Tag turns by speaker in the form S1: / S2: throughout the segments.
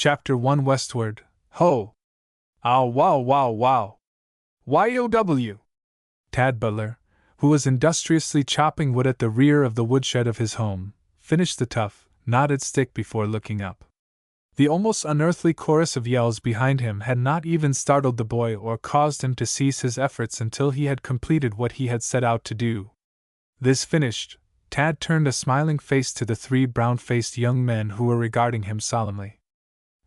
S1: Chapter 1 Westward. Ho! Ow wow wow wow! YOW! Tad Butler, who was industriously chopping wood at the rear of the woodshed of his home, finished the tough, knotted stick before looking up. The almost unearthly chorus of yells behind him had not even startled the boy or caused him to cease his efforts until he had completed what he had set out to do. This finished, Tad turned a smiling face to the three brown-faced young men who were regarding him solemnly.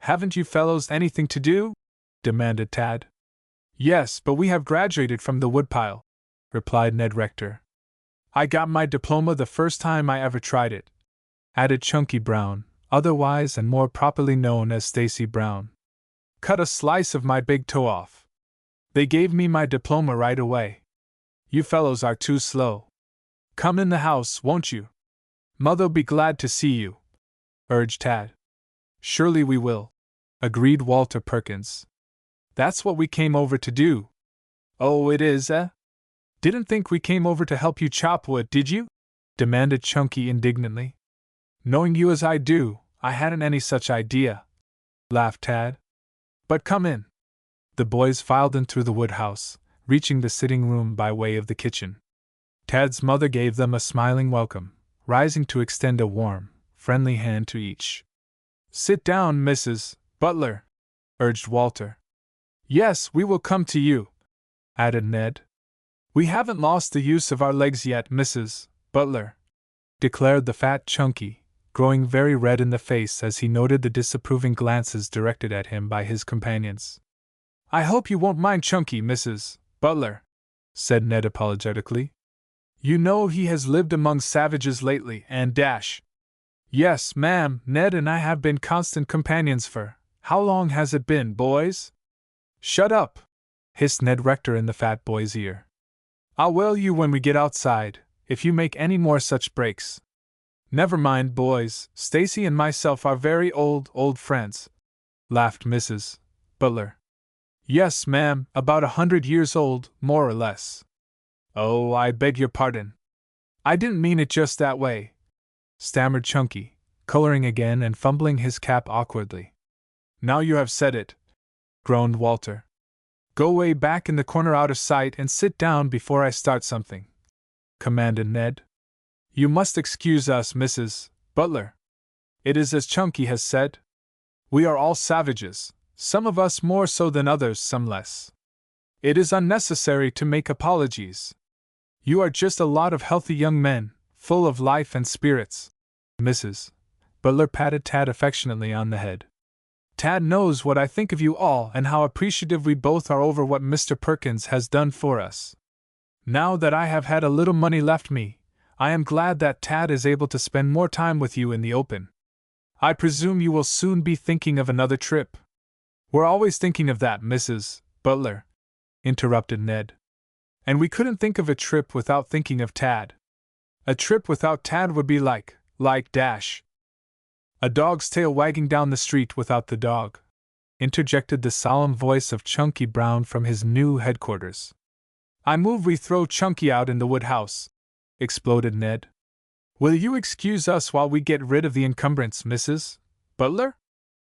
S1: "Haven't you fellows anything to do?" demanded Tad. "Yes, but we have graduated from the woodpile," replied Ned Rector. "I got my diploma the first time I ever tried it," added Chunky Brown, otherwise and more properly known as Stacy Brown. "Cut a slice of my big toe off. They gave me my diploma right away. You fellows are too slow. Come in the house, won't you? Mother'll be glad to see you," urged Tad. "Surely we will," agreed Walter Perkins. "That's what we came over to do." "Oh, it is, eh? Didn't think we came over to help you chop wood, did you?" demanded Chunky indignantly. "Knowing you as I do, I hadn't any such idea," laughed Tad. "But come in." The boys filed in through the woodhouse, reaching the sitting room by way of the kitchen. Tad's mother gave them a smiling welcome, rising to extend a warm, friendly hand to each. "Sit down, Mrs. Butler," urged Walter. "Yes, we will come to you," added Ned. "We haven't lost the use of our legs yet, Mrs. Butler," declared the fat Chunky, growing very red in the face as he noted the disapproving glances directed at him by his companions. "I hope you won't mind Chunky, Mrs. Butler," said Ned apologetically. "You know he has lived among savages lately and dash." "Yes, ma'am, Ned and I have been constant companions for, how long has it been, boys?" "Shut up!" hissed Ned Rector in the fat boy's ear. "I'll whale you when we get outside, if you make any more such breaks." "Never mind, boys, Stacy and myself are very old friends," laughed Mrs. Butler. "Yes, ma'am, about 100 years old, more or less." "Oh, I beg your pardon. I didn't mean it just that way," stammered Chunky, coloring again and fumbling his cap awkwardly. "Now you have said it," groaned Walter. "Go way back in the corner out of sight and sit down before I start something," commanded Ned. "You must excuse us, Mrs. Butler. It is as Chunky has said. We are all savages, some of us more so than others, some less. It is unnecessary to make apologies. You are just a lot of healthy young men, full of life and spirits." Mrs. Butler patted Tad affectionately on the head. "Tad knows what I think of you all and how appreciative we both are over what Mr. Perkins has done for us. Now that I have had a little money left me, I am glad that Tad is able to spend more time with you in the open. I presume you will soon be thinking of another trip." "We're always thinking of that, Mrs. Butler," interrupted Ned. "And we couldn't think of a trip without thinking of Tad. A trip without Tad would be like dash. A dog's tail wagging down the street without the dog," interjected the solemn voice of Chunky Brown from his new headquarters. "I move we throw Chunky out in the woodhouse," exploded Ned. "Will you excuse us while we get rid of the encumbrance, Mrs. Butler?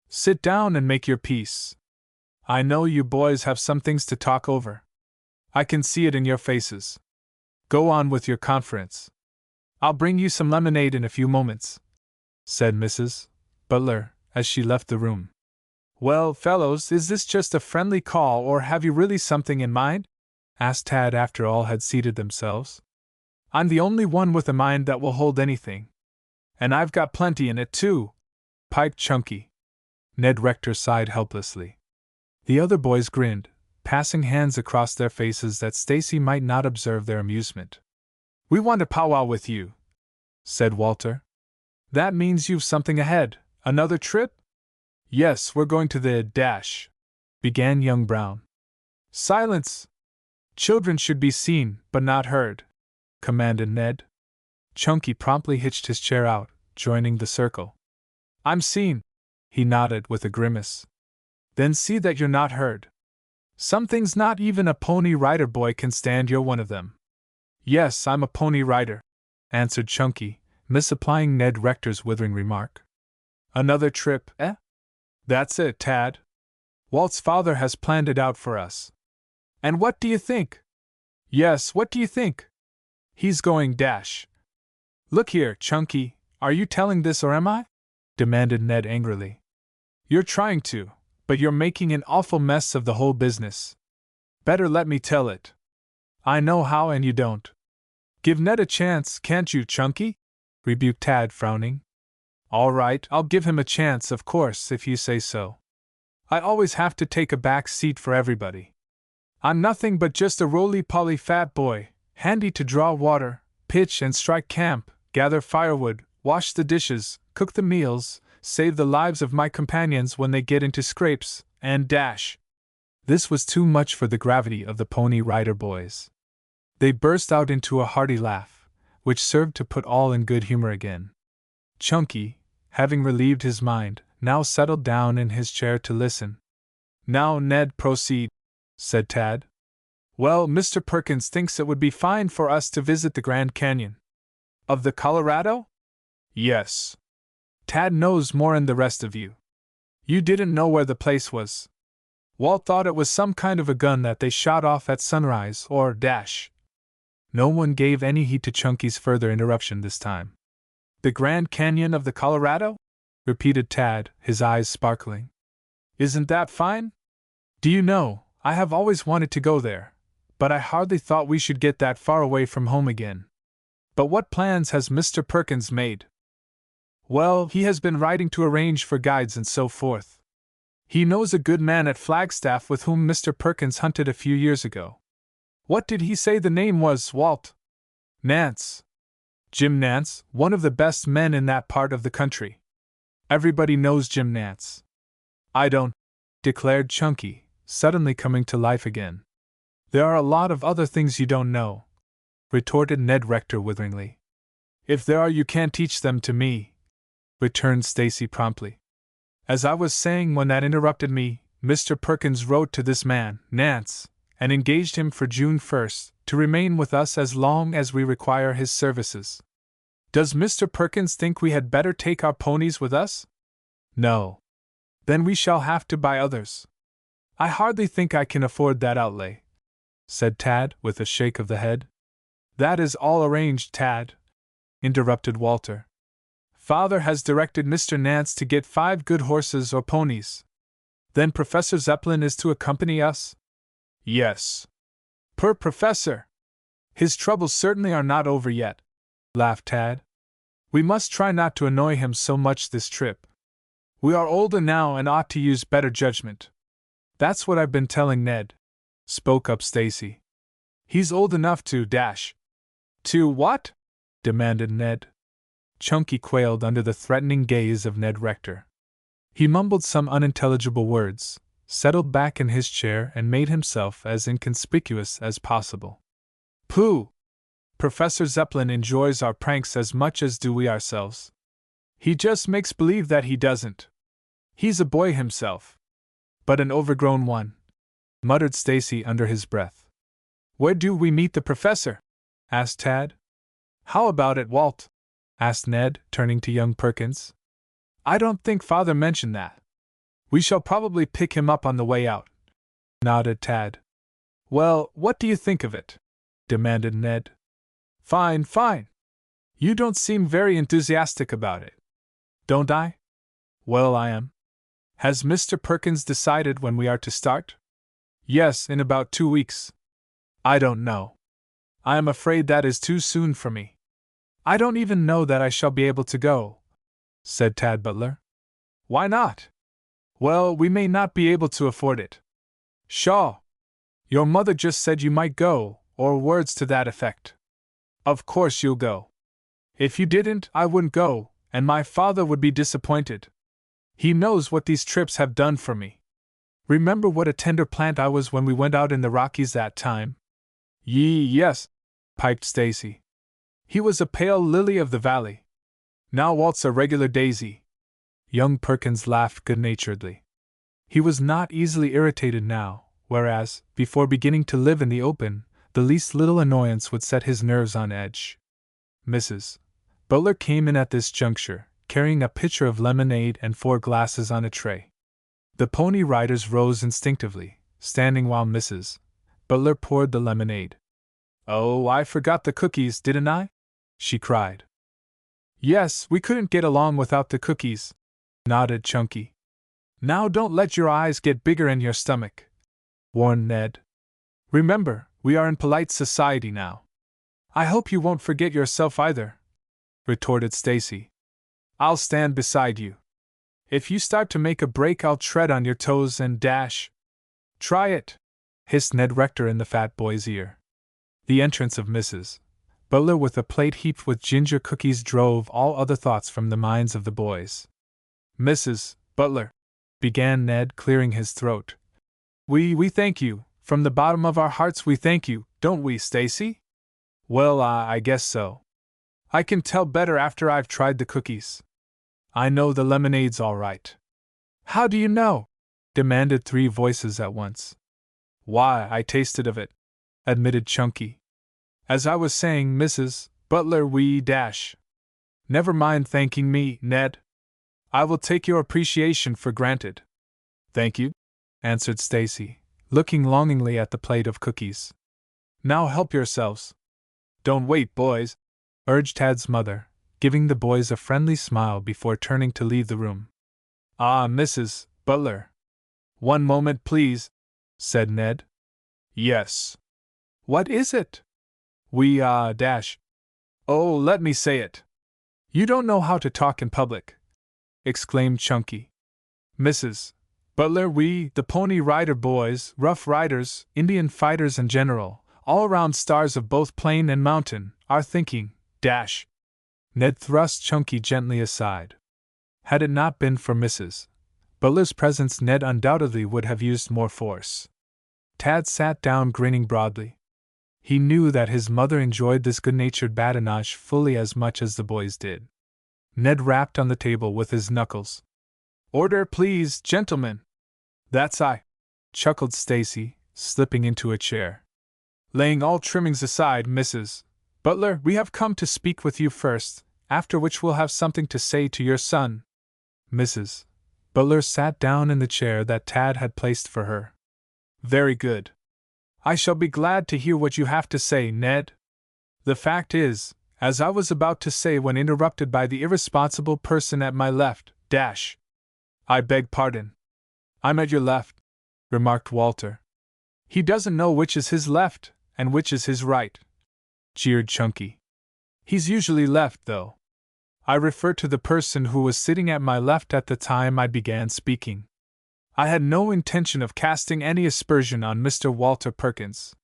S1: Sit down and make your peace. I know you boys have some things to talk over. I can see it in your faces. Go on with your conference. I'll bring you some lemonade in a few moments," said Mrs. Butler, as she left the room. "Well, fellows, is this just a friendly call or have you really something in mind?" asked Tad after all had seated themselves. "I'm the only one with a mind that will hold anything. And I've got plenty in it, too," piped Chunky. Ned Rector sighed helplessly. The other boys grinned, passing hands across their faces that Stacy might not observe their amusement. "We want to powwow with you," said Walter. "That means you've something ahead, another trip?" "Yes, we're going to the dash," began young Brown. "Silence! Children should be seen, but not heard," commanded Ned. Chunky promptly hitched his chair out, joining the circle. "I'm seen," he nodded with a grimace. "Then see that you're not heard. Some things not even a Pony Rider boy can stand, you're one of them." "Yes, I'm a Pony Rider," answered Chunky, misapplying Ned Rector's withering remark. "Another trip, eh?" That's it, Tad. Walt's father has planned it out for us. And what do you think? Yes, what do you think? He's going dash. Look here, Chunky, are you telling this or am I? Demanded Ned angrily. You're trying to, but you're making an awful mess of the whole business. Better let me tell it. I know how and you don't. Give Ned a chance, can't you, Chunky? Rebuked Tad, frowning. All right, I'll give him a chance, of course, if you say so. I always have to take a back seat for everybody. I'm nothing but just a roly-poly fat boy, handy to draw water, pitch and strike camp, gather firewood, wash the dishes, cook the meals, save the lives of my companions when they get into scrapes, and dash. This was too much for the gravity of the Pony Rider boys. They burst out into a hearty laugh, which served to put all in good humor again. Chunky, having relieved his mind, now settled down in his chair to listen. Now, Ned, proceed, said Tad. Well, Mr. Perkins thinks it would be fine for us to visit the Grand Canyon. Of the Colorado? Yes. Tad knows more than the rest of you. You didn't know where the place was. Walt thought it was some kind of a gun that they shot off at sunrise, or dash. No one gave any heed to Chunky's further interruption this time. The Grand Canyon of the Colorado? Repeated Tad, his eyes sparkling. Isn't that fine? Do you know, I have always wanted to go there, but I hardly thought we should get that far away from home again. But what plans has Mr. Perkins made? Well, he has been writing to arrange for guides and so forth. He knows a good man at Flagstaff with whom Mr. Perkins hunted a few years ago. What did he say the name was, Walt? Nance. Jim Nance, one of the best men in that part of the country. Everybody knows Jim Nance. I don't, declared Chunky, suddenly coming to life again. There are a lot of other things you don't know, retorted Ned Rector witheringly. If there are, you can't teach them to me, returned Stacy promptly. As I was saying when that interrupted me, Mr. Perkins wrote to this man, Nance, and engaged him for June 1st to remain with us as long as we require his services. Does Mr. Perkins think we had better take our ponies with us? No. Then we shall have to buy others. I hardly think I can afford that outlay, said Tad, with a shake of the head. That is all arranged, Tad, interrupted Walter. Father has directed Mr. Nance to get 5 good horses or ponies. Then Professor Zeppelin is to accompany us? Yes. Per Professor! His troubles certainly are not over yet, laughed Tad. We must try not to annoy him so much this trip. We are older now and ought to use better judgment. That's what I've been telling Ned, spoke up Stacy. He's old enough to dash. To what? Demanded Ned. Chunky quailed under the threatening gaze of Ned Rector. He mumbled some unintelligible words, settled back in his chair and made himself as inconspicuous as possible. Pooh! Professor Zeppelin enjoys our pranks as much as do we ourselves. He just makes believe that he doesn't. He's a boy himself. But an overgrown one, muttered Stacy under his breath. Where do we meet the professor? Asked Tad. How about it, Walt? Asked Ned, turning to young Perkins. I don't think Father mentioned that. We shall probably pick him up on the way out, nodded Tad. Well, what do you think of it? Demanded Ned. Fine, fine. You don't seem very enthusiastic about it. Don't I? Well, I am. Has Mr. Perkins decided when we are to start? Yes, in about 2 weeks. I don't know. I am afraid that is too soon for me. I don't even know that I shall be able to go, said Tad Butler. Why not? Well, we may not be able to afford it. Shaw! Your mother just said you might go, or words to that effect. Of course you'll go. If you didn't, I wouldn't go, and my father would be disappointed. He knows what these trips have done for me. Remember what a tender plant I was when we went out in the Rockies that time? Yes, piped Stacy. He was a pale lily of the valley. Now Walt's a regular daisy. Young Perkins laughed good-naturedly. He was not easily irritated now, whereas, before beginning to live in the open, the least little annoyance would set his nerves on edge. Mrs. Butler came in at this juncture, carrying a pitcher of lemonade and 4 glasses on a tray. The Pony Riders rose instinctively, standing while Mrs. Butler poured the lemonade. "Oh, I forgot the cookies, didn't I?" she cried. "Yes, we couldn't get along without the cookies," nodded Chunky. "Now don't let your eyes get bigger in your stomach," warned Ned. "Remember, we are in polite society now." "I hope you won't forget yourself either," retorted Stacy. "I'll stand beside you. If you start to make a break, I'll tread on your toes and dash." "Try it," hissed Ned Rector in the fat boy's ear. The entrance of Mrs. Butler with a plate heaped with ginger cookies drove all other thoughts from the minds of the boys. "Mrs. Butler," began Ned, clearing his throat. We thank you. From the bottom of our hearts we thank you, don't we, Stacy?" "Well, I guess so. I can tell better after I've tried the cookies. I know the lemonade's all right." "How do you know?" demanded three voices at once. "Why, I tasted of it," admitted Chunky. "As I was saying, Mrs. Butler, we dash. Never mind thanking me, Ned. I will take your appreciation for granted." "Thank you," answered Stacy, looking longingly at the plate of cookies. "Now help yourselves." "Don't wait, boys," urged Tad's mother, giving the boys a friendly smile before turning to leave the room. "Ah, Mrs. Butler." "One moment, please," said Ned. "Yes." "What is it?" "We, dash." "Oh, let me say it." "You don't know how to talk in public," exclaimed Chunky. "Mrs. Butler, we, the Pony Rider boys, Rough Riders, Indian fighters in general, all-around stars of both plain and mountain, are thinking, dash." Ned thrust Chunky gently aside. Had it not been for Mrs. Butler's presence, Ned undoubtedly would have used more force. Tad sat down grinning broadly. He knew that his mother enjoyed this good-natured badinage fully as much as the boys did. Ned rapped on the table with his knuckles. "Order, please, gentlemen." "That's I," chuckled Stacy, slipping into a chair. "Laying all trimmings aside, Mrs. Butler, we have come to speak with you first, after which we'll have something to say to your son." Mrs. Butler sat down in the chair that Tad had placed for her. "Very good. I shall be glad to hear what you have to say, Ned. The fact is, as I was about to say when interrupted by the irresponsible person at my left, dash." "I beg pardon. I'm at your left," remarked Walter. "He doesn't know which is his left and which is his right," jeered Chunky. "He's usually left, though. I refer to the person who was sitting at my left at the time I began speaking. I had no intention of casting any aspersion on Mr. Walter Perkins.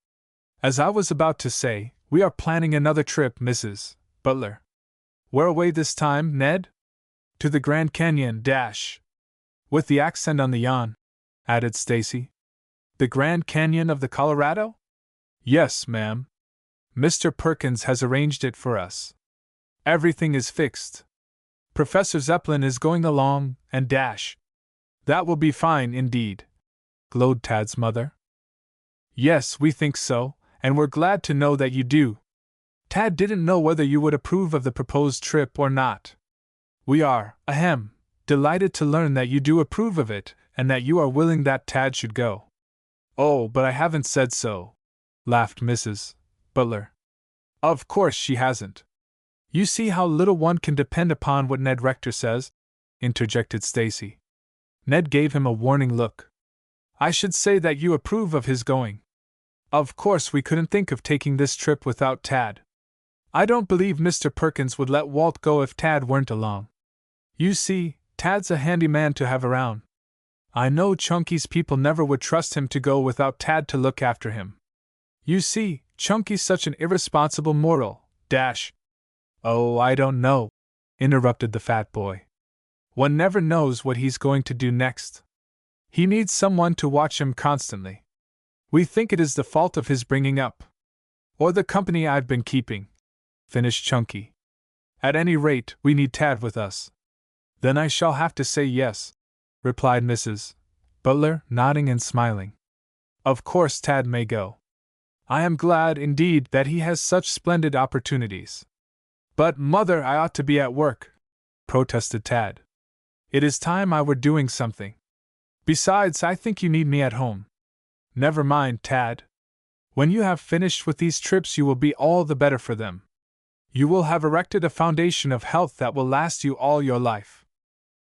S1: As I was about to say, we are planning another trip, Mrs. Butler." "Where away this time, Ned?" "To the Grand Canyon, dash." "With the accent on the yon," added Stacy. "The Grand Canyon of the Colorado?" "Yes, ma'am. Mr. Perkins has arranged it for us. Everything is fixed. Professor Zeppelin is going along, and dash." "That will be fine indeed," glowed Tad's mother. "Yes, we think so, and we're glad to know that you do. Tad didn't know whether you would approve of the proposed trip or not. We are, delighted to learn that you do approve of it, and that you are willing that Tad should go." "Oh, but I haven't said so," laughed Mrs. Butler. "Of course she hasn't. You see how little one can depend upon what Ned Rector says," interjected Stacy. Ned gave him a warning look. "I should say that you approve of his going. Of course we couldn't think of taking this trip without Tad. I don't believe Mr. Perkins would let Walt go if Tad weren't along. You see, Tad's a handy man to have around. I know Chunky's people never would trust him to go without Tad to look after him. You see, Chunky's such an irresponsible mortal, dash." "Oh, I don't know," interrupted the fat boy. "One never knows what he's going to do next. He needs someone to watch him constantly. We think it is the fault of his bringing up. Or the company I've been keeping," finished Chunky. "At any rate, we need Tad with us." "Then I shall have to say yes," replied Mrs. Butler, nodding and smiling. "Of course Tad may go. I am glad, indeed, that he has such splendid opportunities." "But, Mother, I ought to be at work," protested Tad. "It is time I were doing something." Besides, I think you need me at home. Never mind, Tad. When you have finished with these trips, you will be all the better for them. You will have erected a foundation of health that will last you all your life.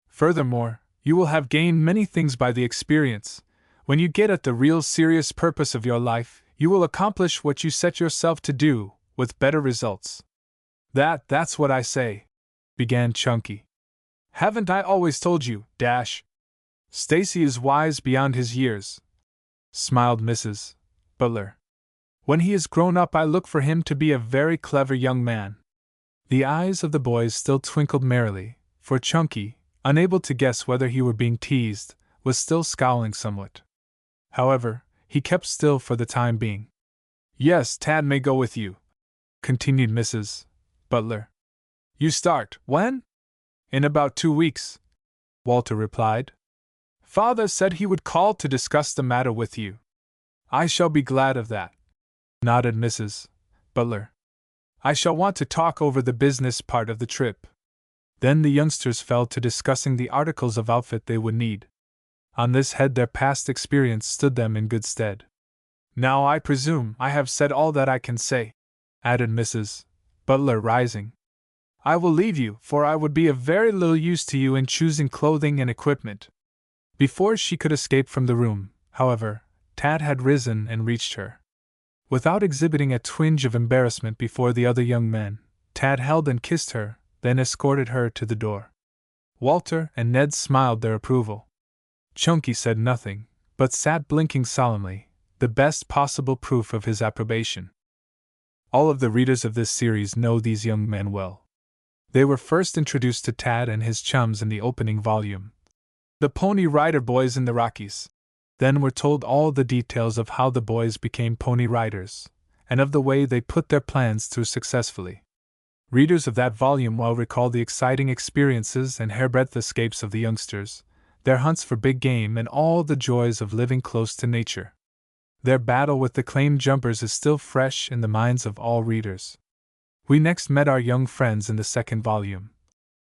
S1: Furthermore, you will have gained many things by the experience. When you get at the real serious purpose of your life, you will accomplish what you set yourself to do, with better results. That's what I say, began Chunky. Haven't I always told you, Dash? Stacy is wise beyond his years, smiled Mrs. Butler. When he is grown up, I look for him to be a very clever young man. The eyes of the boys still twinkled merrily, for Chunky, unable to guess whether he were being teased, was still scowling somewhat. However, he kept still for the time being. Yes, Tad may go with you, continued Mrs. Butler. You start, when? In about 2 weeks, Walter replied. Father said he would call to discuss the matter with you. I shall be glad of that, nodded Mrs. Butler. I shall want to talk over the business part of the trip. Then the youngsters fell to discussing the articles of outfit they would need. On this head their past experience stood them in good stead. Now I presume I have said all that I can say, added Mrs. Butler, rising. I will leave you, for I would be of very little use to you in choosing clothing and equipment. Before she could escape from the room, however, Tad had risen and reached her. Without exhibiting a twinge of embarrassment before the other young men, Tad held and kissed her, then escorted her to the door. Walter and Ned smiled their approval. Chunky said nothing, but sat blinking solemnly, the best possible proof of his approbation. All of the readers of this series know these young men well. They were first introduced to Tad and his chums in the opening volume, The Pony Rider Boys in the Rockies. Then were told all the details of how the boys became pony riders, and of the way they put their plans through successfully. Readers of that volume well recall the exciting experiences and hairbreadth escapes of the youngsters, their hunts for big game, and all the joys of living close to nature. Their battle with the claim jumpers is still fresh in the minds of all readers. We next met our young friends in the second volume,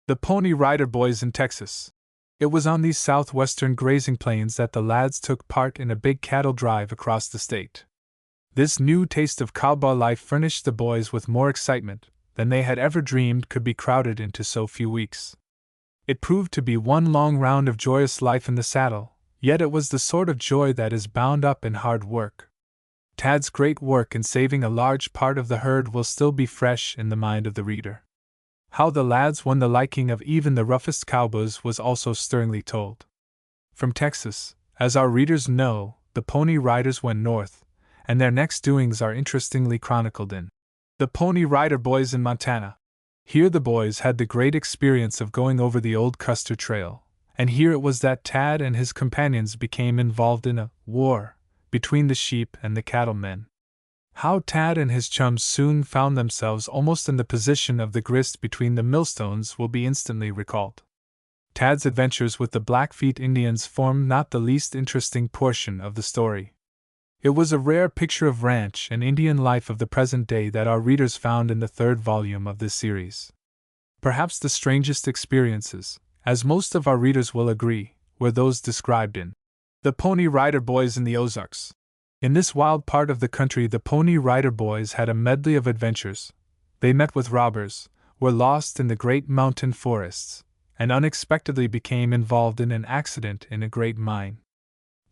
S1: The Pony Rider Boys in Texas. It was on these southwestern grazing plains that the lads took part in a big cattle drive across the state. This new taste of cowboy life furnished the boys with more excitement than they had ever dreamed could be crowded into so few weeks. It proved to be one long round of joyous life in the saddle, yet it was the sort of joy that is bound up in hard work. Tad's great work in saving a large part of the herd will still be fresh in the mind of the reader. How the lads won the liking of even the roughest cowboys was also stirringly told. From Texas, as our readers know, the Pony Riders went north, and their next doings are interestingly chronicled in The Pony Rider Boys in Montana. Here the boys had the great experience of going over the old Custer Trail, and here it was that Tad and his companions became involved in a war between the sheep and the cattlemen. How Tad and his chums soon found themselves almost in the position of the grist between the millstones will be instantly recalled. Tad's adventures with the Blackfeet Indians form not the least interesting portion of the story. It was a rare picture of ranch and Indian life of the present day that our readers found in the third volume of this series. Perhaps the strangest experiences, as most of our readers will agree, were those described in The Pony Rider Boys in the Ozarks. In this wild part of the country, the Pony Rider Boys had a medley of adventures. They met with robbers, were lost in the great mountain forests, and unexpectedly became involved in an accident in a great mine.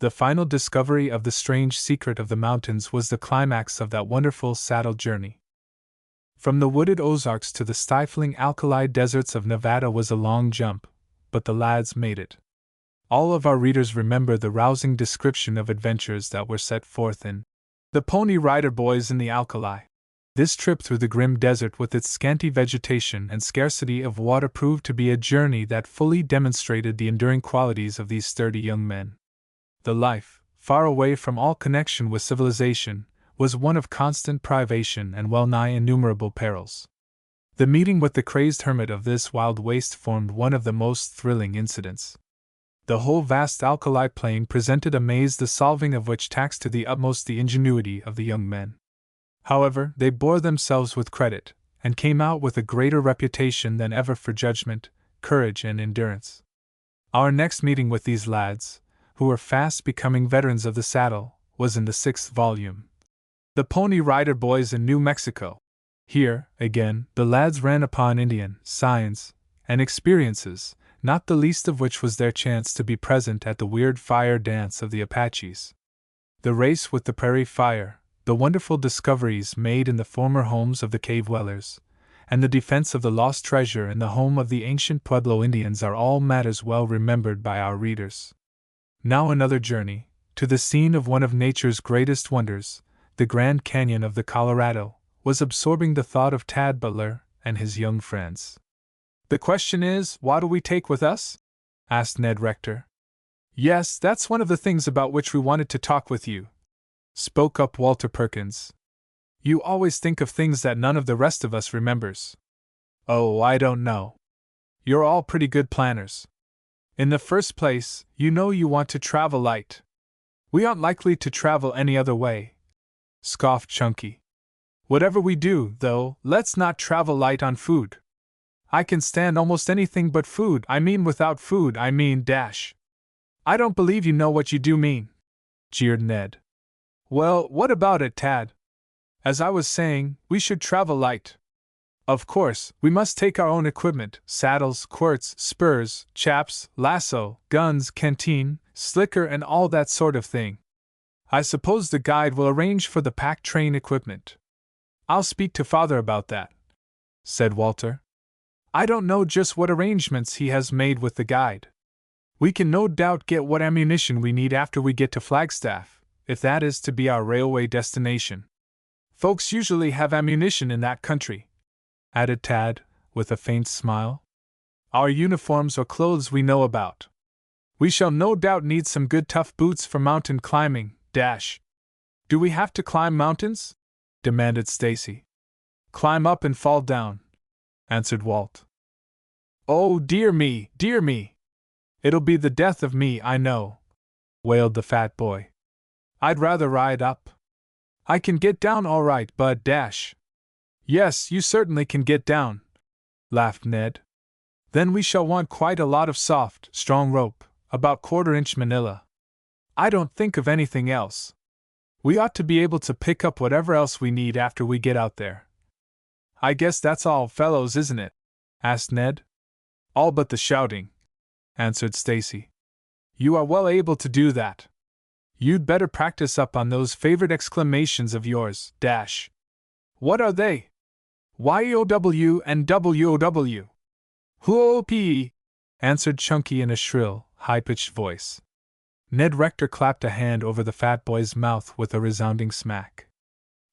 S1: The final discovery of the strange secret of the mountains was the climax of that wonderful saddle journey. From the wooded Ozarks to the stifling alkali deserts of Nevada was a long jump, but the lads made it. All of our readers remember the rousing description of adventures that were set forth in The Pony Rider Boys in the Alkali. This trip through the grim desert with its scanty vegetation and scarcity of water proved to be a journey that fully demonstrated the enduring qualities of these sturdy young men. The life, far away from all connection with civilization, was one of constant privation and well-nigh innumerable perils. The meeting with the crazed hermit of this wild waste formed one of the most thrilling incidents. The whole vast alkali plain presented a maze the solving of which taxed to the utmost the ingenuity of the young men. However, they bore themselves with credit, and came out with a greater reputation than ever for judgment, courage, and endurance. Our next meeting with these lads, who were fast becoming veterans of the saddle, was in the 6th volume. The Pony Rider Boys in New Mexico. Here, again, the lads ran upon Indian signs and experiences, not the least of which was their chance to be present at the weird fire dance of the Apaches. The race with the prairie fire, the wonderful discoveries made in the former homes of the cave dwellers, and the defense of the lost treasure in the home of the ancient Pueblo Indians are all matters well remembered by our readers. Now another journey, to the scene of one of nature's greatest wonders, the Grand Canyon of the Colorado, was absorbing the thought of Tad Butler and his young friends. "The question is, what do we take with us?" asked Ned Rector. "Yes, that's one of the things about which we wanted to talk with you," spoke up Walter Perkins. "You always think of things that none of the rest of us remembers." "Oh, I don't know. You're all pretty good planners. In the first place, you know you want to travel light. We aren't likely to travel any other way," scoffed Chunky. "Whatever we do, though, let's not travel light on food. I can stand almost anything but food. I mean without food, I mean dash." "I don't believe you know what you do mean," jeered Ned. "Well, what about it, Tad? As I was saying, we should travel light. Of course, we must take our own equipment: saddles, quirts, spurs, chaps, lasso, guns, canteen, slicker, and all that sort of thing. I suppose the guide will arrange for the pack train equipment." "I'll speak to Father about that," said Walter. "I don't know just what arrangements he has made with the guide. We can no doubt get what ammunition we need after we get to Flagstaff, if that is to be our railway destination. Folks usually have ammunition in that country," added Tad, with a faint smile. "Our uniforms or clothes we know about. We shall no doubt need some good tough boots for mountain climbing, dash." "Do we have to climb mountains?" demanded Stacy. "Climb up and fall down," answered Walt. "Oh, dear me, dear me! It'll be the death of me, I know," wailed the fat boy. "I'd rather ride up. I can get down all right, but dash." "Yes, you certainly can get down," laughed Ned. "Then we shall want quite a lot of soft, strong rope, about 1/4-inch manila. I don't think of anything else. We ought to be able to pick up whatever else we need after we get out there." "I guess that's all, fellows, isn't it?" asked Ned. "All but the shouting," answered Stacy. "You are well able to do that. You'd better practice up on those favorite exclamations of yours, dash." "What are they?" "YOW and WOW. Whoop!" answered Chunky in a shrill, high-pitched voice. Ned Rector clapped a hand over the fat boy's mouth with a resounding smack.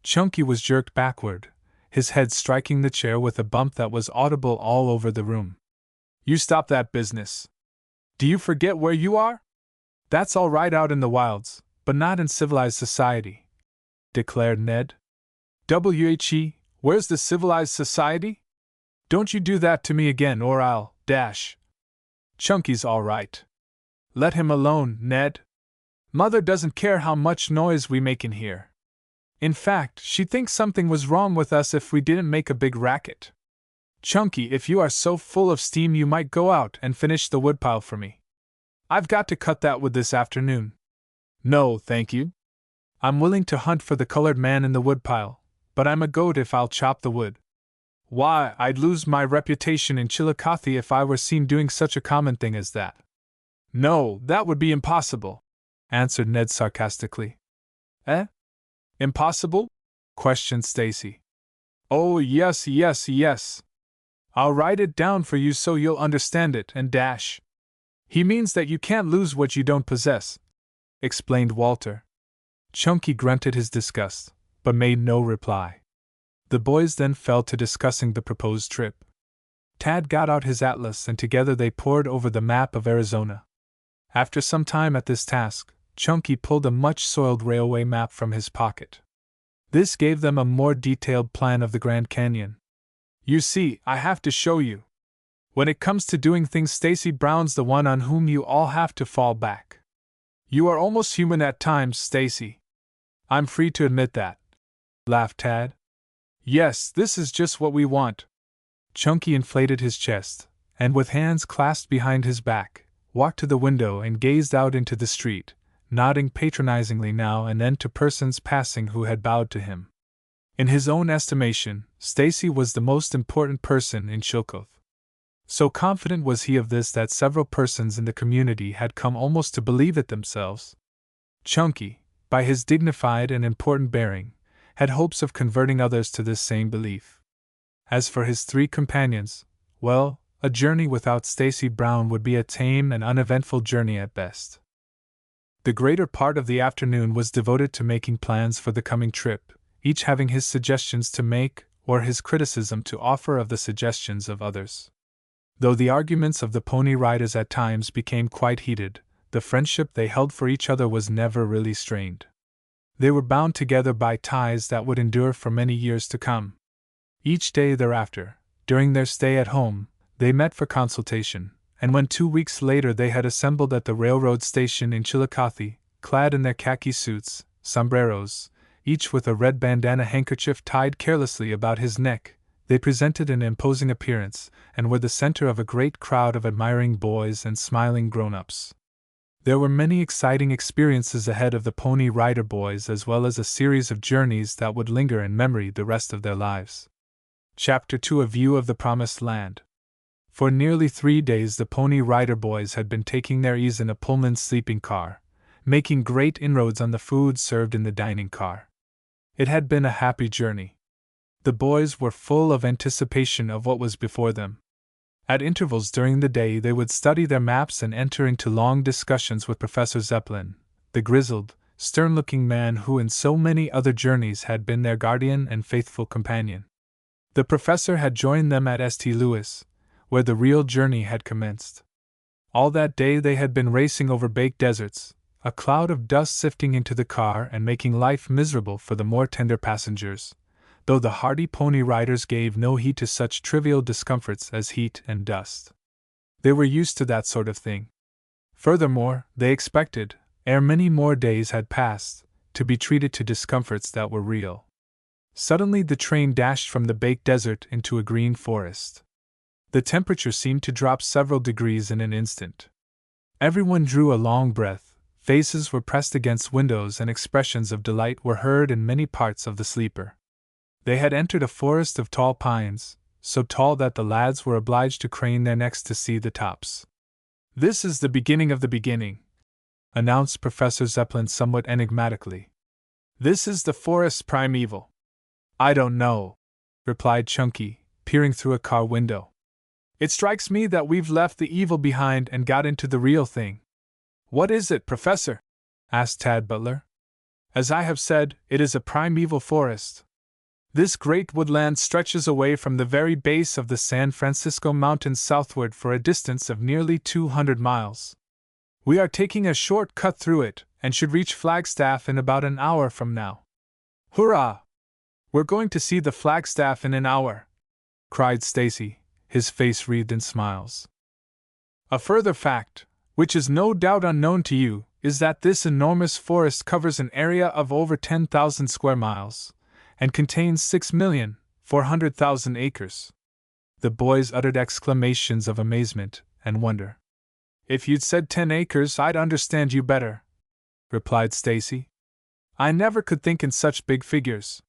S1: Chunky was jerked backward, his head striking the chair with a bump that was audible all over the room. "You stop that business. Do you forget where you are? That's all right out in the wilds, but not in civilized society," declared Ned. "WHE, where's the civilized society? Don't you do that to me again or I'll dash." "Chunky's all right. Let him alone, Ned. Mother doesn't care how much noise we make in here. In fact, she'd think something was wrong with us if we didn't make a big racket. Chunky, if you are so full of steam you might go out and finish the woodpile for me. I've got to cut that wood this afternoon." "No, thank you. I'm willing to hunt for the colored man in the woodpile, but I'm a goat if I'll chop the wood. Why, I'd lose my reputation in Chillicothe if I were seen doing such a common thing as that." "No, that would be impossible," answered Ned sarcastically. "Eh? Impossible?" questioned Stacy. "Oh, yes, yes, yes. I'll write it down for you so you'll understand it and dash. He means that you can't lose what you don't possess," explained Walter. Chunky grunted his disgust, but made no reply. The boys then fell to discussing the proposed trip. Tad got out his atlas and together they pored over the map of Arizona. After some time at this task, Chunky pulled a much-soiled railway map from his pocket. This gave them a more detailed plan of the Grand Canyon. "You see, I have to show you. When it comes to doing things, Stacy Brown's the one on whom you all have to fall back. You are almost human at times, Stacy. I'm free to admit that," laughed Tad. "Yes, this is just what we want." Chunky inflated his chest, and with hands clasped behind his back, walked to the window and gazed out into the street, nodding patronizingly now and then to persons passing who had bowed to him. In his own estimation, Stacy was the most important person in Chillicothe. So confident was he of this that several persons in the community had come almost to believe it themselves. Chunky, by his dignified and important bearing, had hopes of converting others to this same belief. As for his three companions, well, a journey without Stacy Brown would be a tame and uneventful journey at best. The greater part of the afternoon was devoted to making plans for the coming trip, each having his suggestions to make or his criticism to offer of the suggestions of others. Though the arguments of the Pony Riders at times became quite heated, the friendship they held for each other was never really strained. They were bound together by ties that would endure for many years to come. Each day thereafter, during their stay at home, they met for consultation, and when 2 weeks later they had assembled at the railroad station in Chillicothe, clad in their khaki suits, sombreros, each with a red bandana handkerchief tied carelessly about his neck, they presented an imposing appearance, and were the center of a great crowd of admiring boys and smiling grown-ups. There were many exciting experiences ahead of the Pony Rider boys, as well as a series of journeys that would linger in memory the rest of their lives. Chapter 2: A View of the Promised Land. For nearly 3 days the Pony Rider boys had been taking their ease in a Pullman sleeping car, making great inroads on the food served in the dining car. It had been a happy journey. The boys were full of anticipation of what was before them. At intervals during the day they would study their maps and enter into long discussions with Professor Zeppelin, the grizzled, stern-looking man who in so many other journeys had been their guardian and faithful companion. The professor had joined them at St. Louis, where the real journey had commenced. All that day they had been racing over baked deserts, a cloud of dust sifting into the car and making life miserable for the more tender passengers, though the hardy Pony Riders gave no heed to such trivial discomforts as heat and dust. They were used to that sort of thing. Furthermore, they expected, ere many more days had passed, to be treated to discomforts that were real. Suddenly the train dashed from the baked desert into a green forest. The temperature seemed to drop several degrees in an instant. Everyone drew a long breath, faces were pressed against windows, and expressions of delight were heard in many parts of the sleeper. They had entered a forest of tall pines, so tall that the lads were obliged to crane their necks to see the tops. "This is the beginning of the beginning," announced Professor Zeppelin somewhat enigmatically. "This is the forest's primeval." "I don't know," replied Chunky, peering through a car window. "It strikes me that we've left the evil behind and got into the real thing." "What is it, Professor?" asked Tad Butler. "As I have said, it is a primeval forest. This great woodland stretches away from the very base of the San Francisco Mountains southward for a distance of nearly 200 miles. We are taking a short cut through it, and should reach Flagstaff in about an hour from now." "Hurrah! We're going to see the Flagstaff in an hour!" cried Stacy, his face wreathed in smiles. "A further fact, which is no doubt unknown to you, is that this enormous forest covers an area of over 10,000 square miles, and contains 6,400,000 acres. The boys uttered exclamations of amazement and wonder. "If you'd said 10 acres, I'd understand you better," replied Stacy. "I never could think in such big figures.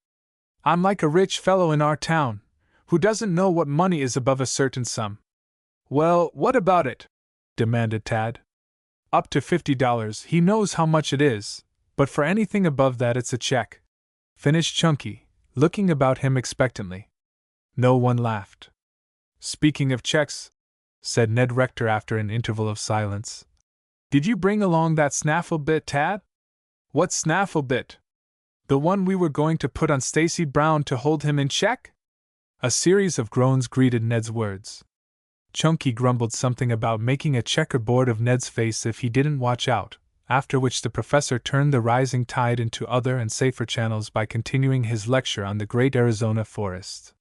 S1: I'm like a rich fellow in our town, who doesn't know what money is above a certain sum." "Well, what about it?" demanded Tad. "Up to $50, he knows how much it is, but for anything above that it's a check," finished Chunky, looking about him expectantly. No one laughed. "Speaking of checks," said Ned Rector after an interval of silence, "did you bring along that snaffle bit, Tad?" "What snaffle bit?" "The one we were going to put on Stacy Brown to hold him in check?" A series of groans greeted Ned's words. Chunky grumbled something about making a checkerboard of Ned's face if he didn't watch out, after which the professor turned the rising tide into other and safer channels by continuing his lecture on the great Arizona forest.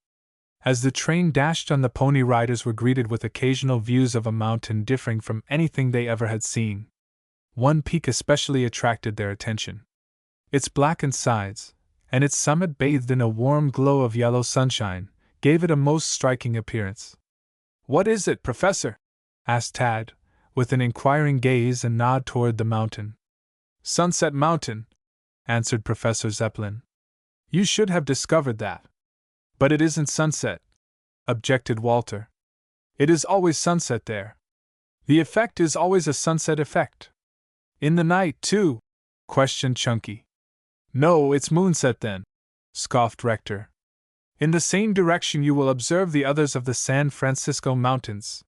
S1: As the train dashed on, the Pony Riders were greeted with occasional views of a mountain differing from anything they ever had seen. One peak especially attracted their attention. Its blackened sides, and its summit bathed in a warm glow of yellow sunshine, gave it a most striking appearance. "What is it, Professor?" asked Tad, with an inquiring gaze and nod toward the mountain. Sunset Mountain, answered Professor Zeppelin. You should have discovered that. But it isn't sunset, objected Walter. It is always sunset there. The effect is always a sunset effect. In the night, too? Questioned Chunky. No, it's moonset then, scoffed Rector. In the same direction you will observe the others of the San Francisco Mountains.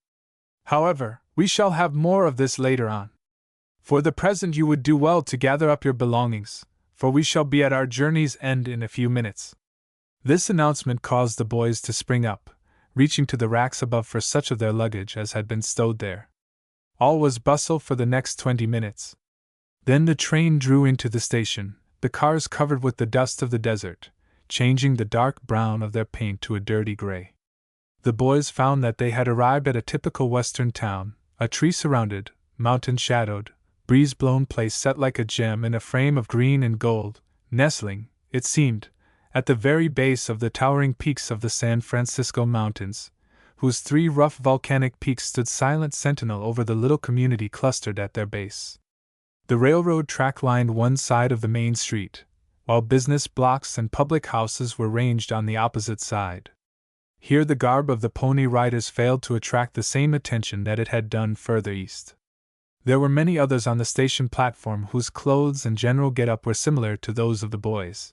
S1: However, we shall have more of this later on. For the present you would do well to gather up your belongings, for we shall be at our journey's end in a few minutes. This announcement caused the boys to spring up, reaching to the racks above for such of their luggage as had been stowed there. All was bustle for the next 20 minutes. Then the train drew into the station, the cars covered with the dust of the desert, changing the dark brown of their paint to a dirty gray. The boys found that they had arrived at a typical western town, a tree-surrounded, mountain-shadowed, breeze-blown place set like a gem in a frame of green and gold, nestling, it seemed, at the very base of the towering peaks of the San Francisco Mountains, whose 3 rough volcanic peaks stood silent sentinel over the little community clustered at their base. The railroad track lined one side of the main street, while business blocks and public houses were ranged on the opposite side. Here the garb of the Pony Riders failed to attract the same attention that it had done further east. There were many others on the station platform whose clothes and general get-up were similar to those of the boys.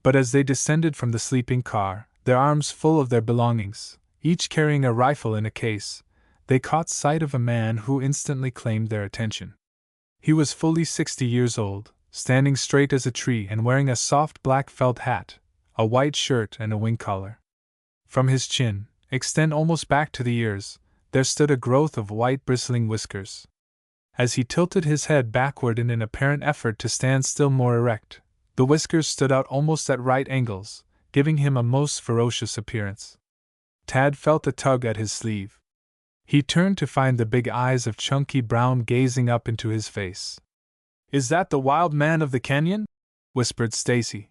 S1: But as they descended from the sleeping car, their arms full of their belongings, each carrying a rifle in a case, they caught sight of a man who instantly claimed their attention. He was fully 60 years old, standing straight as a tree and wearing a soft black felt hat, a white shirt and a wing collar. From his chin, extend almost back to the ears, there stood a growth of white bristling whiskers. As he tilted his head backward in an apparent effort to stand still more erect, the whiskers stood out almost at right angles, giving him a most ferocious appearance. Tad felt a tug at his sleeve. He turned to find the big eyes of Chunky Brown gazing up into his face. "Is that the wild man of the canyon?" whispered Stacy.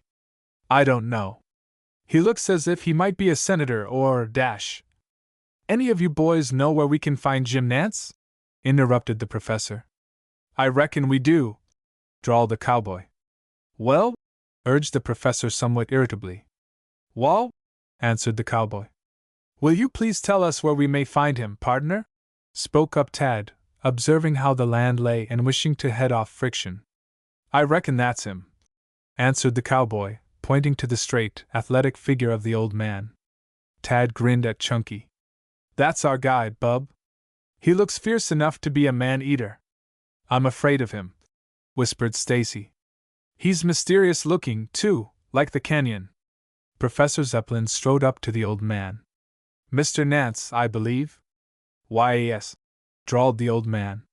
S1: "I don't know. He looks as if he might be a senator or dash." "Any of you boys know where we can find Jim Nance?" interrupted the professor. "I reckon we do," drawled the cowboy. "Well?" urged the professor somewhat irritably. "Wall?" answered the cowboy. "Will you please tell us where we may find him, pardner?" spoke up Tad, observing how the land lay and wishing to head off friction. "I reckon that's him," answered the cowboy, pointing to the straight, athletic figure of the old man. Tad grinned at Chunky. "That's our guide, bub. He looks fierce enough to be a man-eater." "I'm afraid of him," whispered Stacy. "He's mysterious looking, too, like the canyon." Professor Zeppelin strode up to the old man. "Mr. Nance, I believe?" "Why, yes," drawled the old man.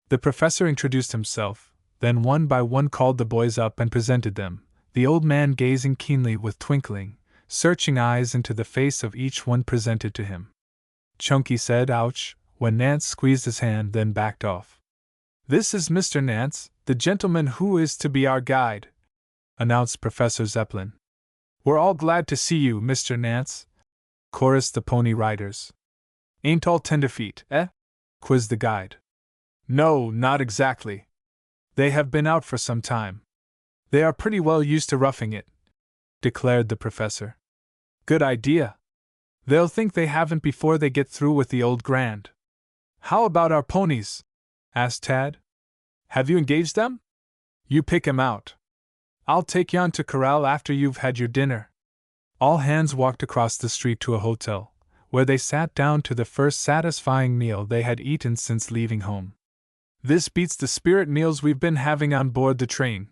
S1: The professor introduced himself, then one by one called the boys up and presented them, the old man gazing keenly with twinkling, searching eyes into the face of each one presented to him. Chunky said "ouch" when Nance squeezed his hand, then backed off. "This is Mr. Nance, the gentleman who is to be our guide," announced Professor Zeppelin. "We're all glad to see you, Mr. Nance," chorused the Pony Riders. "Ain't all tenderfeet, eh?" quizzed the guide. "No, not exactly. They have been out for some time. They are pretty well used to roughing it," declared the professor. "Good idea. They'll think they haven't before they get through with the old Grand." "How about our ponies?" asked Tad. "Have you engaged them?" "You pick 'em out. I'll take yon to corral after you've had your dinner." All hands walked across the street to a hotel, where they sat down to the first satisfying meal they had eaten since leaving home. "This beats the spirit meals we've been having on board the train,"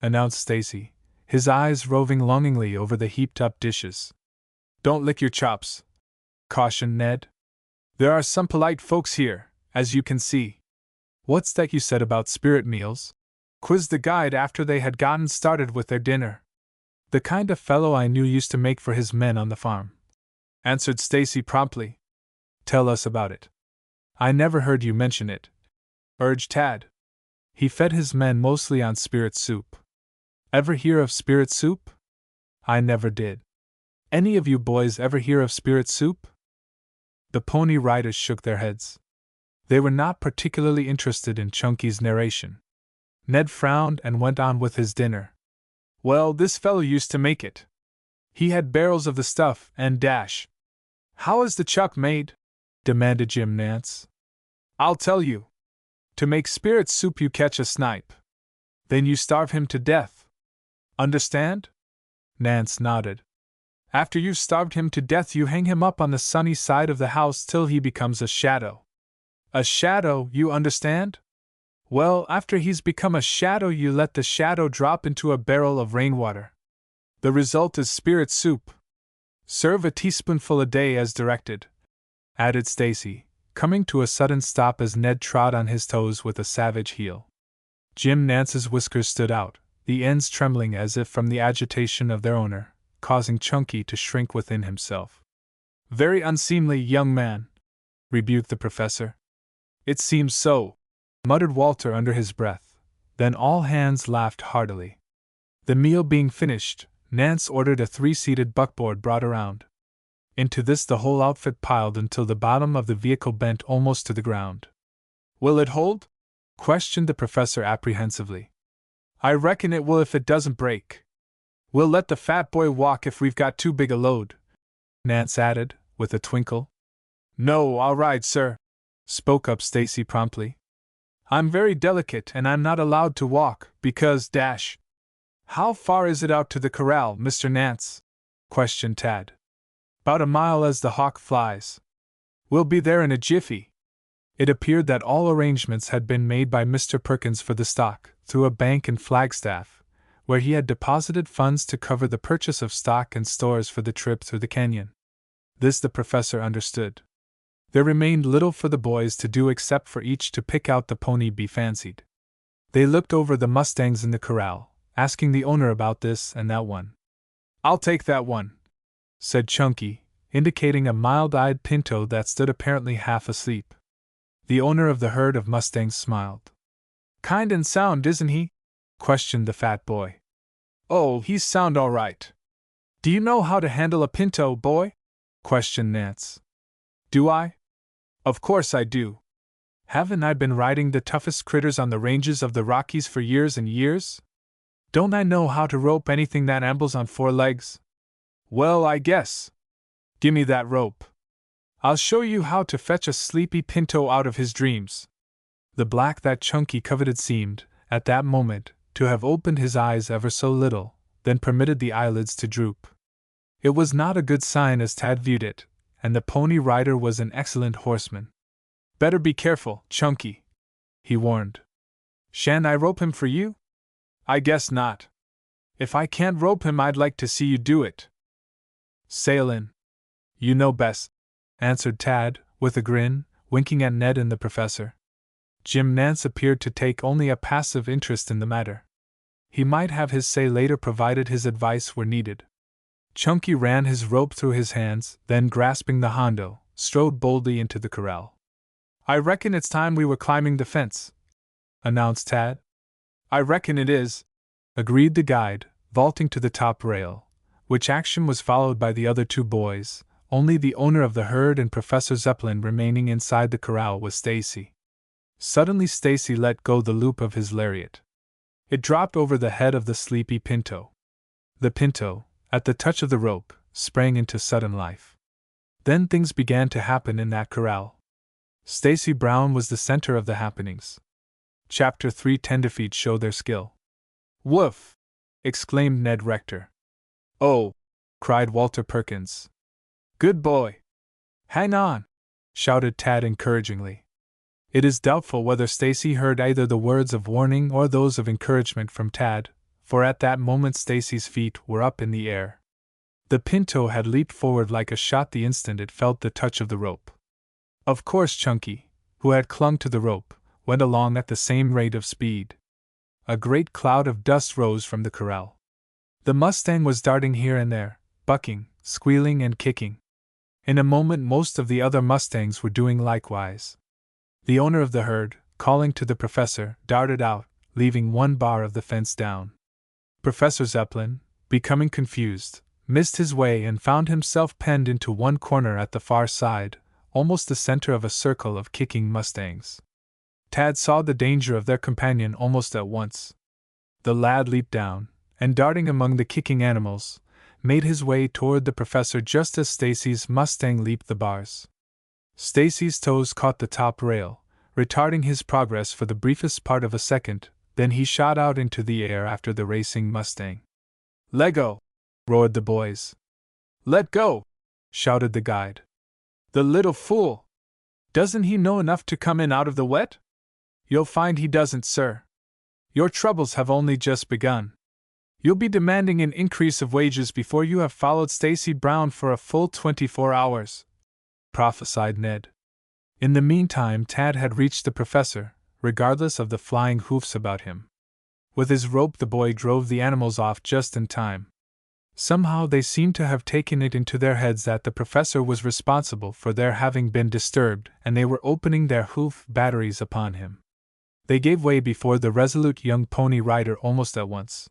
S1: announced Stacy, his eyes roving longingly over the heaped-up dishes. "Don't lick your chops," cautioned Ned. "There are some polite folks here, as you can see." "What's that you said about spirit meals?" quizzed the guide after they had gotten started with their dinner. "The kind of fellow I knew used to make for his men on the farm," answered Stacy promptly. "Tell us about it." "I never heard you mention it," urged Tad. "He fed his men mostly on spirit soup." "Ever hear of spirit soup?" "I never did. Any of you boys ever hear of spirit soup?" The Pony Riders shook their heads. They were not particularly interested in Chunky's narration. Ned frowned and went on with his dinner. Well, this fellow used to make it. He had barrels of the stuff and dash. How is the chuck made? Demanded Jim Nance. I'll tell you. To make spirit soup, you catch a snipe. Then you starve him to death. Understand? Nance nodded. After you've starved him to death, you hang him up on the sunny side of the house till he becomes a shadow. A shadow, you understand? Well, after he's become a shadow, you let the shadow drop into a barrel of rainwater. The result is spirit soup. Serve a teaspoonful a day as directed, added Stacy, coming to a sudden stop as Ned trod on his toes with a savage heel. Jim Nance's whiskers stood out, the ends trembling as if from the agitation of their owner, causing Chunky to shrink within himself. Very unseemly, young man, rebuked the professor. It seems so, muttered Walter under his breath. Then all hands laughed heartily. The meal being finished, Nance ordered a 3-seated buckboard brought around. Into this the whole outfit piled until the bottom of the vehicle bent almost to the ground. Will it hold? Questioned the professor apprehensively. I reckon it will if it doesn't break. We'll let the fat boy walk if we've got too big a load, Nance added, with a twinkle. No, I'll ride, sir, spoke up Stacy promptly. I'm very delicate and I'm not allowed to walk, because dash. How far is it out to the corral, Mr. Nance? Questioned Tad. 'Bout a mile as the hawk flies. We'll be there in a jiffy. It appeared that all arrangements had been made by Mr. Perkins for the stock, through a bank in Flagstaff, where he had deposited funds to cover the purchase of stock and stores for the trip through the canyon. This the professor understood. There remained little for the boys to do except for each to pick out the pony be fancied. They looked over the mustangs in the corral, asking the owner about this and that one. I'll take that one, said Chunky, indicating a mild-eyed pinto that stood apparently half asleep. The owner of the herd of mustangs smiled. Kind and sound, isn't he? Questioned the fat boy. Oh, he's sound all right. Do you know how to handle a pinto, boy? Questioned Nance. Do I? Of course I do. Haven't I been riding the toughest critters on the ranges of the Rockies for years and years? Don't I know how to rope anything that ambles on 4 legs? Well, I guess. Gimme that rope. I'll show you how to fetch a sleepy pinto out of his dreams. The black that Chunky coveted seemed, at that moment, to have opened his eyes ever so little, then permitted the eyelids to droop. It was not a good sign as Tad viewed it, and the pony rider was an excellent horseman. Better be careful, Chunky, he warned. Shan't I rope him for you? I guess not. If I can't rope him, I'd like to see you do it. Sail in. You know best, answered Tad, with a grin, winking at Ned and the professor. Jim Nance appeared to take only a passive interest in the matter. He might have his say later provided his advice were needed. Chunky ran his rope through his hands, then grasping the hondo, strode boldly into the corral. I reckon it's time we were climbing the fence, announced Tad. I reckon it is, agreed the guide, vaulting to the top rail, which action was followed by the other 2 boys, only the owner of the herd and Professor Zeppelin remaining inside the corral with Stacy. Suddenly Stacy let go the loop of his lariat. It dropped over the head of the sleepy pinto. The pinto, at the touch of the rope, sprang into sudden life. Then things began to happen in that corral. Stacy Brown was the center of the happenings. Chapter 3 Tenderfeet Show Their Skill. Woof! Exclaimed Ned Rector. Oh! Cried Walter Perkins. Good boy! Hang on! Shouted Tad encouragingly. It is doubtful whether Stacy heard either the words of warning or those of encouragement from Tad, for at that moment Stacy's feet were up in the air. The pinto had leaped forward like a shot the instant it felt the touch of the rope. Of course Chunky, who had clung to the rope, went along at the same rate of speed. A great cloud of dust rose from the corral. The mustang was darting here and there, bucking, squealing and kicking. In a moment most of the other mustangs were doing likewise. The owner of the herd, calling to the professor, darted out, leaving 1 bar of the fence down. Professor Zeppelin, becoming confused, missed his way and found himself penned into one corner at the far side, almost the center of a circle of kicking mustangs. Tad saw the danger of their companion almost at once. The lad leaped down, and darting among the kicking animals, made his way toward the professor just as Stacy's mustang leaped the bars. Stacy's toes caught the top rail, retarding his progress for the briefest part of a second, then he shot out into the air after the racing mustang. "Leggo!" roared the boys. "Let go!" shouted the guide. "The little fool! Doesn't he know enough to come in out of the wet?" "You'll find he doesn't, sir. Your troubles have only just begun. You'll be demanding an increase of wages before you have followed Stacy Brown for a full 24 hours, prophesied Ned. In the meantime, Tad had reached the professor, regardless of the flying hoofs about him. With his rope, the boy drove the animals off just in time. Somehow they seemed to have taken it into their heads that the professor was responsible for their having been disturbed, and they were opening their hoof batteries upon him. They gave way before the resolute young pony rider almost at once.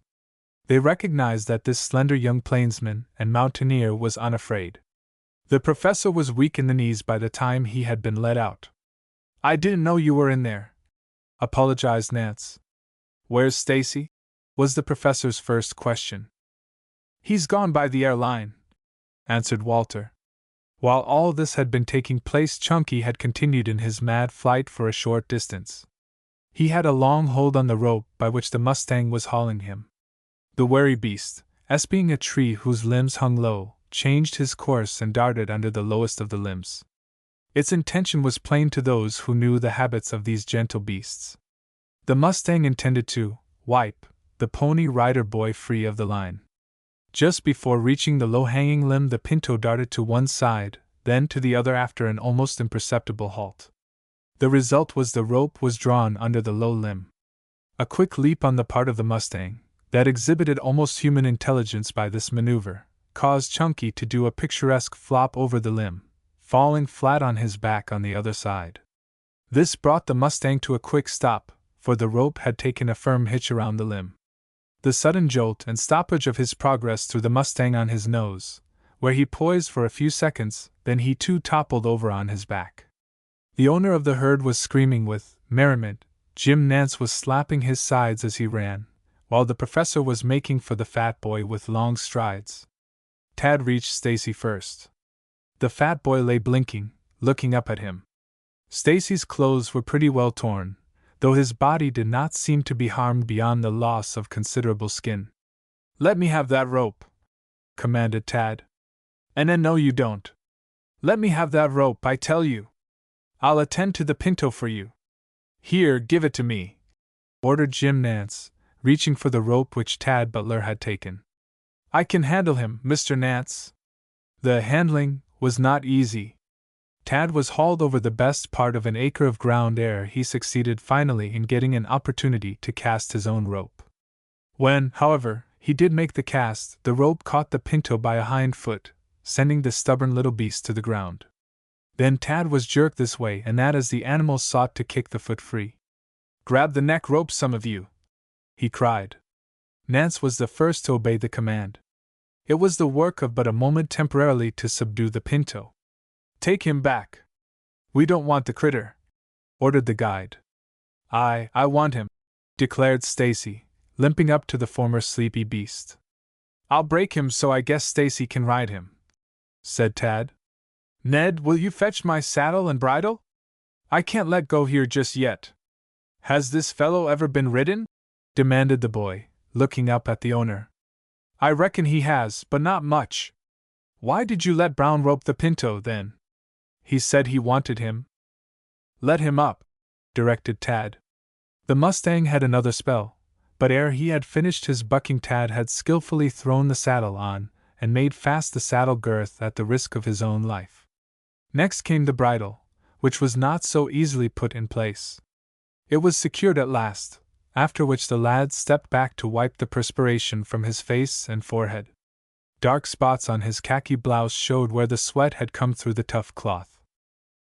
S1: They recognized that this slender young plainsman and mountaineer was unafraid. The professor was weak in the knees by the time he had been let out. "I didn't know you were in there," apologized Nance. "Where's Stacy?" was the professor's first question. "He's gone by the airline," answered Walter. While all this had been taking place, Chunky had continued in his mad flight for a short distance. He had a long hold on the rope by which the mustang was hauling him. The wary beast, espying a tree whose limbs hung low, changed his course and darted under the lowest of the limbs. Its intention was plain to those who knew the habits of these gentle beasts. The mustang intended to wipe the pony rider boy free of the line. Just before reaching the low-hanging limb, the pinto darted to one side, then to the other after an almost imperceptible halt. The result was the rope was drawn under the low limb. A quick leap on the part of the mustang, that exhibited almost human intelligence by this maneuver, caused Chunky to do a picturesque flop over the limb, falling flat on his back on the other side. This brought the mustang to a quick stop, for the rope had taken a firm hitch around the limb. The sudden jolt and stoppage of his progress threw the mustang on his nose, where he poised for a few seconds, then he too toppled over on his back. The owner of the herd was screaming with merriment. Jim Nance was slapping his sides as he ran, while the professor was making for the fat boy with long strides. Tad reached Stacy first. The fat boy lay blinking, looking up at him. Stacy's clothes were pretty well torn, though his body did not seem to be harmed beyond the loss of considerable skin. "Let me have that rope," commanded Tad. "And no, you don't. Let me have that rope, I tell you. I'll attend to the pinto for you." "Here, give it to me," ordered Jim Nance, reaching for the rope which Tad Butler had taken. "I can handle him, Mr. Nance." The handling was not easy. Tad was hauled over the best part of an acre of ground ere he succeeded finally in getting an opportunity to cast his own rope. When, however, he did make the cast, the rope caught the pinto by a hind foot, sending the stubborn little beast to the ground. Then Tad was jerked this way and that as the animal sought to kick the foot free. "Grab the neck rope, some of you," he cried. Nance was the first to obey the command. It was the work of but a moment temporarily to subdue the pinto. "Take him back. We don't want the critter," ordered the guide. I want him," declared Stacy, limping up to the former sleepy beast. "I'll break him so I guess Stacy can ride him," said Tad. "Ned, will you fetch my saddle and bridle? I can't let go here just yet." "Has this fellow ever been ridden?" demanded the boy, looking up at the owner. "I reckon he has, but not much." "Why did you let Brown rope the pinto, then?" "He said he wanted him." "Let him up," directed Tad. The mustang had another spell, but ere he had finished his bucking, Tad had skillfully thrown the saddle on and made fast the saddle girth at the risk of his own life. Next came the bridle, which was not so easily put in place. It was secured at last, after which the lad stepped back to wipe the perspiration from his face and forehead. Dark spots on his khaki blouse showed where the sweat had come through the tough cloth.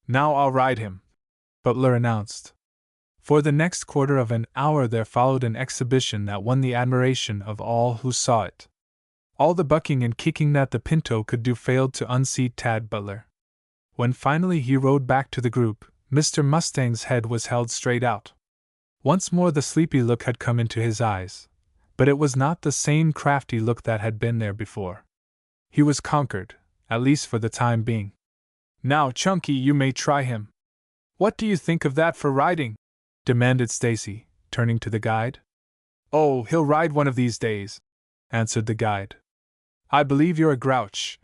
S1: "Now I'll ride him," Butler announced. For the next quarter of an hour there followed an exhibition that won the admiration of all who saw it. All the bucking and kicking that the pinto could do failed to unseat Tad Butler. When finally he rode back to the group, Mr. Mustang's head was held straight out. Once more the sleepy look had come into his eyes, but it was not the same crafty look that had been there before. He was conquered, at least for the time being. "Now, Chunky, you may try him." "What do you think of that for riding?" demanded Stacy, turning to the guide. "Oh, he'll ride one of these days," answered the guide. "I believe you're a grouch,"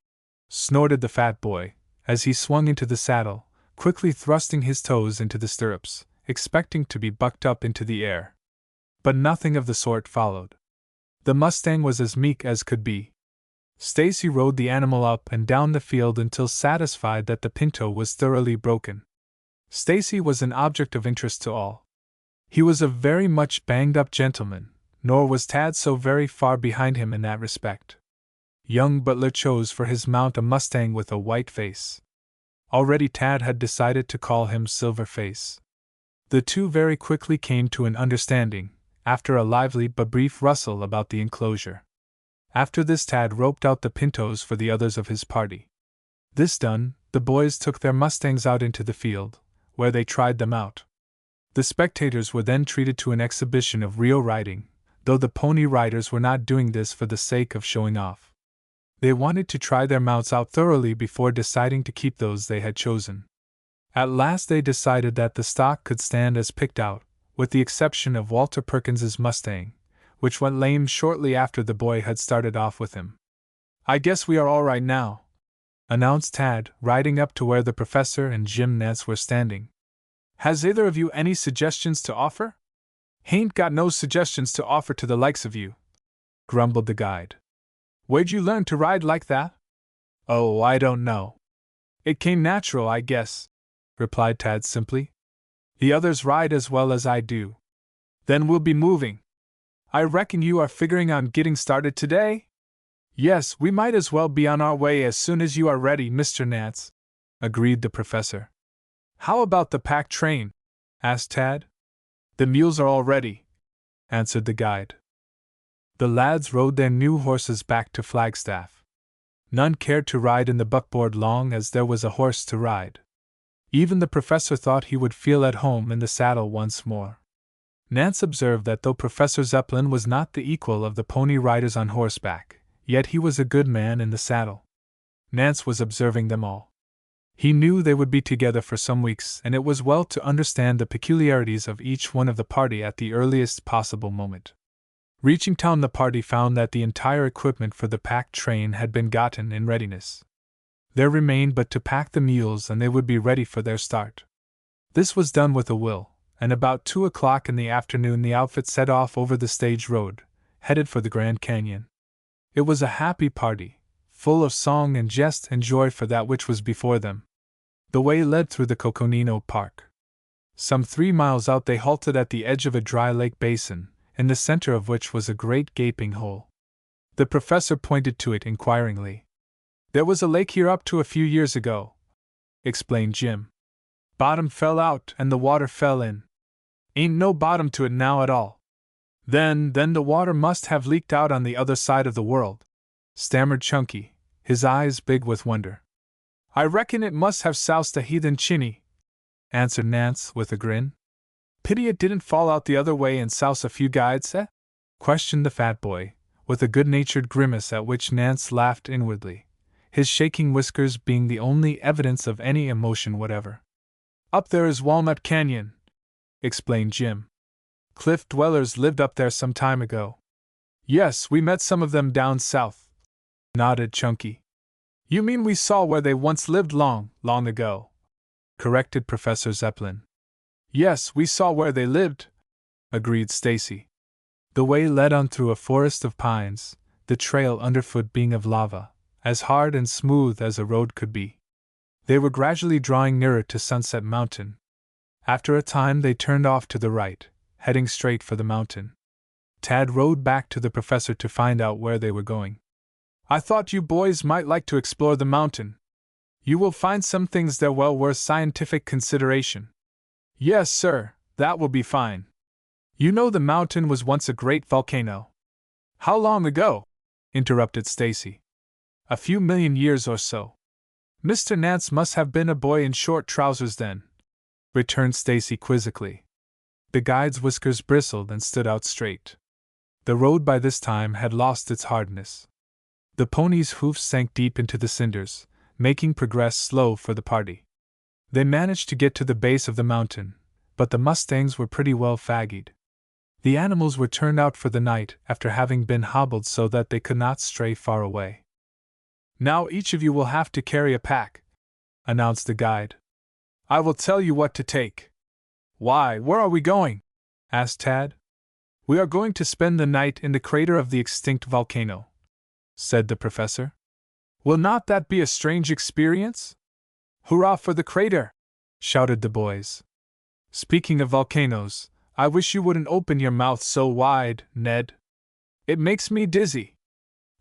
S1: snorted the fat boy, as he swung into the saddle, quickly thrusting his toes into the stirrups, expecting to be bucked up into the air. But nothing of the sort followed. The Mustang was as meek as could be. Stacy rode the animal up and down the field until satisfied that the pinto was thoroughly broken. Stacy was an object of interest to all. He was a very much banged-up gentleman, nor was Tad so very far behind him in that respect. Young Butler chose for his mount a Mustang with a white face. Already Tad had decided to call him Silver Face. The two very quickly came to an understanding, after a lively but brief rustle about the enclosure. After this Tad roped out the pintos for the others of his party. This done, the boys took their Mustangs out into the field, where they tried them out. The spectators were then treated to an exhibition of real riding, though the Pony Riders were not doing this for the sake of showing off. They wanted to try their mounts out thoroughly before deciding to keep those they had chosen. At last they decided that the stock could stand as picked out, with the exception of Walter Perkins's Mustang, which went lame shortly after the boy had started off with him. "I guess we are all right now," announced Tad, riding up to where the professor and Jim Nance were standing. "Has either of you any suggestions to offer?" "Hain't got no suggestions to offer to the likes of you," grumbled the guide. "Where'd you learn to ride like that?" "Oh, I don't know. It came natural, I guess," replied Tad simply. "The others ride as well as I do." "Then we'll be moving. I reckon you are figuring on getting started today?" "Yes, we might as well be on our way as soon as you are ready, Mr. Nance," agreed the professor. "How about the pack train?" asked Tad. "The mules are all ready," answered the guide. The lads rode their new horses back to Flagstaff. None cared to ride in the buckboard long as there was a horse to ride. Even the professor thought he would feel at home in the saddle once more. Nance observed that though Professor Zeppelin was not the equal of the Pony Riders on horseback, yet he was a good man in the saddle. Nance was observing them all. He knew they would be together for some weeks, and it was well to understand the peculiarities of each one of the party at the earliest possible moment. Reaching town, the party found that the entire equipment for the pack train had been gotten in readiness. There remained but to pack the mules and they would be ready for their start. This was done with a will, and about 2 o'clock in the afternoon the outfit set off over the stage road, headed for the Grand Canyon. It was a happy party, full of song and jest and joy for that which was before them. The way led through the Coconino Park. Some 3 miles out they halted at the edge of a dry lake basin, in the center of which was a great gaping hole. The professor pointed to it inquiringly. "There was a lake here up to a few years ago," explained Jim. "Bottom fell out and the water fell in. Ain't no bottom to it now at all." Then the water must have leaked out on the other side of the world," stammered Chunky, his eyes big with wonder. "I reckon it must have soused a heathen chinny," answered Nance with a grin. "Pity it didn't fall out the other way and souse a few guides, eh?" questioned the fat boy, with a good-natured grimace at which Nance laughed inwardly, his shaking whiskers being the only evidence of any emotion whatever. "Up there is Walnut Canyon," explained Jim. "Cliff dwellers lived up there some time ago." "Yes, we met some of them down south," nodded Chunky. "You mean we saw where they once lived long, long ago," corrected Professor Zeppelin. "Yes, we saw where they lived," agreed Stacy. The way led on through a forest of pines, the trail underfoot being of lava, as hard and smooth as a road could be. They were gradually drawing nearer to Sunset Mountain. After a time they turned off to the right, heading straight for the mountain. Tad rode back to the professor to find out where they were going. "I thought you boys might like to explore the mountain. You will find some things there well worth scientific consideration." "Yes, sir, that will be fine. You know the mountain was once a great volcano." "How long ago?" interrupted Stacy. "A few million years or so." Mr. Nance must have been a boy in short trousers then, returned Stacy quizzically. The guide's whiskers bristled and stood out straight. The road by this time had lost its hardness. The pony's hoofs sank deep into the cinders, making progress slow for the party. They managed to get to the base of the mountain, but the mustangs were pretty well faggied. The animals were turned out for the night after having been hobbled so that they could not stray far away. Now each of you will have to carry a pack, announced the guide. I will tell you what to take. Why, where are we going? Asked Tad. We are going to spend the night in the crater of the extinct volcano, said the professor. Will not that be a strange experience? Hurrah for the crater! Shouted the boys. Speaking of volcanoes, I wish you wouldn't open your mouth so wide, Ned. It makes me dizzy.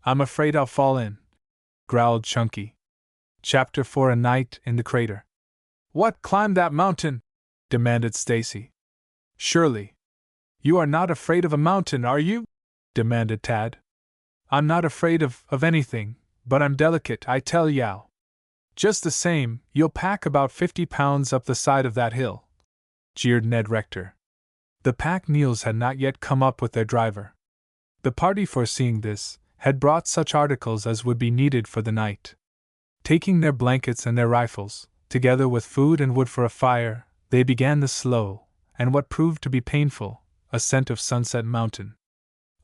S1: I'm afraid I'll fall in, growled Chunky. Chapter 4: A Night in the Crater. What, climb that mountain? Demanded Stacy. Surely. You are not afraid of a mountain, are you? Demanded Tad. I'm not afraid of anything, but I'm delicate, I tell yow. Just the same, you'll pack about 50 pounds up the side of that hill, jeered Ned Rector. The pack mules had not yet come up with their driver. The party, foreseeing this, had brought such articles as would be needed for the night. Taking their blankets and their rifles, together with food and wood for a fire, they began the slow, and what proved to be painful, ascent of Sunset Mountain.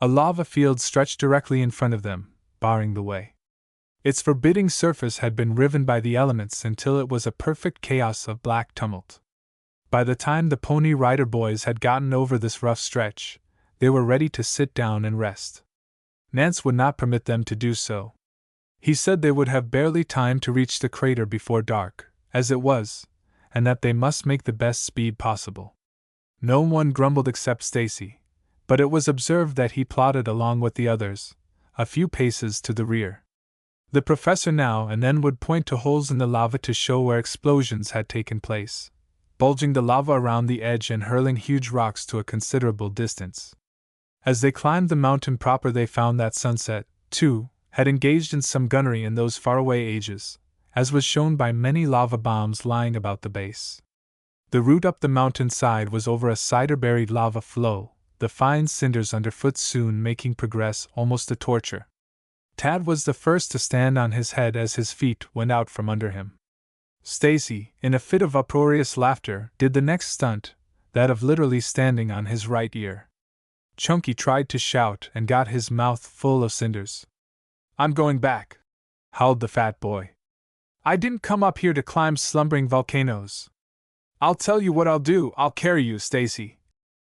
S1: A lava field stretched directly in front of them, barring the way. Its forbidding surface had been riven by the elements until it was a perfect chaos of black tumult. By the time the Pony Rider boys had gotten over this rough stretch, they were ready to sit down and rest. Nance would not permit them to do so. He said they would have barely time to reach the crater before dark, as it was, and that they must make the best speed possible. No one grumbled except Stacy, but it was observed that he plodded along with the others, a few paces to the rear. The professor now and then would point to holes in the lava to show where explosions had taken place, bulging the lava around the edge and hurling huge rocks to a considerable distance. As they climbed the mountain proper, they found that Sunset, too, had engaged in some gunnery in those faraway ages, as was shown by many lava bombs lying about the base. The route up the mountain side was over a cider-buried lava flow, the fine cinders underfoot soon making progress almost a torture. Tad was the first to stand on his head as his feet went out from under him. Stacy, in a fit of uproarious laughter, did the next stunt, that of literally standing on his right ear. Chunky tried to shout and got his mouth full of cinders. I'm going back, howled the fat boy. I didn't come up here to climb slumbering volcanoes. I'll tell you what I'll do, I'll carry you, Stacy,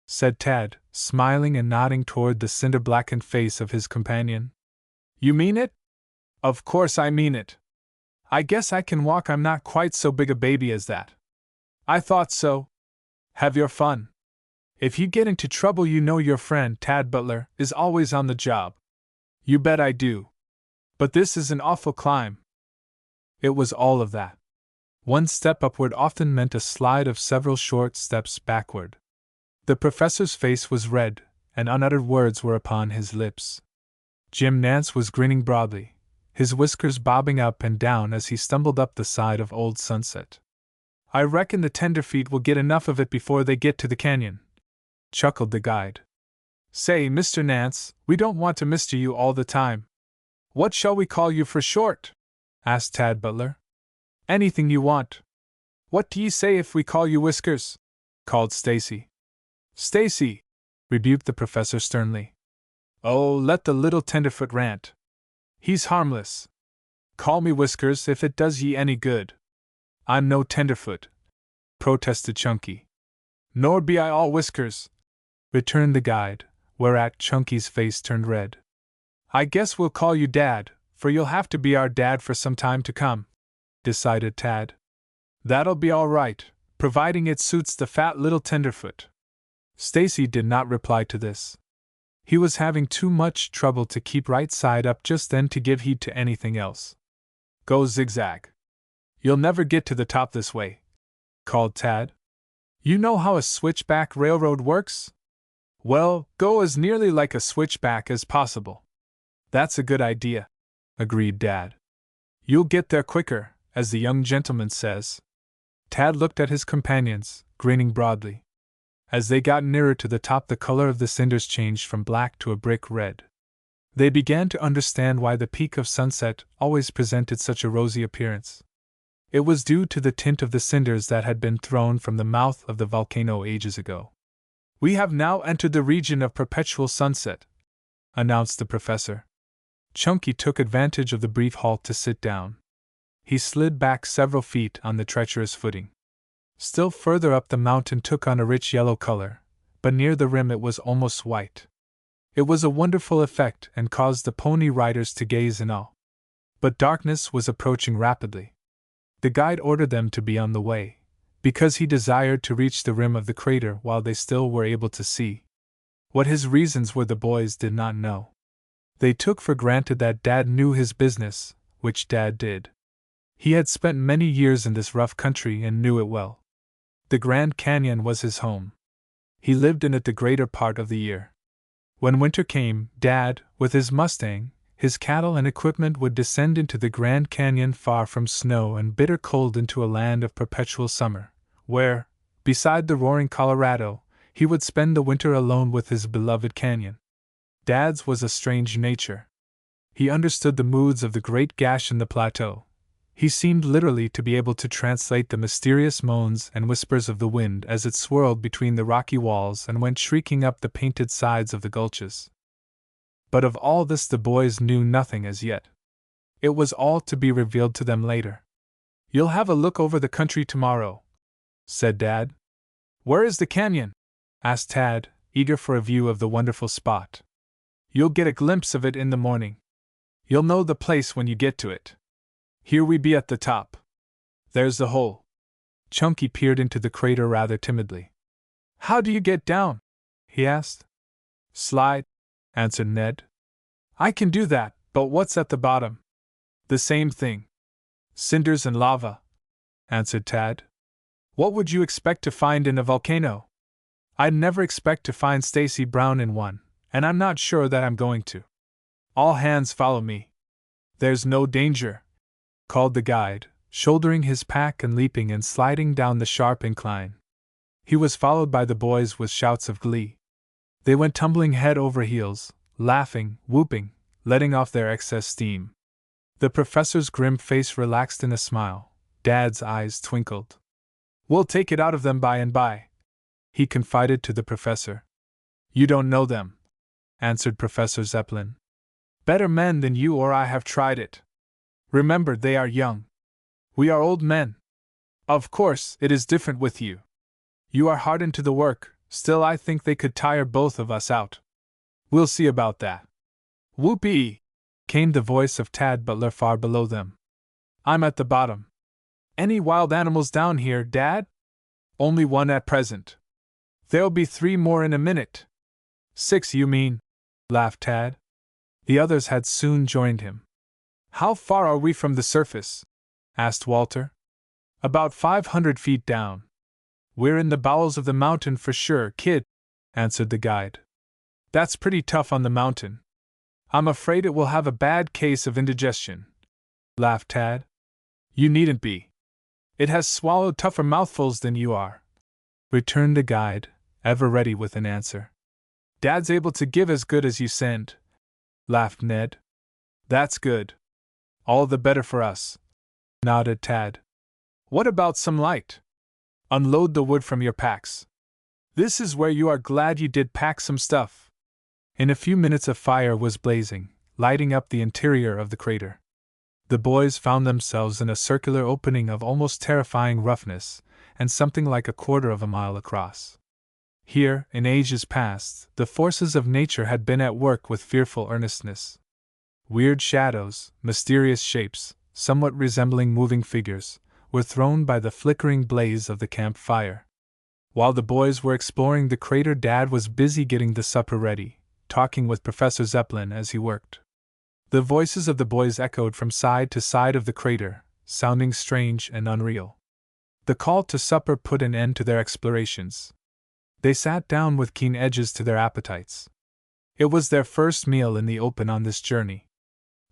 S1: said Tad, smiling and nodding toward the cinder-blackened face of his companion. You mean it? Of course I mean it. I guess I can walk, I'm not quite so big a baby as that. I thought so. Have your fun. If you get into trouble, you know your friend Tad Butler is always on the job. You bet I do. But this is an awful climb. It was all of that. One step upward often meant a slide of several short steps backward. The professor's face was red, and unuttered words were upon his lips. Jim Nance was grinning broadly, his whiskers bobbing up and down as he stumbled up the side of Old Sunset. I reckon the tenderfeet will get enough of it before they get to the canyon, chuckled the guide. Say, Mr. Nance, we don't want to mister you all the time. What shall we call you for short? Asked Tad Butler. Anything you want. What do ye say if we call you Whiskers? Called Stacy. Stacy, rebuked the professor sternly. Oh, let the little tenderfoot rant. He's harmless. Call me Whiskers if it does ye any good. I'm no tenderfoot, protested Chunky. Nor be I all whiskers, returned the guide, whereat Chunky's face turned red. I guess we'll call you Dad, for you'll have to be our dad for some time to come, decided Tad. That'll be all right, providing it suits the fat little tenderfoot. Stacy did not reply to this. He was having too much trouble to keep right side up just then to give heed to anything else. Go zigzag. You'll never get to the top this way, called Tad. You know how a switchback railroad works? Well, go as nearly like a switchback as possible. That's a good idea, agreed Dad. You'll get there quicker, as the young gentleman says. Tad looked at his companions, grinning broadly. As they got nearer to the top, the color of the cinders changed from black to a brick red. They began to understand why the peak of sunset always presented such a rosy appearance. It was due to the tint of the cinders that had been thrown from the mouth of the volcano ages ago. "We have now entered the region of perpetual sunset," announced the professor. Chunky took advantage of the brief halt to sit down. He slid back several feet on the treacherous footing. Still further up, the mountain took on a rich yellow color, but near the rim it was almost white. It was a wonderful effect and caused the pony riders to gaze in awe. But darkness was approaching rapidly. The guide ordered them to be on the way, because he desired to reach the rim of the crater while they still were able to see. What his reasons were the boys did not know. They took for granted that Dad knew his business, which Dad did. He had spent many years in this rough country and knew it well. The Grand Canyon was his home. He lived in it the greater part of the year. When winter came, Dad, with his Mustang, his cattle and equipment, would descend into the Grand Canyon far from snow and bitter cold into a land of perpetual summer, where, beside the roaring Colorado, he would spend the winter alone with his beloved canyon. Dad's was a strange nature. He understood the moods of the great gash in the plateau. He seemed literally to be able to translate the mysterious moans and whispers of the wind as it swirled between the rocky walls and went shrieking up the painted sides of the gulches. But of all this the boys knew nothing as yet. It was all to be revealed to them later. "You'll have a look over the country tomorrow," said Dad. "Where is the canyon?" asked Tad, eager for a view of the wonderful spot. "You'll get a glimpse of it in the morning. You'll know the place when you get to it. Here we be at the top. There's the hole." Chunky peered into the crater rather timidly. "How do you get down?" he asked. "Slide," answered Ned. "I can do that, but what's at the bottom?" "The same thing. Cinders and lava," answered Tad. "What would you expect to find in a volcano?" "I'd never expect to find Stacy Brown in one, and I'm not sure that I'm going to." "All hands follow me." "There's no danger," called the guide, shouldering his pack and leaping and sliding down the sharp incline. He was followed by the boys with shouts of glee. They went tumbling head over heels, laughing, whooping, letting off their excess steam. The professor's grim face relaxed in a smile. Dad's eyes twinkled. "We'll take it out of them by and by," he confided to the professor. "You don't know them," answered Professor Zeppelin. "Better men than you or I have tried it. Remember, they are young. We are old men. Of course, it is different with you. You are hardened to the work, still I think they could tire both of us out. We'll see about that." "Whoopee!" came the voice of Tad Butler far below them. "I'm at the bottom." "Any wild animals down here, Dad?" "Only one at present. There'll be 3 more in a minute." "6, you mean?" laughed Tad. The others had soon joined him. "How far are we from the surface?" asked Walter. "About 500 feet down." "We're in the bowels of the mountain for sure, kid," answered the guide. "That's pretty tough on the mountain. I'm afraid it will have a bad case of indigestion," laughed Tad. "You needn't be. It has swallowed tougher mouthfuls than you are," returned the guide, ever ready with an answer. "Dad's able to give as good as you send," laughed Ned. "That's good. All the better for us," nodded Tad. "What about some light? Unload the wood from your packs. This is where you are glad you did pack some stuff." In a few minutes a fire was blazing, lighting up the interior of the crater. The boys found themselves in a circular opening of almost terrifying roughness, and something like 1/4 of a mile across. Here, in ages past, the forces of nature had been at work with fearful earnestness. Weird shadows, mysterious shapes, somewhat resembling moving figures, were thrown by the flickering blaze of the camp fire. While the boys were exploring the crater, Dad was busy getting the supper ready, talking with Professor Zeppelin as he worked. The voices of the boys echoed from side to side of the crater, sounding strange and unreal. The call to supper put an end to their explorations. They sat down with keen edges to their appetites. It was their first meal in the open on this journey.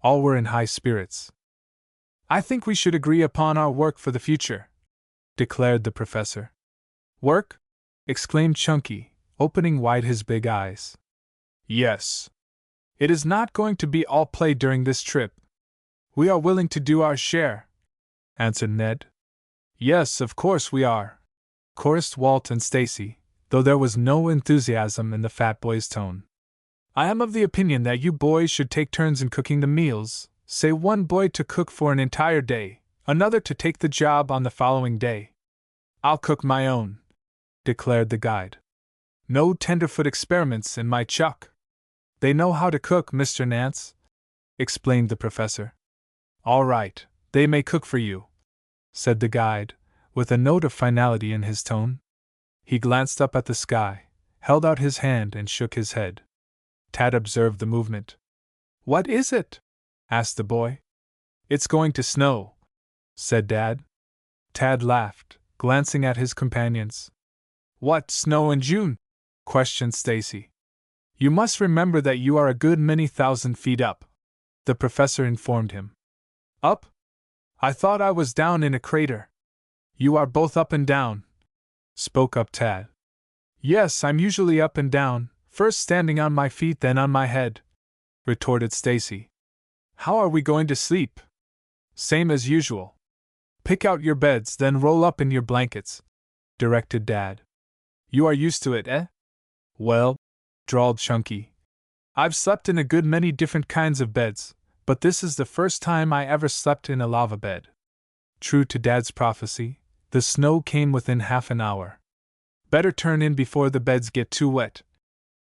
S1: All were in high spirits. I think we should agree upon our work for the future, declared the professor. Work? Exclaimed Chunky, opening wide his big eyes. Yes. It is not going to be all play during this trip. We are willing to do our share, answered Ned. Yes, of course we are, chorused Walt and Stacy, though there was no enthusiasm in the fat boy's tone. I am of the opinion that you boys should take turns in cooking the meals, say one boy to cook for an entire day, another to take the job on the following day. I'll cook my own, declared the guide. No tenderfoot experiments in my chuck. They know how to cook, Mr. Nance, explained the professor. All right, they may cook for you, said the guide, with a note of finality in his tone. He glanced up at the sky, held out his hand, and shook his head. Tad observed the movement. What is it? Asked the boy. It's going to snow, said Dad. Tad laughed, glancing at his companions. What, snow in June? Questioned Stacy. You must remember that you are a good many thousand feet up, the professor informed him. Up? I thought I was down in a crater. You are both up and down, spoke up Tad. Yes, I'm usually up and down, first standing on my feet then on my head, retorted Stacy. How are we going to sleep? Same as usual. Pick out your beds, then roll up in your blankets, directed Dad. You are used to it, eh? Well, drawled Chunky, I've slept in a good many different kinds of beds, but this is the first time I ever slept in a lava bed. True to Dad's prophecy, the snow came within half an hour. Better turn in before the beds get too wet,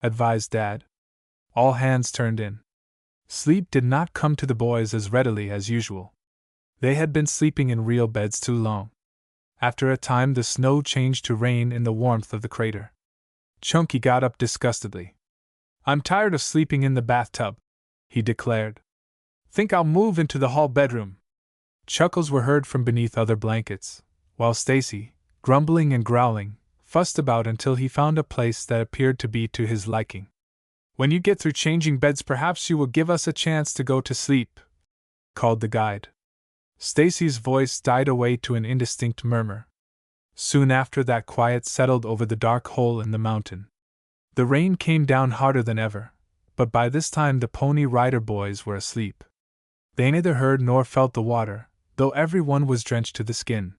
S1: advised Dad. All hands turned in. Sleep did not come to the boys as readily as usual. They had been sleeping in real beds too long. After a time, the snow changed to rain in the warmth of the crater. Chunky got up disgustedly. I'm tired of sleeping in the bathtub, he declared. Think I'll move into the hall bedroom. Chuckles were heard from beneath other blankets, while Stacy, grumbling and growling, fussed about until he found a place that appeared to be to his liking. When you get through changing beds, perhaps you will give us a chance to go to sleep, called the guide. Stacy's voice died away to an indistinct murmur. Soon after that, quiet settled over the dark hole in the mountain. The rain came down harder than ever, but by this time the Pony Rider boys were asleep. They neither heard nor felt the water, though everyone was drenched to the skin.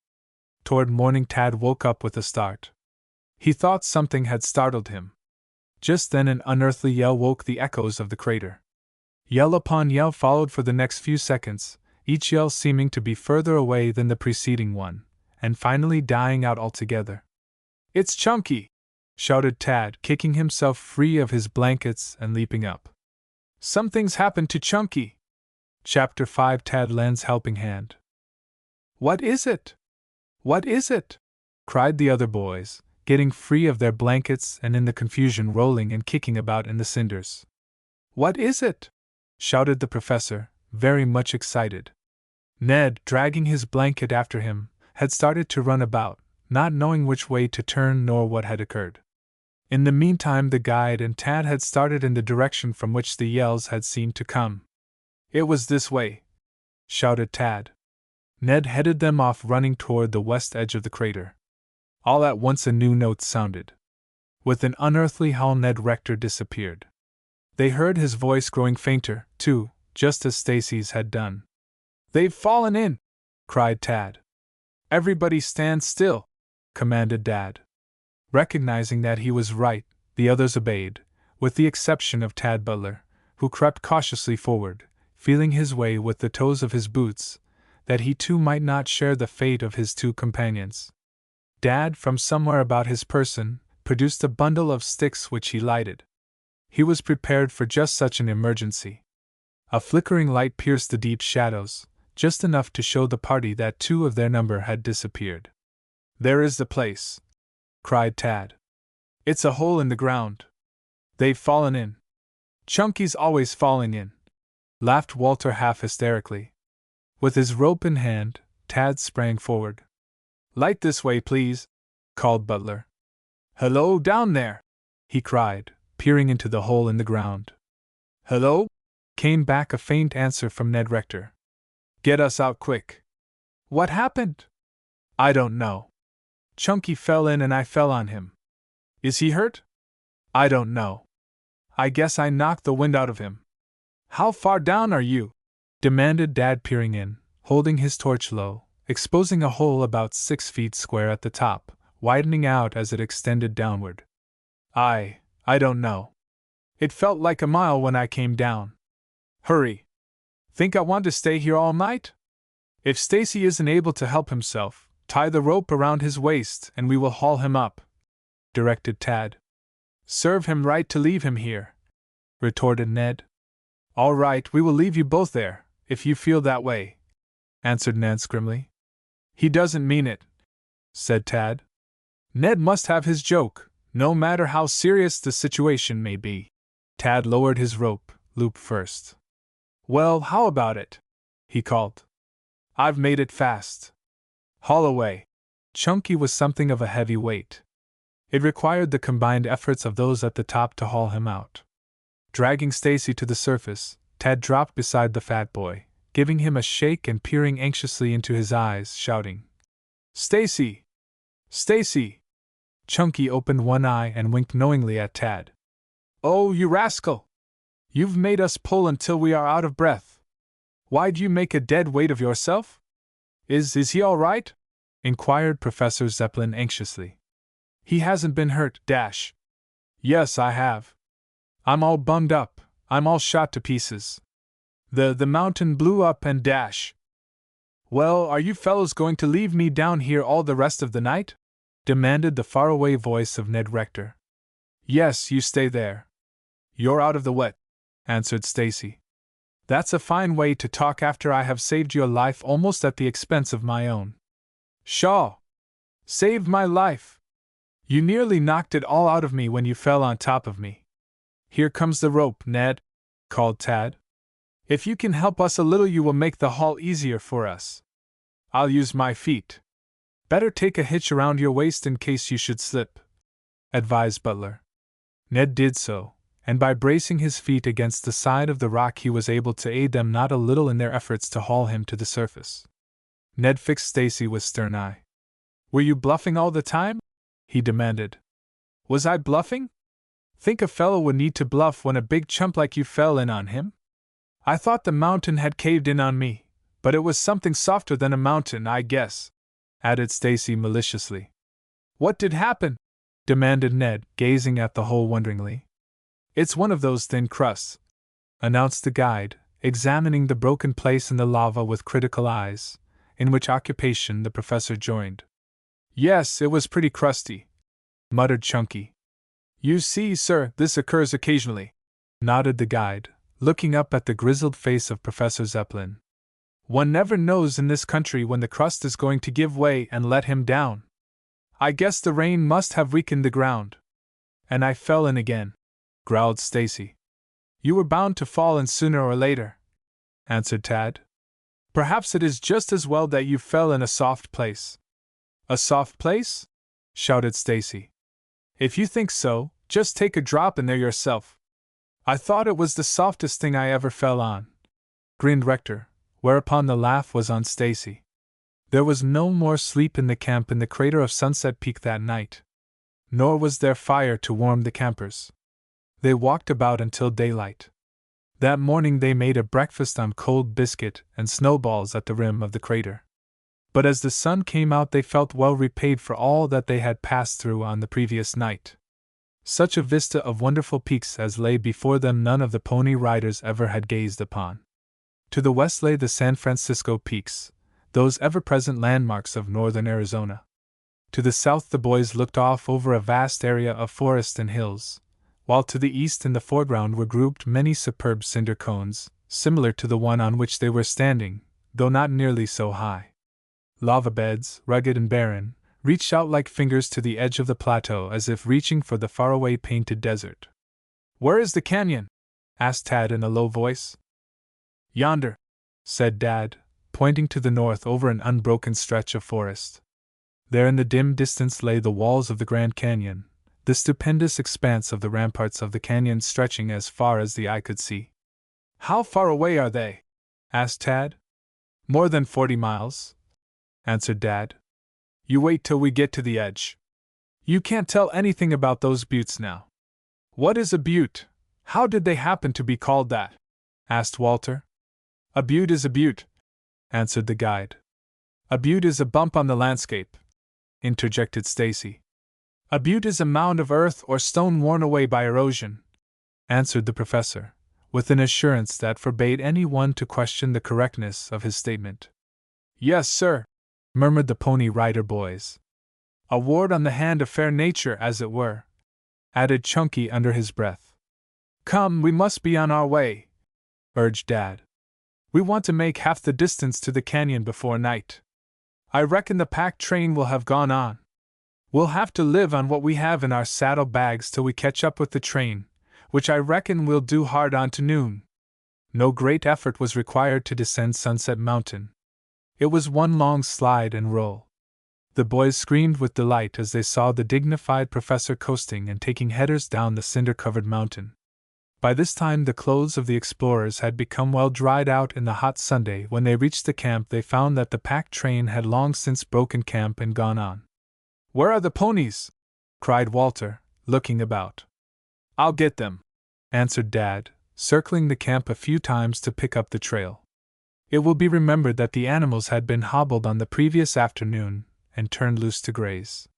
S1: Toward morning, Tad woke up with a start. He thought something had startled him. Just then an unearthly yell woke the echoes of the crater. Yell upon yell followed for the next few seconds, each yell seeming to be further away than the preceding one, and finally dying out altogether. It's Chunky! Shouted Tad, kicking himself free of his blankets and leaping up. Something's happened to Chunky! Chapter 5 Tad lends helping hand. What is it? What is it? Cried the other boys, getting free of their blankets and in the confusion rolling and kicking about in the cinders. What is it? Shouted the professor, very much excited. Ned, dragging his blanket after him, had started to run about, not knowing which way to turn nor what had occurred. In the meantime, the guide and Tad had started in the direction from which the yells had seemed to come. It was this way, shouted Tad. Ned headed them off, running toward the west edge of the crater. All at once a new note sounded. With an unearthly howl, Ned Rector disappeared. They heard his voice growing fainter, too, just as Stacy's had done. They've fallen in! Cried Tad. Everybody stand still! Commanded Dad. Recognizing that he was right, the others obeyed, with the exception of Tad Butler, who crept cautiously forward, feeling his way with the toes of his boots, that he too might not share the fate of his two companions. Dad, from somewhere about his person, produced a bundle of sticks which he lighted. He was prepared for just such an emergency. A flickering light pierced the deep shadows, just enough to show the party that two of their number had disappeared. There is the place! Cried Tad. It's a hole in the ground. They've fallen in. Chunky's always falling in, laughed Walter half hysterically. With his rope in hand, Tad sprang forward. Light this way, please, called Butler. Hello down there, he cried, peering into the hole in the ground. Hello? Came back a faint answer from Ned Rector. Get us out quick. What happened? I don't know. Chunky fell in and I fell on him. Is he hurt? I don't know. I guess I knocked the wind out of him. How far down are you? Demanded Dad, peering in, holding his torch low, exposing a hole about 6 feet square at the top, widening out as it extended downward. I don't know. It felt like a mile when I came down. Hurry. Think I want to stay here all night? If Stacy isn't able to help himself, tie the rope around his waist and we will haul him up, directed Tad. Serve him right to leave him here, retorted Ned. All right, we will leave you both there, if you feel that way, answered Nance grimly. He doesn't mean it, said Tad. Ned must have his joke, no matter how serious the situation may be. Tad lowered his rope, loop first. Well, how about it? He called. I've made it fast. Haul away. Chunky was something of a heavy weight. It required the combined efforts of those at the top to haul him out. Dragging Stacy to the surface, Tad dropped beside the fat boy, giving him a shake and peering anxiously into his eyes, shouting, Stacy! Stacy! Chunky opened one eye and winked knowingly at Tad. Oh, you rascal! You've made us pull until we are out of breath. Why'd you make a dead weight of yourself? Is he all right? Inquired Professor Zeppelin anxiously. He hasn't been hurt, Dash. Yes, I have. I'm all bunged up, I'm all shot to pieces. The mountain blew up and Dash. Well, are you fellows going to leave me down here all the rest of the night? Demanded the faraway voice of Ned Rector. Yes, you stay there. You're out of the wet, answered Stacy. That's a fine way to talk after I have saved your life almost at the expense of my own. Shaw! Saved my life! You nearly knocked it all out of me when you fell on top of me. Here comes the rope, Ned, called Tad. If you can help us a little, you will make the haul easier for us. I'll use my feet. Better take a hitch around your waist in case you should slip, advised Butler. Ned did so, and by bracing his feet against the side of the rock he was able to aid them not a little in their efforts to haul him to the surface. Ned fixed Stacy with stern eye. Were you bluffing all the time? He demanded. Was I bluffing? Think a fellow would need to bluff when a big chump like you fell in on him? I thought the mountain had caved in on me, but it was something softer than a mountain, I guess, added Stacy maliciously. What did happen? Demanded Ned, gazing at the hole wonderingly. It's one of those thin crusts, announced the guide, examining the broken place in the lava with critical eyes, in which occupation the professor joined. Yes, it was pretty crusty, muttered Chunky. You see, sir, this occurs occasionally, nodded the guide, looking up at the grizzled face of Professor Zeppelin. One never knows in this country when the crust is going to give way and let him down. I guess the rain must have weakened the ground. And I fell in again, growled Stacy. You were bound to fall in sooner or later, answered Tad. Perhaps it is just as well that you fell in a soft place. A soft place? Shouted Stacy. If you think so, just take a drop in there yourself. I thought it was the softest thing I ever fell on, grinned Rector, whereupon the laugh was on Stacy. There was no more sleep in the camp in the crater of Sunset Peak that night. Nor was there fire to warm the campers. They walked about until daylight. That morning they made a breakfast on cold biscuit and snowballs at the rim of the crater. But as the sun came out they felt well repaid for all that they had passed through on the previous night. Such a vista of wonderful peaks as lay before them none of the Pony Riders ever had gazed upon. To the west lay the San Francisco Peaks, those ever-present landmarks of northern Arizona. To the south the boys looked off over a vast area of forest and hills, while to the east in the foreground were grouped many superb cinder cones, similar to the one on which they were standing, though not nearly so high. Lava beds, rugged and barren, reached out like fingers to the edge of the plateau as if reaching for the faraway painted desert. Where is the canyon? Asked Tad in a low voice. Yonder, said Dad, pointing to the north over an unbroken stretch of forest. There in the dim distance lay the walls of the Grand Canyon, the stupendous expanse of the ramparts of the canyon stretching as far as the eye could see. How far away are they? Asked Tad. More than 40 miles, answered Dad. You wait till we get to the edge. You can't tell anything about those buttes now. What is a butte? How did they happen to be called that? Asked Walter. A butte is a butte, answered the guide. A butte is a bump on the landscape, interjected Stacy. A butte is a mound of earth or stone worn away by erosion, answered the professor, with an assurance that forbade anyone to question the correctness of his statement. Yes, sir, murmured the Pony Rider boys. A ward on the hand of fair nature, as it were, added Chunky under his breath. Come, we must be on our way, urged Dad. We want to make half the distance to the canyon before night. I reckon the pack train will have gone on. We'll have to live on what we have in our saddle bags till we catch up with the train, which I reckon we'll do hard on to noon. No great effort was required to descend Sunset Mountain. It was one long slide and roll. The boys screamed with delight as they saw the dignified professor coasting and taking headers down the cinder-covered mountain. By this time the clothes of the explorers had become well dried out in the hot Sunday. When they reached the camp they found that the pack train had long since broken camp and gone on. Where are the ponies? Cried Walter, looking about. I'll get them, answered Dad, circling the camp a few times to pick up the trail. It will be remembered that the animals had been hobbled on the previous afternoon and turned loose to graze.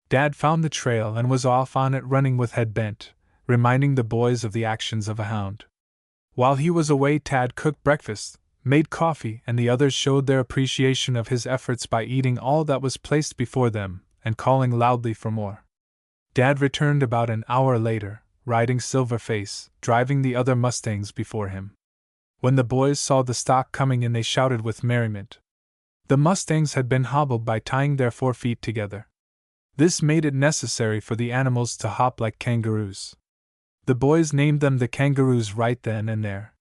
S1: Dad found the trail and was off on it running with head bent, reminding the boys of the actions of a hound. While he was away Tad cooked breakfast, made coffee, and the others showed their appreciation of his efforts by eating all that was placed before them and calling loudly for more. Dad returned about an hour later, riding Silverface, driving the other mustangs before him. When the boys saw the stock coming in they shouted with merriment. The mustangs had been hobbled by tying their 4 feet together. This made it necessary for the animals to hop like kangaroos. The boys named them the kangaroos right then and there.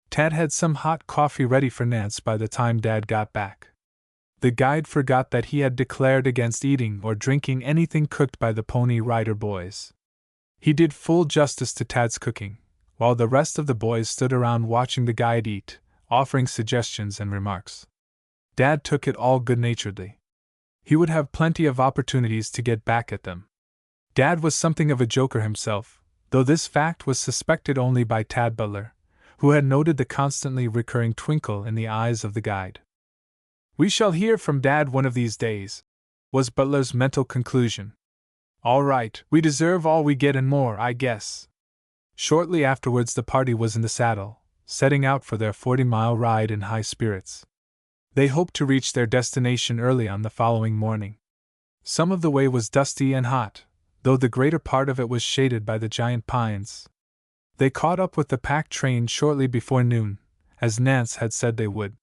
S1: Tad had some hot coffee ready for Nance by the time Dad got back. The guide forgot that he had declared against eating or drinking anything cooked by the Pony Rider boys. He did full justice to Tad's cooking, while the rest of the boys stood around watching the guide eat, offering suggestions and remarks. Dad took it all good-naturedly. He would have plenty of opportunities to get back at them. Dad was something of a joker himself, though this fact was suspected only by Tad Butler, who had noted the constantly recurring twinkle in the eyes of the guide. We shall hear from Dad one of these days, was Butler's mental conclusion. All right, we deserve all we get and more, I guess. Shortly afterwards the party was in the saddle, setting out for their 40-mile ride in high spirits. They hoped to reach their destination early on the following morning. Some of the way was dusty and hot, though the greater part of it was shaded by the giant pines. They caught up with the pack train shortly before noon, as Nance had said they would.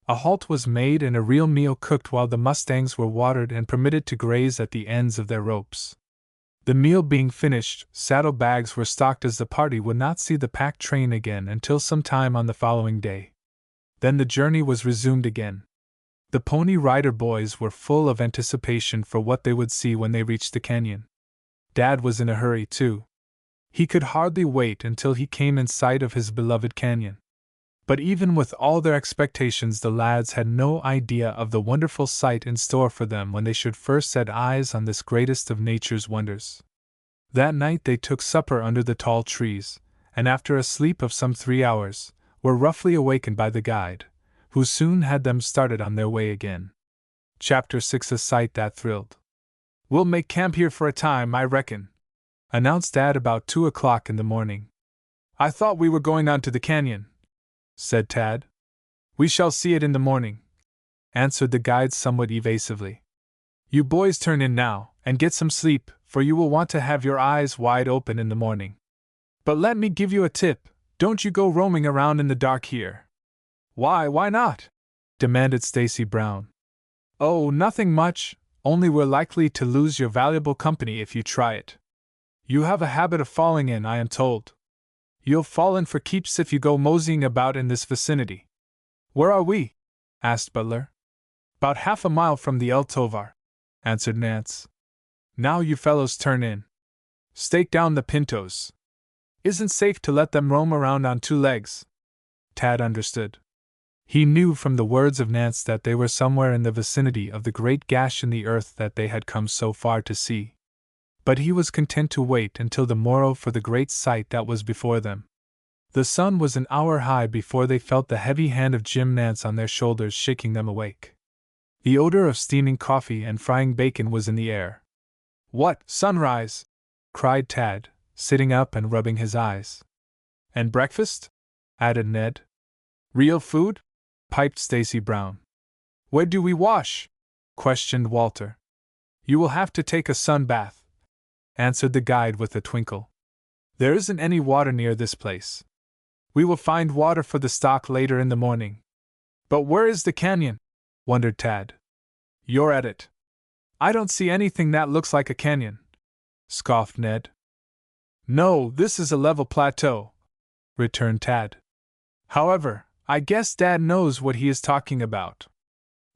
S1: A halt was made and a real meal cooked while the mustangs were watered and permitted to graze at the ends of their ropes. The meal being finished, saddlebags were stocked as the party would not see the pack train again until some time on the following day. Then the journey was resumed again. The Pony Rider boys were full of anticipation for what they would see when they reached the canyon. Dad was in a hurry, too. He could hardly wait until he came in sight of his beloved canyon. But even with all their expectations, the lads had no idea of the wonderful sight in store for them when they should first set eyes on this greatest of nature's wonders. That night they took supper under the tall trees, and after a sleep of some 3 hours, were roughly awakened by the guide, who soon had them started on their way again. Chapter 6: A Sight That Thrilled. We'll make camp here for a time, I reckon, announced Dad about 2 o'clock in the morning. I thought we were going on to the canyon, said Tad. We shall see it in the morning, answered the guide somewhat evasively. You boys turn in now, and get some sleep, for you will want to have your eyes wide open in the morning. But let me give you a tip, don't you go roaming around in the dark here. Why not? Demanded Stacy Brown. Oh, nothing much, only we're likely to lose your valuable company if you try it. You have a habit of falling in, I am told. You'll fall in for keeps if you go moseying about in this vicinity. Where are we? Asked Butler. About half a mile from the El Tovar, answered Nance. Now you fellows turn in. Stake down the pintos. Isn't safe to let them roam around on 2 legs. Tad understood. He knew from the words of Nance that they were somewhere in the vicinity of the great gash in the earth that they had come so far to see. But he was content to wait until the morrow for the great sight that was before them. The sun was an hour high before they felt the heavy hand of Jim Nance on their shoulders shaking them awake. The odor of steaming coffee and frying bacon was in the air. "What, sunrise!" cried Tad, sitting up and rubbing his eyes. "And breakfast?" added Ned. "Real food?" piped Stacy Brown. "Where do we wash?" questioned Walter. "You will have to take a sun bath," answered the guide with a twinkle. "There isn't any water near this place. We will find water for the stock later in the morning." "But where is the canyon?" wondered Tad. "You're at it." "I don't see anything that looks like a canyon," scoffed Ned. "No, this is a level plateau," returned Tad. "However, I guess Dad knows what he is talking about.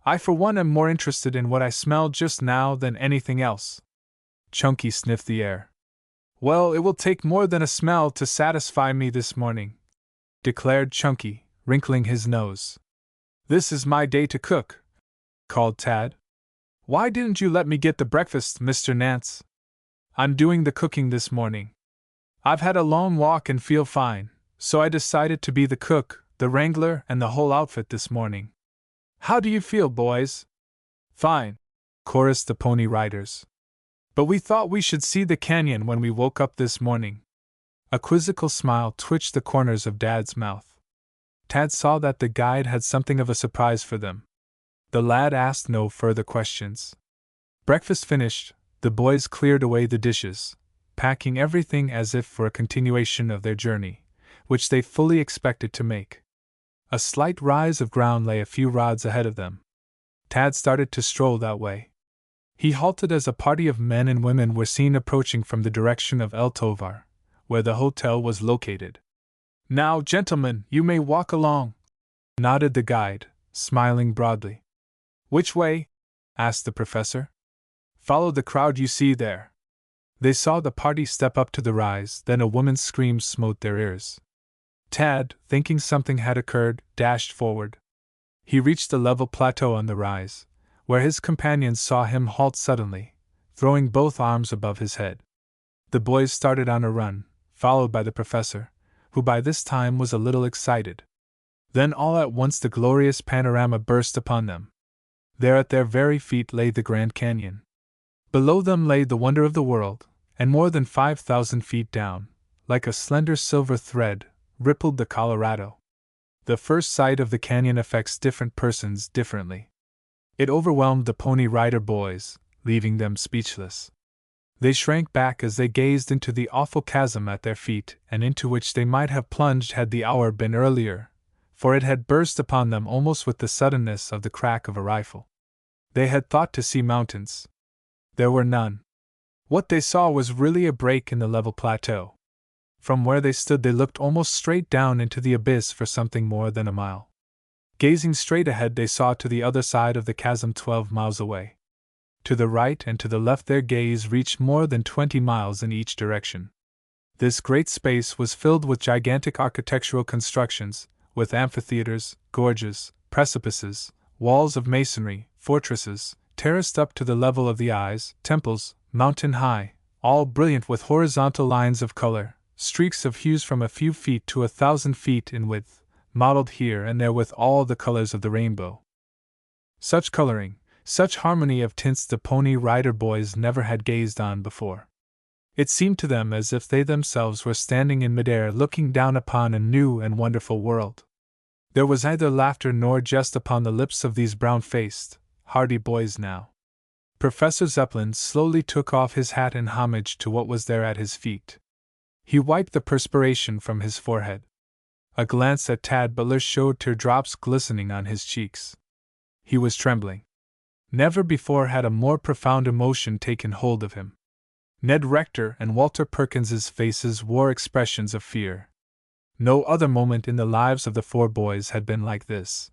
S1: I for one am more interested in what I smelled just now than anything else." Chunky sniffed the air. "Well, it will take more than a smell to satisfy me this morning," declared Chunky, wrinkling his nose. "This is my day to cook," called Tad. "Why didn't you let me get the breakfast, Mr. Nance?" "I'm doing the cooking this morning. I've had a long walk and feel fine, so I decided to be the cook, the wrangler, and the whole outfit this morning. How do you feel, boys?" "Fine," chorused the Pony Riders. "But we thought we should see the canyon when we woke up this morning." A quizzical smile twitched the corners of Dad's mouth. Tad saw that the guide had something of a surprise for them. The lad asked no further questions. Breakfast finished, the boys cleared away the dishes, packing everything as if for a continuation of their journey, which they fully expected to make. A slight rise of ground lay a few rods ahead of them. Tad started to stroll that way. He halted as a party of men and women were seen approaching from the direction of El Tovar, where the hotel was located. "Now, gentlemen, you may walk along," nodded the guide, smiling broadly. "Which way?" asked the professor. "Follow the crowd you see there." They saw the party step up to the rise, then a woman's screams smote their ears. Tad, thinking something had occurred, dashed forward. He reached the level plateau on the rise, where his companions saw him halt suddenly, throwing both arms above his head. The boys started on a run, followed by the professor, who by this time was a little excited. Then all at once the glorious panorama burst upon them. There at their very feet lay the Grand Canyon. Below them lay the wonder of the world, and more than 5,000 feet down, like a slender silver thread, rippled the Colorado. The first sight of the canyon affects different persons differently. It overwhelmed the Pony Rider boys, leaving them speechless. They shrank back as they gazed into the awful chasm at their feet, and into which they might have plunged had the hour been earlier, for it had burst upon them almost with the suddenness of the crack of a rifle. They had thought to see mountains. There were none. What they saw was really a break in the level plateau. From where they stood they looked almost straight down into the abyss for something more than a mile. Gazing straight ahead they saw to the other side of the chasm 12 miles away. To the right and to the left their gaze reached more than 20 miles in each direction. This great space was filled with gigantic architectural constructions, with amphitheaters, gorges, precipices, walls of masonry, fortresses, terraced up to the level of the eyes, temples, mountain high, all brilliant with horizontal lines of color, streaks of hues from a few feet to 1,000 feet in width, mottled here and there with all the colors of the rainbow. Such coloring, such harmony of tints the Pony Rider boys never had gazed on before. It seemed to them as if they themselves were standing in midair looking down upon a new and wonderful world. There was neither laughter nor jest upon the lips of these brown-faced, hardy boys now. Professor Zeppelin slowly took off his hat in homage to what was there at his feet. He wiped the perspiration from his forehead. A glance at Tad Butler showed teardrops glistening on his cheeks. He was trembling. Never before had a more profound emotion taken hold of him. Ned Rector and Walter Perkins's faces wore expressions of fear. No other moment in the lives of the four boys had been like this.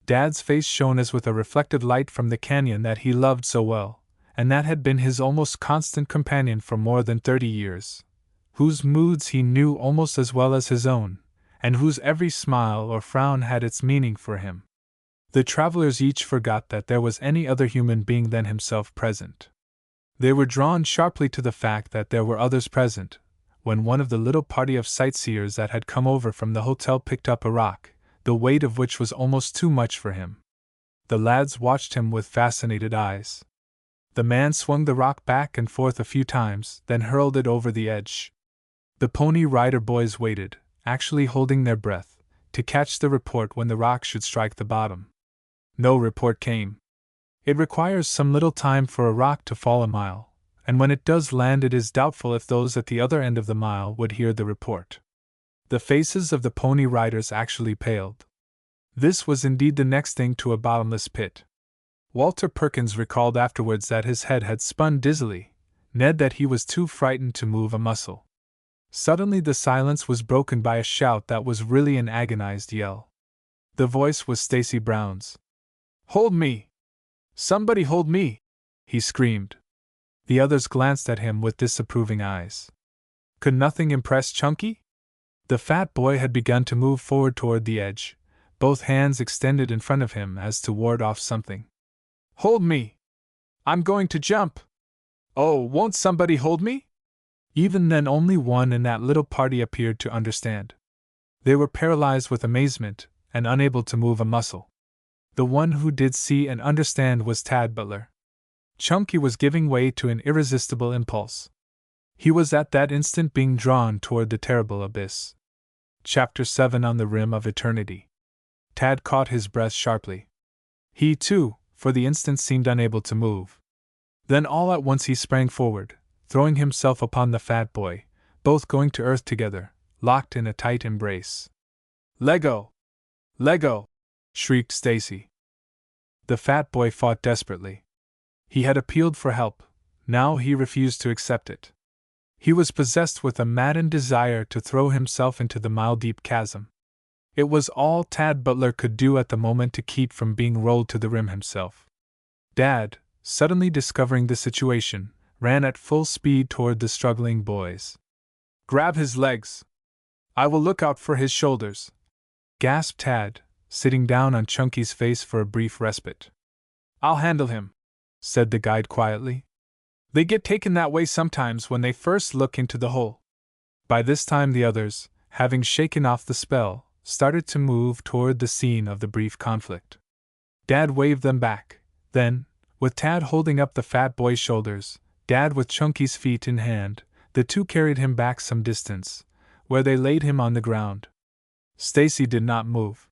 S1: Dad's face shone as with a reflected light from the canyon that he loved so well, and that had been his almost constant companion for more than 30 years, whose moods he knew almost as well as his own, and whose every smile or frown had its meaning for him. The travelers each forgot that there was any other human being than himself present. They were drawn sharply to the fact that there were others present, when one of the little party of sightseers that had come over from the hotel picked up a rock, the weight of which was almost too much for him. The lads watched him with fascinated eyes. The man swung the rock back and forth a few times, then hurled it over the edge. The Pony Rider boys waited, actually holding their breath, to catch the report when the rock should strike the bottom. No report came. It requires some little time for a rock to fall a mile, and when it does land it is doubtful if those at the other end of the mile would hear the report. The faces of the Pony Riders actually paled. This was indeed the next thing to a bottomless pit. Walter Perkins recalled afterwards that his head had spun dizzily, Ned that he was too frightened to move a muscle. Suddenly the silence was broken by a shout that was really an agonized yell. The voice was Stacy Brown's. "Hold me! Somebody hold me!" he screamed. The others glanced at him with disapproving eyes. Could nothing impress Chunky? The fat boy had begun to move forward toward the edge, both hands extended in front of him as to ward off something. "Hold me! I'm going to jump! Oh, won't somebody hold me?" Even then only one in that little party appeared to understand. They were paralyzed with amazement, and unable to move a muscle. The one who did see and understand was Tad Butler. Chunky was giving way to an irresistible impulse. He was at that instant being drawn toward the terrible abyss. Chapter 7 On the Rim of Eternity. Tad caught his breath sharply. He, too, for the instant seemed unable to move. Then all at once he sprang forward, throwing himself upon the fat boy, both going to earth together, locked in a tight embrace. "Leggo! Leggo!" shrieked Stacy. The fat boy fought desperately. He had appealed for help, now he refused to accept it. He was possessed with a maddened desire to throw himself into the mile-deep chasm. It was all Tad Butler could do at the moment to keep from being rolled to the rim himself. Dad, suddenly discovering the situation, ran at full speed toward the struggling boys. "Grab his legs! I will look out for his shoulders!" gasped Tad, sitting down on Chunky's face for a brief respite. "I'll handle him," said the guide quietly. "They get taken that way sometimes when they first look into the hole." By this time the others, having shaken off the spell, started to move toward the scene of the brief conflict. Dad waved them back. Then, with Tad holding up the fat boy's shoulders, Dad with Chunky's feet in hand, the two carried him back some distance, where they laid him on the ground. Stacy did not move.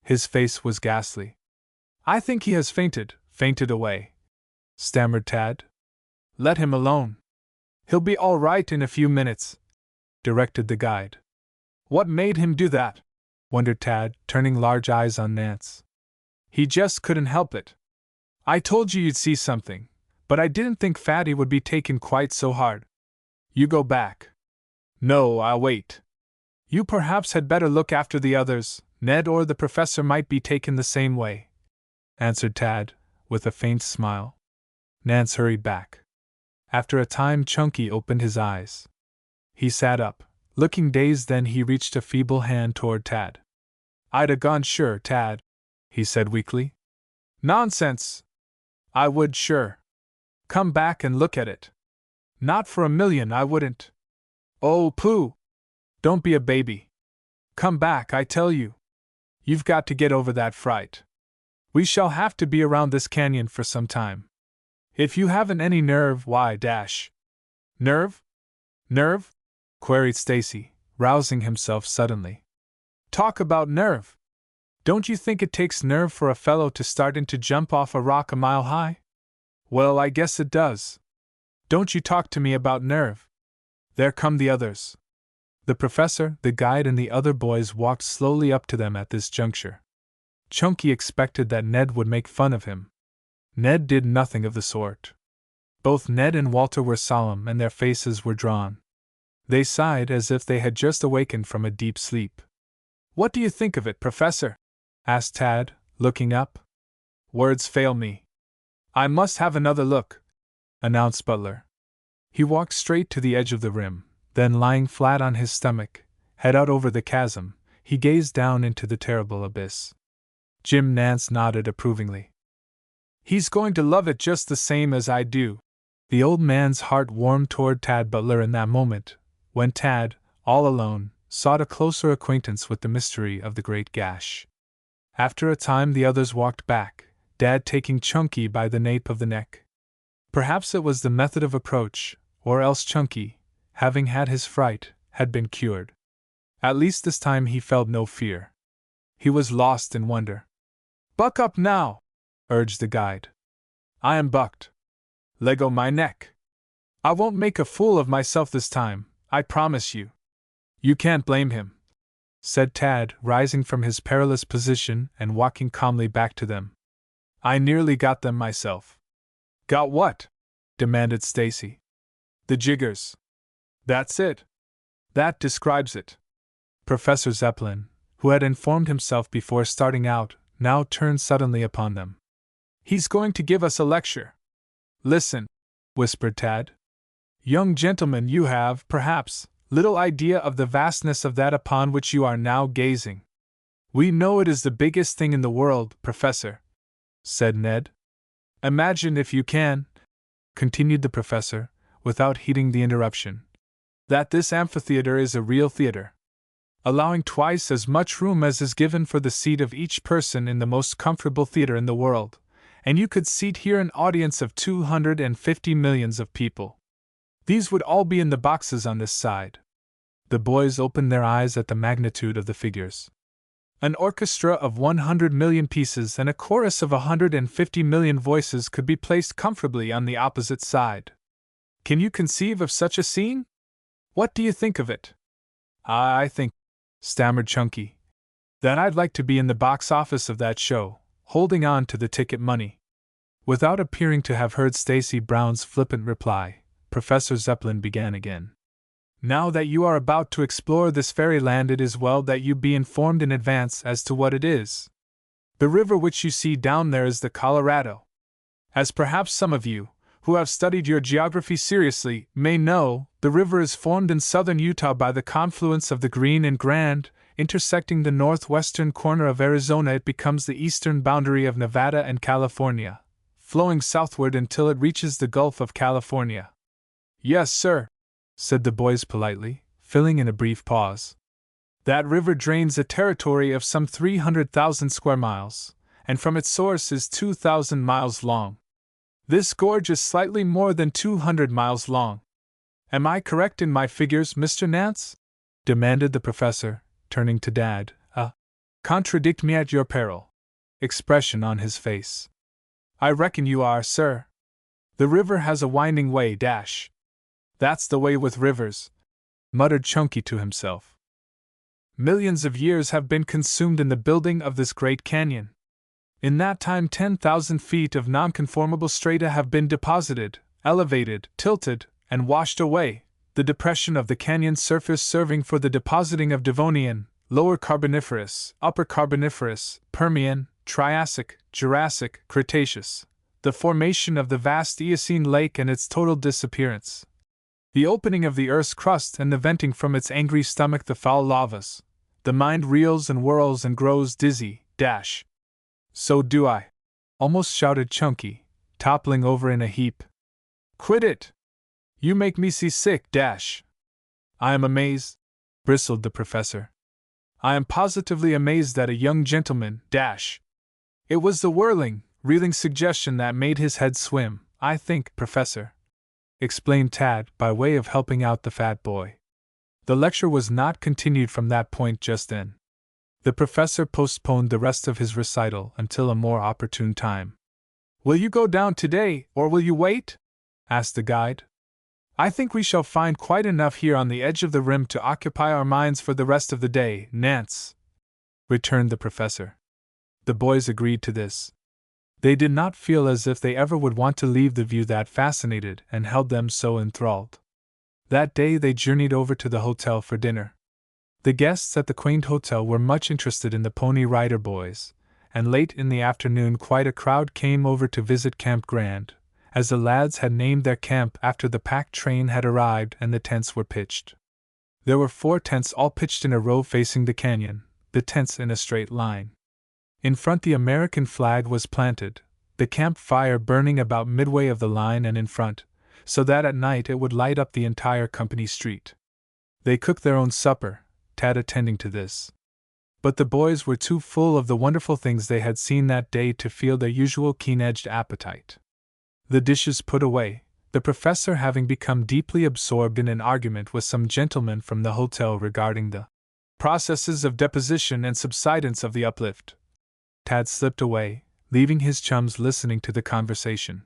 S1: His face was ghastly. "I think he has fainted away," stammered Tad. "Let him alone. He'll be all right in a few minutes," directed the guide. "What made him do that?" wondered Tad, turning large eyes on Nance. "He just couldn't help it. I told you you'd see something, but I didn't think Fatty would be taken quite so hard. You go back." "No, I'll wait. You perhaps had better look after the others. Ned or the professor might be taken the same way," answered Tad, with a faint smile. Nance hurried back. After a time Chunky opened his eyes. He sat up, looking dazed, then he reached a feeble hand toward Tad. "I'd 'a gone sure, Tad," he said weakly. "Nonsense! I would sure. Come back and look at it." "Not for a million I wouldn't." "Oh, pooh! Don't be a baby. Come back, I tell you. You've got to get over that fright. We shall have to be around this canyon for some time. If you haven't any nerve, why dash." "Nerve? Nerve?" queried Stacy, rousing himself suddenly. "Talk about nerve! Don't you think it takes nerve for a fellow to start in to jump off a rock a mile high? Well, I guess it does. Don't you talk to me about nerve. There come the others." The professor, the guide, and the other boys walked slowly up to them at this juncture. Chunky expected that Ned would make fun of him. Ned did nothing of the sort. Both Ned and Walter were solemn and their faces were drawn. They sighed as if they had just awakened from a deep sleep. "What do you think of it, Professor?" asked Tad, looking up. "Words fail me. I must have another look," announced Butler. He walked straight to the edge of the rim, then lying flat on his stomach, head out over the chasm, he gazed down into the terrible abyss. Jim Nance nodded approvingly. "He's going to love it just the same as I do." The old man's heart warmed toward Tad Butler in that moment, when Tad, all alone, sought a closer acquaintance with the mystery of the great gash. After a time the others walked back, Dad taking Chunky by the nape of the neck. Perhaps it was the method of approach, or else Chunky, having had his fright, had been cured. At least this time he felt no fear. He was lost in wonder. "Buck up now!" urged the guide. "I am bucked. Leggo my neck. I won't make a fool of myself this time, I promise you." "You can't blame him," said Tad, rising from his perilous position and walking calmly back to them. "I nearly got them myself." "Got what?" demanded Stacy. "The jiggers." "That's it. That describes it." Professor Zeppelin, who had informed himself before starting out, now turned suddenly upon them. "He's going to give us a lecture." "Listen," whispered Tad. "Young gentlemen, you have, perhaps, little idea of the vastness of that upon which you are now gazing." "We know it is the biggest thing in the world, Professor," said Ned. "Imagine, if you can," continued the professor, without heeding the interruption, "that this amphitheater is a real theater, allowing twice as much room as is given for the seat of each person in the most comfortable theater in the world, and you could seat here an audience of 250 millions of people. These would all be in the boxes on this side." The boys opened their eyes at the magnitude of the figures. An orchestra of 100 million pieces and a chorus of 150 million voices could be placed comfortably on the opposite side. Can you conceive of such a scene? What do you think of it? "I think," stammered Chunky, "that I'd like to be in the box office of that show, holding on to the ticket money." Without appearing to have heard Stacy Brown's flippant reply, Professor Zeppelin began again. "Now that you are about to explore this fairyland, it is well that you be informed in advance as to what it is. The river which you see down there is the Colorado. As perhaps some of you, who have studied your geography seriously, may know, the river is formed in southern Utah by the confluence of the Green and Grand. Intersecting the northwestern corner of Arizona, it becomes the eastern boundary of Nevada and California, flowing southward until it reaches the Gulf of California." "Yes, sir," said the boys politely, filling in a brief pause. "That river drains a territory of some 300,000 square miles, and from its source is 2,000 miles long. This gorge is slightly more than 200 miles long. Am I correct in my figures, Mr. Nance?" demanded the professor, turning to Dad, contradict me at your peril expression on his face. "I reckon you are, sir. The river has a winding way, dash. That's the way with rivers," muttered Chunky to himself. "Millions of years have been consumed in the building of this great canyon. In that time 10,000 feet of nonconformable strata have been deposited, elevated, tilted, and washed away, the depression of the canyon surface serving for the depositing of Devonian, Lower Carboniferous, Upper Carboniferous, Permian, Triassic, Jurassic, Cretaceous, the formation of the vast Eocene lake and its total disappearance, the opening of the Earth's crust and the venting from its angry stomach the foul lavas. The mind reels and whirls and grows dizzy, dash." "So do I," almost shouted Chunky, toppling over in a heap. "Quit it! You make me seasick, dash." "I am amazed," bristled the professor. "I am positively amazed that a young gentleman, dash." "It was the whirling, reeling suggestion that made his head swim, I think, Professor," explained Tad, by way of helping out the fat boy. The lecture was not continued from that point just then. The professor postponed the rest of his recital until a more opportune time. "Will you go down today, or will you wait?" asked the guide. "I think we shall find quite enough here on the edge of the rim to occupy our minds for the rest of the day, Nance," returned the professor. The boys agreed to this. They did not feel as if they ever would want to leave the view that fascinated and held them so enthralled. That day they journeyed over to the hotel for dinner. The guests at the quaint hotel were much interested in the Pony Rider Boys, and late in the afternoon quite a crowd came over to visit Camp Grand, as the lads had named their camp after the pack train had arrived and the tents were pitched. There were 4 tents all pitched in a row facing the canyon, the tents in a straight line. In front the American flag was planted, the campfire burning about midway of the line and in front, so that at night it would light up the entire company street. They cooked their own supper, Tad attending to this. But the boys were too full of the wonderful things they had seen that day to feel their usual keen-edged appetite. The dishes put away, the professor having become deeply absorbed in an argument with some gentlemen from the hotel regarding the processes of deposition and subsidence of the uplift. Tad slipped away, leaving his chums listening to the conversation.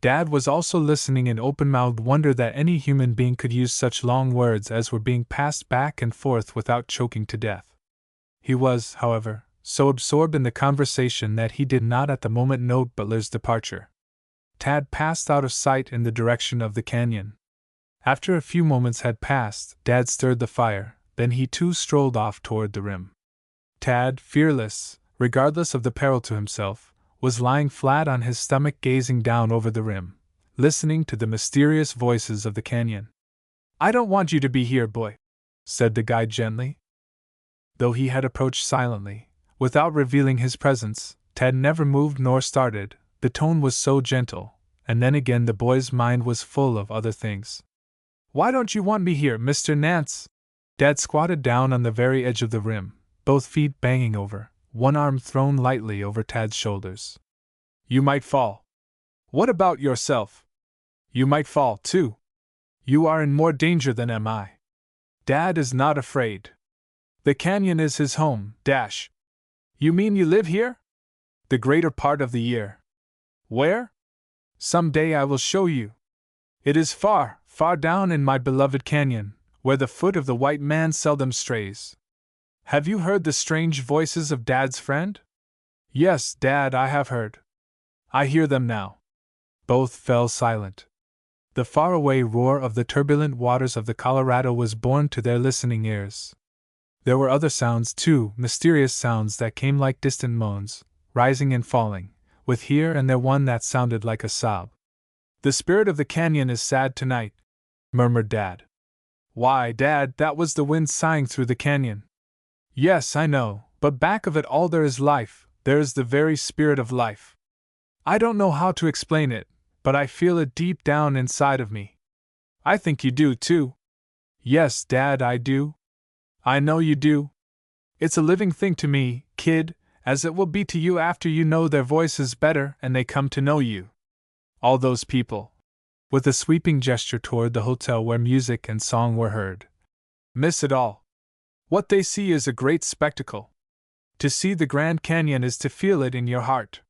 S1: Dad was also listening in open-mouthed wonder that any human being could use such long words as were being passed back and forth without choking to death. He was, however, so absorbed in the conversation that he did not at the moment note Butler's departure. Tad passed out of sight in the direction of the canyon. After a few moments had passed, Dad stirred the fire, then he too strolled off toward the rim. Tad, fearless, regardless of the peril to himself, was lying flat on his stomach gazing down over the rim, listening to the mysterious voices of the canyon. "I don't want you to be here, boy," said the guide gently. Though he had approached silently, without revealing his presence, Tad never moved nor started, the tone was so gentle, and then again the boy's mind was full of other things. "Why don't you want me here, Mr. Nance?" Dad squatted down on the very edge of the rim, both feet banging over, one arm thrown lightly over Tad's shoulders. "You might fall." "What about yourself?" "You might fall, too. You are in more danger than am I." "Dad is not afraid. The canyon is his home, dash." "You mean you live here?" "The greater part of the year." "Where?" "Some day I will show you. It is far, far down in my beloved canyon, where the foot of the white man seldom strays." "Have you heard the strange voices of Dad's friend?" "Yes, Dad, I have heard. I hear them now." Both fell silent. The faraway roar of the turbulent waters of the Colorado was borne to their listening ears. There were other sounds, too, mysterious sounds that came like distant moans, rising and falling, with here and there one that sounded like a sob. "The spirit of the canyon is sad tonight," murmured Dad. "Why, Dad, that was the wind sighing through the canyon." "Yes, I know, but back of it all there is life, there is the very spirit of life. I don't know how to explain it, but I feel it deep down inside of me." "I think you do, too." "Yes, Dad, I do. I know you do. It's a living thing to me, kid, as it will be to you after you know their voices better and they come to know you. All those people," with a sweeping gesture toward the hotel where music and song were heard, "miss it all. What they see is a great spectacle. To see the Grand Canyon is to feel it in your heart.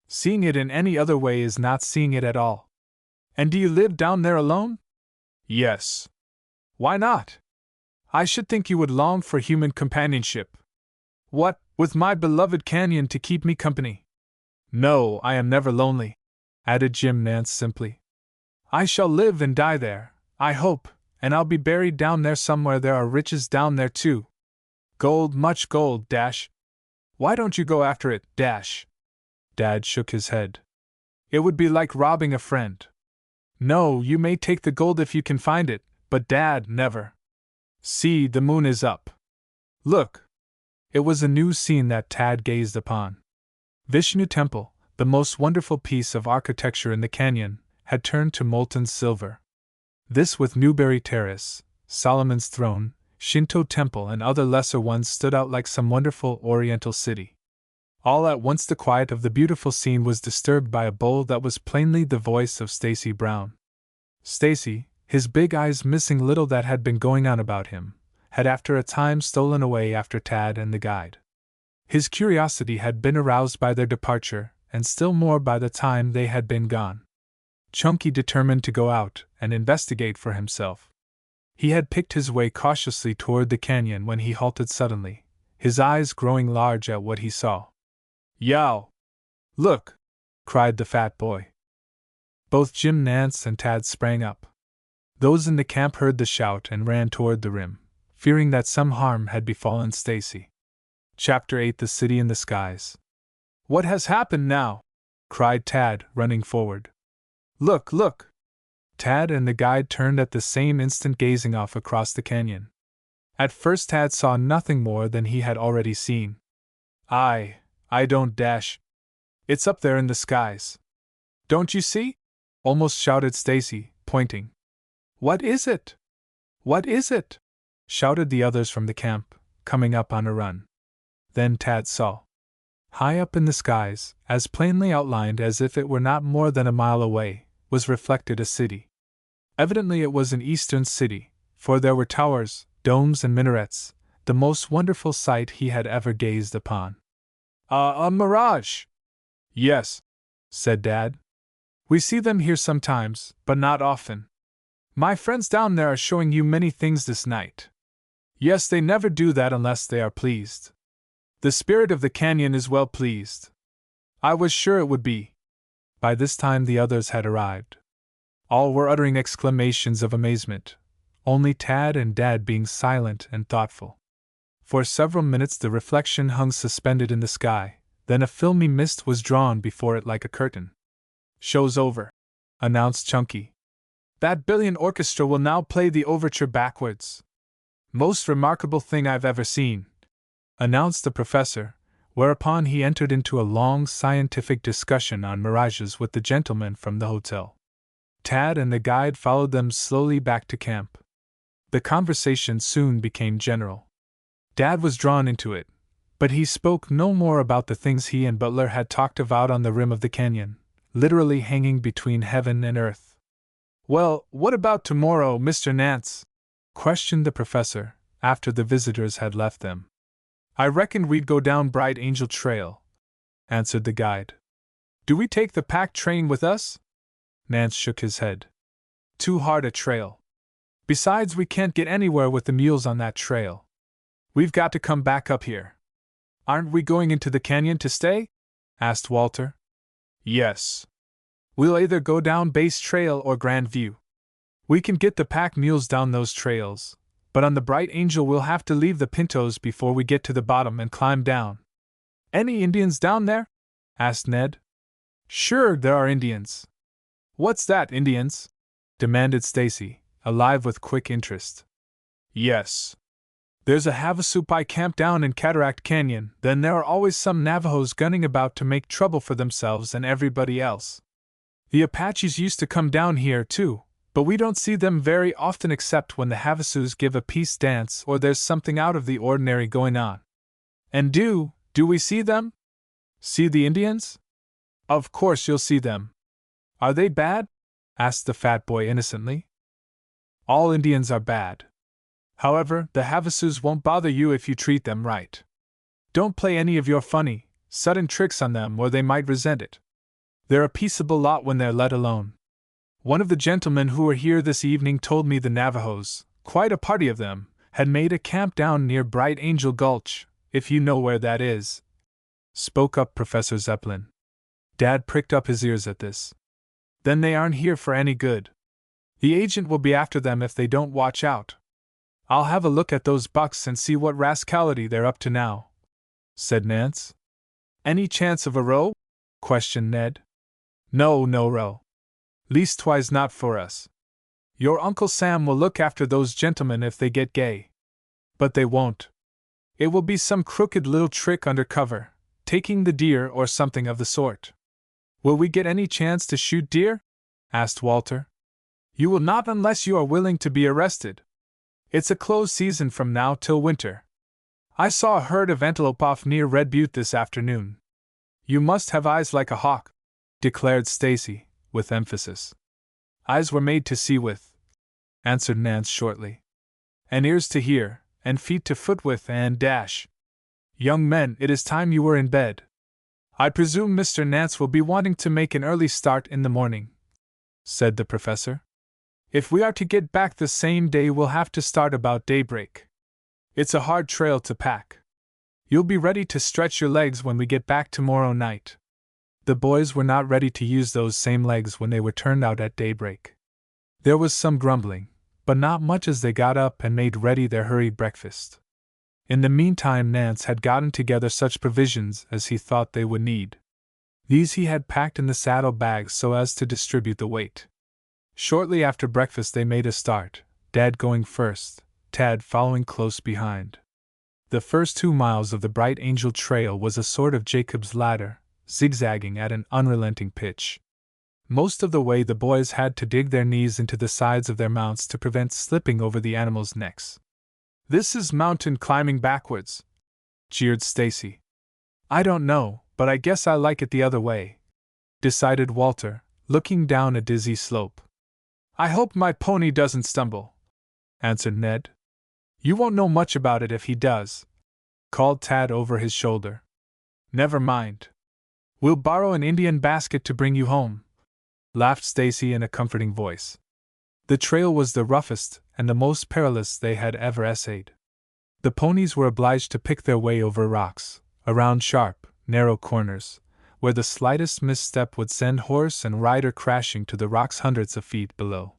S1: Seeing it in any other way is not seeing it at all." "And do you live down there alone?" "Yes." "Why not? I should think you would long for human companionship." "What, with my beloved canyon to keep me company?" "No, I am never lonely," added Jim Nance simply. "I shall live and die there, I hope, and I'll be buried down there somewhere. There are riches down there too. Gold, much gold, dash. Why don't you go after it, dash?" Dad shook his head. "It would be like robbing a friend." "No, you may take the gold if you can find it, but Dad, never. See, the moon is up. Look." It was a new scene that Tad gazed upon. Vishnu Temple, the most wonderful piece of architecture in the canyon, had turned to molten silver. This, with Newberry Terrace, Solomon's Throne, Shinto Temple, and other lesser ones, stood out like some wonderful Oriental city. All at once the quiet of the beautiful scene was disturbed by a bull that was plainly the voice of Stacy Brown. Stacy, his big eyes missing little that had been going on about him, had after a time stolen away after Tad and the guide. His curiosity had been aroused by their departure, and still more by the time they had been gone. Chunky determined to go out and investigate for himself. He had picked his way cautiously toward the canyon when he halted suddenly, his eyes growing large at what he saw. "Yow! Look!" cried the fat boy. Both Jim Nance and Tad sprang up. Those in the camp heard the shout and ran toward the rim, fearing that some harm had befallen Stacy. Chapter 8: The City in the Skies. "What has happened now?" cried Tad, running forward. "Look, look!" Tad and the guide turned at the same instant, gazing off across the canyon. At first Tad saw nothing more than he had already seen. I don't dash. It's up there in the skies. Don't you see? Almost shouted Stacy, pointing. What is it? What is it? Shouted the others from the camp, coming up on a run. Then Tad saw. High up in the skies, as plainly outlined as if it were not more than a mile away, was reflected a city. Evidently it was an eastern city, for there were towers, domes and minarets, the most wonderful sight he had ever gazed upon. A mirage! Yes, said Dad. We see them here sometimes, but not often. My friends down there are showing you many things this night. Yes, they never do that unless they are pleased. The spirit of the canyon is well pleased. I was sure it would be. By this time the others had arrived. All were uttering exclamations of amazement, only Tad and Dad being silent and thoughtful. For several minutes the reflection hung suspended in the sky, then a filmy mist was drawn before it like a curtain. Show's over, announced Chunky. That Billion Orchestra will now play the overture backwards. Most remarkable thing I've ever seen, announced the professor, whereupon he entered into a long scientific discussion on mirages with the gentleman from the hotel. Tad and the guide followed them slowly back to camp. The conversation soon became general. Dad was drawn into it, but he spoke no more about the things he and Butler had talked of out on the rim of the canyon, literally hanging between heaven and earth. Well, what about tomorrow, Mr. Nance? Questioned the professor, after the visitors had left them. I reckoned we'd go down Bright Angel Trail, answered the guide. Do we take the pack train with us? Nance shook his head. Too hard a trail. Besides, we can't get anywhere with the mules on that trail. We've got to come back up here. Aren't we going into the canyon to stay? Asked Walter. Yes. We'll either go down Base Trail or Grand View. We can get the pack mules down those trails, but on the Bright Angel we'll have to leave the pintos before we get to the bottom and climb down. Any Indians down there? Asked Ned. Sure, there are Indians. What's that, Indians? Demanded Stacy, alive with quick interest. Yes. There's a Havasupai camp down in Cataract Canyon, then there are always some Navajos gunning about to make trouble for themselves and everybody else. The Apaches used to come down here too, but we don't see them very often except when the Havasus give a peace dance or there's something out of the ordinary going on. And do we see them? See the Indians? Of course you'll see them. Are they bad? Asked the fat boy innocently. All Indians are bad. However, the Havasus won't bother you if you treat them right. Don't play any of your funny, sudden tricks on them or they might resent it. They're a peaceable lot when they're let alone. One of the gentlemen who were here this evening told me the Navajos, quite a party of them, had made a camp down near Bright Angel Gulch, if you know where that is. Spoke up Professor Zeppelin. Dad pricked up his ears at this. Then they aren't here for any good. The agent will be after them if they don't watch out. I'll have a look at those bucks and see what rascality they're up to now, said Nance. Any chance of a row? Questioned Ned. No row. Leastwise not for us. Your Uncle Sam will look after those gentlemen if they get gay. But they won't. It will be some crooked little trick under cover, taking the deer or something of the sort. Will we get any chance to shoot deer? Asked Walter. You will not unless you are willing to be arrested. It's a closed season from now till winter. I saw a herd of antelope off near Red Butte this afternoon. You must have eyes like a hawk, declared Stacy, with emphasis. Eyes were made to see with, answered Nance shortly. And ears to hear, and feet to foot with, and dash. Young men, it is time you were in bed. I presume Mr. Nance will be wanting to make an early start in the morning, said the professor. If we are to get back the same day, we'll have to start about daybreak. It's a hard trail to pack. You'll be ready to stretch your legs when we get back tomorrow night. The boys were not ready to use those same legs when they were turned out at daybreak. There was some grumbling, but not much as they got up and made ready their hurried breakfast. In the meantime, Nance had gotten together such provisions as he thought they would need. These he had packed in the saddle bags so as to distribute the weight. Shortly after breakfast they made a start, Dad going first, Tad following close behind. The first 2 miles of the Bright Angel Trail was a sort of Jacob's ladder, zigzagging at an unrelenting pitch. Most of the way the boys had to dig their knees into the sides of their mounts to prevent slipping over the animals' necks. "This is mountain climbing backwards," jeered Stacy. "I don't know, but I guess I like it the other way," decided Walter, looking down a dizzy slope. "I hope my pony doesn't stumble," answered Ned. "You won't know much about it if he does," called Tad over his shoulder. "Never mind. We'll borrow an Indian basket to bring you home," laughed Stacy in a comforting voice. The trail was the roughest and the most perilous they had ever essayed. The ponies were obliged to pick their way over rocks, around sharp, narrow corners, where the slightest misstep would send horse and rider crashing to the rocks hundreds of feet below.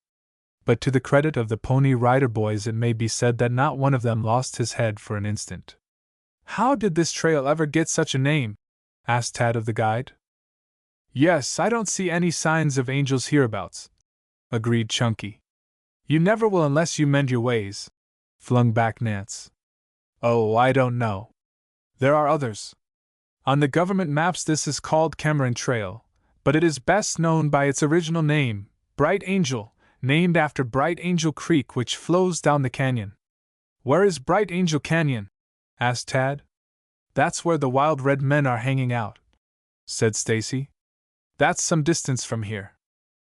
S1: But to the credit of the Pony Rider boys, it may be said that not one of them lost his head for an instant. "How did this trail ever get such a name?" asked Tad of the guide. "Yes, I don't see any signs of angels hereabouts," agreed Chunky. "You never will unless you mend your ways," flung back Nance. "Oh, I don't know. There are others. On the government maps this is called Cameron Trail, but it is best known by its original name, Bright Angel, named after Bright Angel Creek, which flows down the canyon." "Where is Bright Angel Canyon?" asked Tad. "That's where the wild red men are hanging out," said Stacy. "That's some distance from here.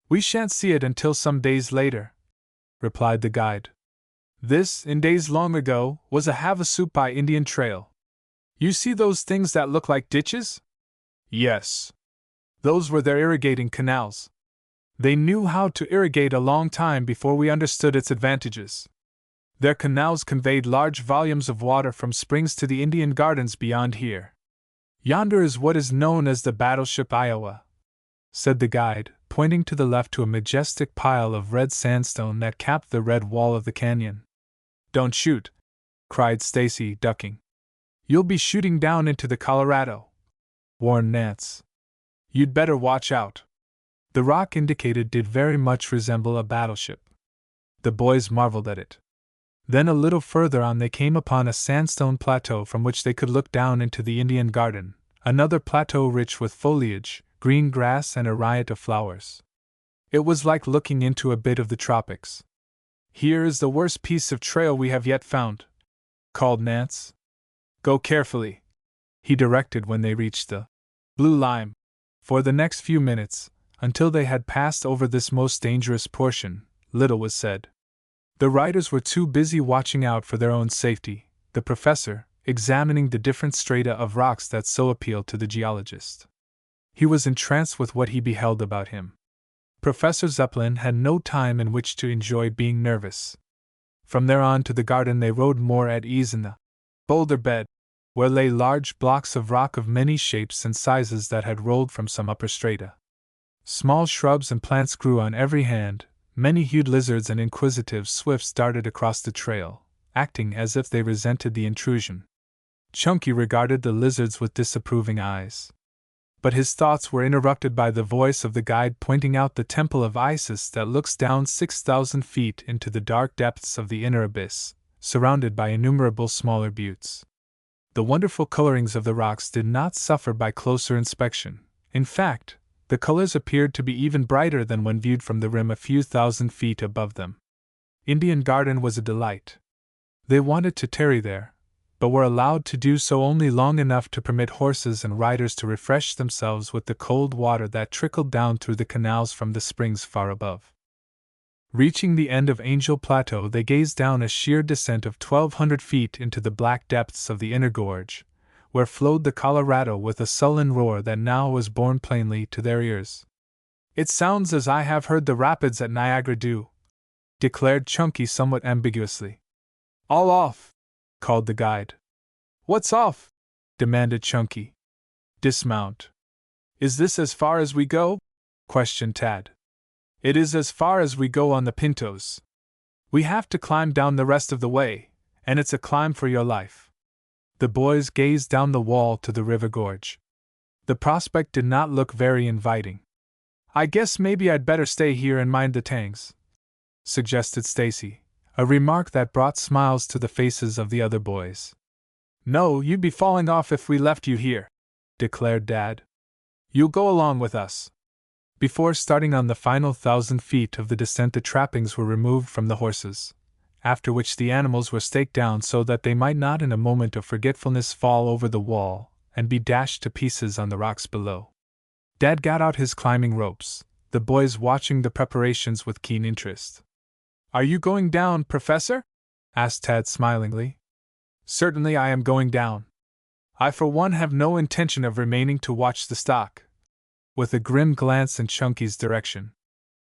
S1: We shan't see it until some days later," replied the guide. "This, in days long ago, was a Havasupai Indian trail. You see those things that look like ditches? Yes. Those were their irrigating canals. They knew how to irrigate a long time before we understood its advantages. Their canals conveyed large volumes of water from springs to the Indian gardens beyond here. Yonder is what is known as the Battleship Iowa," said the guide, pointing to the left to a majestic pile of red sandstone that capped the red wall of the canyon. "Don't shoot," cried Stacy, ducking. "You'll be shooting down into the Colorado," warned Nance. "You'd better watch out." The rock indicated did very much resemble a battleship. The boys marveled at it. Then a little further on they came upon a sandstone plateau from which they could look down into the Indian garden, another plateau rich with foliage, green grass, and a riot of flowers. It was like looking into a bit of the tropics. "Here is the worst piece of trail we have yet found," called Nance. "Go carefully," he directed when they reached the Blue Lime. For the next few minutes, until they had passed over this most dangerous portion, little was said. The riders were too busy watching out for their own safety, the professor examining the different strata of rocks that so appealed to the geologist. He was entranced with what he beheld about him. Professor Zeppelin had no time in which to enjoy being nervous. From there on to the garden they rode more at ease in the boulder bed, where lay large blocks of rock of many shapes and sizes that had rolled from some upper strata. Small shrubs and plants grew on every hand, many-hued lizards and inquisitive swifts darted across the trail, acting as if they resented the intrusion. Chunky regarded the lizards with disapproving eyes. But his thoughts were interrupted by the voice of the guide pointing out the temple of Isis that looks down 6,000 feet into the dark depths of the inner abyss, surrounded by innumerable smaller buttes. The wonderful colorings of the rocks did not suffer by closer inspection. In fact, the colors appeared to be even brighter than when viewed from the rim a few thousand feet above them. Indian Garden was a delight. They wanted to tarry there, but were allowed to do so only long enough to permit horses and riders to refresh themselves with the cold water that trickled down through the canals from the springs far above. Reaching the end of Angel Plateau, they gazed down a sheer descent of 1,200 feet into the black depths of the inner gorge, where flowed the Colorado with a sullen roar that now was borne plainly to their ears. "It sounds as I have heard the rapids at Niagara do," declared Chunky somewhat ambiguously. "All off," called the guide. "What's off?" demanded Chunky. "Dismount." "Is this as far as we go?" questioned Tad. "It is as far as we go on the Pintos. We have to climb down the rest of the way, and it's a climb for your life." The boys gazed down the wall to the river gorge. The prospect did not look very inviting. "I guess maybe I'd better stay here and mind the tangs," suggested Stacy, a remark that brought smiles to the faces of the other boys. "No, you'd be falling off if we left you here," declared Dad. "You'll go along with us." Before starting on the final 1,000 feet of the descent, the trappings were removed from the horses, after which the animals were staked down so that they might not in a moment of forgetfulness fall over the wall and be dashed to pieces on the rocks below. Dad got out his climbing ropes, the boys watching the preparations with keen interest. "Are you going down, Professor?" asked Tad smilingly. "Certainly I am going down. I for one have no intention of remaining to watch the stock," with a grim glance in Chunky's direction.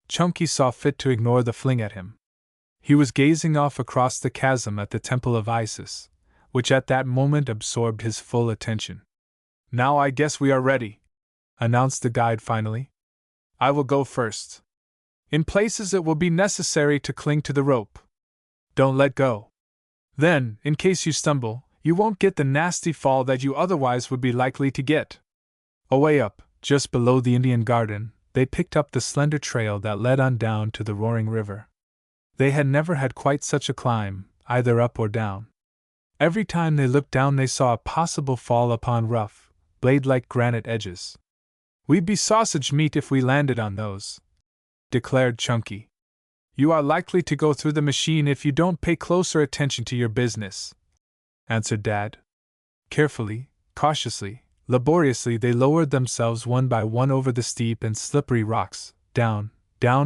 S1: Chunky saw fit to ignore the fling at him. He was gazing off across the chasm at the Temple of Isis, which at that moment absorbed his full attention. "Now I guess we are ready," announced the guide finally. "I will go first. In places it will be necessary to cling to the rope. Don't let go. Then, in case you stumble, you won't get the nasty fall that you otherwise would be likely to get." Away up, just below the Indian garden, they picked up the slender trail that led on down to the roaring river. They had never had quite such a climb, either up or down. Every time they looked down they saw a possible fall upon rough, blade-like granite edges. "We'd be sausage meat if we landed on those," declared Chunky. "You are likely to go through the machine if you don't pay closer attention to your business," answered Dad. Carefully, cautiously, laboriously they lowered themselves one by one over the steep and slippery rocks, down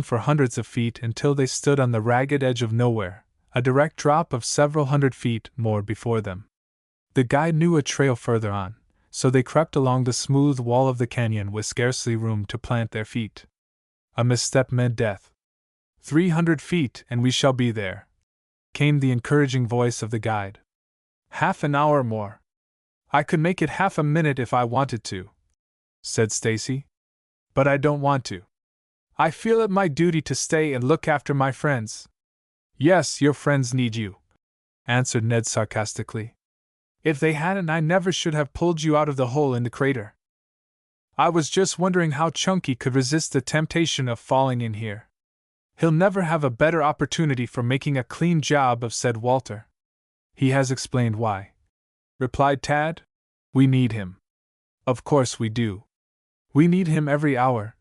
S1: for hundreds of feet until they stood on the ragged edge of nowhere, a direct drop of several hundred feet more before them. The guide knew a trail further on, so they crept along the smooth wall of the canyon with scarcely room to plant their feet. A misstep meant death. 300 feet and we shall be there," came the encouraging voice of the guide. "Half an hour more. I could make it half a minute if I wanted to," said Stacy. "But I don't want to. I feel it my duty to stay and look after my friends." "Yes, your friends need you," answered Ned sarcastically. "If they hadn't, I never should have pulled you out of the hole in the crater. I was just wondering how Chunky could resist the temptation of falling in here." "He'll never have a better opportunity for making a clean job of," said Walter. "He has explained why," replied Tad. "We need him." "Of course we do. We need him every hour,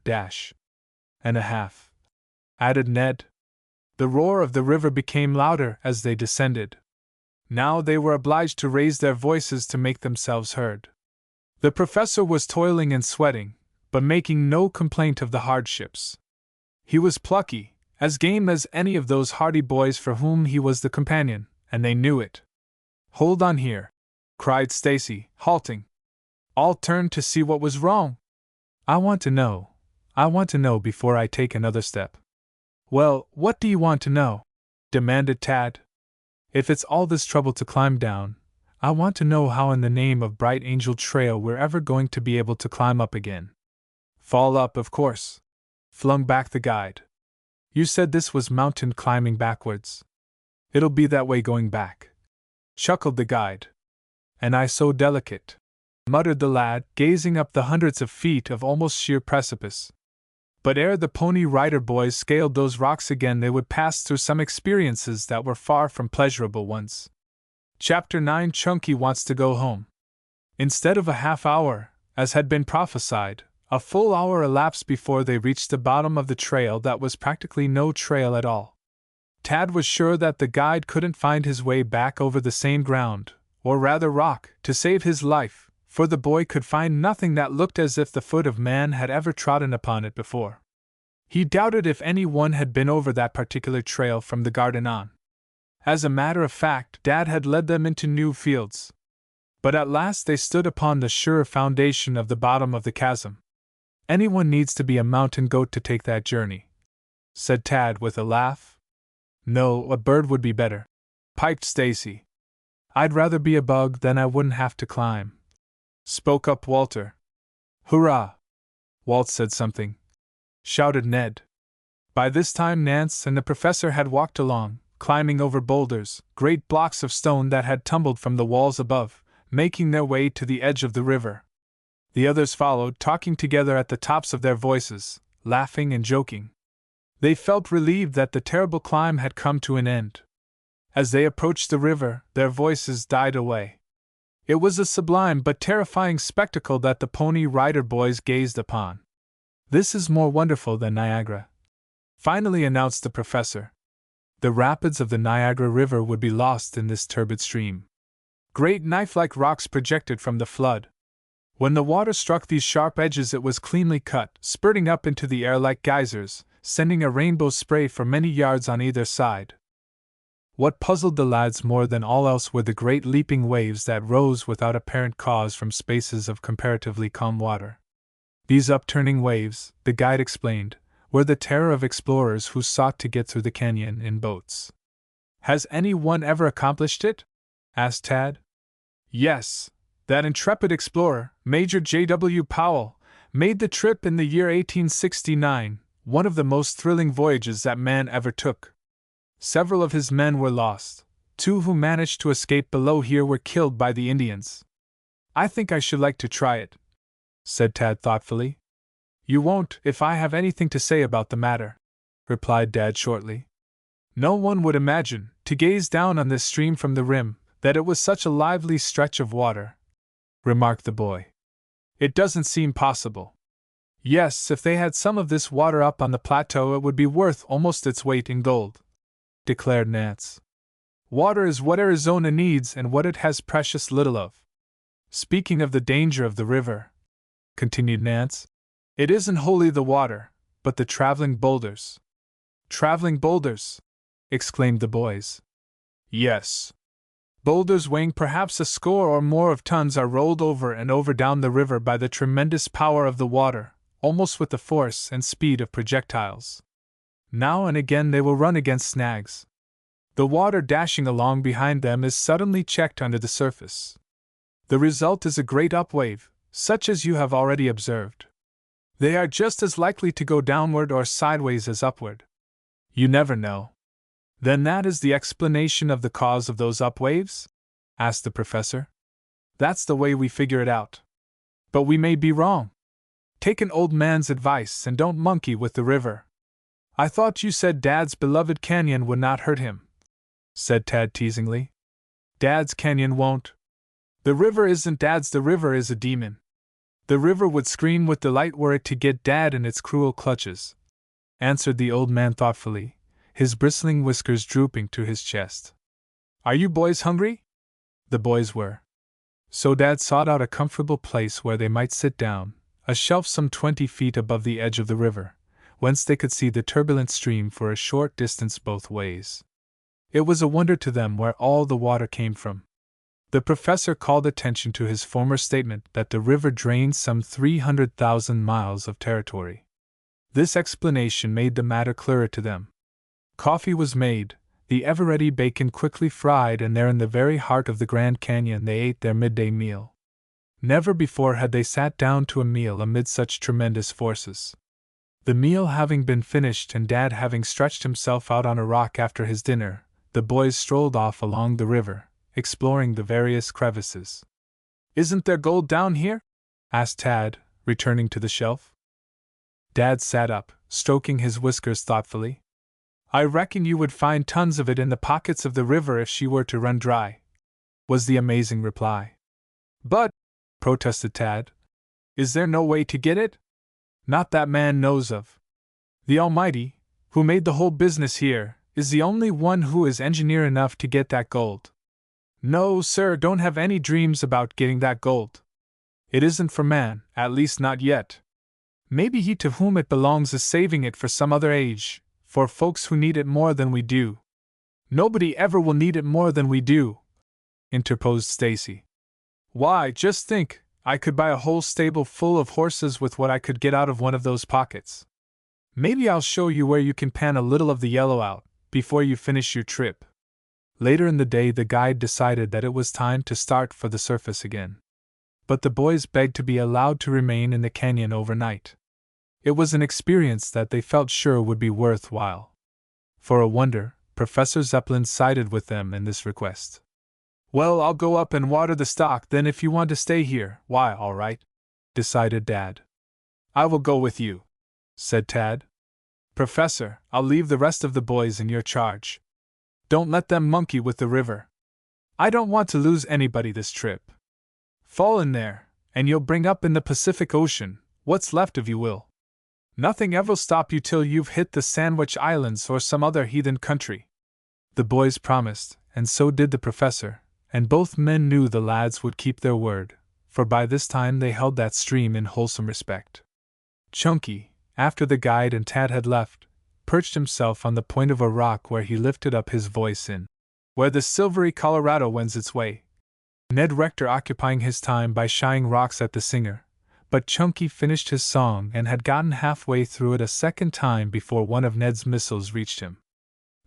S1: and a half," added Ned. The roar of the river became louder as they descended. Now they were obliged to raise their voices to make themselves heard. The professor was toiling and sweating, but making no complaint of the hardships. He was plucky, as game as any of those hardy boys for whom he was the companion, and they knew it. "Hold on here," cried Stacy, halting. All turned to see what was wrong. I want to know before I take another step." "Well, what do you want to know?" demanded Tad. "If it's all this trouble to climb down, I want to know how in the name of Bright Angel Trail we're ever going to be able to climb up again." "Fall up, of course," flung back the guide. "You said this was mountain climbing backwards. It'll be that way going back," chuckled the guide. "And I so delicate," muttered the lad, gazing up the hundreds of feet of almost sheer precipice. But ere the Pony Rider boys scaled those rocks again, they would pass through some experiences that were far from pleasurable ones. Chapter 9: Chunky Wants to Go Home. Instead of a half hour, as had been prophesied, a full hour elapsed before they reached the bottom of the trail that was practically no trail at all. Tad was sure that the guide couldn't find his way back over the same ground, or rather rock, to save his life, for the boy could find nothing that looked as if the foot of man had ever trodden upon it before. He doubted if anyone had been over that particular trail from the garden on. As a matter of fact, Dad had led them into new fields. But at last they stood upon the sure foundation of the bottom of the chasm. "Anyone needs to be a mountain goat to take that journey," said Tad with a laugh. "No, a bird would be better," piped Stacy. "I'd rather be a bug, then I wouldn't have to climb," spoke up Walter. "Hurrah!" Walt said something, shouted Ned. By this time Nance and the professor had walked along, climbing over boulders, great blocks of stone that had tumbled from the walls above, making their way to the edge of the river. The others followed, talking together at the tops of their voices, laughing and joking. They felt relieved that the terrible climb had come to an end. As they approached the river, their voices died away. It was a sublime but terrifying spectacle that the Pony Rider boys gazed upon. "This is more wonderful than Niagara," finally announced the professor. The rapids of the Niagara River would be lost in this turbid stream. Great knife-like rocks projected from the flood. When the water struck these sharp edges, it was cleanly cut, spurting up into the air like geysers, sending a rainbow spray for many yards on either side. What puzzled the lads more than all else were the great leaping waves that rose without apparent cause from spaces of comparatively calm water. These upturning waves, the guide explained, were the terror of explorers who sought to get through the canyon in boats. "Has any one ever accomplished it?" asked Tad. "Yes, that intrepid explorer, Major J.W. Powell, made the trip in the year 1869, one of the most thrilling voyages that man ever took. Several of his men were lost. 2 who managed to escape below here were killed by the Indians. I think I should like to try it," said Tad thoughtfully. "You won't if I have anything to say about the matter," replied Dad shortly. "No one would imagine, to gaze down on this stream from the rim, that it was such a lively stretch of water," remarked the boy. "It doesn't seem possible." "Yes, if they had some of this water up on the plateau, it would be worth almost its weight in gold," declared Nance. "Water is what Arizona needs and what it has precious little of. Speaking of the danger of the river," continued Nance, "it isn't wholly the water, but the traveling boulders." "Traveling boulders!" exclaimed the boys. "Yes. Boulders weighing perhaps a score or more of tons are rolled over and over down the river by the tremendous power of the water, almost with the force and speed of projectiles. Now and again they will run against snags. The water dashing along behind them is suddenly checked under the surface. The result is a great upwave, such as you have already observed. They are just as likely to go downward or sideways as upward. You never know." "Then that is the explanation of the cause of those upwaves?" asked the professor. "That's the way we figure it out. But we may be wrong. Take an old man's advice and don't monkey with the river." "I thought you said Dad's beloved canyon would not hurt him," said Tad teasingly. "Dad's canyon won't. The river isn't Dad's, the river is a demon. The river would scream with delight were it to get Dad in its cruel clutches," answered the old man thoughtfully, his bristling whiskers drooping to his chest. "Are you boys hungry?" The boys were. So Dad sought out a comfortable place where they might sit down, a shelf some 20 feet above the edge of the river, whence they could see the turbulent stream for a short distance both ways. It was a wonder to them where all the water came from. The professor called attention to his former statement that the river drained some 300,000 miles of territory. This explanation made the matter clearer to them. Coffee was made, the ever-ready bacon quickly fried, and there in the very heart of the Grand Canyon they ate their midday meal. Never before had they sat down to a meal amid such tremendous forces. The meal having been finished and Dad having stretched himself out on a rock after his dinner, the boys strolled off along the river, exploring the various crevices. "Isn't there gold down here?" asked Tad, returning to the shelf. Dad sat up, stroking his whiskers thoughtfully. "I reckon you would find tons of it in the pockets of the river if she were to run dry," was the amazing reply. "But," protested Tad, "is there no way to get it?" "Not that man knows of. The Almighty, who made the whole business here, is the only one who is engineer enough to get that gold. No, sir, don't have any dreams about getting that gold. It isn't for man, at least not yet. Maybe he to whom it belongs is saving it for some other age, for folks who need it more than we do." "Nobody ever will need it more than we do," interposed Stacy. "Why, just think, I could buy a whole stable full of horses with what I could get out of one of those pockets. Maybe I'll show you where you can pan a little of the yellow out, before you finish your trip." Later in the day the guide decided that it was time to start for the surface again. But the boys begged to be allowed to remain in the canyon overnight. It was an experience that they felt sure would be worthwhile. For a wonder, Professor Zeppelin sided with them in this request. "Well, I'll go up and water the stock, then if you want to stay here, why, all right," decided Dad. "I will go with you," said Tad. "Professor, I'll leave the rest of the boys in your charge." Don't let them monkey with the river. I don't want to lose anybody this trip. Fall in there, and you'll bring up in the Pacific Ocean. What's left of you will. Nothing ever'll stop you till you've hit the Sandwich Islands or some other heathen country." The boys promised, and so did the professor, and both men knew the lads would keep their word, for by this time they held that stream in wholesome respect. Chunky, after the guide and Tad had left, perched himself on the point of a rock where he lifted up his voice in "Where the silvery Colorado wends its way," Ned Rector occupying his time by shying rocks at the singer. But Chunky finished his song and had gotten halfway through it a second time before one of Ned's missiles reached him.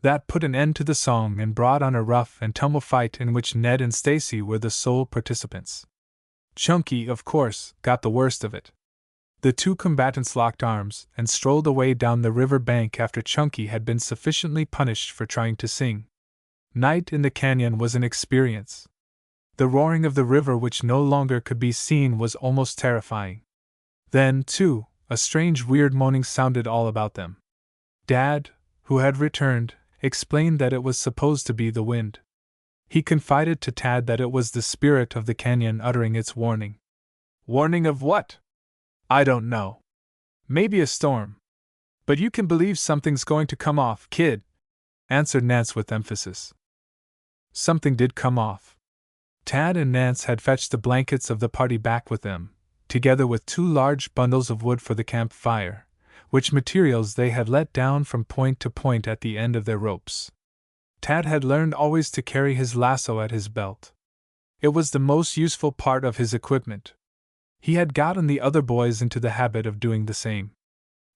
S1: That put an end to the song and brought on a rough and tumble fight in which Ned and Stacy were the sole participants. Chunky, of course, got the worst of it. The two combatants locked arms and strolled away down the river bank after Chunky had been sufficiently punished for trying to sing. Night in the canyon was an experience. The roaring of the river, which no longer could be seen, was almost terrifying. Then, too, a strange weird moaning sounded all about them. Dad, who had returned, explained that it was supposed to be the wind. He confided to Tad that it was the spirit of the canyon uttering its warning. "Warning of what?" "I don't know. Maybe a storm. But you can believe something's going to come off, kid," answered Nance with emphasis. Something did come off. Tad and Nance had fetched the blankets of the party back with them, together with 2 large bundles of wood for the camp fire, which materials they had let down from point to point at the end of their ropes. Tad had learned always to carry his lasso at his belt. It was the most useful part of his equipment. He had gotten the other boys into the habit of doing the same.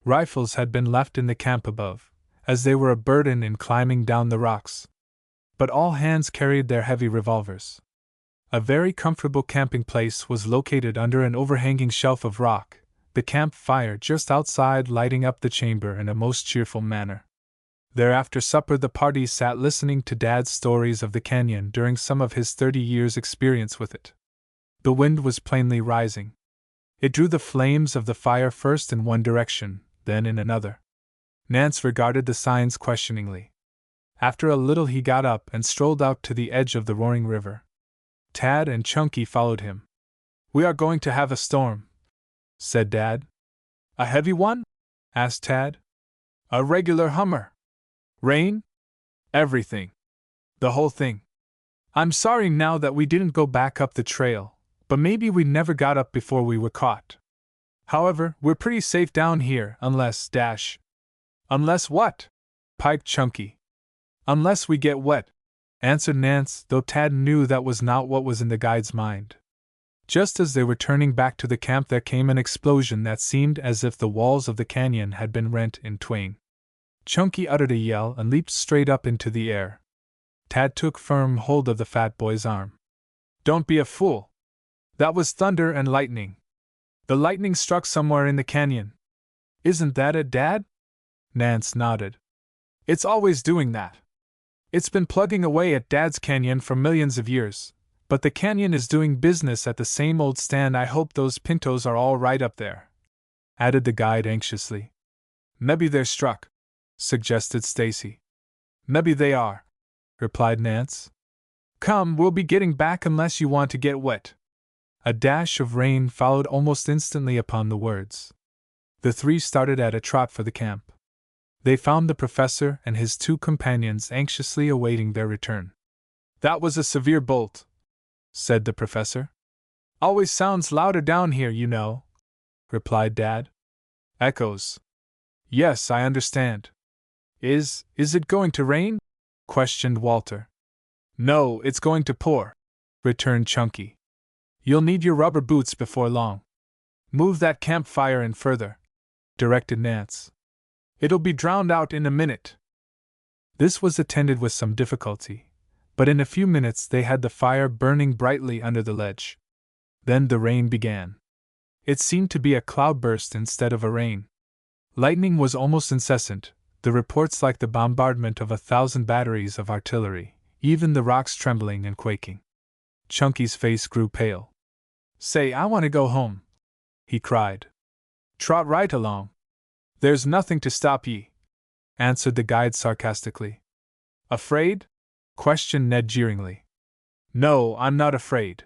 S1: Rifles had been left in the camp above, as they were a burden in climbing down the rocks. But all hands carried their heavy revolvers. A very comfortable camping place was located under an overhanging shelf of rock, the camp fire just outside lighting up the chamber in a most cheerful manner. There after supper the party sat listening to Dad's stories of the canyon during some of his 30 years' experience with it. The wind was plainly rising. It drew the flames of the fire first in one direction, then in another. Nance regarded the signs questioningly. After a little he got up and strolled out to the edge of the roaring river. Tad and Chunky followed him. "We are going to have a storm," said Dad. "A heavy one?" asked Tad. "A regular hummer." "Rain?" "Everything. The whole thing. I'm sorry now that we didn't go back up the trail, but maybe we never got up before we were caught. However, we're pretty safe down here unless "Unless what?" piped Chunky. "Unless we get wet," answered Nance, though Tad knew that was not what was in the guide's mind. Just as they were turning back to the camp there came an explosion that seemed as if the walls of the canyon had been rent in twain. Chunky uttered a yell and leaped straight up into the air. Tad took firm hold of the fat boy's arm. "Don't be a fool. That was thunder and lightning. The lightning struck somewhere in the canyon." "Isn't that it, Dad?" Nance nodded. "It's always doing that. It's been plugging away at Dad's canyon for millions of years, but the canyon is doing business at the same old stand. I hope those pintos are all right up there," added the guide anxiously. "Maybe they're struck," suggested Stacy. "Maybe they are," replied Nance. "Come, we'll be getting back unless you want to get wet." A dash of rain followed almost instantly upon the words. The 3 started at a trot for the camp. They found the professor and his 2 companions anxiously awaiting their return. "That was a severe bolt," said the professor. "Always sounds louder down here, you know," replied Dad. "Echoes. Yes, I understand. Is it going to rain?" questioned Walter. "No, it's going to pour," returned Chunky. "You'll need your rubber boots before long. Move that campfire in further," directed Nance. "It'll be drowned out in a minute." This was attended with some difficulty, but in a few minutes they had the fire burning brightly under the ledge. Then the rain began. It seemed to be a cloudburst instead of a rain. Lightning was almost incessant, the reports like the bombardment of 1,000 batteries of artillery, even the rocks trembling and quaking. Chunky's face grew pale. "Say, I want to go home," he cried. "Trot right along. There's nothing to stop ye," answered the guide sarcastically. "Afraid?" questioned Ned jeeringly. No, I'm not afraid.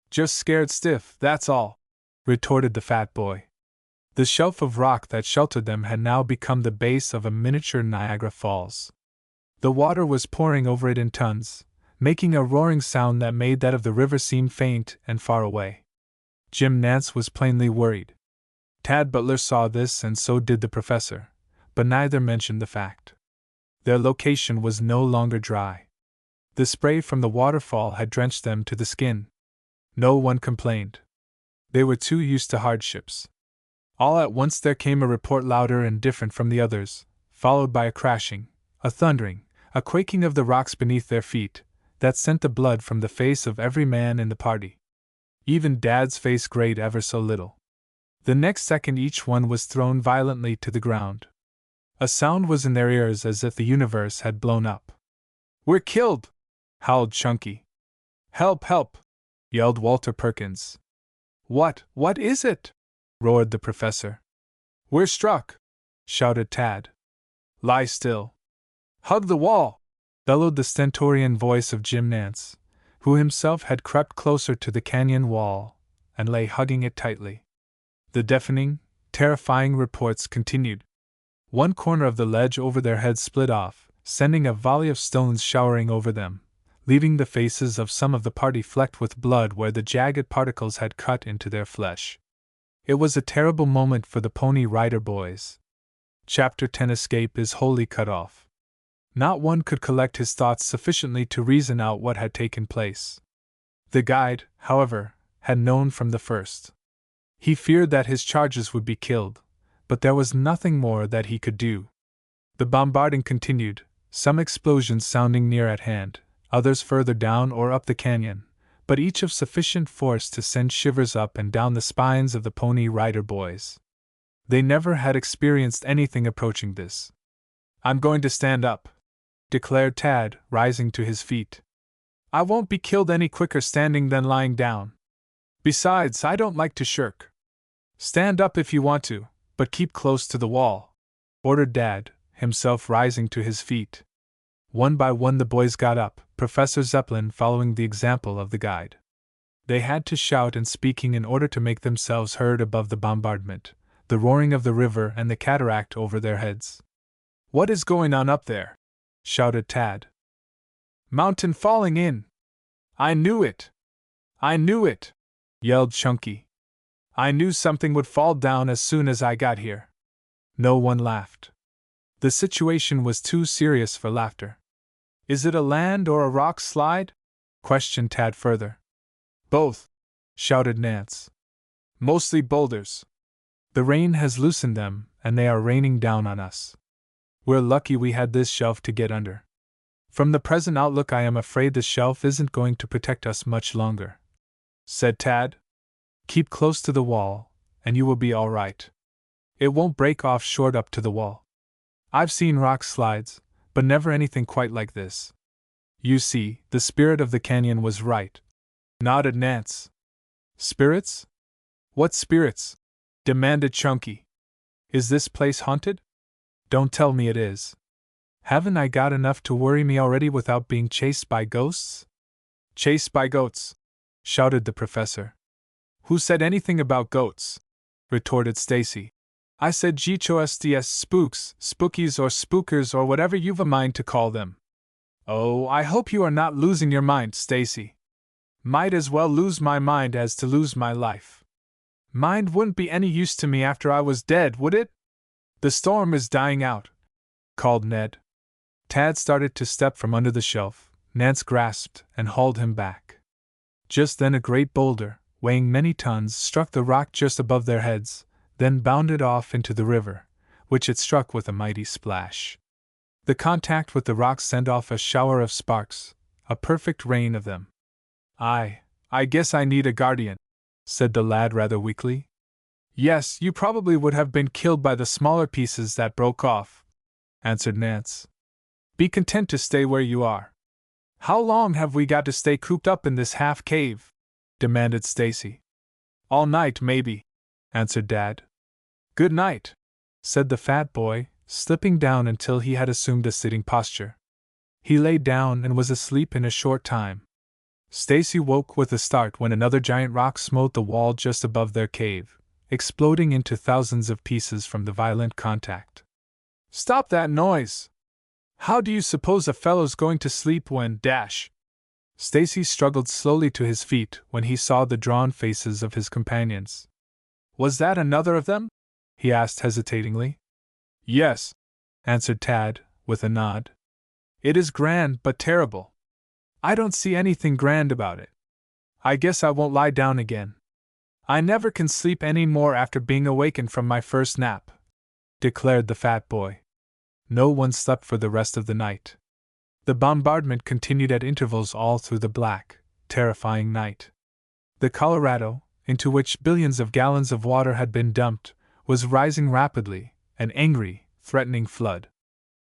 S1: Just scared stiff, that's all, retorted the fat boy. The shelf of rock that sheltered them had now become the base of a miniature Niagara Falls. The water was pouring over it in tons, making a roaring sound that made that of the river seem faint and far away. Jim Nance was plainly worried. Tad Butler saw this, and so did the professor, but neither mentioned the fact. Their location was no longer dry. The spray from the waterfall had drenched them to the skin. No one complained. They were too used to hardships. All at once there came a report louder and different from the others, followed by a crashing, a thundering, a quaking of the rocks beneath their feet, that sent the blood from the face of every man in the party. Even Dad's face grayed ever so little. The next second each one was thrown violently to the ground. A sound was in their ears as if the universe had blown up. "We're killed!" howled Chunky. "Help, help!" yelled Walter Perkins. What is it?" roared the professor. "We're struck!" shouted Tad. "Lie still." "Hug the wall!" bellowed the stentorian voice of Jim Nance, who himself had crept closer to the canyon wall and lay hugging it tightly. The deafening, terrifying reports continued. One corner of the ledge over their heads split off, sending a volley of stones showering over them, leaving the faces of some of the party flecked with blood where the jagged particles had cut into their flesh. It was a terrible moment for the Pony Rider boys. Chapter 10 Escape is wholly cut off. Not one could collect his thoughts sufficiently to reason out what had taken place. The guide, however, had known from the first. He feared that his charges would be killed, but there was nothing more that he could do. The bombarding continued, some explosions sounding near at hand, others further down or up the canyon, but each of sufficient force to send shivers up and down the spines of the Pony Rider boys. They never had experienced anything approaching this. "I'm going to stand up," declared Tad, rising to his feet. "I won't be killed any quicker standing than lying down. Besides, I don't like to shirk." "Stand up if you want to, but keep close to the wall," ordered Dad, himself rising to his feet. One by one the boys got up, Professor Zeppelin following the example of the guide. They had to shout and speaking in order to make themselves heard above the bombardment, the roaring of the river and the cataract over their heads. "What is going on up there?" shouted Tad. "Mountain falling in!" "I knew it! I knew it!" yelled Chunky. "I knew something would fall down as soon as I got here." No one laughed. The situation was too serious for laughter. "Is it a land or a rock slide?" questioned Tad further. "Both," shouted Nance. "Mostly boulders. The rain has loosened them, and they are raining down on us. We're lucky we had this shelf to get under. From the present outlook, I am afraid the shelf isn't going to protect us much longer," said Tad. "Keep close to the wall, and you will be all right. It won't break off short up to the wall. I've seen rock slides, but never anything quite like this." "You see, the spirit of the canyon was right," nodded Nance. "Spirits? What spirits?" demanded Chunky. "Is this place haunted? Don't tell me it is. Haven't I got enough to worry me already without being chased by ghosts?" "Chased by goats!" shouted the professor. "Who said anything about goats?" retorted Stacy. "I said GHOSTS spooks, spookies or spookers or whatever you've a mind to call them." "Oh, I hope you are not losing your mind, Stacy." "Might as well lose my mind as to lose my life." "Mind wouldn't be any use to me after I was dead, would it?" "The storm is dying out," called Ned. Tad started to step from under the shelf. Nance grasped and hauled him back. Just then a great boulder, weighing many tons, struck the rock just above their heads, then bounded off into the river, which it struck with a mighty splash. The contact with the rock sent off a shower of sparks, a perfect rain of them. I guess I need a guardian," said the lad rather weakly. "Yes, you probably would have been killed by the smaller pieces that broke off," answered Nance. "Be content to stay where you are." "How long have we got to stay cooped up in this half cave?" demanded Stacy. "All night, maybe," answered Dad. "Good night," said the fat boy, slipping down until he had assumed a sitting posture. He lay down and was asleep in a short time. Stacy woke with a start when another giant rock smote the wall just above their cave, exploding into thousands of pieces from the violent contact. "Stop that noise! How do you suppose a fellow's going to sleep when dash?" Stacy struggled slowly to his feet when he saw the drawn faces of his companions. "Was that another of them?" he asked hesitatingly. "Yes," answered Tad, with a nod. "It is grand but terrible. I don't see anything grand about it. I guess I won't lie down again. I never can sleep any more after being awakened from my first nap," declared the fat boy. No one slept for the rest of the night. The bombardment continued at intervals all through the black, terrifying night. The Colorado, into which billions of gallons of water had been dumped, was rising rapidly, an angry, threatening flood.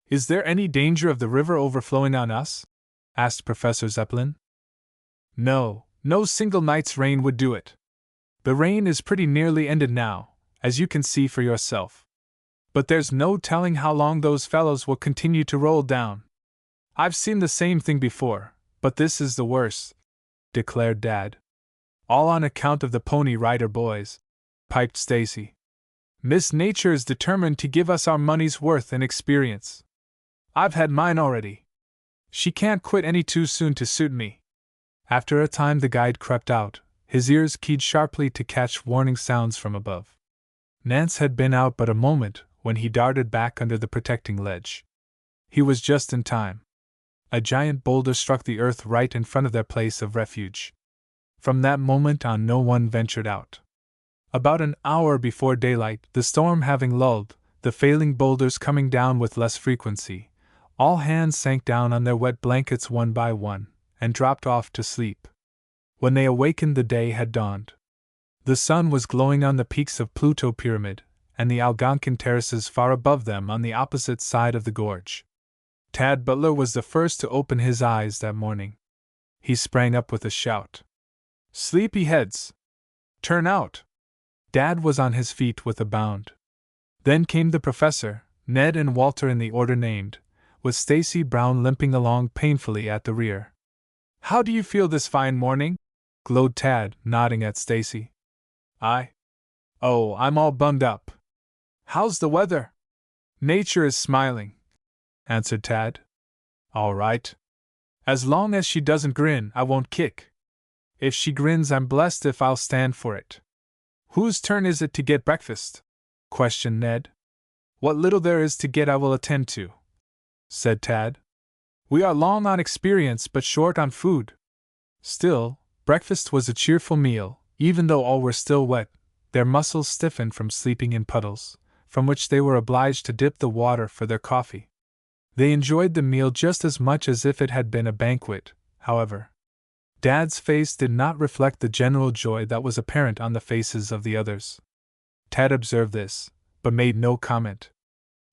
S1: "Is there any danger of the river overflowing on us?" asked Professor Zeppelin. "No, no single night's rain would do it. The rain is pretty nearly ended now, as you can see for yourself. But there's no telling how long those fellows will continue to roll down. I've seen the same thing before, but this is the worst," declared Dad. "All on account of the Pony Rider boys," piped Stacy. "Miss Nature is determined to give us our money's worth in experience. I've had mine already. She can't quit any too soon to suit me." After a time the guide crept out, his ears keyed sharply to catch warning sounds from above. Nance had been out but a moment when he darted back under the protecting ledge. He was just in time. A giant boulder struck the earth right in front of their place of refuge. From that moment on no one ventured out. About an hour before daylight, the storm having lulled, the failing boulders coming down with less frequency, all hands sank down on their wet blankets one by one, and dropped off to sleep. When they awakened the day had dawned. The sun was glowing on the peaks of Pluto Pyramid, and the Algonquin terraces far above them on the opposite side of the gorge. Tad Butler was the first to open his eyes that morning. He sprang up with a shout. "Sleepy heads! Turn out!" Dad was on his feet with a bound. Then came the professor, Ned and Walter in the order named, with Stacy Brown limping along painfully at the rear. "How do you feel this fine morning?" glowed Tad, nodding at Stacy. Oh, I'm all bummed up." "How's the weather?" "Nature is smiling," answered Tad. "All right. As long as she doesn't grin, I won't kick. If she grins, I'm blessed if I'll stand for it." "Whose turn is it to get breakfast?" questioned Ned. "What little there is to get I will attend to," said Tad. "We are long on experience but short on food." Still, breakfast was a cheerful meal, even though all were still wet, their muscles stiffened from sleeping in puddles, from which they were obliged to dip the water for their coffee. They enjoyed the meal just as much as if it had been a banquet, however. Dad's face did not reflect the general joy that was apparent on the faces of the others. Tad observed this, but made no comment.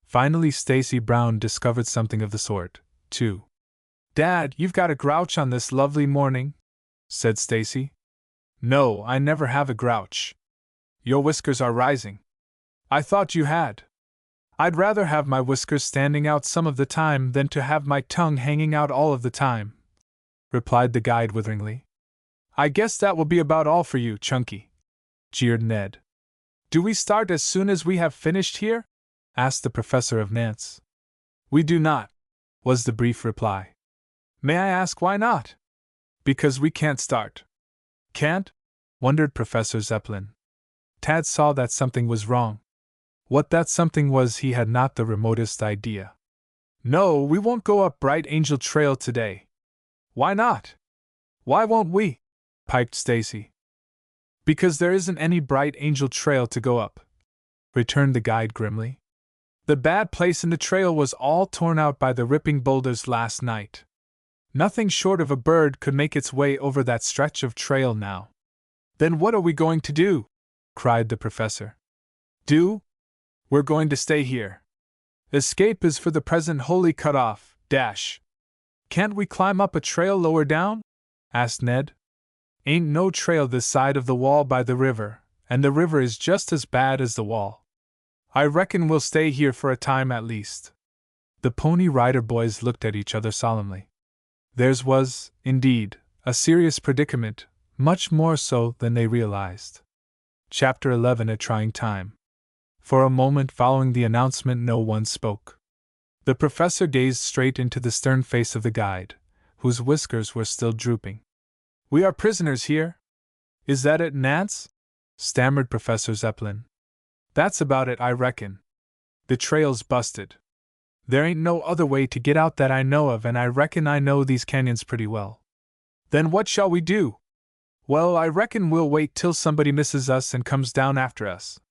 S1: Finally Stacy Brown discovered something of the sort, too. "Dad, you've got a grouch on this lovely morning," said Stacy. "No, I never have a grouch. Your whiskers are rising. I thought you had." "I'd rather have my whiskers standing out some of the time than to have my tongue hanging out all of the time," replied the guide witheringly. "I guess that will be about all for you, Chunky," jeered Ned. "Do we start as soon as we have finished here?" asked the professor of Nance. "We do not," was the brief reply. "May I ask why not?" "Because we can't start." "Can't?" wondered Professor Zeppelin. Tad saw that something was wrong. What that something was he had not the remotest idea. "No, we won't go up Bright Angel Trail today." "Why not?" "Why won't we?" piped Stacy. "Because there isn't any Bright Angel Trail to go up," returned the guide grimly. "The bad place in the trail was all torn out by the ripping boulders last night. Nothing short of a bird could make its way over that stretch of trail now." "Then what are we going to do?" cried the professor. "Do? We're going to stay here. Escape is for the present wholly cut off, dash." "Can't we climb up a trail lower down?" asked Ned. "Ain't no trail this side of the wall by the river, and the river is just as bad as the wall. I reckon we'll stay here for a time at least." The Pony Rider boys looked at each other solemnly. Theirs was, indeed, a serious predicament, much more so than they realized. Chapter 11. A Trying Time. For a moment following the announcement no one spoke. The professor gazed straight into the stern face of the guide, whose whiskers were still drooping. "We are prisoners here? Is that it, Nance?" stammered Professor Zeppelin. "That's about it, I reckon. The trail's busted. There ain't no other way to get out that I know of, and I reckon I know these canyons pretty well." "Then what shall we do?" "Well, I reckon we'll wait till somebody misses us and comes down after us."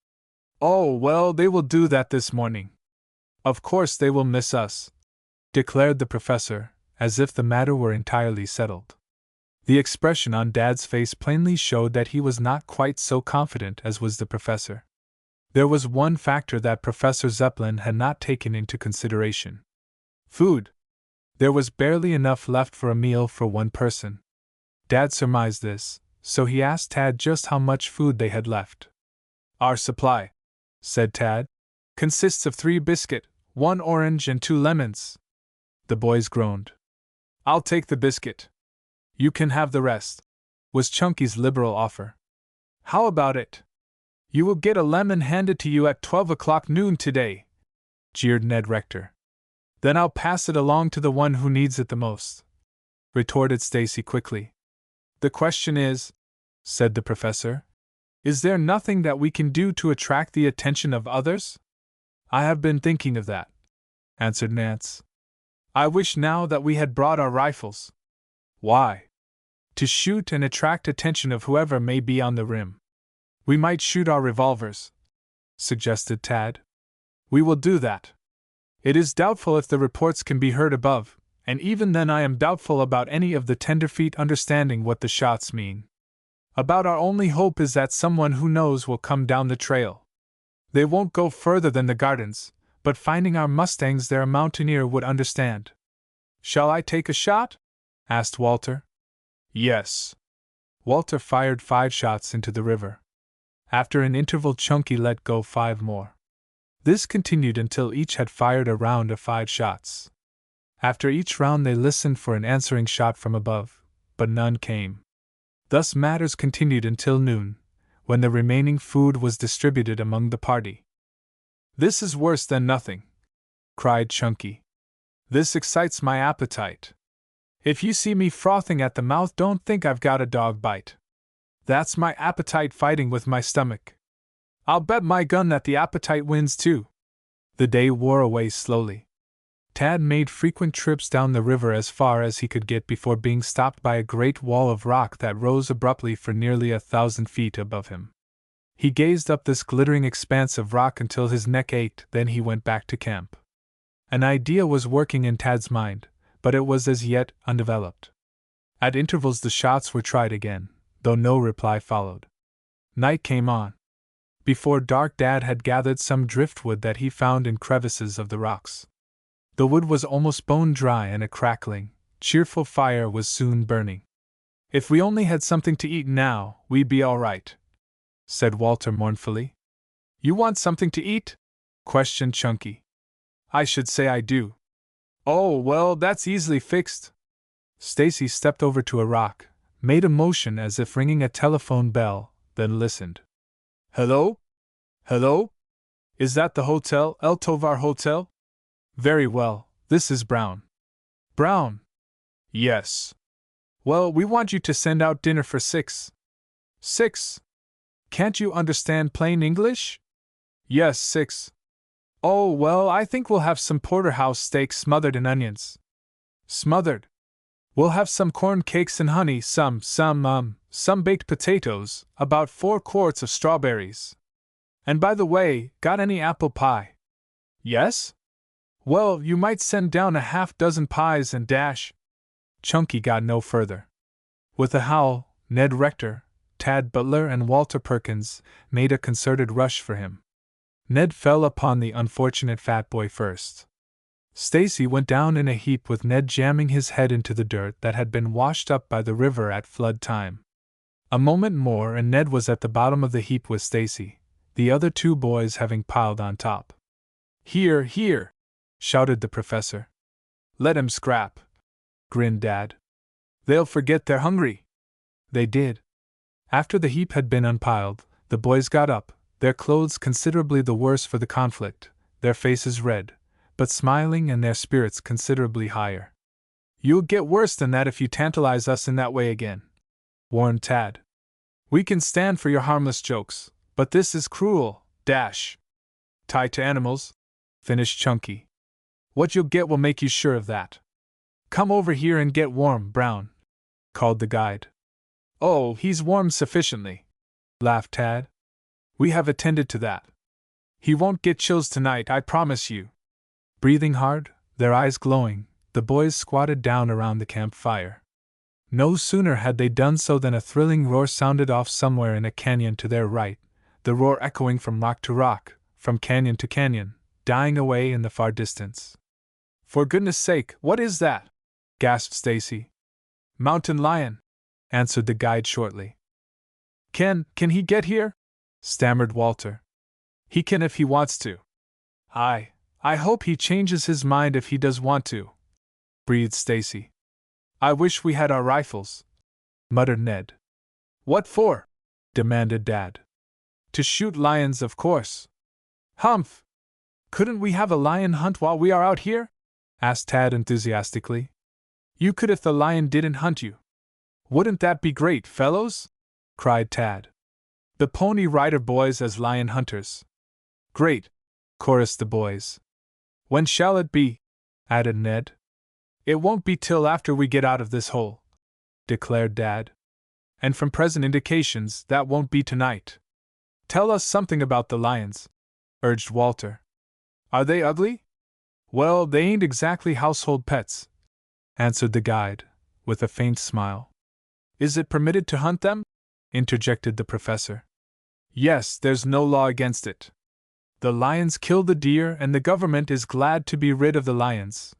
S1: "Oh, well, they will do that this morning." "Of course they will miss us," declared the professor, as if the matter were entirely settled. The expression on Dad's face plainly showed that he was not quite so confident as was the professor. There was one factor that Professor Zeppelin had not taken into consideration. Food. There was barely enough left for a meal for one person. Dad surmised this, so he asked Tad just how much food they had left. "Our supply," said Tad, "consists of 3 biscuit, 1 orange and 2 lemons." The boys groaned. "I'll take the biscuit. You can have the rest," was Chunky's liberal offer. "How about it? You will get a lemon handed to you at 12 o'clock noon today," jeered Ned Rector. "Then I'll pass it along to the one who needs it the most," retorted Stacy quickly. "The question is," said the professor, "is there nothing that we can do to attract the attention of others?" "I have been thinking of that," answered Nance. "I wish now that we had brought our rifles." "Why?" "To shoot and attract attention of whoever may be on the rim." "We might shoot our revolvers," suggested Tad. "We will do that. It is doubtful if the reports can be heard above, and even then I am doubtful about any of the tenderfeet understanding what the shots mean. About our only hope is that someone who knows will come down the trail. They won't go further than the gardens, but finding our mustangs there a mountaineer would understand." "Shall I take a shot?" asked Walter. "Yes." Walter fired 5 shots into the river. After an interval, Chunky let go 5 more. This continued until each had fired a round of 5 shots. After each round they listened for an answering shot from above, but none came. Thus matters continued until noon, when the remaining food was distributed among the party. "This is worse than nothing," cried Chunky. "This excites my appetite. If you see me frothing at the mouth, don't think I've got a dog bite. That's my appetite fighting with my stomach. I'll bet my gun that the appetite wins too." The day wore away slowly. Tad made frequent trips down the river as far as he could get before being stopped by a great wall of rock that rose abruptly for nearly 1,000 feet above him. He gazed up this glittering expanse of rock until his neck ached, then he went back to camp. An idea was working in Tad's mind, but it was as yet undeveloped. At intervals the shots were tried again, though no reply followed. Night came on. Before dark Dad had gathered some driftwood that he found in crevices of the rocks. The wood was almost bone dry and a crackling, cheerful fire was soon burning. "If we only had something to eat now, we'd be all right," said Walter mournfully. "You want something to eat?" questioned Chunky. "I should say I do." "Oh, well, that's easily fixed." Stacy stepped over to a rock, made a motion as if ringing a telephone bell, then listened. "Hello? Hello? Is that the hotel, El Tovar Hotel? Very well, this is Brown." "Brown?" "Yes." "Well, we want you to send out dinner for 6. 6? Can't you understand plain English?" "Yes, 6. "Oh, well, I think we'll have some porterhouse steak smothered in onions." "Smothered? We'll have some corn cakes and honey, some baked potatoes, about 4 quarts of strawberries. And by the way, got any apple pie?" "Yes?" "Well, you might send down a half-dozen pies and dash." Chunky got no further. With a howl, Ned Rector, Tad Butler, and Walter Perkins made a concerted rush for him. Ned fell upon the unfortunate fat boy first. Stacy went down in a heap with Ned jamming his head into the dirt that had been washed up by the river at flood time. A moment more and Ned was at the bottom of the heap with Stacy, the other 2 boys having piled on top. "Here, here!" shouted the professor. Let 'em scrap, grinned Dad. They'll forget they're hungry. They did. After the heap had been unpiled, the boys got up, their clothes considerably the worse for the conflict, their faces red, but smiling, and their spirits considerably higher. You'll get worse than that if you tantalize us in that way again, warned Tad. We can stand for your harmless jokes, but this is cruel, dash. Tied to animals, finished Chunky. What you'll get will make you sure of that. Come over here and get warm, Brown, called the guide. Oh, he's warm sufficiently, laughed Tad. We have attended to that. He won't get chills tonight, I promise you. Breathing hard, their eyes glowing, the boys squatted down around the campfire. No sooner had they done so than a thrilling roar sounded off somewhere in a canyon to their right, the roar echoing from rock to rock, from canyon to canyon, dying away in the far distance. For goodness sake, what is that? Gasped Stacy. Mountain lion, answered the guide shortly. Can he get here? Stammered Walter. He can if he wants to. I hope he changes his mind if he does want to, breathed Stacy. I wish we had our rifles, muttered Ned. What for? Demanded Dad. To shoot lions, of course. Humph! Couldn't we have a lion hunt while we are out here? Asked Tad enthusiastically. You could if the lion didn't hunt you. Wouldn't that be great, fellows? Cried Tad. The Pony Rider boys as lion hunters. Great, chorused the boys. When shall it be? Added Ned. It won't be till after we get out of this hole, declared Dad. And from present indications, that won't be tonight. Tell us something about the lions, urged Walter. Are they ugly? Well, they ain't exactly household pets, answered the guide, with a faint smile. Is it permitted to hunt them? Interjected the professor. Yes, there's no law against it. The lions kill the deer, and the government is glad to be rid of the lions.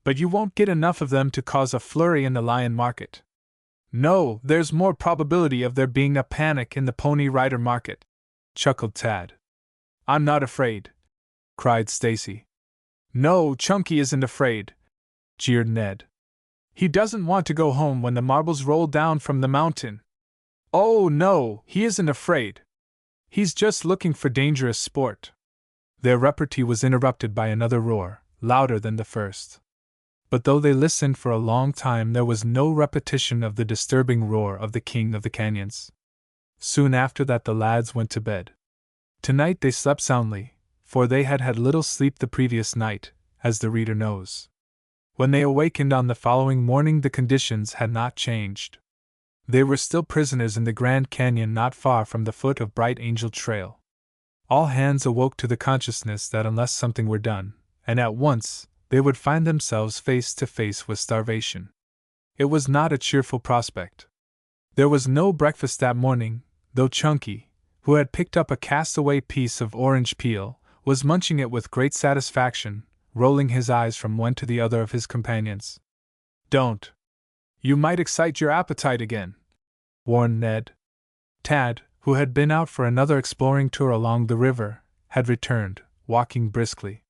S1: But you won't get enough of them to cause a flurry in the lion market. No, there's more probability of there being a panic in the Pony Rider market, chuckled Tad. I'm not afraid, cried Stacy. No, Chunky isn't afraid, jeered Ned. He doesn't want to go home when the marbles roll down from the mountain. Oh, no, he isn't afraid. He's just looking for dangerous sport. Their repartee was interrupted by another roar, louder than the first. But though they listened for a long time, there was no repetition of the disturbing roar of the King of the Canyons. Soon after that the lads went to bed. Tonight they slept soundly, for they had had little sleep the previous night, as the reader knows. When they awakened on the following morning, the conditions had not changed. They were still prisoners in the Grand Canyon, not far from the foot of Bright Angel Trail. All hands awoke to the consciousness that unless something were done, and at once, they would find themselves face to face with starvation. It was not a cheerful prospect. There was no breakfast that morning, though Chunky, who had picked up a cast-away piece of orange peel, was munching it with great satisfaction, rolling his eyes from one to the other of his companions. Don't. You might excite your appetite again, warned Ned. Tad, who had been out for another exploring tour along the river, had returned, walking briskly.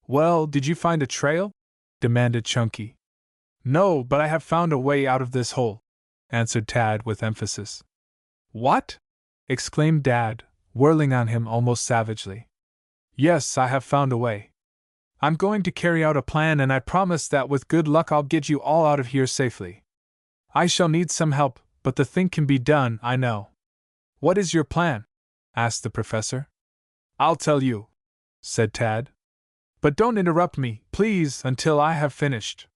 S1: Well, did you find a trail? Demanded Chunky. No, but I have found a way out of this hole, answered Tad with emphasis. What? Exclaimed Dad, whirling on him almost savagely. Yes, I have found a way. I'm going to carry out a plan, and I promise that with good luck I'll get you all out of here safely. I shall need some help, but the thing can be done, I know. What is your plan? Asked the professor. I'll tell you, said Tad. But don't interrupt me, please, until I have finished.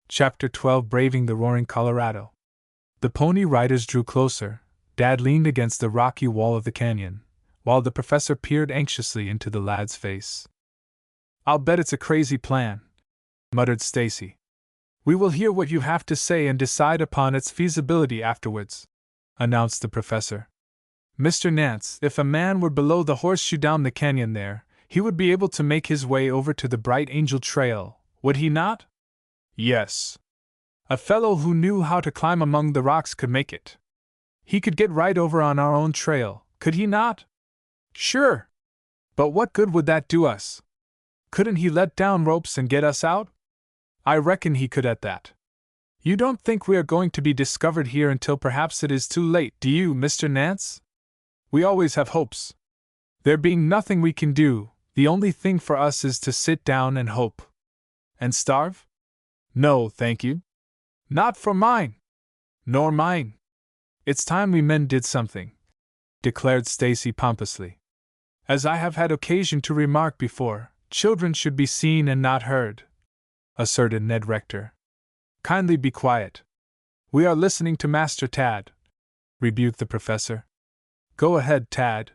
S1: Chapter 12, Braving the Roaring Colorado. The Pony Riders drew closer. Dad leaned against the rocky wall of the canyon, while the professor peered anxiously into the lad's face. I'll bet it's a crazy plan, muttered Stacy. We will hear what you have to say and decide upon its feasibility afterwards, announced the professor. Mr. Nance, if a man were below the horseshoe down the canyon there, he would be able to make his way over to the Bright Angel Trail, would he not? Yes. A fellow who knew how to climb among the rocks could make it. He could get right over on our own trail, could he not? Sure. But what good would that do us? Couldn't he let down ropes and get us out? I reckon he could at that. You don't think we are going to be discovered here until perhaps it is too late, do you, Mr. Nance? We always have hopes. There being nothing we can do, the only thing for us is to sit down and hope. And starve? No, thank you. Not for mine. Nor mine. It's time we men did something, declared Stacy pompously. As I have had occasion to remark before, children should be seen and not heard, asserted Ned Rector. Kindly be quiet. We are listening to Master Tad, rebuked the professor. Go ahead, Tad.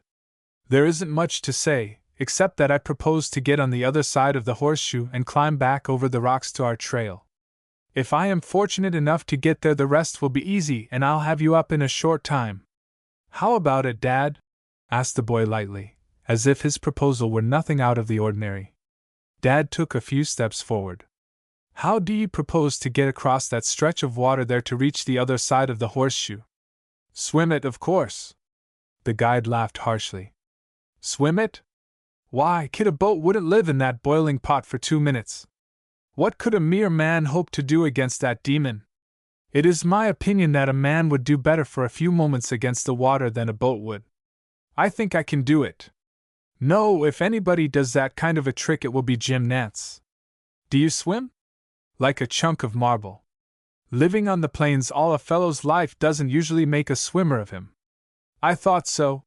S1: There isn't much to say, except that I propose to get on the other side of the horseshoe and climb back over the rocks to our trail. If I am fortunate enough to get there, the rest will be easy and I'll have you up in a short time. How about it, Dad? Asked the boy lightly, as if his proposal were nothing out of the ordinary. Dad took a few steps forward. How do you propose to get across that stretch of water there to reach the other side of the horseshoe? Swim it, of course. The guide laughed harshly. Swim it? Why, kid, a boat wouldn't live in that boiling pot for 2 minutes. What could a mere man hope to do against that demon? It is my opinion that a man would do better for a few moments against the water than a boat would. I think I can do it. No, if anybody does that kind of a trick, it will be Jim Nance. Do you swim? Like a chunk of marble. Living on the plains all a fellow's life doesn't usually make a swimmer of him. I thought so.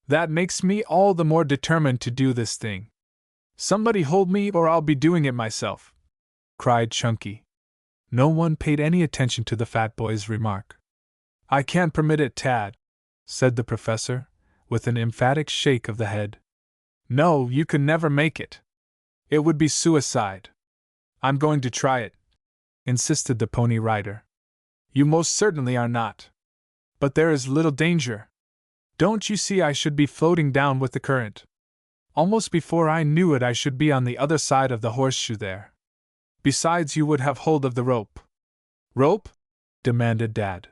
S1: That makes me all the more determined to do this thing. Somebody hold me or I'll be doing it myself, cried Chunky. No one paid any attention to the fat boy's remark. I can't permit it, Tad, said the professor, with an emphatic shake of the head. No, you could never make it. It would be suicide. I'm going to try it, insisted the Pony Rider. You most certainly are not. But there is little danger. Don't you see I should be floating down with the current? Almost before I knew it I should be on the other side of the horseshoe there. Besides, you would have hold of the rope. Rope? Demanded Dad.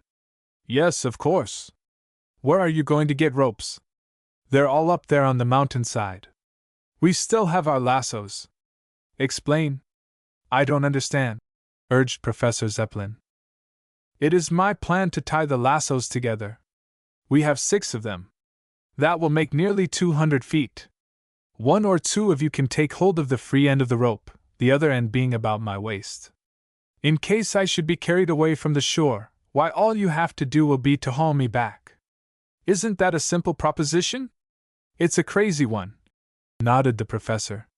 S1: Yes, of course. Where are you going to get ropes? They're all up there on the mountainside. We still have our lassos. Explain. I don't understand, urged Professor Zeppelin. It is my plan to tie the lassos together. We have 6 of them. That will make nearly 200 feet. 1 or 2 of you can take hold of the free end of the rope, the other end being about my waist. In case I should be carried away from the shore, why, all you have to do will be to haul me back. Isn't that a simple proposition? It's a crazy one, nodded the professor.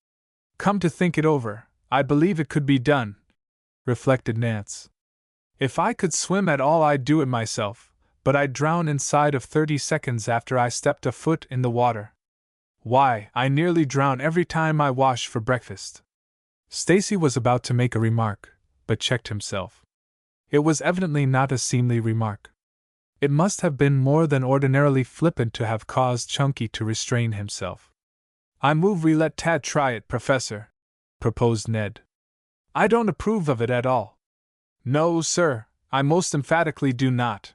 S1: Come to think it over, I believe it could be done, reflected Nance. If I could swim at all, I'd do it myself, but I'd drown inside of 30 seconds after I stepped a foot in the water. Why, I nearly drown every time I wash for breakfast. Stacy was about to make a remark, but checked himself. It was evidently not a seemly remark. It must have been more than ordinarily flippant to have caused Chunky to restrain himself. I move we let Tad try it, Professor, proposed Ned. I don't approve of it at all. No, sir, I most emphatically do not.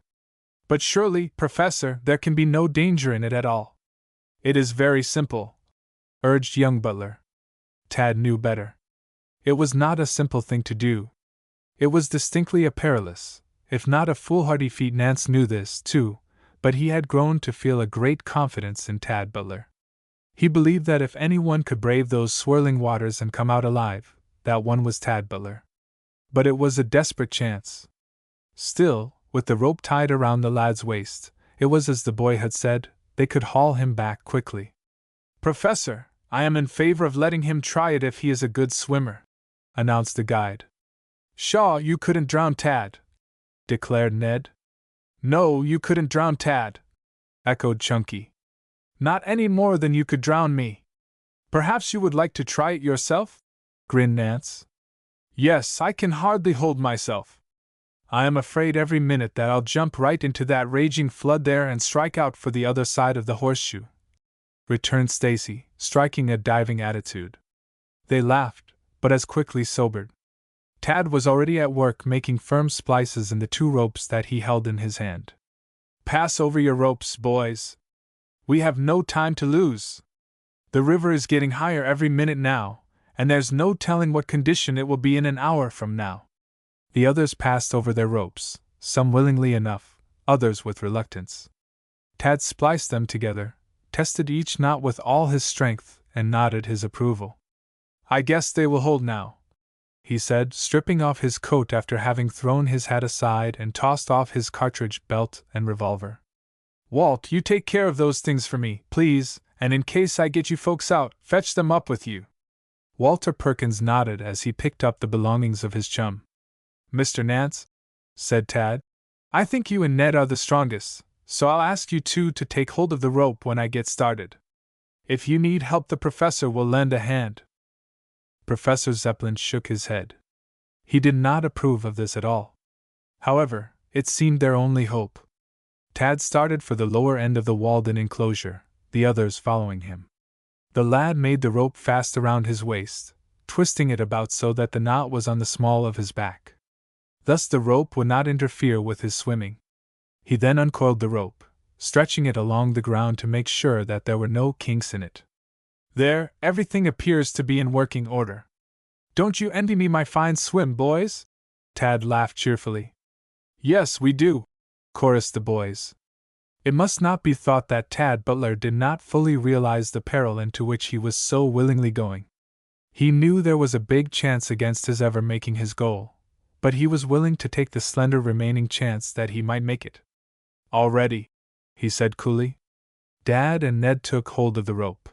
S1: But surely, Professor, there can be no danger in it at all. It is very simple, urged young Butler. Tad knew better. It was not a simple thing to do. It was distinctly a perilous, if not a foolhardy feat. Nance knew this, too, but he had grown to feel a great confidence in Tad Butler. He believed that if anyone could brave those swirling waters and come out alive, that one was Tad Butler. But it was a desperate chance. Still, with the rope tied around the lad's waist, it was as the boy had said, they could haul him back quickly. Professor, I am in favor of letting him try it if he is a good swimmer, announced the guide. Shaw, you couldn't drown Tad, declared Ned. No, you couldn't drown Tad, echoed Chunky. Not any more than you could drown me. Perhaps you would like to try it yourself? Grinned Nance. Yes, I can hardly hold myself. I am afraid every minute that I'll jump right into that raging flood there and strike out for the other side of the horseshoe, returned Stacy, striking a diving attitude. They laughed, but as quickly sobered. Tad was already at work making firm splices in the 2 ropes that he held in his hand. Pass over your ropes, boys. We have no time to lose. The river is getting higher every minute now, and there's no telling what condition it will be in an hour from now. The others passed over their ropes, some willingly enough, others with reluctance. Tad spliced them together, tested each knot with all his strength, and nodded his approval. I guess they will hold now, he said, stripping off his coat after having thrown his hat aside and tossed off his cartridge belt and revolver. Walt, you take care of those things for me, please, and in case I get you folks out, fetch them up with you. Walter Perkins nodded as he picked up the belongings of his chum. Mr. Nance, said Tad, I think you and Ned are the strongest, so I'll ask you two to take hold of the rope when I get started. If you need help, the professor will lend a hand. Professor Zeppelin shook his head. He did not approve of this at all. However, it seemed their only hope. Tad started for the lower end of the walled-in enclosure, the others following him. The lad made the rope fast around his waist, twisting it about so that the knot was on the small of his back. Thus the rope would not interfere with his swimming. He then uncoiled the rope, stretching it along the ground to make sure that there were no kinks in it. There, everything appears to be in working order. Don't you envy me my fine swim, boys? Tad laughed cheerfully. Yes, we do, chorused the boys. It must not be thought that Tad Butler did not fully realize the peril into which he was so willingly going. He knew there was a big chance against his ever making his goal, but he was willing to take the slender remaining chance that he might make it. All ready, he said coolly. Dad and Ned took hold of the rope.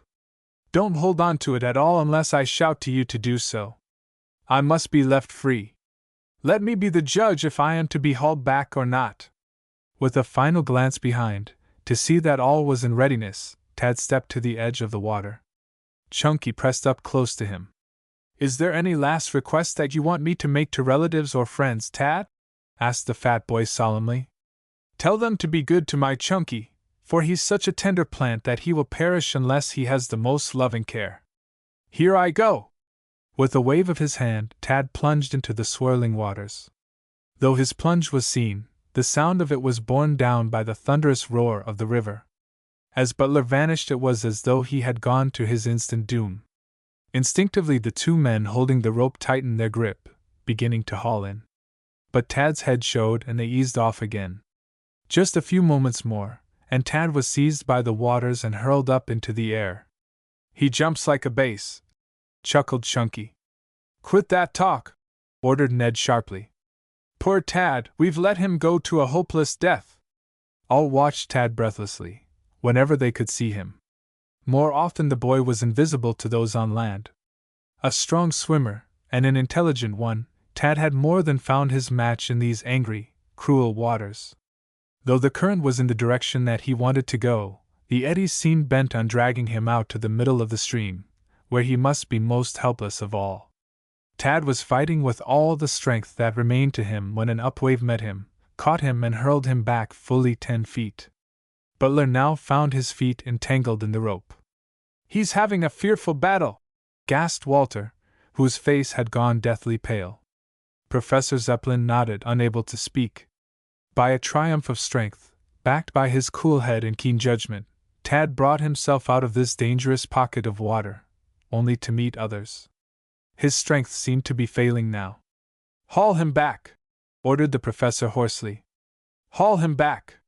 S1: Don't hold on to it at all unless I shout to you to do so. I must be left free. Let me be the judge if I am to be hauled back or not. With a final glance behind, to see that all was in readiness, Tad stepped to the edge of the water. Chunky pressed up close to him. Is there any last request that you want me to make to relatives or friends, Tad? Asked the fat boy solemnly. Tell them to be good to my Chunky, for he's such a tender plant that he will perish unless he has the most loving care. Here I go! With a wave of his hand, Tad plunged into the swirling waters. Though his plunge was seen, the sound of it was borne down by the thunderous roar of the river. As Butler vanished, it was as though he had gone to his instant doom. Instinctively, the two men holding the rope tightened their grip, beginning to haul in. But Tad's head showed and they eased off again. Just a few moments more, and Tad was seized by the waters and hurled up into the air. He jumps like a bass, chuckled Chunky. Quit that talk, ordered Ned sharply. Poor Tad, we've let him go to a hopeless death. All watched Tad breathlessly, whenever they could see him. More often the boy was invisible to those on land. A strong swimmer, and an intelligent one, Tad had more than found his match in these angry, cruel waters. Though the current was in the direction that he wanted to go, the eddies seemed bent on dragging him out to the middle of the stream, where he must be most helpless of all. Tad was fighting with all the strength that remained to him when an upwave met him, caught him and hurled him back fully 10 feet. Butler now found his feet entangled in the rope. He's having a fearful battle, gasped Walter, whose face had gone deathly pale. Professor Zeppelin nodded, unable to speak. By a triumph of strength, backed by his cool head and keen judgment, Tad brought himself out of this dangerous pocket of water, only to meet others. His strength seemed to be failing now. Haul him back, ordered the professor hoarsely. Haul him back.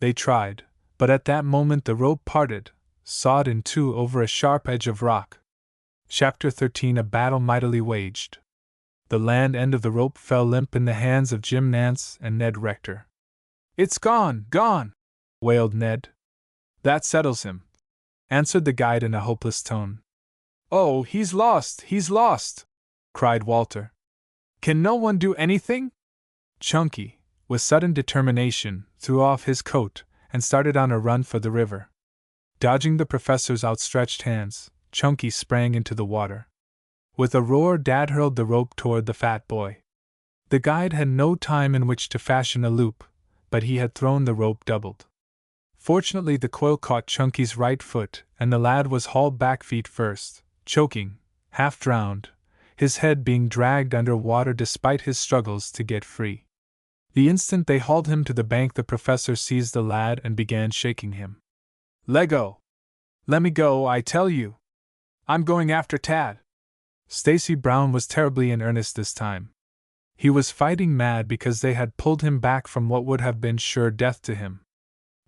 S1: They tried, but at that moment the rope parted, sawed in two over a sharp edge of rock. Chapter 13. A battle mightily waged. The land end of the rope fell limp in the hands of Jim Nance and Ned Rector. It's gone, gone, wailed Ned. That settles him, answered the guide in a hopeless tone. Oh, he's lost, cried Walter. Can no one do anything? Chunky, with sudden determination, threw off his coat and started on a run for the river. Dodging the professor's outstretched hands, Chunky sprang into the water. With a roar, Dad hurled the rope toward the fat boy. The guide had no time in which to fashion a loop, but he had thrown the rope doubled. Fortunately, the coil caught Chunky's right foot, and the lad was hauled back feet first, choking, half drowned, his head being dragged under water despite his struggles to get free. The instant they hauled him to the bank, the professor seized the lad and began shaking him. Leggo! Let me go, I tell you! I'm going after Tad! Stacy Brown was terribly in earnest this time. He was fighting mad because they had pulled him back from what would have been sure death to him.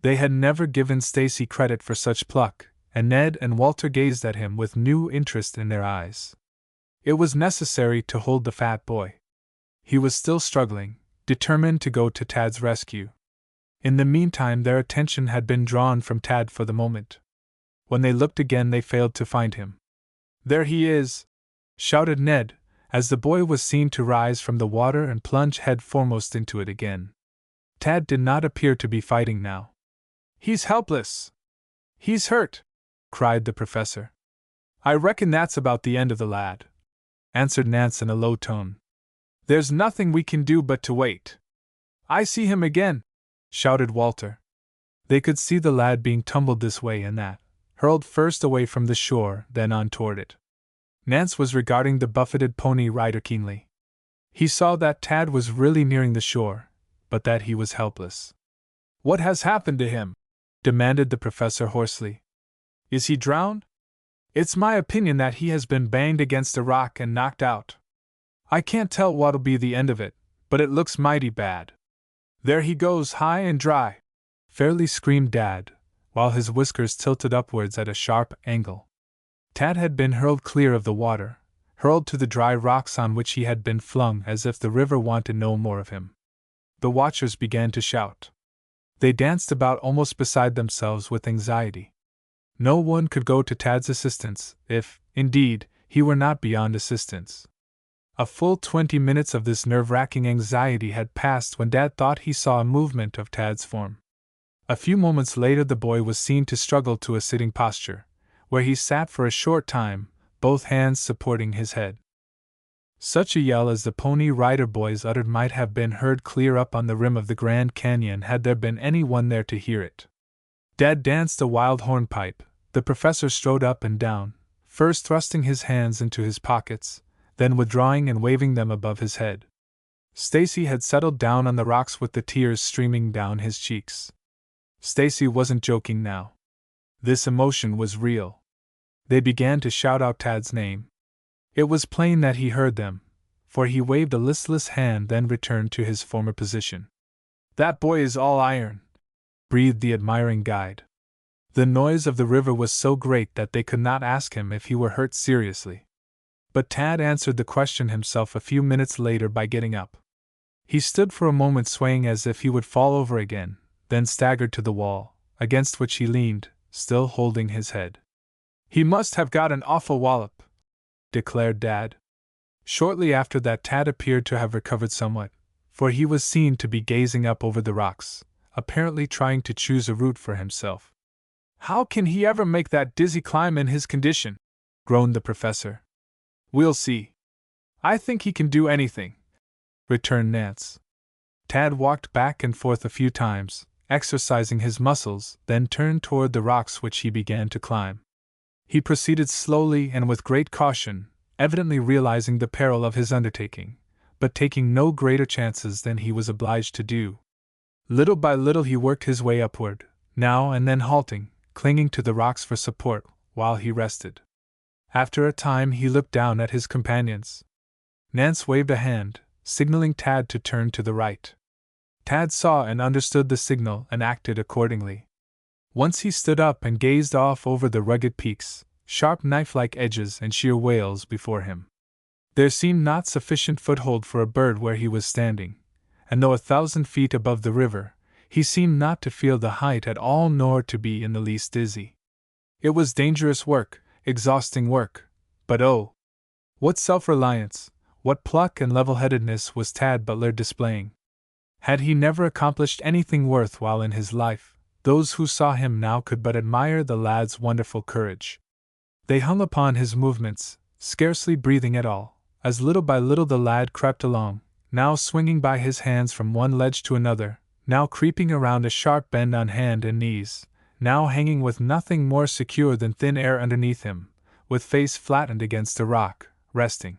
S1: They had never given Stacy credit for such pluck, and Ned and Walter gazed at him with new interest in their eyes. It was necessary to hold the fat boy. He was still struggling, determined to go to Tad's rescue. In the meantime, their attention had been drawn from Tad for the moment. When they looked again, they failed to find him. "There he is!" shouted Ned, as the boy was seen to rise from the water and plunge head foremost into it again. Tad did not appear to be fighting now. "He's helpless! He's hurt!" cried the professor. "I reckon that's about the end of the lad," answered Nance in a low tone. "There's nothing we can do but to wait." "I see him again!" shouted Walter. They could see the lad being tumbled this way and that, hurled first away from the shore, then on toward it. Nance was regarding the buffeted pony rider keenly. He saw that Tad was really nearing the shore, but that he was helpless. "What has happened to him?" demanded the professor hoarsely. "Is he drowned? It's my opinion that he has been banged against a rock and knocked out. I can't tell what'll be the end of it, but it looks mighty bad. There he goes high and dry!" fairly screamed Dad, while his whiskers tilted upwards at a sharp angle. Tad had been hurled clear of the water, hurled to the dry rocks on which he had been flung as if the river wanted no more of him. The watchers began to shout. They danced about almost beside themselves with anxiety. No one could go to Tad's assistance, if, indeed, he were not beyond assistance. A full 20 minutes of this nerve-wracking anxiety had passed when Dad thought he saw a movement of Tad's form. A few moments later the boy was seen to struggle to a sitting posture, where he sat for a short time, both hands supporting his head. Such a yell as the Pony Rider boys uttered might have been heard clear up on the rim of the Grand Canyon had there been any one there to hear it. Dad danced a wild hornpipe. The professor strode up and down, first thrusting his hands into his pockets, then withdrawing and waving them above his head. Stacy had settled down on the rocks with the tears streaming down his cheeks. Stacy wasn't joking now. This emotion was real. They began to shout out Tad's name. It was plain that he heard them, for he waved a listless hand then returned to his former position. "That boy is all iron," breathed the admiring guide. The noise of the river was so great that they could not ask him if he were hurt seriously. But Tad answered the question himself a few minutes later by getting up. He stood for a moment swaying as if he would fall over again, then staggered to the wall, against which he leaned, still holding his head. "He must have got an awful wallop," declared Dad. Shortly after that Tad appeared to have recovered somewhat, for he was seen to be gazing up over the rocks, apparently trying to choose a route for himself. "How can he ever make that dizzy climb in his condition?" groaned the professor. "We'll see. I think he can do anything," returned Nance. Tad walked back and forth a few times, exercising his muscles, then turned toward the rocks which he began to climb. He proceeded slowly and with great caution, evidently realizing the peril of his undertaking, but taking no greater chances than he was obliged to do. Little by little he worked his way upward, now and then halting, clinging to the rocks for support, while he rested. After a time he looked down at his companions. Nance waved a hand, signaling Tad to turn to the right. Tad saw and understood the signal and acted accordingly. Once he stood up and gazed off over the rugged peaks, sharp knife-like edges and sheer whales before him. There seemed not sufficient foothold for a bird where he was standing, and though 1,000 feet above the river, he seemed not to feel the height at all nor to be in the least dizzy. It was dangerous work, exhausting work, but oh! What self-reliance, what pluck and level-headedness was Tad Butler displaying! Had he never accomplished anything worthwhile in his life, those who saw him now could but admire the lad's wonderful courage. They hung upon his movements, scarcely breathing at all, as little by little the lad crept along, now swinging by his hands from one ledge to another, now creeping around a sharp bend on hand and knees, now hanging with nothing more secure than thin air underneath him, with face flattened against a rock, resting.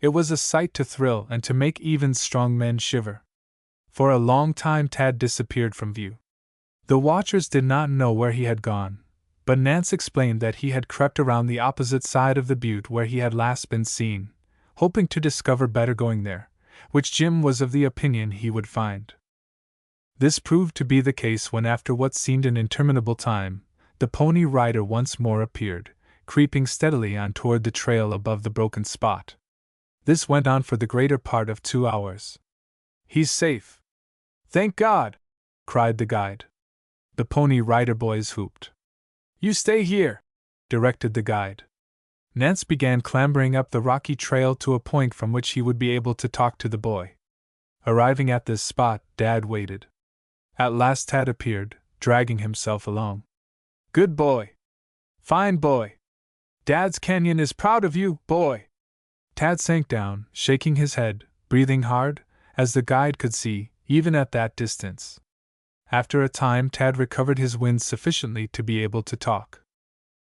S1: It was a sight to thrill and to make even strong men shiver. For a long time Tad disappeared from view. The watchers did not know where he had gone, but Nance explained that he had crept around the opposite side of the butte where he had last been seen, hoping to discover better going there, which Jim was of the opinion he would find. This proved to be the case when, after what seemed an interminable time, the Pony Rider once more appeared, creeping steadily on toward the trail above the broken spot. This went on for the greater part of 2 hours. "He's safe." "Thank God!" cried the guide. The Pony Rider boys whooped. "You stay here," directed the guide. Nance began clambering up the rocky trail to a point from which he would be able to talk to the boy. Arriving at this spot, Dad waited. At last Tad appeared, dragging himself along. "Good boy. Fine boy. Dad's canyon is proud of you, boy." Tad sank down, shaking his head, breathing hard, as the guide could see, even at that distance. After a time, Tad recovered his wind sufficiently to be able to talk.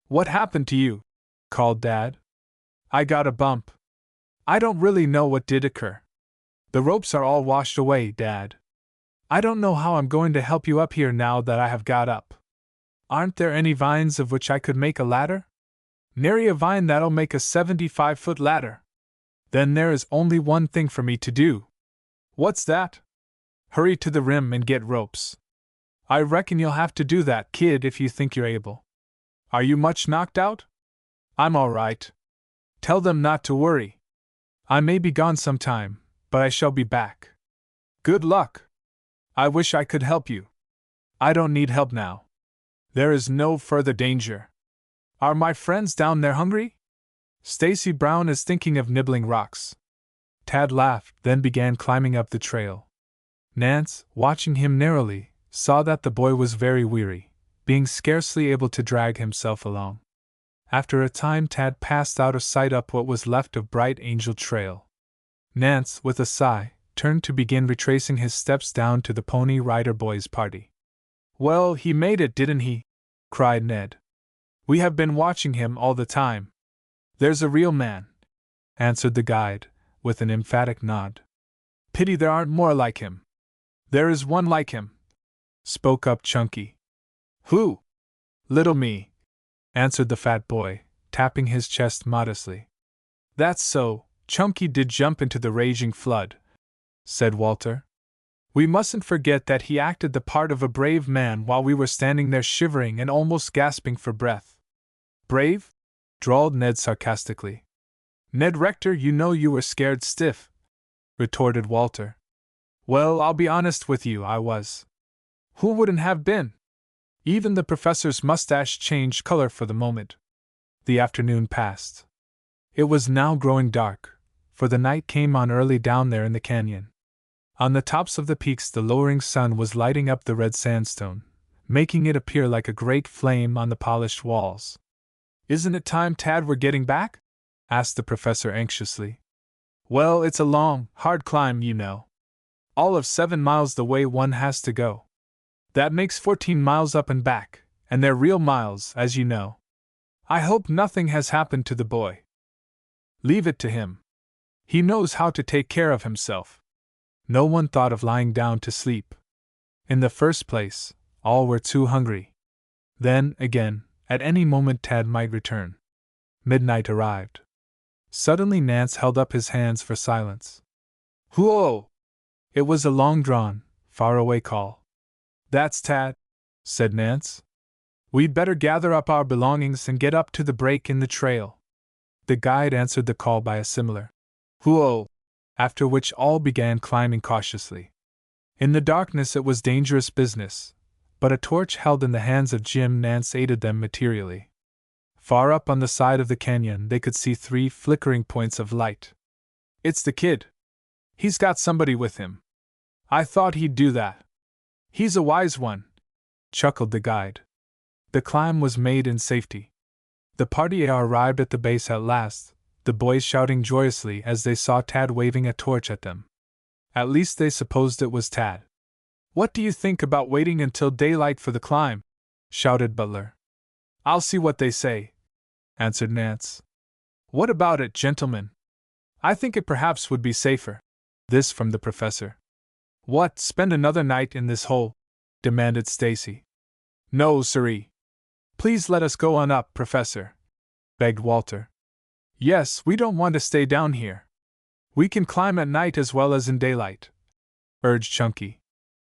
S1: "What happened to you?" called Dad. "I got a bump. I don't really know what did occur. The ropes are all washed away, Dad. I don't know how I'm going to help you up here now that I have got up. Aren't there any vines of which I could make a ladder?" "Nary a vine that'll make a 75-foot ladder." "Then there is only one thing for me to do." "What's that?" "Hurry to the rim and get ropes." "I reckon you'll have to do that, kid, if you think you're able." "Are you much knocked out?" "I'm all right." "Tell them not to worry. I may be gone some time, but I shall be back." "Good luck." "I wish I could help you." "I don't need help now. There is no further danger." "Are my friends down there hungry?" "Stacy Brown is thinking of nibbling rocks." Tad laughed, then began climbing up the trail. Nance, watching him narrowly, saw that the boy was very weary, being scarcely able to drag himself along. After a time, Tad passed out of sight up what was left of Bright Angel Trail. Nance, with a sigh, turned to begin retracing his steps down to the Pony Rider boys' party. "Well, he made it, didn't he?" cried Ned. "We have been watching him all the time." "There's a real man," answered the guide, with an emphatic nod. "Pity there aren't more like him." "There is one like him," spoke up Chunky. "Who?" "Little me," answered the fat boy, tapping his chest modestly. "That's so, Chunky did jump into the raging flood," said Walter. "We mustn't forget that he acted the part of a brave man while we were standing there shivering and almost gasping for breath." "Brave?" drawled Ned sarcastically. "Ned Rector, you know you were scared stiff," retorted Walter. "Well, I'll be honest with you, I was." "Who wouldn't have been?" Even the professor's mustache changed color for the moment. The afternoon passed. It was now growing dark, for the night came on early down there in the canyon. On the tops of the peaks the lowering sun was lighting up the red sandstone, making it appear like a great flame on the polished walls. "Isn't it time, Tad, we're getting back?" asked the professor anxiously. "Well, it's a long, hard climb, you know. All of 7 miles the way one has to go. That makes 14 miles up and back, and they're real miles, as you know. I hope nothing has happened to the boy." "Leave it to him. He knows how to take care of himself." No one thought of lying down to sleep. In the first place, all were too hungry. Then, again, at any moment Tad might return. Midnight arrived. Suddenly Nance held up his hands for silence. "Whoa!" It was a long-drawn, far-away call. "That's Tad," said Nance. "We'd better gather up our belongings and get up to the break in the trail." The guide answered the call by a similar "whoa," after which all began climbing cautiously. In the darkness it was dangerous business, but a torch held in the hands of Jim Nance aided them materially. Far up on the side of the canyon they could see 3 flickering points of light. "It's the kid. He's got somebody with him. I thought he'd do that. He's a wise one," chuckled the guide. The climb was made in safety. The party arrived at the base at last, the boys shouting joyously as they saw Tad waving a torch at them. At least they supposed it was Tad. "What do you think about waiting until daylight for the climb?" shouted Butler. "I'll see what they say," answered Nance. "What about it, gentlemen? I think it perhaps would be safer." This from the professor. "What, spend another night in this hole?" demanded Stacy. "No, siree," Please let us go on up, Professor, begged Walter. Yes, we don't want to stay down here. We can climb at night as well as in daylight, urged Chunky.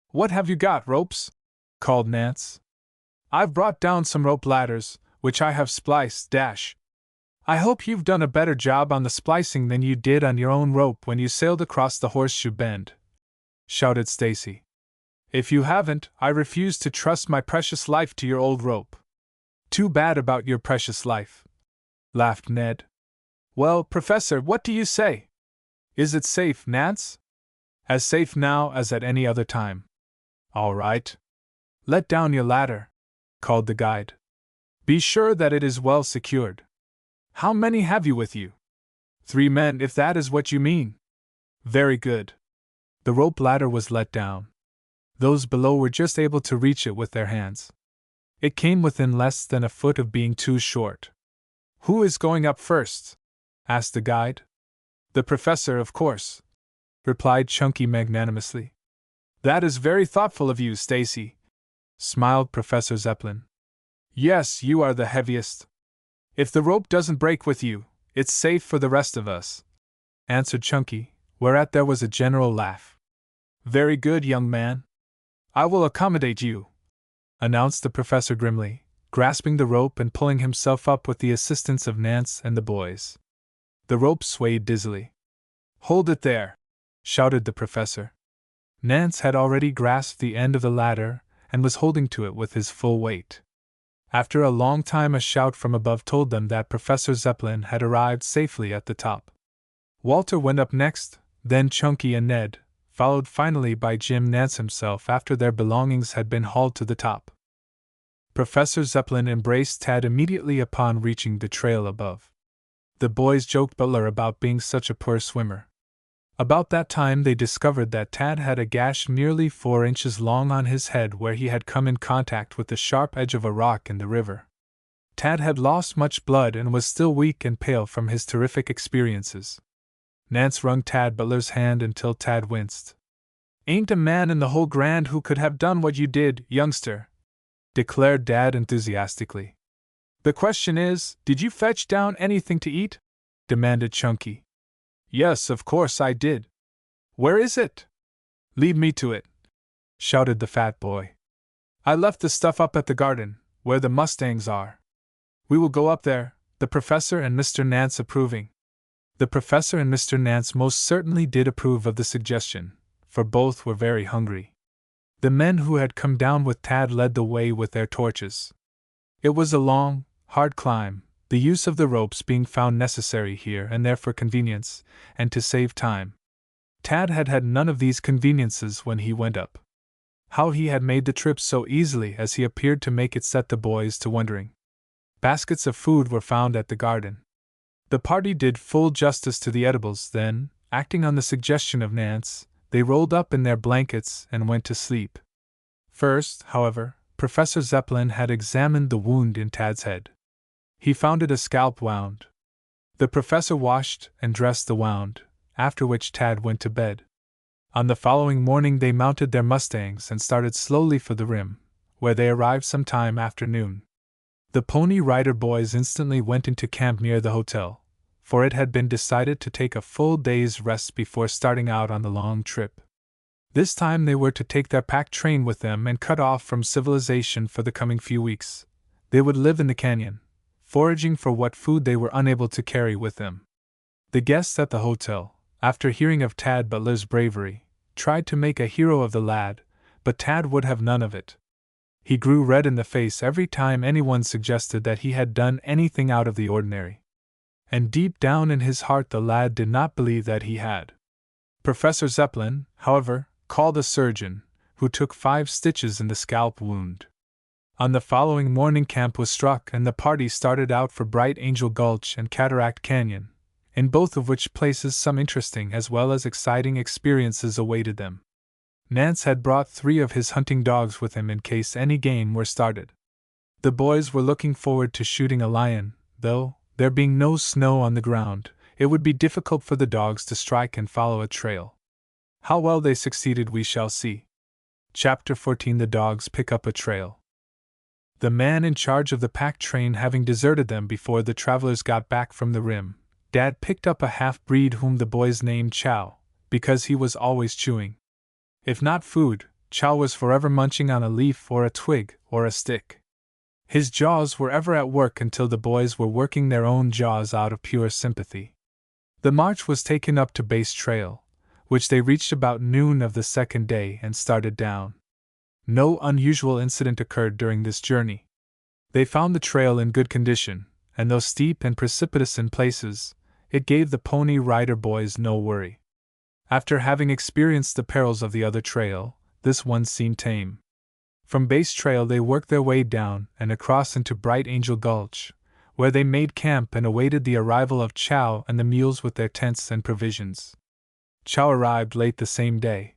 S1: What have you got, ropes? Called Nance. I've brought down some rope ladders, which I have spliced, dash. I hope you've done a better job on the splicing than you did on your own rope when you sailed across the horseshoe bend, shouted Stacy. If you haven't, I refuse to trust my precious life to your old rope. Too bad about your precious life, laughed Ned. Well, Professor, what do you say? Is it safe, Nance? As safe now as at any other time. All right. Let down your ladder, called the guide. Be sure that it is well secured. How many have you with you? 3 men, if that is what you mean. Very good. The rope ladder was let down. Those below were just able to reach it with their hands. It came within less than a foot of being too short. Who is going up first? Asked the guide. The professor, of course, replied Chunky magnanimously. That is very thoughtful of you, Stacy, smiled Professor Zeppelin. Yes, you are the heaviest. If the rope doesn't break with you, it's safe for the rest of us, answered Chunky, whereat there was a general laugh. Very good, young man. I will accommodate you, announced the professor grimly, grasping the rope and pulling himself up with the assistance of Nance and the boys. The rope swayed dizzily. Hold it there, shouted the professor. Nance had already grasped the end of the ladder and was holding to it with his full weight. After a long time, a shout from above told them that Professor Zeppelin had arrived safely at the top. Walter went up next, then Chunky and Ned, followed finally by Jim Nance himself after their belongings had been hauled to the top. Professor Zeppelin embraced Tad immediately upon reaching the trail above. The boys joked Butler about being such a poor swimmer. About that time they discovered that Tad had a gash nearly 4 inches long on his head where he had come in contact with the sharp edge of a rock in the river. Tad had lost much blood and was still weak and pale from his terrific experiences. Nance wrung Tad Butler's hand until Tad winced. Ain't a man in the whole Grand who could have done what you did, youngster, declared Dad enthusiastically. The question is, did you fetch down anything to eat? Demanded Chunky. Yes, of course I did. Where is it? Lead me to it, shouted the fat boy. I left the stuff up at the garden, where the mustangs are. We will go up there, the professor and Mr. Nance approving. The professor and Mr. Nance most certainly did approve of the suggestion, for both were very hungry. The men who had come down with Tad led the way with their torches. It was a long, hard climb, the use of the ropes being found necessary here and there for convenience, and to save time. Tad had had none of these conveniences when he went up. How he had made the trip so easily as he appeared to make it set the boys to wondering. Baskets of food were found at the garden. The party did full justice to the edibles, then, acting on the suggestion of Nance, they rolled up in their blankets and went to sleep. First, however, Professor Zeppelin had examined the wound in Tad's head. He found it a scalp wound. The professor washed and dressed the wound, after which Tad went to bed. On the following morning they mounted their mustangs and started slowly for the rim, where they arrived some time after noon. The Pony Rider boys instantly went into camp near the hotel, for it had been decided to take a full day's rest before starting out on the long trip. This time they were to take their pack train with them and cut off from civilization for the coming few weeks. They would live in the canyon, foraging for what food they were unable to carry with them. The guests at the hotel, after hearing of Tad Butler's bravery, tried to make a hero of the lad, but Tad would have none of it. He grew red in the face every time anyone suggested that he had done anything out of the ordinary. And deep down in his heart the lad did not believe that he had. Professor Zeppelin, however, called a surgeon, who took 5 stitches in the scalp wound. On the following morning camp was struck and the party started out for Bright Angel Gulch and Cataract Canyon, in both of which places some interesting as well as exciting experiences awaited them. Nance had brought 3 of his hunting dogs with him in case any game were started. The boys were looking forward to shooting a lion, though, there being no snow on the ground, it would be difficult for the dogs to strike and follow a trail. How well they succeeded we shall see. Chapter 14 The Dogs Pick Up a Trail. The man in charge of the pack train having deserted them before the travelers got back from the rim, Dad picked up a half-breed whom the boys named Chow, because he was always chewing. If not food, Chow was forever munching on a leaf or a twig or a stick. His jaws were ever at work until the boys were working their own jaws out of pure sympathy. The march was taken up to Base Trail, which they reached about noon of the second day and started down. No unusual incident occurred during this journey. They found the trail in good condition, and though steep and precipitous in places, it gave the Pony Rider boys no worry. After having experienced the perils of the other trail, this one seemed tame. From Base Trail they worked their way down and across into Bright Angel Gulch, where they made camp and awaited the arrival of Chow and the mules with their tents and provisions. Chow arrived late the same day.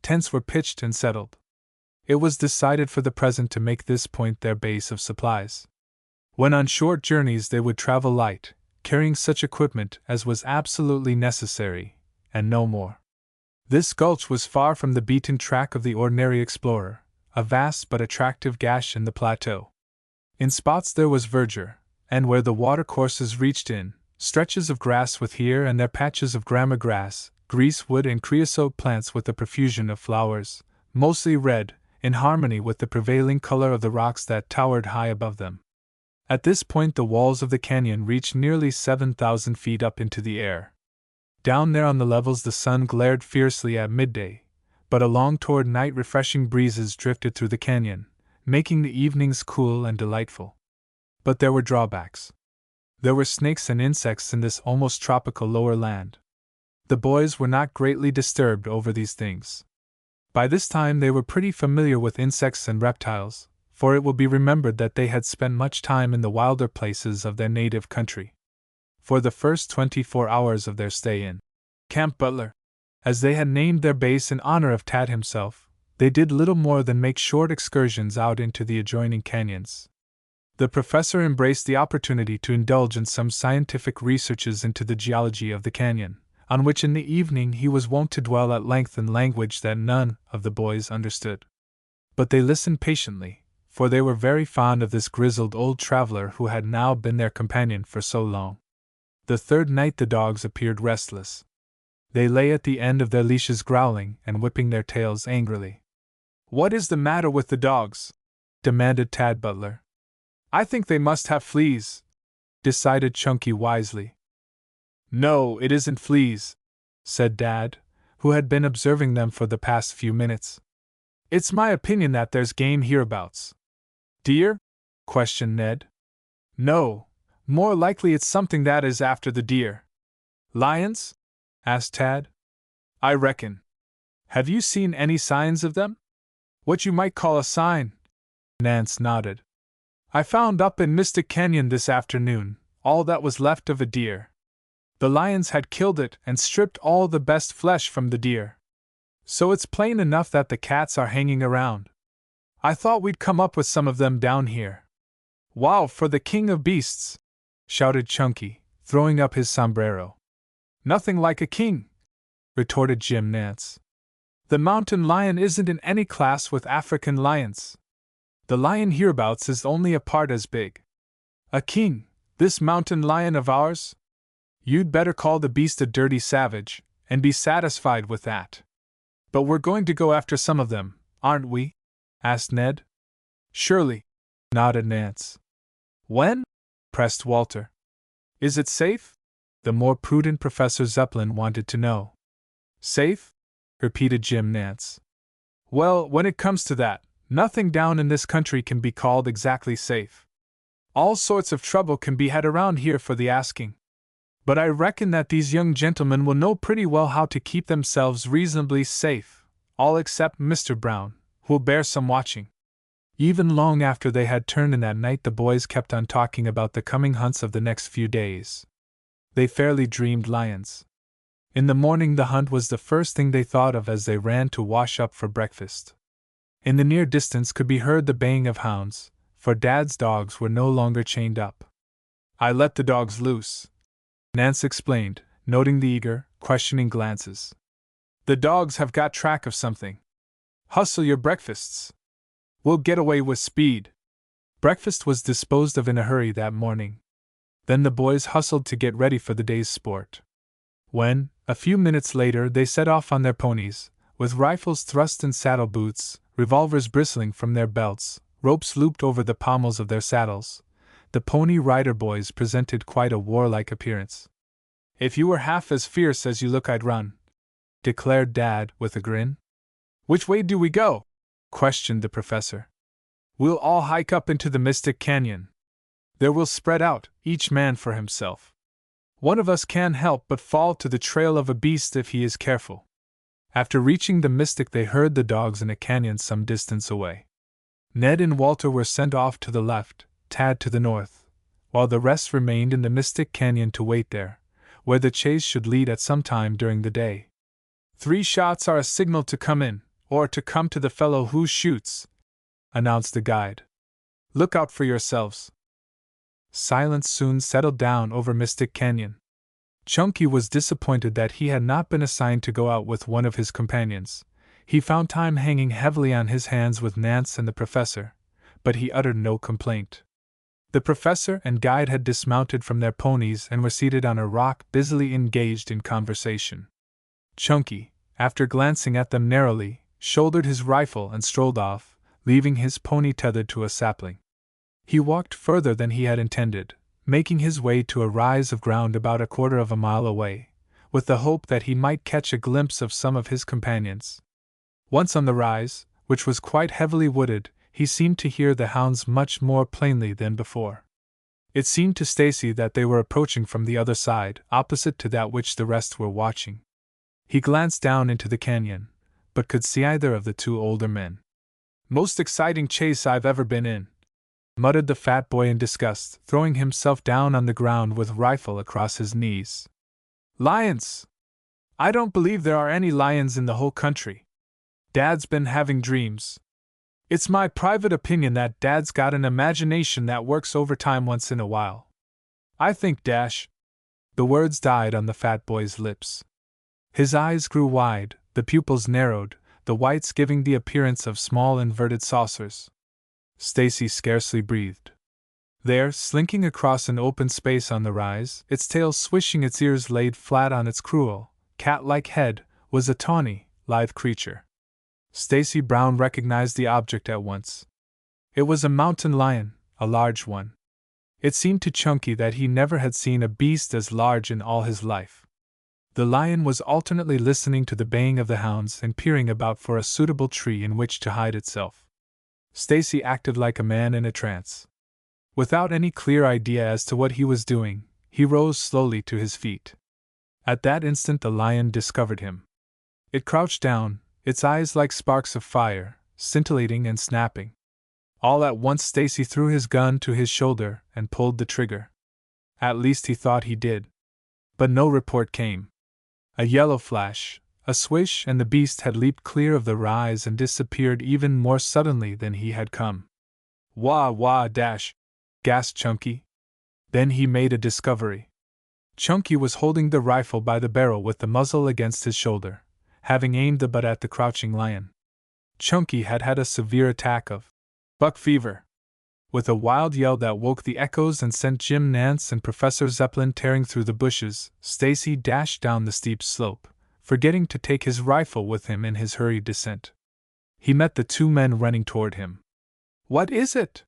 S1: Tents were pitched and settled. It was decided for the present to make this point their base of supplies. When on short journeys they would travel light, carrying such equipment as was absolutely necessary, and no more. This gulch was far from the beaten track of the ordinary explorer, a vast but attractive gash in the plateau. In spots there was verdure, and where the watercourses reached in, stretches of grass with here and there patches of grama grass, greasewood and creosote plants with a profusion of flowers, mostly red, in harmony with the prevailing color of the rocks that towered high above them. At this point the walls of the canyon reached nearly 7,000 feet up into the air. Down there on the levels the sun glared fiercely at midday, but along toward night refreshing breezes drifted through the canyon, making the evenings cool and delightful. But there were drawbacks. There were snakes and insects in this almost tropical lower land. The boys were not greatly disturbed over these things. By this time they were pretty familiar with insects and reptiles, for it will be remembered that they had spent much time in the wilder places of their native country. For the first 24 hours of their stay in Camp Butler, as they had named their base in honor of Tad himself, they did little more than make short excursions out into the adjoining canyons. The professor embraced the opportunity to indulge in some scientific researches into the geology of the canyon, on which in the evening he was wont to dwell at length in language that none of the boys understood. But they listened patiently, for they were very fond of this grizzled old traveler who had now been their companion for so long. The third night the dogs appeared restless. They lay at the end of their leashes growling and whipping their tails angrily. "What is the matter with the dogs?" demanded Tad Butler. "I think they must have fleas," decided Chunky wisely. "No, it isn't fleas," said Dad, who had been observing them for the past few minutes. "It's my opinion that there's game hereabouts." "Deer?" questioned Ned. "No, more likely it's something that is after the deer." "Lions?" asked Tad. "I reckon. Have you seen any signs of them?" "What you might call a sign." Nance nodded. "I found up in Mystic Canyon this afternoon all that was left of a deer. The lions had killed it and stripped all the best flesh from the deer. So it's plain enough that the cats are hanging around. I thought we'd come up with some of them down here." "Wow for the king of beasts!" shouted Chunky, throwing up his sombrero. "Nothing like a king," retorted Jim Nance. "The mountain lion isn't in any class with African lions. The lion hereabouts is only a part as big. A king, this mountain lion of ours? You'd better call the beast a dirty savage, and be satisfied with that." "But we're going to go after some of them, aren't we?" asked Ned. "Surely," nodded Nance. "When?" pressed Walter. "Is it safe?" the more prudent Professor Zeppelin wanted to know. "Safe?" repeated Jim Nance. "Well, when it comes to that, nothing down in this country can be called exactly safe. All sorts of trouble can be had around here for the asking. But I reckon that these young gentlemen will know pretty well how to keep themselves reasonably safe, all except Mr. Brown, who'll bear some watching." Even long after they had turned in that night the boys kept on talking about the coming hunts of the next few days. They fairly dreamed lions. In the morning the hunt was the first thing they thought of as they ran to wash up for breakfast. In the near distance could be heard the baying of hounds, for Dad's dogs were no longer chained up. "I let the dogs loose," Nance explained, noting the eager, questioning glances. "The dogs have got track of something. Hustle your breakfasts. We'll get away with speed." Breakfast was disposed of in a hurry that morning. Then the boys hustled to get ready for the day's sport. When, a few minutes later, they set off on their ponies, with rifles thrust in saddle boots, revolvers bristling from their belts, ropes looped over the pommels of their saddles, the Pony Rider boys presented quite a warlike appearance. "If you were half as fierce as you look, I'd run," declared Dad with a grin. "Which way do we go?" questioned the professor. "We'll all hike up into the Mystic Canyon. There we'll spread out, each man for himself. One of us can't help but fall to the trail of a beast if he is careful." After reaching the Mystic, they heard the dogs in a canyon some distance away. Ned and Walter were sent off to the left, Tad to the north, while the rest remained in the Mystic Canyon to wait there, where the chase should lead at some time during the day. 3 shots are a signal to come in, or to come to the fellow who shoots," announced the guide. "Look out for yourselves." Silence soon settled down over Mystic Canyon. Chunky was disappointed that he had not been assigned to go out with one of his companions. He found time hanging heavily on his hands with Nance and the professor, but he uttered no complaint. The professor and guide had dismounted from their ponies and were seated on a rock, busily engaged in conversation. Chunky, after glancing at them narrowly, shouldered his rifle and strolled off, leaving his pony tethered to a sapling. He walked further than he had intended, making his way to a rise of ground about 1/4 of a mile away, with the hope that he might catch a glimpse of some of his companions. Once on the rise, which was quite heavily wooded, he seemed to hear the hounds much more plainly than before. It seemed to Stacy that they were approaching from the other side, opposite to that which the rest were watching. He glanced down into the canyon, but could see either of the 2 older men. "Most exciting chase I've ever been in," muttered the fat boy in disgust, throwing himself down on the ground with rifle across his knees. "Lions! I don't believe there are any lions in the whole country. Dad's been having dreams. It's my private opinion that Dad's got an imagination that works overtime once in a while. I think dash—" The words died on the fat boy's lips. His eyes grew wide, the pupils narrowed, the whites giving the appearance of small inverted saucers. Stacy scarcely breathed. There, slinking across an open space on the rise, its tail swishing, its ears laid flat on its cruel, cat-like head, was a tawny, lithe creature. Stacy Brown recognized the object at once. It was a mountain lion, a large one. It seemed to Chunky that he never had seen a beast as large in all his life. The lion was alternately listening to the baying of the hounds and peering about for a suitable tree in which to hide itself. Stacy acted like a man in a trance. Without any clear idea as to what he was doing, he rose slowly to his feet. At that instant the lion discovered him. It crouched down, its eyes like sparks of fire, scintillating and snapping. All at once Stacy threw his gun to his shoulder and pulled the trigger. At least he thought he did. But no report came. A yellow flash, a swish, and the beast had leaped clear of the rise and disappeared even more suddenly than he had come. "Wah wah dash!" gasped Chunky. Then he made a discovery. Chunky was holding the rifle by the barrel with the muzzle against his shoulder, having aimed the butt at the crouching lion. Chunky had had a severe attack of buck fever. With a wild yell that woke the echoes and sent Jim Nance and Professor Zeppelin tearing through the bushes, Stacy dashed down the steep slope, forgetting to take his rifle with him in his hurried descent. He met the 2 men running toward him. "What is it?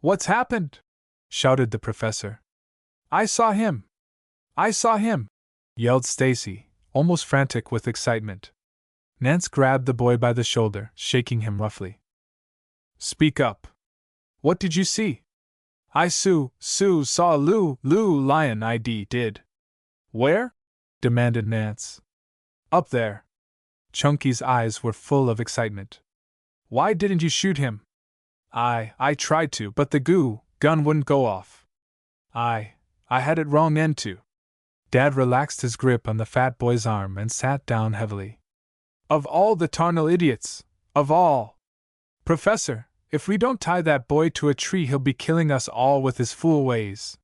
S1: What's happened?" shouted the professor. "I saw him! I saw him!" yelled Stacy, almost frantic with excitement. Nance grabbed the boy by the shoulder, shaking him roughly. "Speak up! What did you see?" "I saw a lion, I did." "Where?" demanded Nance. "Up there." Chunky's eyes were full of excitement. "Why didn't you shoot him?" I tried to, but the gun wouldn't go off. I had it wrong end to." Dad relaxed his grip on the fat boy's arm and sat down heavily. "Of all the tarnal idiots! Of all! Professor, if we don't tie that boy to a tree he'll be killing us all with his fool ways.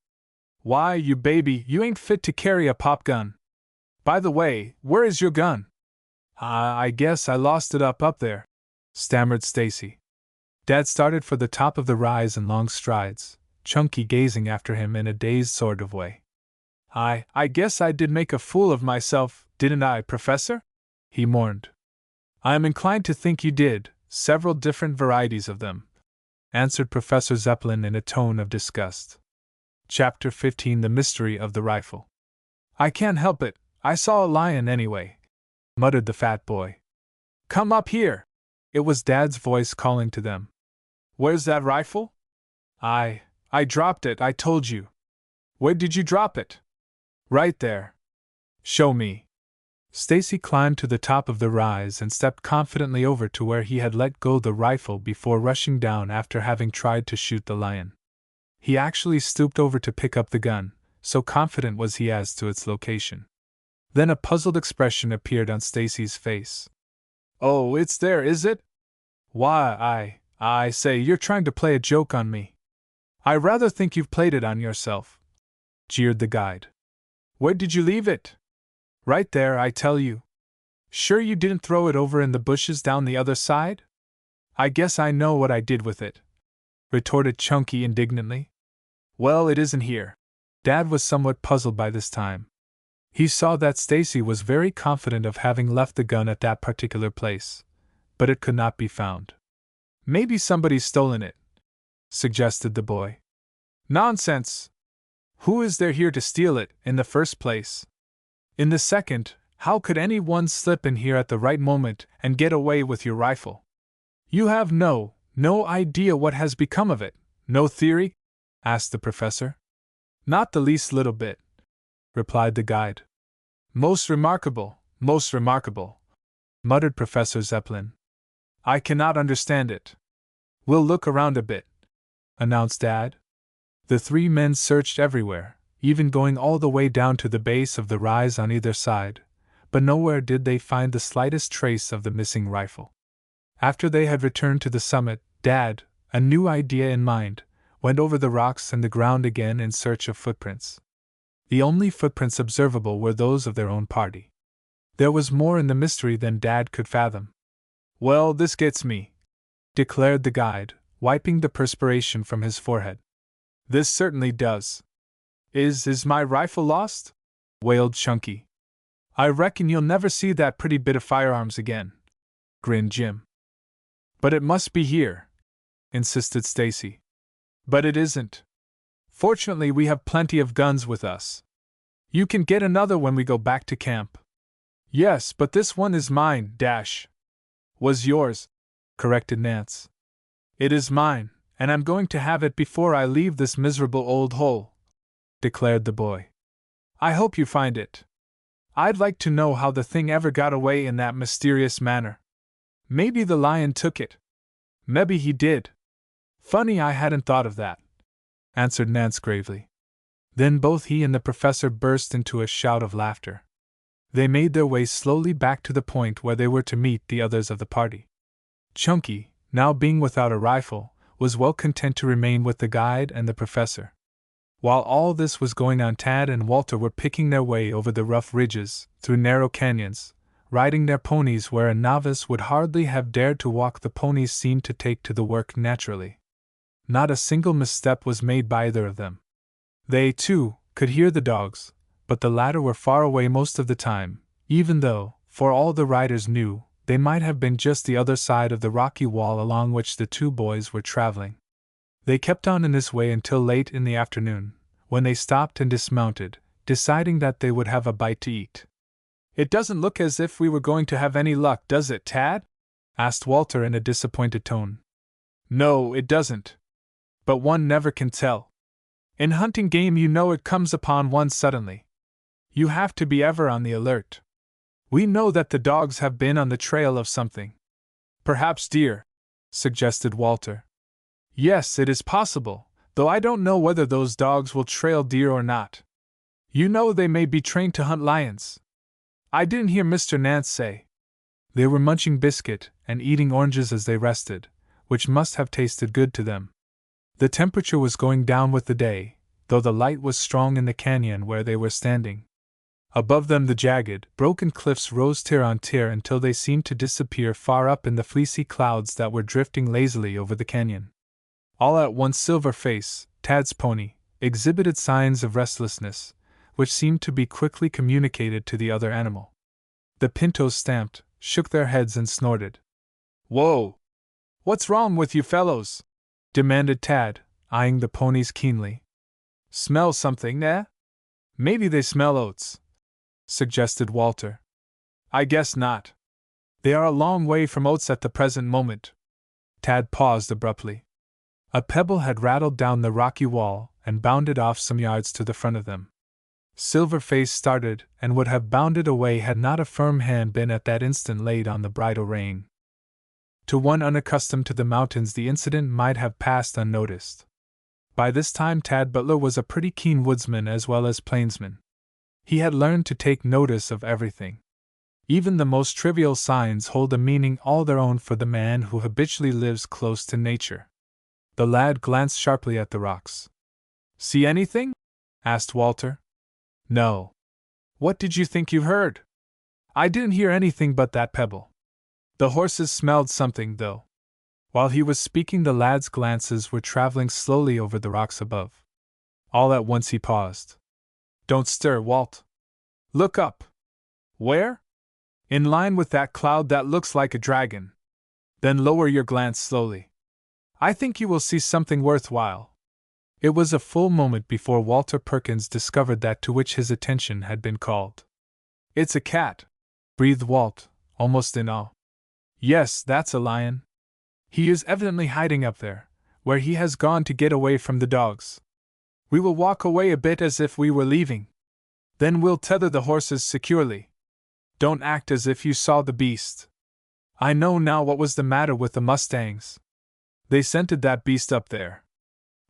S1: Why, you baby, you ain't fit to carry a pop gun. By the way, where is your gun?" I guess I lost it up there," stammered Stacy. Dad started for the top of the rise in long strides, Chunky gazing after him in a dazed sort of way. I guess I did make a fool of myself, didn't I, Professor? He mourned. I am inclined to think you did, several different varieties of them, answered Professor Zeppelin in a tone of disgust. Chapter 15: The Mystery of the Rifle. I can't help it, I saw a lion anyway, muttered the fat boy. Come up here! It was Dad's voice calling to them. Where's that rifle? I dropped it, I told you. Where did you drop it? Right there. Show me. Stacy climbed to the top of the rise and stepped confidently over to where he had let go the rifle before rushing down after having tried to shoot the lion. He actually stooped over to pick up the gun, so confident was he as to its location. Then a puzzled expression appeared on Stacy's face. Oh, it's there, is it? Why, I say, you're trying to play a joke on me. I rather think you've played it on yourself, jeered the guide. Where did you leave it? Right there, I tell you. Sure you didn't throw it over in the bushes down the other side? I guess I know what I did with it, retorted Chunky indignantly. Well, it isn't here. Dad was somewhat puzzled by this time. He saw that Stacy was very confident of having left the gun at that particular place, but it could not be found. Maybe somebody's stolen it, suggested the boy. Nonsense! Who is there here to steal it, in the first place? In the second, how could anyone slip in here at the right moment and get away with your rifle? You have no idea what has become of it, no theory? Asked the professor. Not the least little bit, replied the guide. Most remarkable, muttered Professor Zeppelin. I cannot understand it. We'll look around a bit, announced Dad. The three men searched everywhere, even going all the way down to the base of the rise on either side, but nowhere did they find the slightest trace of the missing rifle. After they had returned to the summit, Dad, a new idea in mind, went over the rocks and the ground again in search of footprints. The only footprints observable were those of their own party. There was more in the mystery than Dad could fathom. Well, this gets me, declared the guide, wiping the perspiration from his forehead. This certainly does. Is my rifle lost? Wailed Chunky. I reckon you'll never see that pretty bit of firearms again, grinned Jim. But it must be here, insisted Stacy. But it isn't. Fortunately, we have plenty of guns with us. You can get another when we go back to camp. Yes, but this one is mine, Was yours, corrected Nance. It is mine, and I'm going to have it before I leave this miserable old hole, declared the boy. I hope you find it. I'd like to know how the thing ever got away in that mysterious manner. Maybe the lion took it. Maybe he did. Funny I hadn't thought of that, answered Nance gravely. Then both he and the professor burst into a shout of laughter. They made their way slowly back to the point where they were to meet the others of the party. Chunky, now being without a rifle, was well content to remain with the guide and the professor. While all this was going on, Tad and Walter were picking their way over the rough ridges, through narrow canyons, riding their ponies where a novice would hardly have dared to walk. The ponies seemed to take to the work naturally. Not a single misstep was made by either of them. They, too, could hear the dogs, but the latter were far away most of the time, even though, for all the riders knew, they might have been just the other side of the rocky wall along which the two boys were traveling. They kept on in this way until late in the afternoon, when they stopped and dismounted, deciding that they would have a bite to eat. It doesn't look as if we were going to have any luck, does it, Tad? Asked Walter in a disappointed tone. No, it doesn't. But one never can tell. In hunting game, you know, it comes upon one suddenly. You have to be ever on the alert. We know that the dogs have been on the trail of something. Perhaps deer, suggested Walter. Yes, it is possible, though I don't know whether those dogs will trail deer or not. You know, they may be trained to hunt lions. I didn't hear Mr. Nance say. They were munching biscuit and eating oranges as they rested, which must have tasted good to them. The temperature was going down with the day, though the light was strong in the canyon where they were standing. Above them the jagged, broken cliffs rose tier on tier until they seemed to disappear far up in the fleecy clouds that were drifting lazily over the canyon. All at once Silverface, Tad's pony, exhibited signs of restlessness, which seemed to be quickly communicated to the other animal. The pintos stamped, shook their heads and snorted. "Whoa! What's wrong with you fellows?" demanded Tad, eyeing the ponies keenly. "Smell something, eh?" "Maybe they smell oats," suggested Walter. "I guess not. They are a long way from oats at the present moment." Tad paused abruptly. A pebble had rattled down the rocky wall and bounded off some yards to the front of them. Silverface started and would have bounded away had not a firm hand been at that instant laid on the bridle rein. To one unaccustomed to the mountains, the incident might have passed unnoticed. By this time, Tad Butler was a pretty keen woodsman as well as plainsman. He had learned to take notice of everything. Even the most trivial signs hold a meaning all their own for the man who habitually lives close to nature. The lad glanced sharply at the rocks. "See anything?" asked Walter. "No." "What did you think you heard?" "I didn't hear anything but that pebble." "The horses smelled something, though." While he was speaking, the lad's glances were traveling slowly over the rocks above. All at once he paused. "Don't stir, Walt. Look up." "Where?" "In line with that cloud that looks like a dragon." "Then lower your glance slowly. I think you will see something worthwhile." It was a full moment before Walter Perkins discovered that to which his attention had been called. "It's a cat," breathed Walt, almost in awe. "Yes, that's a lion. He is evidently hiding up there, where he has gone to get away from the dogs. We will walk away a bit as if we were leaving. Then we'll tether the horses securely. Don't act as if you saw the beast. I know now what was the matter with the mustangs. They scented that beast up there."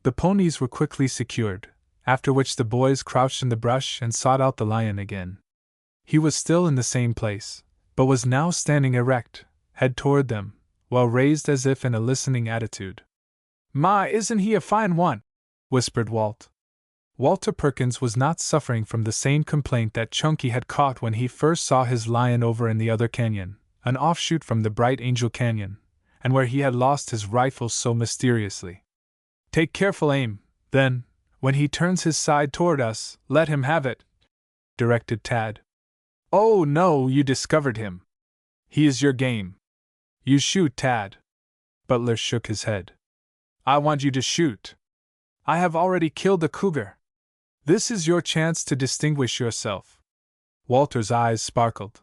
S1: The ponies were quickly secured, after which the boys crouched in the brush and sought out the lion again. He was still in the same place, but was now standing erect, head toward them, well raised as if in a listening attitude. "My, isn't he a fine one?" whispered Walt. Walter Perkins was not suffering from the same complaint that Chunky had caught when he first saw his lion over in the other canyon, an offshoot from the Bright Angel Canyon, and where he had lost his rifle so mysteriously. "Take careful aim, then, when he turns his side toward us, let him have it," directed Tad. "Oh no, you discovered him. He is your game. You shoot, Tad." Butler shook his head. "I want you to shoot. I have already killed a cougar. This is your chance to distinguish yourself." Walter's eyes sparkled.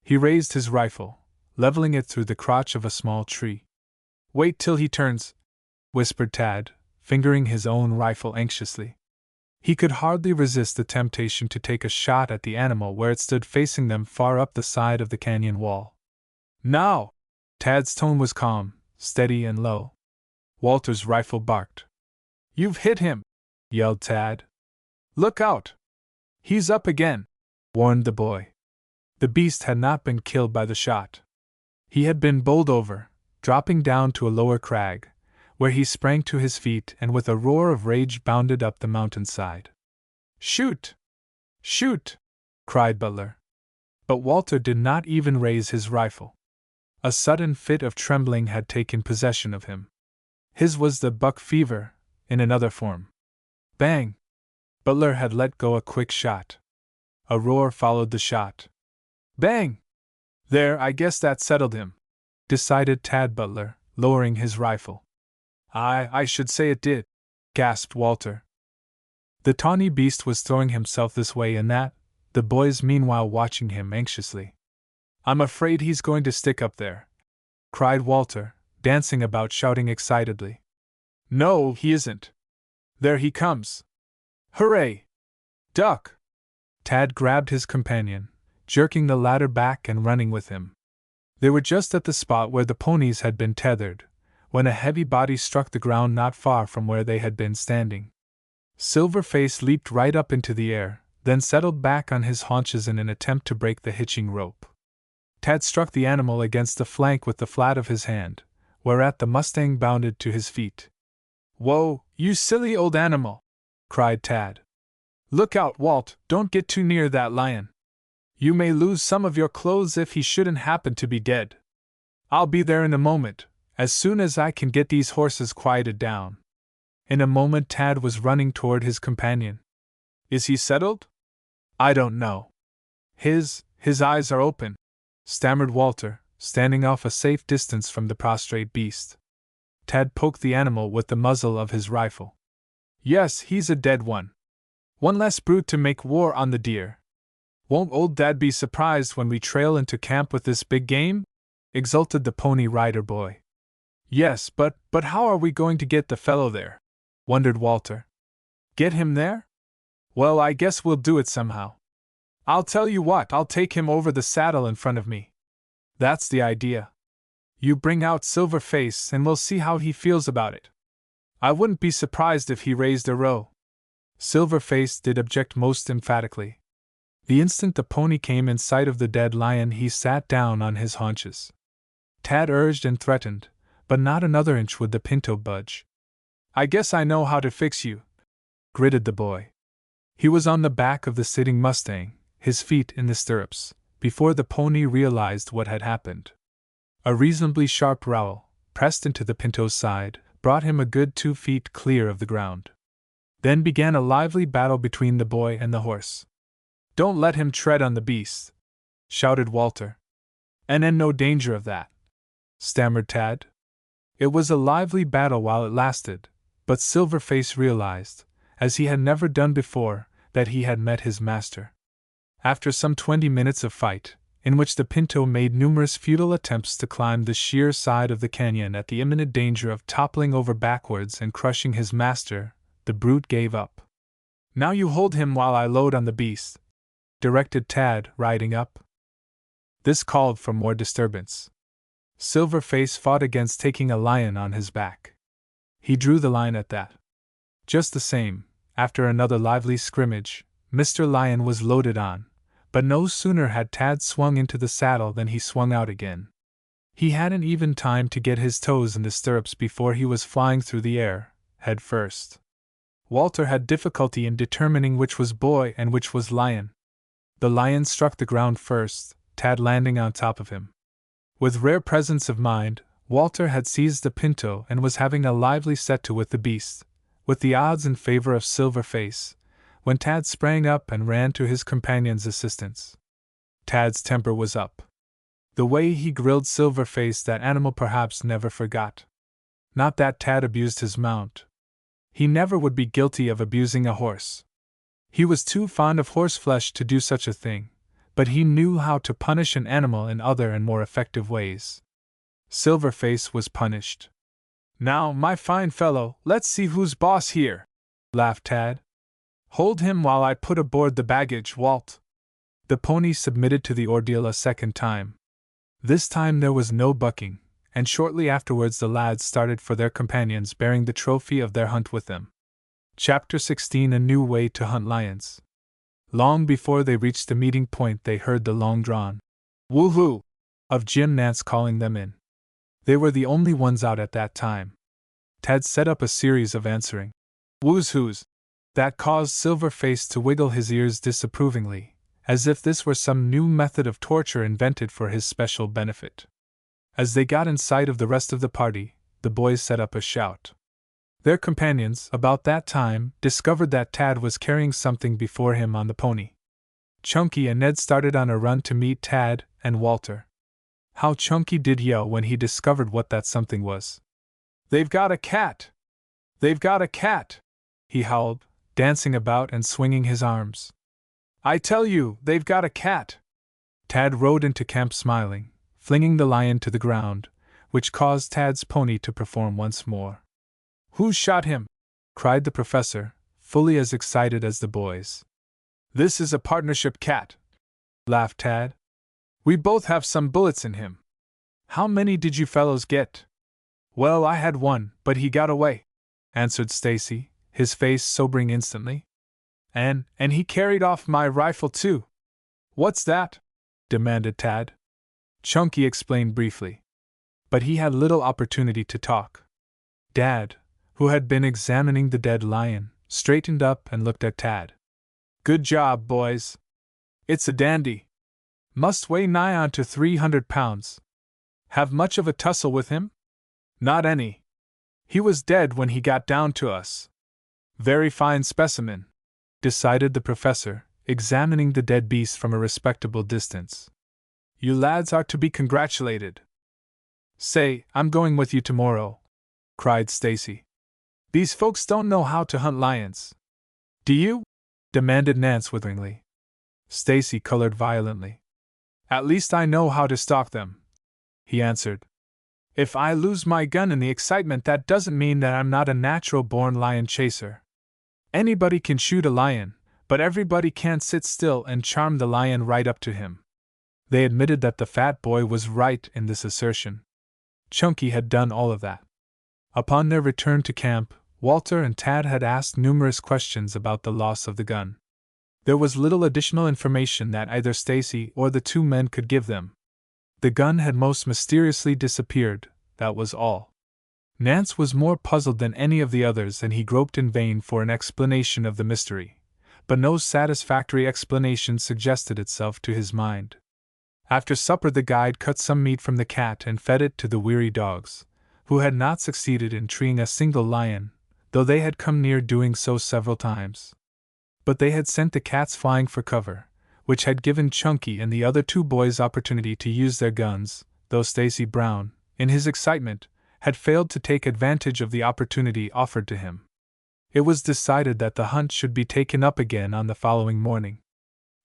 S1: He raised his rifle, leveling it through the crotch of a small tree. "Wait till he turns," whispered Tad, fingering his own rifle anxiously. He could hardly resist the temptation to take a shot at the animal where it stood facing them far up the side of the canyon wall. "Now!" Tad's tone was calm, steady, and low. Walter's rifle barked. "You've hit him!" yelled Tad. "Look out! He's up again!" warned the boy. The beast had not been killed by the shot. He had been bowled over, dropping down to a lower crag, where he sprang to his feet and with a roar of rage bounded up the mountainside. "Shoot! Shoot!" cried Butler. But Walter did not even raise his rifle. A sudden fit of trembling had taken possession of him. His was the buck fever, in another form. Bang! Butler had let go a quick shot. A roar followed the shot. Bang! "There, I guess that settled him," decided Tad Butler, lowering his rifle. I should say it did," gasped Walter. The tawny beast was throwing himself this way and that, the boys meanwhile watching him anxiously. "I'm afraid he's going to stick up there," cried Walter, dancing about shouting excitedly. "No, he isn't. There he comes. Hooray! Duck!" Tad grabbed his companion, jerking the latter back and running with him. They were just at the spot where the ponies had been tethered, when a heavy body struck the ground not far from where they had been standing. Silverface leaped right up into the air, then settled back on his haunches in an attempt to break the hitching rope. Tad struck the animal against the flank with the flat of his hand, whereat the mustang bounded to his feet. "Whoa, you silly old animal!" cried Tad. Look out, Walt, don't get too near that lion. You may lose some of your clothes if he shouldn't happen to be dead. I'll be there in a moment, as soon as I can get these horses quieted down. In a moment Tad was running toward his companion. Is he settled? I don't know. His eyes are open, stammered Walter, standing off a safe distance from the prostrate beast. Tad poked the animal with the muzzle of his rifle. Yes, he's a dead one. One less brute to make war on the deer. Won't old Dad be surprised when we trail into camp with this big game? Exulted the Pony Rider boy. Yes, but how are we going to get the fellow there? Wondered Walter. Get him there? Well, I guess we'll do it somehow. I'll tell you what, I'll take him over the saddle in front of me. That's the idea. You bring out Silverface and we'll see how he feels about it. I wouldn't be surprised if he raised a row. Silverface did object most emphatically. The instant the pony came in sight of the dead lion, he sat down on his haunches. Tad urged and threatened, but not another inch would the pinto budge. I guess I know how to fix you, gritted the boy. He was on the back of the sitting Mustang, his feet in the stirrups, before the pony realized what had happened. A reasonably sharp rowel, pressed into the pinto's side, brought him a good 2 feet clear of the ground. Then began a lively battle between the boy and the horse. Don't let him tread on the beast, shouted Walter. And no danger of that, stammered Tad. It was a lively battle while it lasted, but Silverface realized, as he had never done before, that he had met his master. After some 20 minutes of fight, in which the pinto made numerous futile attempts to climb the sheer side of the canyon at the imminent danger of toppling over backwards and crushing his master, the brute gave up. Now you hold him while I load on the beast, directed Tad, riding up. This called for more disturbance. Silverface fought against taking a lion on his back. He drew the line at that. Just the same, after another lively scrimmage, Mr. Lion was loaded on, but no sooner had Tad swung into the saddle than he swung out again. He hadn't even time to get his toes in the stirrups before he was flying through the air, head first. Walter had difficulty in determining which was boy and which was lion. The lion struck the ground first, Tad landing on top of him. With rare presence of mind, Walter had seized the pinto and was having a lively set-to with the beast, with the odds in favor of Silverface, when Tad sprang up and ran to his companion's assistance. Tad's temper was up. The way he grilled Silverface, that animal perhaps never forgot. Not that Tad abused his mount. He never would be guilty of abusing a horse. He was too fond of horseflesh to do such a thing, but he knew how to punish an animal in other and more effective ways. Silverface was punished. Now, my fine fellow, let's see who's boss here, laughed Tad. Hold him while I put aboard the baggage, Walt. The pony submitted to the ordeal a second time. This time there was no bucking, and shortly afterwards the lads started for their companions, bearing the trophy of their hunt with them. Chapter 16: A New Way to Hunt Lions. Long before they reached the meeting point they heard the long-drawn woo-hoo of Jim Nance calling them in. They were the only ones out at that time. Tad set up a series of answering woos-hoos that caused Silverface to wiggle his ears disapprovingly, as if this were some new method of torture invented for his special benefit. As they got in sight of the rest of the party, the boys set up a shout. Their companions, about that time, discovered that Tad was carrying something before him on the pony. Chunky and Ned started on a run to meet Tad and Walter. How Chunky did yell when he discovered what that something was. "They've got a cat! They've got a cat!" he howled, dancing about and swinging his arms. "I tell you, they've got a cat!" Tad rode into camp smiling, flinging the lion to the ground, which caused Tad's pony to perform once more. "Who shot him?" cried the professor, fully as excited as the boys. "This is a partnership cat," laughed Tad. "We both have some bullets in him. How many did you fellows get?" "Well, I had one, but he got away," answered Stacy, his face sobering instantly. And he carried off my rifle too." "What's that?" demanded Tad. Chunky explained briefly. But he had little opportunity to talk. Dad, who had been examining the dead lion, straightened up and looked at Tad. Good job, boys. It's a dandy. Must weigh nigh on to 300 pounds. Have much of a tussle with him? Not any. He was dead when he got down to us. Very fine specimen, decided the professor, examining the dead beast from a respectable distance. You lads are to be congratulated. Say, I'm going with you tomorrow, cried Stacy. These folks don't know how to hunt lions. Do you? Demanded Nance witheringly. Stacy colored violently. At least I know how to stalk them, he answered. If I lose my gun in the excitement, that doesn't mean that I'm not a natural-born lion chaser. Anybody can shoot a lion, but everybody can't sit still and charm the lion right up to him. They admitted that the fat boy was right in this assertion. Chunky had done all of that. Upon their return to camp, Walter and Tad had asked numerous questions about the loss of the gun. There was little additional information that either Stacy or the two men could give them. The gun had most mysteriously disappeared, that was all. Nance was more puzzled than any of the others, and he groped in vain for an explanation of the mystery, but no satisfactory explanation suggested itself to his mind. After supper, the guide cut some meat from the cat and fed it to the weary dogs, who had not succeeded in treeing a single lion, though they had come near doing so several times. But they had sent the cats flying for cover, which had given Chunky and the other two boys opportunity to use their guns, though Stacy Brown, in his excitement, had failed to take advantage of the opportunity offered to him. It was decided that the hunt should be taken up again on the following morning.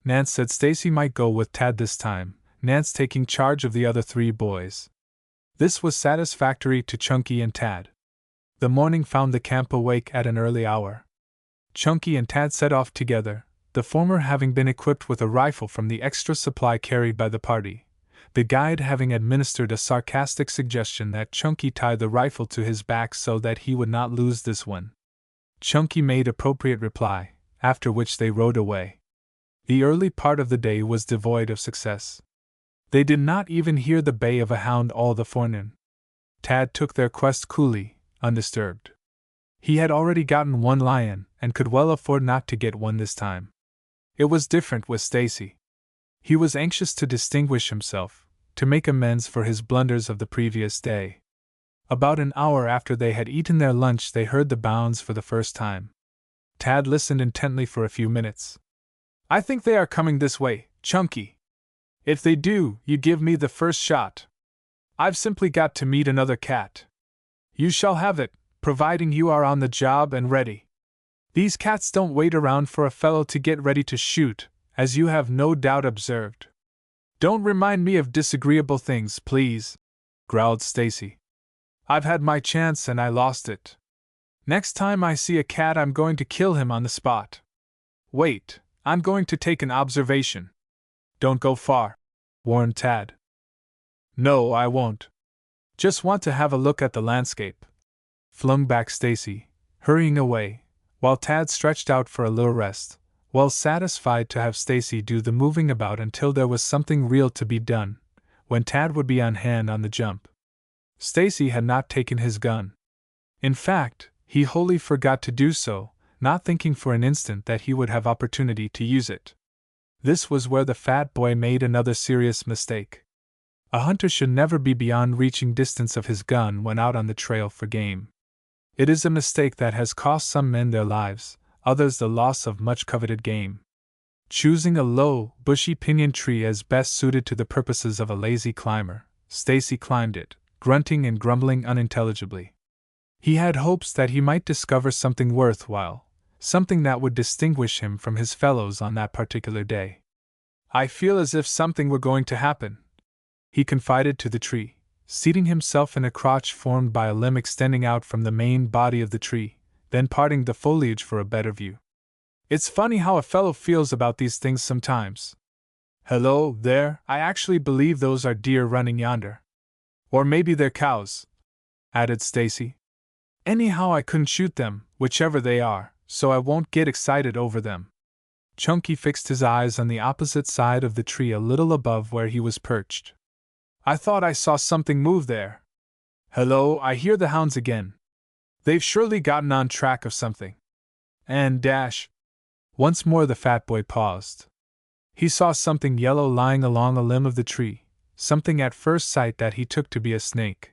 S1: Nance said Stacy might go with Tad this time, Nance taking charge of the other three boys. This was satisfactory to Chunky and Tad. The morning found the camp awake at an early hour. Chunky and Tad set off together, the former having been equipped with a rifle from the extra supply carried by the party, the guide having administered a sarcastic suggestion that Chunky tie the rifle to his back so that he would not lose this one. Chunky made appropriate reply, after which they rode away. The early part of the day was devoid of success. They did not even hear the bay of a hound all the forenoon. Tad took their quest coolly, undisturbed. He had already gotten one lion, and could well afford not to get one this time. It was different with Stacy. He was anxious to distinguish himself, to make amends for his blunders of the previous day. About an hour after they had eaten their lunch, they heard the bounds for the first time. Tad listened intently for a few minutes. I think they are coming this way, Chunky. If they do, you give me the first shot. I've simply got to meet another cat. You shall have it, providing you are on the job and ready. These cats don't wait around for a fellow to get ready to shoot, as you have no doubt observed. Don't remind me of disagreeable things, please, growled Stacy. I've had my chance and I lost it. Next time I see a cat, I'm going to kill him on the spot. Wait, I'm going to take an observation. Don't go far, warned Tad. No, I won't. Just want to have a look at the landscape, flung back Stacy, hurrying away, while Tad stretched out for a little rest, well satisfied to have Stacy do the moving about until there was something real to be done, when Tad would be on hand on the jump. Stacy had not taken his gun. In fact, he wholly forgot to do so, not thinking for an instant that he would have opportunity to use it. This was where the fat boy made another serious mistake. A hunter should never be beyond reaching distance of his gun when out on the trail for game. It is a mistake that has cost some men their lives, others the loss of much coveted game. Choosing a low, bushy pinyon tree as best suited to the purposes of a lazy climber, Stacy climbed it, grunting and grumbling unintelligibly. He had hopes that he might discover something worthwhile, something that would distinguish him from his fellows on that particular day. I feel as if something were going to happen, he confided to the tree, seating himself in a crotch formed by a limb extending out from the main body of the tree, then parting the foliage for a better view. It's funny how a fellow feels about these things sometimes. Hello, there, I actually believe those are deer running yonder. Or maybe they're cows, added Stacy. Anyhow, I couldn't shoot them, whichever they are, so I won't get excited over them. Chunky fixed his eyes on the opposite side of the tree a little above where he was perched. I thought I saw something move there. Hello, I hear the hounds again. They've surely gotten on track of something. And dash. Once more the fat boy paused. He saw something yellow lying along a limb of the tree, something at first sight that he took to be a snake.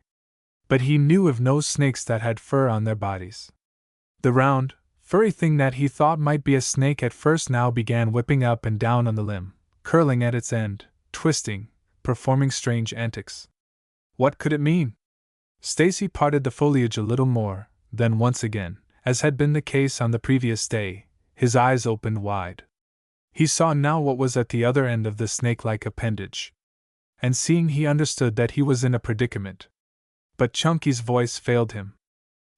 S1: But he knew of no snakes that had fur on their bodies. The round, furry thing that he thought might be a snake at first now began whipping up and down on the limb, curling at its end, twisting, performing strange antics. What could it mean? Stacy parted the foliage a little more, then once again, as had been the case on the previous day, his eyes opened wide. He saw now what was at the other end of the snake-like appendage. And seeing, he understood that he was in a predicament. But Chunky's voice failed him.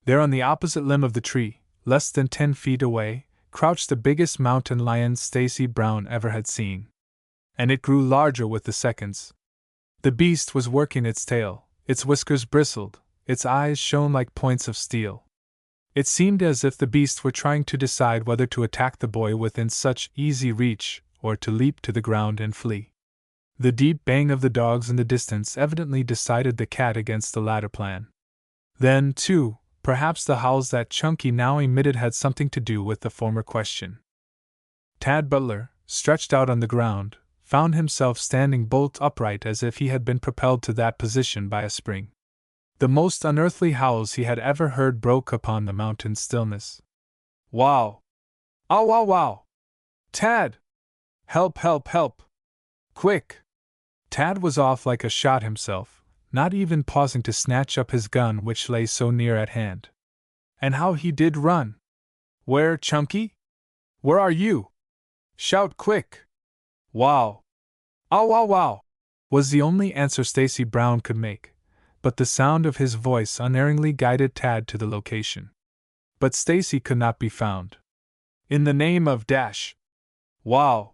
S1: There on the opposite limb of the tree, less than 10 feet away, crouched the biggest mountain lion Stacy Brown ever had seen. And it grew larger with the seconds. The beast was working its tail, its whiskers bristled, its eyes shone like points of steel. It seemed as if the beast were trying to decide whether to attack the boy within such easy reach, or to leap to the ground and flee. The deep baying of the dogs in the distance evidently decided the cat against the latter plan. Then, too, perhaps the howls that Chunky now emitted had something to do with the former question. Tad Butler, stretched out on the ground, found himself standing bolt upright as if he had been propelled to that position by a spring. The most unearthly howls he had ever heard broke upon the mountain stillness. Wow! Ow wow wow! Tad! Help help help! Quick! Tad was off like a shot himself, not even pausing to snatch up his gun which lay so near at hand. And how he did run! Where, Chunky? Where are you? Shout quick! Wow! Ow wow wow! Was the only answer Stacy Brown could make, but the sound of his voice unerringly guided Tad to the location. But Stacy could not be found. In the name of Dash! Wow!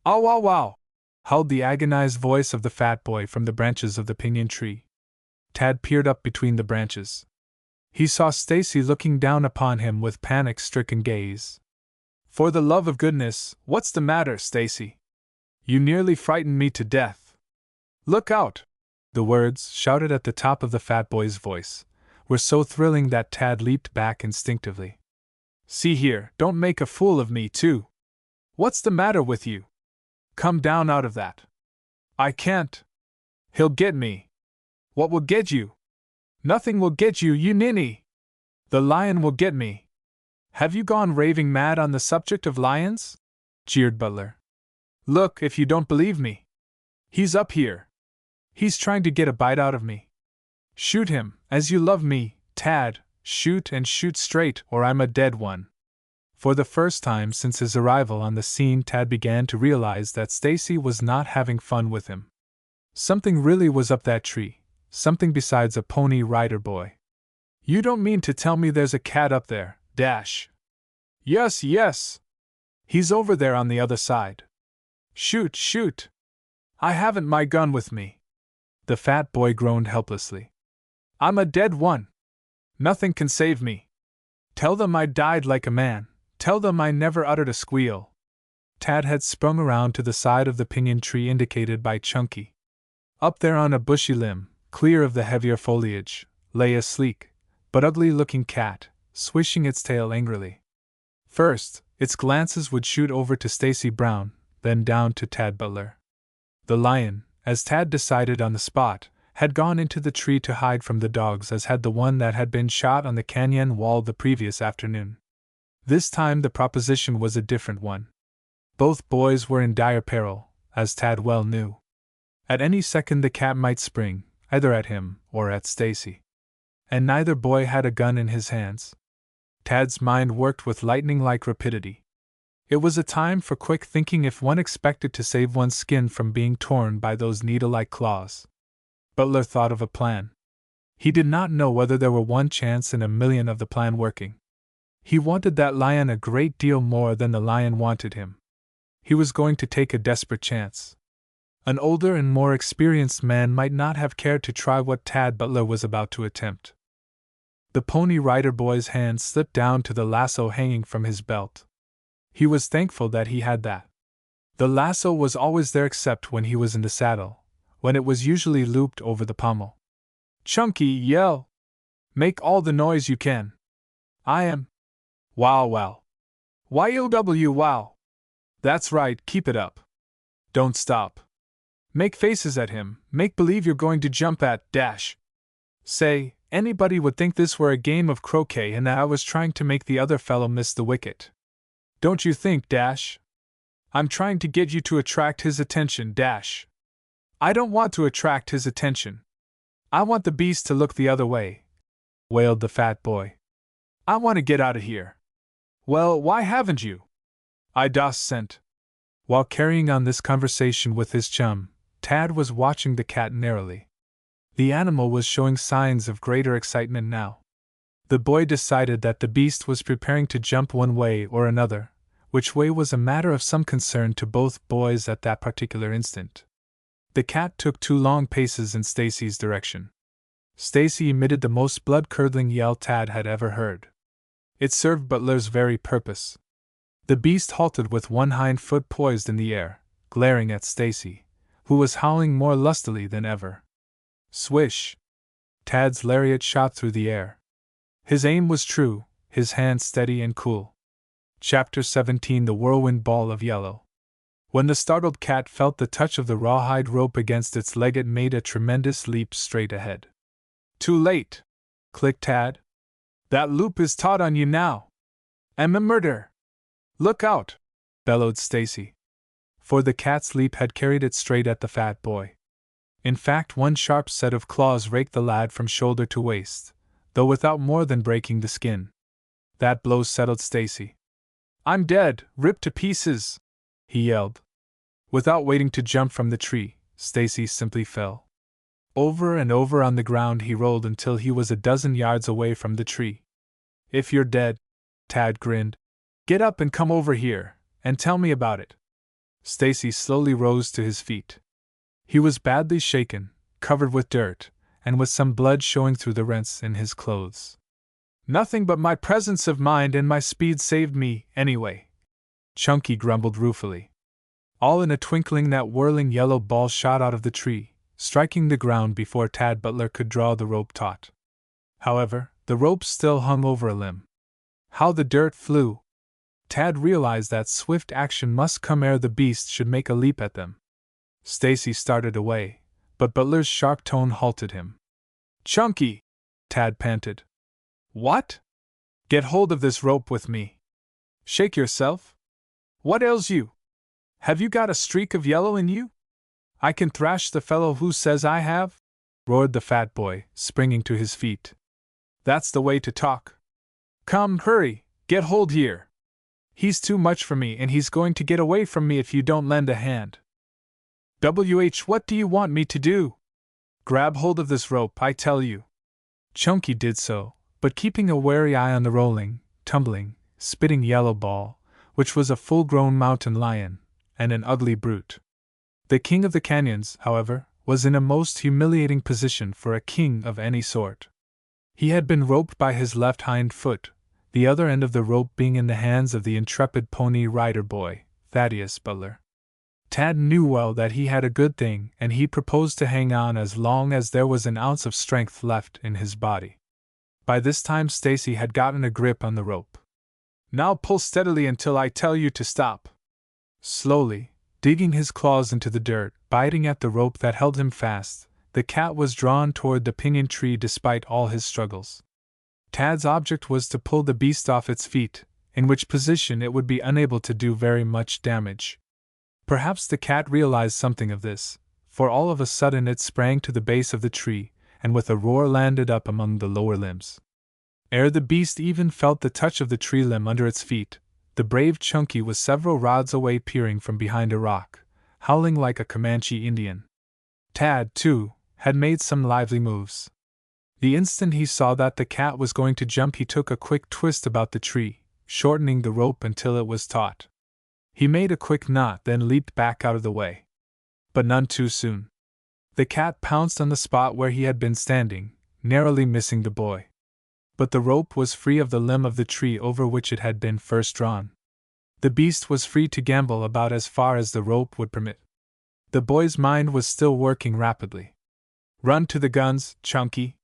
S1: Ow wow wow! Howled the agonized voice of the fat boy from the branches of the pinyon tree. Tad peered up between the branches. He saw Stacy looking down upon him with panic-stricken gaze. For the love of goodness, what's the matter, Stacy? You nearly frightened me to death. Look out! The words, shouted at the top of the fat boy's voice, were so thrilling that Tad leaped back instinctively. See here, don't make a fool of me, too. What's the matter with you? Come down out of that. I can't. He'll get me. What will get you? Nothing will get you, you ninny. The lion will get me. Have you gone raving mad on the subject of lions? Jeered Butler. Look, if you don't believe me. He's up here. He's trying to get a bite out of me. Shoot him, as you love me, Tad, shoot and shoot straight, or I'm a dead one. For the first time since his arrival on the scene, Tad began to realize that Stacy was not having fun with him. Something really was up that tree, something besides a Pony Rider boy. You don't mean to tell me there's a cat up there, Dash? Yes, yes. He's over there on the other side. Shoot, shoot. I haven't my gun with me. The fat boy groaned helplessly. I'm a dead one. Nothing can save me. Tell them I died like a man. Tell them I never uttered a squeal. Tad had sprung around to the side of the pinyon tree indicated by Chunky. Up there on a bushy limb, clear of the heavier foliage, lay a sleek, but ugly-looking cat, swishing its tail angrily. First, its glances would shoot over to Stacy Brown, then down to Tad Butler. The lion, as Tad decided on the spot, had gone into the tree to hide from the dogs, as had the one that had been shot on the canyon wall the previous afternoon. This time the proposition was a different one. Both boys were in dire peril, as Tad well knew. At any second the cat might spring, either at him or at Stacy. And neither boy had a gun in his hands. Tad's mind worked with lightning-like rapidity. It was a time for quick thinking if one expected to save one's skin from being torn by those needle-like claws. Butler thought of a plan. He did not know whether there were one chance in a million of the plan working. He wanted that lion a great deal more than the lion wanted him. He was going to take a desperate chance. An older and more experienced man might not have cared to try what Tad Butler was about to attempt. The Pony Rider boy's hand slipped down to the lasso hanging from his belt. He was thankful that he had that. The lasso was always there except when he was in the saddle, when it was usually looped over the pommel. Chunky, yell! Make all the noise you can. I am. Wow wow. YOW wow. That's right, keep it up. Don't stop. Make faces at him, make believe you're going to jump at dash. Say, anybody would think this were a game of croquet and that I was trying to make the other fellow miss the wicket. Don't you think, dash? I'm trying to get you to attract his attention, dash. I don't want to attract his attention. I want the beast to look the other way, wailed the fat boy. I want to get out of here. Well, why haven't you? I das sent. While carrying on this conversation with his chum, Tad was watching the cat narrowly. The animal was showing signs of greater excitement now. The boy decided that the beast was preparing to jump one way or another, which way was a matter of some concern to both boys at that particular instant. The cat took 2 long paces in Stacy's direction. Stacy emitted the most blood-curdling yell Tad had ever heard. It served Butler's very purpose. The beast halted with one hind foot poised in the air, glaring at Stacy, who was howling more lustily than ever. Swish! Tad's lariat shot through the air. His aim was true, his hand steady and cool. Chapter 17 The Whirlwind Ball of Yellow. When the startled cat felt the touch of the rawhide rope against its leg, it made a tremendous leap straight ahead. Too late! Clicked Tad. That loop is taut on you now. I'm a murder! Look out! Bellowed Stacy. For the cat's leap had carried it straight at the fat boy. In fact, one sharp set of claws raked the lad from shoulder to waist, though without more than breaking the skin. That blow settled Stacy. I'm dead, ripped to pieces! He yelled. Without waiting to jump from the tree, Stacy simply fell. Over and over on the ground he rolled until he was a dozen yards away from the tree. If you're dead, Tad grinned, get up and come over here, and tell me about it. Stacy slowly rose to his feet. He was badly shaken, covered with dirt, and with some blood showing through the rents in his clothes. Nothing but my presence of mind and my speed saved me, anyway, Chunky grumbled ruefully. All in a twinkling that whirling yellow ball shot out of the tree, striking the ground before Tad Butler could draw the rope taut. However, the rope still hung over a limb. How the dirt flew! Tad realized that swift action must come ere the beast should make a leap at them. Stacy started away, but Butler's sharp tone halted him. Chunky! Tad panted. What? Get hold of this rope with me. Shake yourself? What ails you? Have you got a streak of yellow in you? I can thrash the fellow who says I have, roared the fat boy, springing to his feet. That's the way to talk. Come, hurry, get hold here. He's too much for me and he's going to get away from me if you don't lend a hand. What do you want me to do? Grab hold of this rope, I tell you. Chunky did so, but keeping a wary eye on the rolling, tumbling, spitting yellow ball, which was a full-grown mountain lion, and an ugly brute. The king of the canyons, however, was in a most humiliating position for a king of any sort. He had been roped by his left hind foot, the other end of the rope being in the hands of the intrepid pony rider boy, Thaddeus Butler. Tad knew well that he had a good thing, and he proposed to hang on as long as there was an ounce of strength left in his body. By this time Stacy had gotten a grip on the rope. Now pull steadily until I tell you to stop. Slowly, digging his claws into the dirt, biting at the rope that held him fast, the cat was drawn toward the pinyon tree despite all his struggles. Tad's object was to pull the beast off its feet, in which position it would be unable to do very much damage. Perhaps the cat realized something of this, for all of a sudden it sprang to the base of the tree, and with a roar landed up among the lower limbs. Ere the beast even felt the touch of the tree limb under its feet, the brave Chunky was several rods away peering from behind a rock, howling like a Comanche Indian. Tad, too, had made some lively moves. The instant he saw that the cat was going to jump, he took a quick twist about the tree, shortening the rope until it was taut. He made a quick knot, then leaped back out of the way. But none too soon. The cat pounced on the spot where he had been standing, narrowly missing the boy. But the rope was free of the limb of the tree over which it had been first drawn. The beast was free to gambol about as far as the rope would permit. The boy's mind was still working rapidly. Run to the guns, Chunky.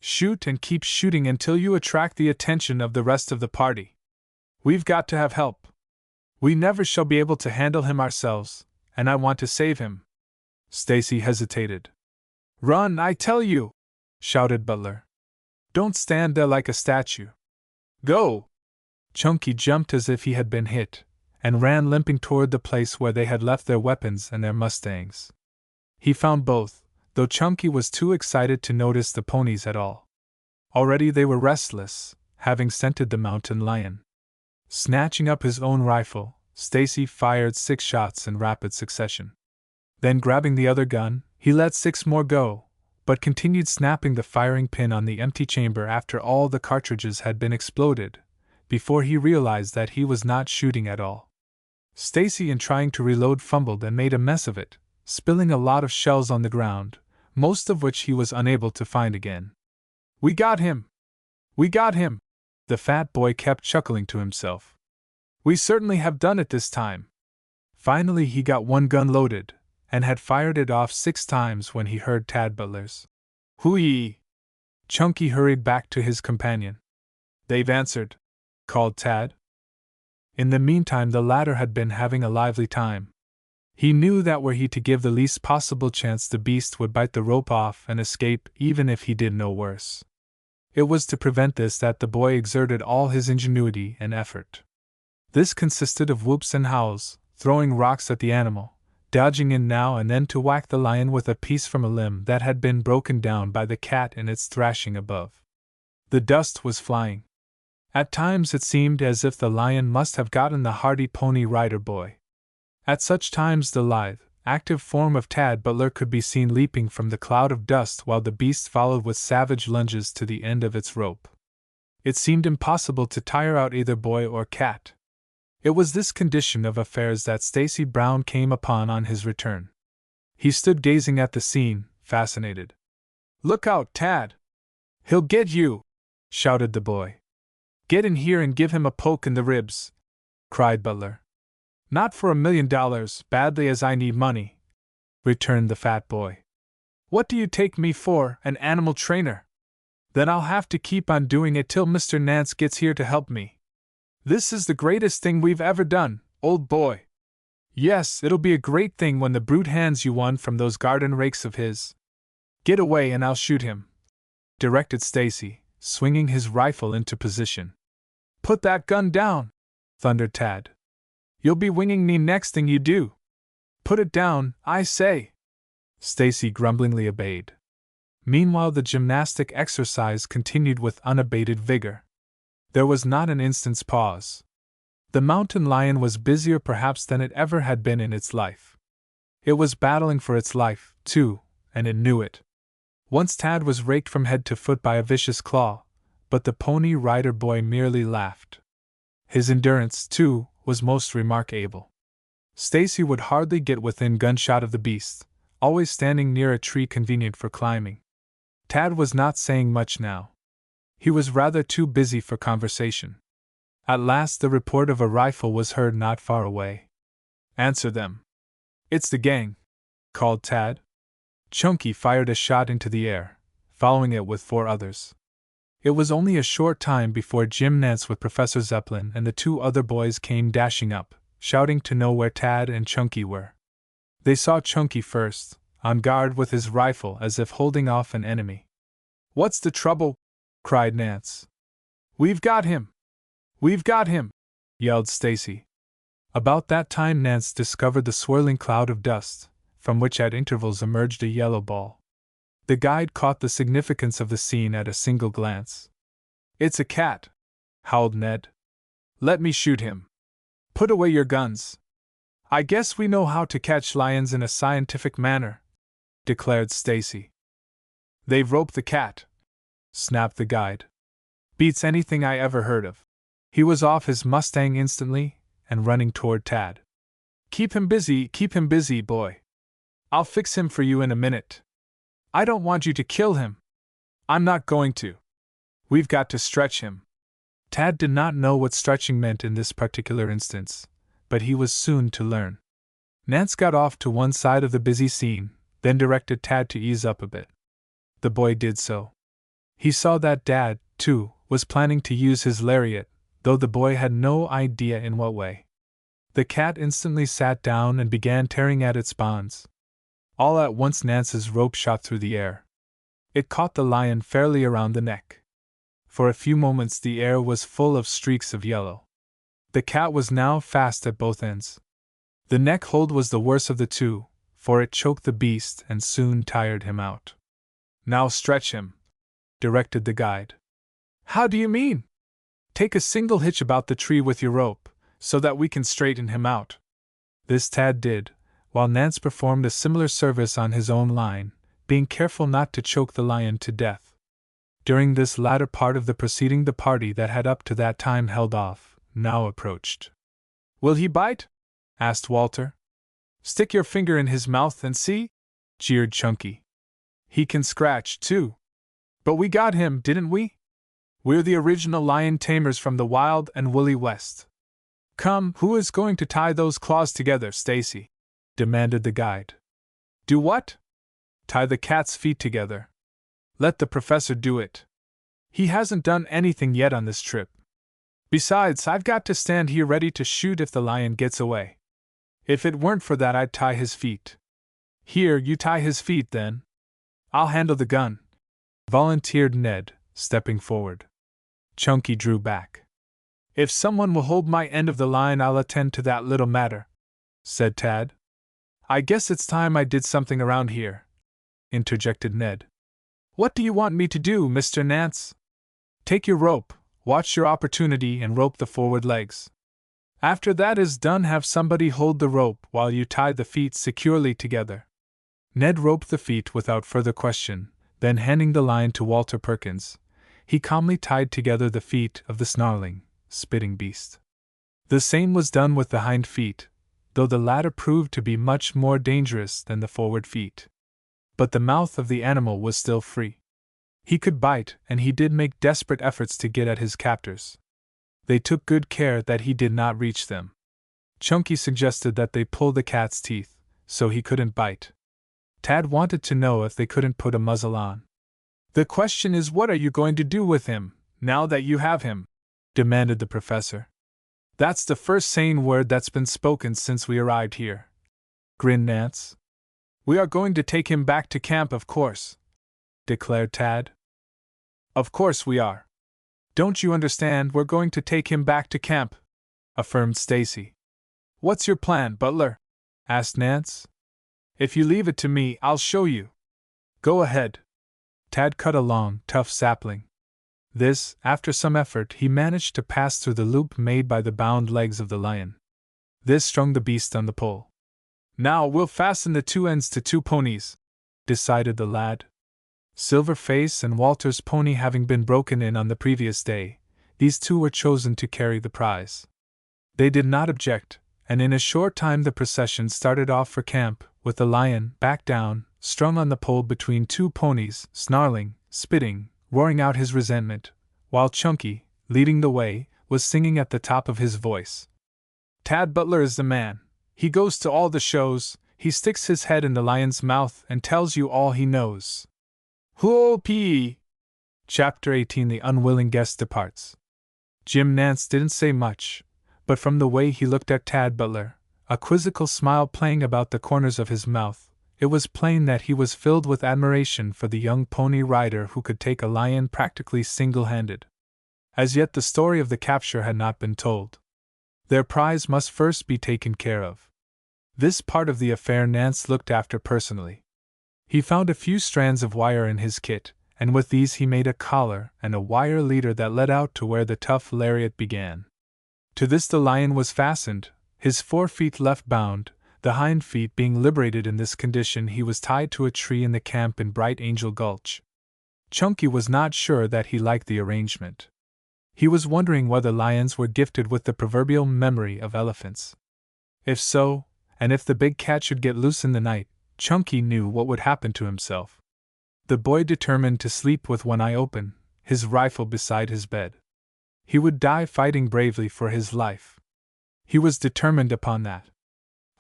S1: Shoot and keep shooting until you attract the attention of the rest of the party. We've got to have help. We never shall be able to handle him ourselves, and I want to save him. Stacy hesitated. Run, I tell you! Shouted Butler. Don't stand there like a statue. Go! Chunky jumped as if he had been hit, and ran limping toward the place where they had left their weapons and their mustangs. He found both, though Chunky was too excited to notice the ponies at all. Already they were restless, having scented the mountain lion. Snatching up his own rifle, Stacy fired 6 shots in rapid succession. Then grabbing the other gun, he let 6 more go, but continued snapping the firing pin on the empty chamber after all the cartridges had been exploded, before he realized that he was not shooting at all. Stacy, in trying to reload, fumbled and made a mess of it, spilling a lot of shells on the ground, most of which he was unable to find again. We got him! We got him! The fat boy kept chuckling to himself. We certainly have done it this time. Finally he got one gun loaded, and had fired it off 6 times when he heard Tad Butler's "Hoo-yee!" Chunky hurried back to his companion. They've answered, called Tad. In the meantime the latter had been having a lively time. He knew that were he to give the least possible chance the beast would bite the rope off and escape, even if he did no worse. It was to prevent this that the boy exerted all his ingenuity and effort. This consisted of whoops and howls, throwing rocks at the animal, dodging in now and then to whack the lion with a piece from a limb that had been broken down by the cat in its thrashing above. The dust was flying. At times it seemed as if the lion must have gotten the hardy Pony Rider boy. At such times the lithe, active form of Tad Butler could be seen leaping from the cloud of dust while the beast followed with savage lunges to the end of its rope. It seemed impossible to tire out either boy or cat. It was this condition of affairs that Stacy Brown came upon on his return. He stood gazing at the scene, fascinated. "Look out, Tad! He'll get you!" shouted the boy. "Get in here and give him a poke in the ribs!" cried Butler. "Not for $1,000,000, badly as I need money," returned the fat boy. "What do you take me for, an animal trainer? Then I'll have to keep on doing it till Mr. Nance gets here to help me. This is the greatest thing we've ever done, old boy. Yes, it'll be a great thing when the brute hands you one from those garden rakes of his. Get away and I'll shoot him," directed Stacy, swinging his rifle into position. "Put that gun down!" thundered Tad. "You'll be winging me next thing you do. Put it down, I say!" Stacy grumblingly obeyed. Meanwhile the gymnastic exercise continued with unabated vigor. There was not an instant's pause. The mountain lion was busier perhaps than it ever had been in its life. It was battling for its life, too, and it knew it. Once Tad was raked from head to foot by a vicious claw, but the Pony Rider boy merely laughed. His endurance, too, was most remarkable. Stacy would hardly get within gunshot of the beast, always standing near a tree convenient for climbing. Tad was not saying much now. He was rather too busy for conversation. At last the report of a rifle was heard not far away. "Answer them. It's the gang," called Tad. Chunky fired a shot into the air, following it with 4 others. It was only a short time before Jim Nance with Professor Zeppelin and the 2 other boys came dashing up, shouting to know where Tad and Chunky were. They saw Chunky first, on guard with his rifle as if holding off an enemy. "What's the trouble?" cried Nance. "We've got him! We've got him!" yelled Stacy. About that time Nance discovered the swirling cloud of dust, from which at intervals emerged a yellow ball. The guide caught the significance of the scene at a single glance. "It's a cat!" howled Ned. "Let me shoot him. Put away your guns. I guess we know how to catch lions in a scientific manner," declared Stacy. "They've roped the cat," snapped the guide. "Beats anything I ever heard of." He was off his Mustang instantly, and running toward Tad. keep him busy, boy. I'll fix him for you in a minute. I don't want you to kill him." "I'm not going to. We've got to stretch him." Tad did not know what stretching meant in this particular instance, but he was soon to learn. Nance got off to one side of the busy scene, then directed Tad to ease up a bit. The boy did so. He saw that Dad, too, was planning to use his lariat, though the boy had no idea in what way. The cat instantly sat down and began tearing at its bonds. All at once Nance's rope shot through the air. It caught the lion fairly around the neck. For a few moments the air was full of streaks of yellow. The cat was now fast at both ends. The neck hold was the worse of the two, for it choked the beast and soon tired him out. "Now stretch him," directed the guide. "How do you mean?" "Take a single hitch about the tree with your rope, so that we can straighten him out." This Tad did, while Nance performed a similar service on his own line, being careful not to choke the lion to death. During this latter part of the proceeding, the party that had up to that time held off now approached. "Will he bite?" asked Walter. "Stick your finger in his mouth and see," jeered Chunky. "He can scratch, too. But we got him, didn't we? We're the original lion tamers from the wild and woolly West." "Come, who is going to tie those claws together, Stacy?" demanded the guide. "Do what?" "Tie the cat's feet together. Let the professor do it. He hasn't done anything yet on this trip. Besides, I've got to stand here ready to shoot if the lion gets away. If it weren't for that, I'd tie his feet." "Here, you tie his feet, then. I'll handle the gun," volunteered Ned, stepping forward. Chunky drew back. "If someone will hold my end of the line, I'll attend to that little matter," said Tad. "I guess it's time I did something around here," interjected Ned. "What do you want me to do, Mr. Nance?" "Take your rope, watch your opportunity, and rope the forward legs. After that is done, have somebody hold the rope while you tie the feet securely together." Ned roped the feet without further question, then handing the line to Walter Perkins, he calmly tied together the feet of the snarling, spitting beast. The same was done with the hind feet, though the latter proved to be much more dangerous than the forward feet. But the mouth of the animal was still free. He could bite, and he did make desperate efforts to get at his captors. They took good care that he did not reach them. Chunky suggested that they pull the cat's teeth, so he couldn't bite. Tad wanted to know if they couldn't put a muzzle on. "The question is, what are you going to do with him, now that you have him?" demanded the professor. "That's the first sane word that's been spoken since we arrived here," grinned Nance. "We are going to take him back to camp, of course," declared Tad. "Of course we are. Don't you understand, we're going to take him back to camp," affirmed Stacy. "What's your plan, Butler?" asked Nance. "If you leave it to me, I'll show you." "Go ahead." Tad cut a long, tough sapling. This, after some effort, he managed to pass through the loop made by the bound legs of the lion. This strung the beast on the pole. "Now we'll fasten the two ends to two ponies," decided the lad. Silverface and Walter's pony having been broken in on the previous day, these two were chosen to carry the prize. They did not object, and in a short time the procession started off for camp, with the lion, back down, strung on the pole between two ponies, snarling, spitting, roaring out his resentment, while Chunky, leading the way, was singing at the top of his voice. "Tad Butler is the man. He goes to all the shows, he sticks his head in the lion's mouth and tells you all he knows. Whoopee!" Chapter 18 The Unwilling Guest Departs. Jim Nance didn't say much, but from the way he looked at Tad Butler, a quizzical smile playing about the corners of his mouth, it was plain that he was filled with admiration for the young pony rider who could take a lion practically single-handed. As yet the story of the capture had not been told. Their prize must first be taken care of. This part of the affair Nance looked after personally. He found a few strands of wire in his kit, and with these he made a collar and a wire leader that led out to where the tough lariat began. To this the lion was fastened, his 4 feet left bound. The hind feet being liberated. In this condition he was tied to a tree in the camp in Bright Angel Gulch. Chunky was not sure that he liked the arrangement. He was wondering whether lions were gifted with the proverbial memory of elephants. If so, and if the big cat should get loose in the night, Chunky knew what would happen to himself. The boy determined to sleep with one eye open, his rifle beside his bed. He would die fighting bravely for his life. He was determined upon that.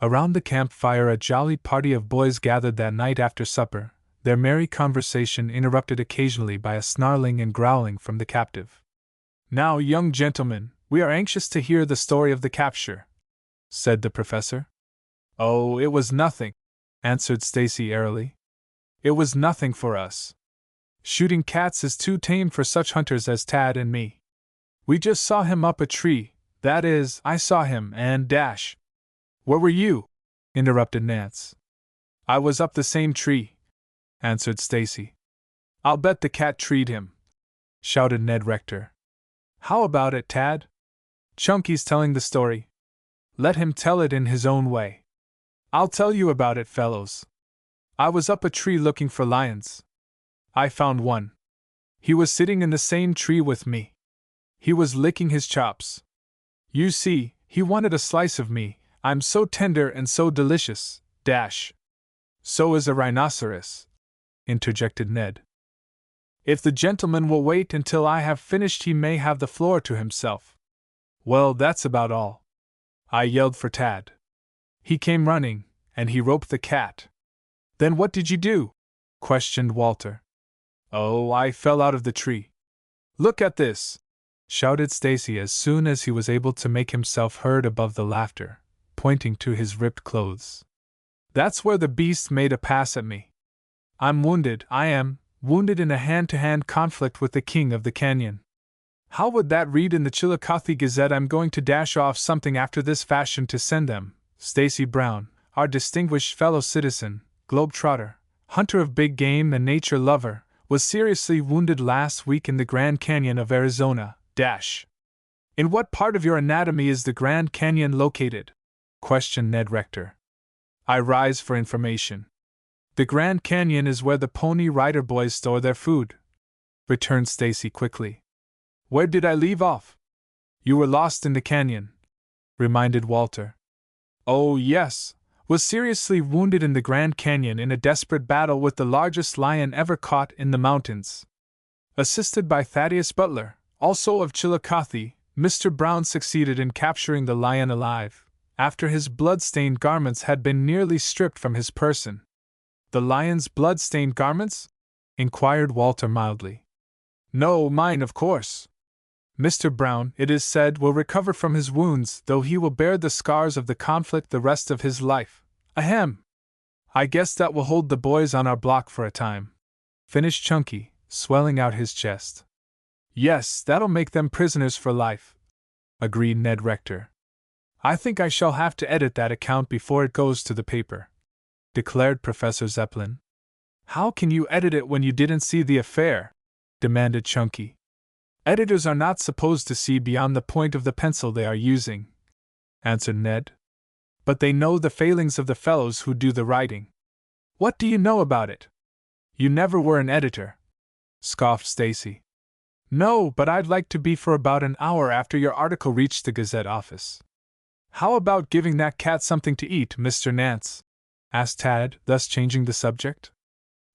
S1: Around the campfire a jolly party of boys gathered that night after supper, their merry conversation interrupted occasionally by a snarling and growling from the captive. "Now, young gentlemen, We are anxious to hear the story of the capture, said the professor. Oh, it was nothing, answered Stacy airily. It was nothing for us. Shooting cats is too tame for such hunters as Tad and me. We just saw him up a tree, that is, I saw him and dash. Where were you? Interrupted Nance. I was up the same tree, answered Stacy. I'll bet the cat treed him, shouted Ned Rector. How about it, Tad? Chunky's telling the story. Let him tell it in his own way. I'll tell you about it, fellows. I was up a tree looking for lions. I found one. He was sitting in the same tree with me. He was licking his chops. You see, he wanted a slice of me. I'm so tender and so delicious, dash. So is a rhinoceros, interjected Ned. If the gentleman will wait until I have finished, he may have the floor to himself. Well, that's about all. I yelled for Tad. He came running, and he roped the cat. Then what did you do? Questioned Walter. Oh, I fell out of the tree. Look at this, shouted Stacy as soon as he was able to make himself heard above the laughter, pointing to his ripped clothes. That's where the beast made a pass at me. I'm wounded, I am, wounded in a hand-to-hand conflict with the king of the canyon. How would that read in the Chillicothe Gazette? I'm going to dash off something after this fashion to send them. Stacy Brown, our distinguished fellow citizen, globetrotter, hunter of big game and nature lover, was seriously wounded last week in the Grand Canyon of Arizona, dash. In what part of your anatomy is the Grand Canyon located? Questioned Ned Rector. I rise for information. The Grand Canyon is where the Pony Rider Boys store their food, returned Stacy quickly. Where did I leave off? You were lost in the canyon, reminded Walter. Oh, yes, was seriously wounded in the Grand Canyon in a desperate battle with the largest lion ever caught in the mountains. Assisted by Thaddeus Butler, also of Chillicothe, Mr. Brown succeeded in capturing the lion alive, after his blood-stained garments had been nearly stripped from his person. The lion's blood-stained garments? Inquired Walter mildly. No, mine, of course. Mr. Brown, it is said, will recover from his wounds, though he will bear the scars of the conflict the rest of his life. Ahem! I guess that will hold the boys on our block for a time, finished Chunky, swelling out his chest. Yes, that'll make them prisoners for life, agreed Ned Rector. I think I shall have to edit that account before it goes to the paper, declared Professor Zeppelin. How can you edit it when you didn't see the affair? Demanded Chunky. Editors are not supposed to see beyond the point of the pencil they are using, answered Ned. But they know the failings of the fellows who do the writing. What do you know about it? You never were an editor, scoffed Stacy. No, but I'd like to be for about an hour after your article reached the Gazette office. How about giving that cat something to eat, Mr. Nance? Asked Tad, thus changing the subject.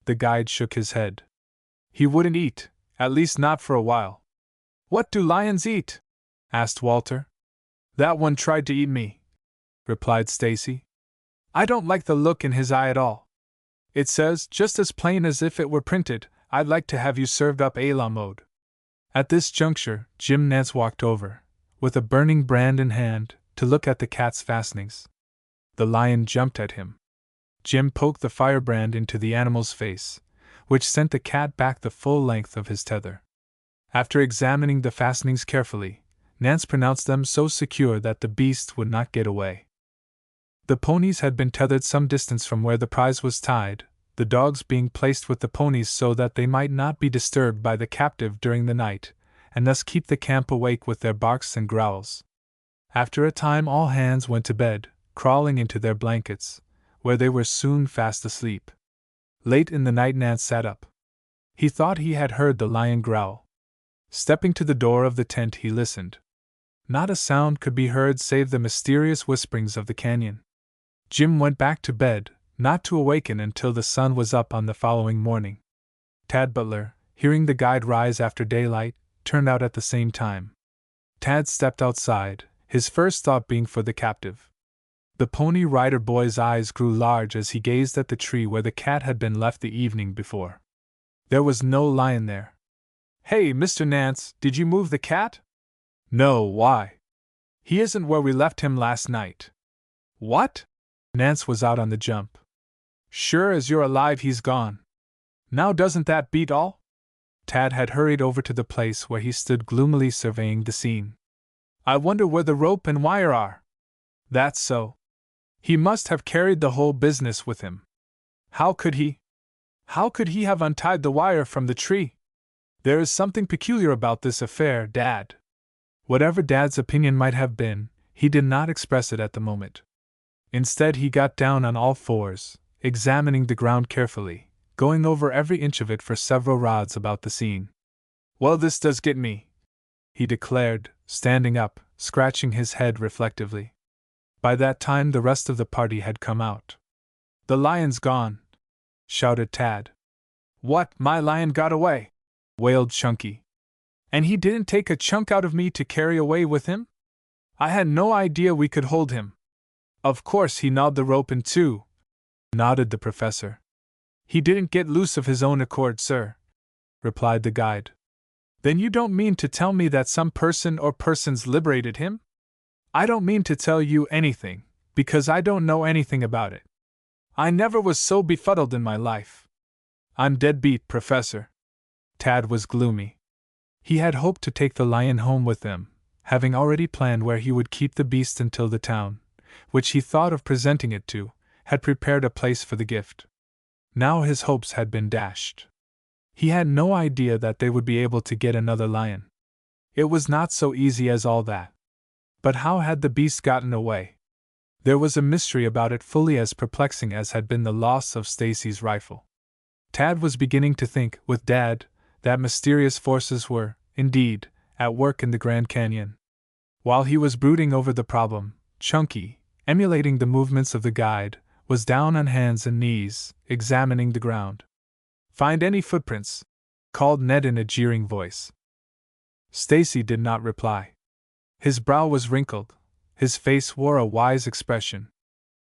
S1: The guide shook his head. He wouldn't eat, at least not for a while. What do lions eat? Asked Walter. That one tried to eat me, replied Stacy. I don't like the look in his eye at all. It says, just as plain as if it were printed, I'd like to have you served up a la mode. At this juncture, Jim Nance walked over, with a burning brand in hand, to look at the cat's fastenings. The lion jumped at him. Jim poked the firebrand into the animal's face, which sent the cat back the full length of his tether. After examining the fastenings carefully, Nance pronounced them so secure that the beast would not get away. The ponies had been tethered some distance from where the prize was tied, the dogs being placed with the ponies so that they might not be disturbed by the captive during the night, and thus keep the camp awake with their barks and growls. After a time all hands went to bed, crawling into their blankets, where they were soon fast asleep. Late in the night Nance sat up. He thought he had heard the lion growl. Stepping to the door of the tent he listened. Not a sound could be heard save the mysterious whisperings of the canyon. Jim went back to bed, not to awaken until the sun was up on the following morning. Tad Butler, hearing the guide rise after daylight, turned out at the same time. Tad stepped outside, his first thought being for the captive. The Pony Rider Boy's eyes grew large as he gazed at the tree where the cat had been left the evening before. There was no lion there. Hey, Mr. Nance, did you move the cat? No, why? He isn't where we left him last night. What? Nance was out on the jump. Sure as you're alive he's gone. Now doesn't that beat all? Tad had hurried over to the place where he stood gloomily surveying the scene. I wonder where the rope and wire are. That's so. He must have carried the whole business with him. How could he? How could he have untied the wire from the tree? There is something peculiar about this affair, Dad. Whatever Dad's opinion might have been, he did not express it at the moment. Instead, he got down on all fours, examining the ground carefully, going over every inch of it for several rods about the scene. Well, this does get me, he declared, standing up, scratching his head reflectively. By that time, the rest of the party had come out. The lion's gone, shouted Tad. What, my lion got away? Wailed Chunky. And he didn't take a chunk out of me to carry away with him? I had no idea we could hold him. Of course he gnawed the rope in two, nodded the professor. He didn't get loose of his own accord, sir, replied the guide. Then you don't mean to tell me that some person or persons liberated him? I don't mean to tell you anything, because I don't know anything about it. I never was so befuddled in my life. I'm dead beat, Professor. Tad was gloomy. He had hoped to take the lion home with him, having already planned where he would keep the beast until the town, which he thought of presenting it to, had prepared a place for the gift. Now his hopes had been dashed. He had no idea that they would be able to get another lion. It was not so easy as all that. But how had the beast gotten away? There was a mystery about it fully as perplexing as had been the loss of Stacy's rifle. Tad was beginning to think, with Dad, that mysterious forces were, indeed, at work in the Grand Canyon. While he was brooding over the problem, Chunky, emulating the movements of the guide, was down on hands and knees, examining the ground. Find any footprints? Called Ned in a jeering voice. Stacy did not reply. His brow was wrinkled, his face wore a wise expression.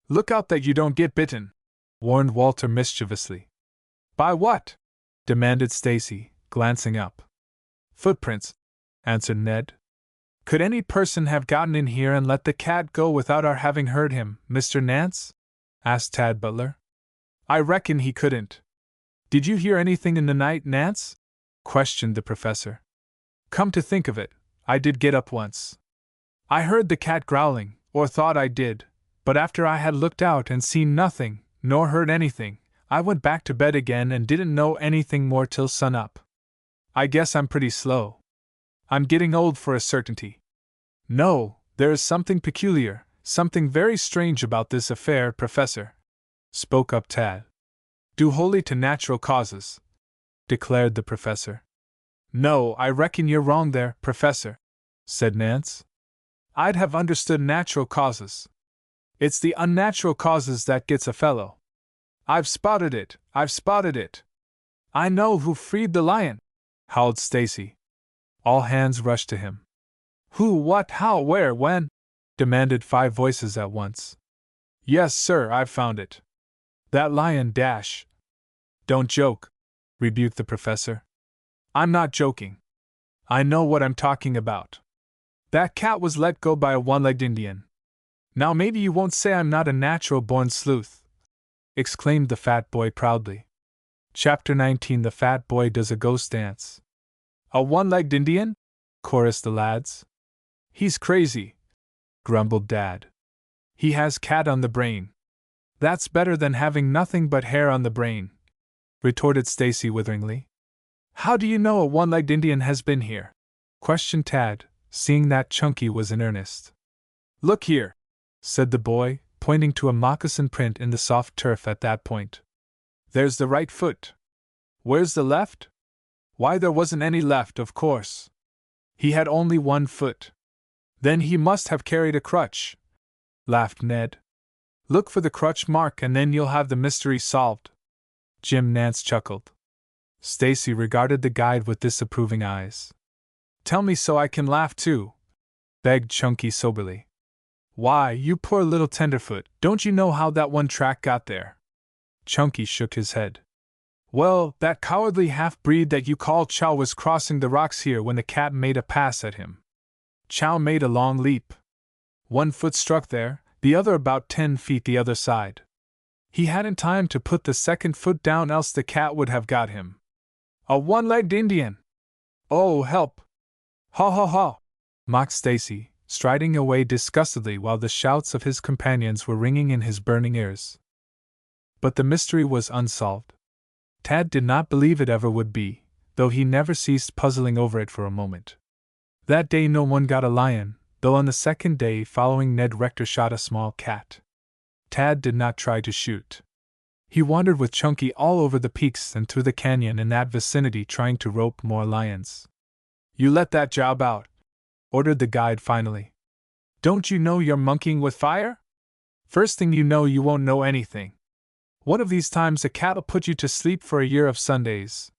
S1: Look out that you don't get bitten, warned Walter mischievously. By what? Demanded Stacy, glancing up. Footprints, answered Ned. Could any person have gotten in here and let the cat go without our having heard him, Mr. Nance? Asked Tad Butler. I reckon he couldn't. Did you hear anything in the night, Nance? Questioned the professor. Come to think of it, I did get up once. I heard the cat growling, or thought I did, but after I had looked out and seen nothing, nor heard anything, I went back to bed again and didn't know anything more till sunup. I guess I'm pretty slow. I'm getting old for a certainty. No, there is something peculiar, something very strange about this affair, Professor, spoke up Tad. Due wholly to natural causes, declared the professor. No, I reckon you're wrong there, Professor, said Nance. I'd have understood natural causes. It's the unnatural causes that gets a fellow. I've spotted it, I've spotted it. I know who freed the lion, howled Stacy. All hands rushed to him. Who, what, how, where, when? Demanded 5 voices at once. Yes, sir, I've found it. That lion dash. Don't joke, rebuked the professor. I'm not joking. I know what I'm talking about. That cat was let go by a one-legged Indian. Now maybe you won't say I'm not a natural-born sleuth, exclaimed the fat boy proudly. Chapter 19 The Fat Boy Does a Ghost Dance. A one-legged Indian? Chorused the lads. He's crazy, grumbled Dad. He has cat on the brain. That's better than having nothing but hair on the brain, retorted Stacy witheringly. How do you know a one-legged Indian has been here? Questioned Tad, seeing that Chunky was in earnest. Look here, said the boy, pointing to a moccasin print in the soft turf at that point. There's the right foot. Where's the left? Why, there wasn't any left, of course. He had only one foot. Then he must have carried a crutch, laughed Ned. Look for the crutch mark and then you'll have the mystery solved. Jim Nance chuckled. Stacy regarded the guide with disapproving eyes. Tell me so I can laugh too, begged Chunky soberly. Why, you poor little tenderfoot, don't you know how that one track got there? Chunky shook his head. Well, that cowardly half-breed that you call Chow was crossing the rocks here when the cat made a pass at him. Chow made a long leap. One foot struck there, the other about 10 feet the other side. He hadn't time to put the second foot down, else the cat would have got him. A one-legged Indian! Oh, help! Ha ha ha! Mocked Stacy, striding away disgustedly while the shouts of his companions were ringing in his burning ears. But the mystery was unsolved. Tad did not believe it ever would be, though he never ceased puzzling over it for a moment. That day no one got a lion, though on the second day following Ned Rector shot a small cat. Tad did not try to shoot. He wandered with Chunky all over the peaks and through the canyon in that vicinity trying to rope more lions. You let that job out, ordered the guide finally. Don't you know you're monkeying with fire? First thing you know, you won't know anything. One of these times a cat'll put you to sleep for a year of Sundays.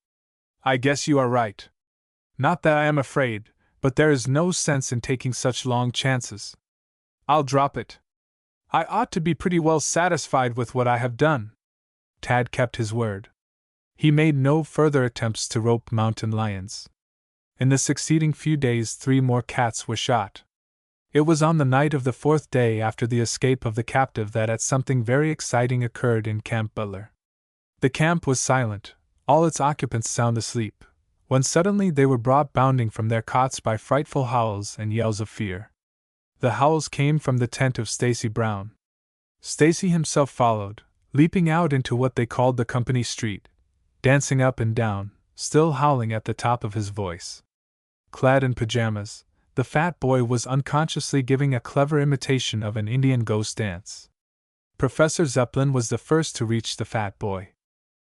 S1: I guess you are right. Not that I am afraid, but there is no sense in taking such long chances. I'll drop it. I ought to be pretty well satisfied with what I have done. Tad kept his word. He made no further attempts to rope mountain lions. In the succeeding few days 3 more cats were shot. It was on the night of the 4th day after the escape of the captive that something very exciting occurred in Camp Butler. The camp was silent, all its occupants sound asleep, when suddenly they were brought bounding from their cots by frightful howls and yells of fear. The howls came from the tent of Stacy Brown. Stacy himself followed, leaping out into what they called the company street, dancing up and down, still howling at the top of his voice. Clad in pajamas, the fat boy was unconsciously giving a clever imitation of an Indian ghost dance. Professor Zeppelin was the first to reach the fat boy.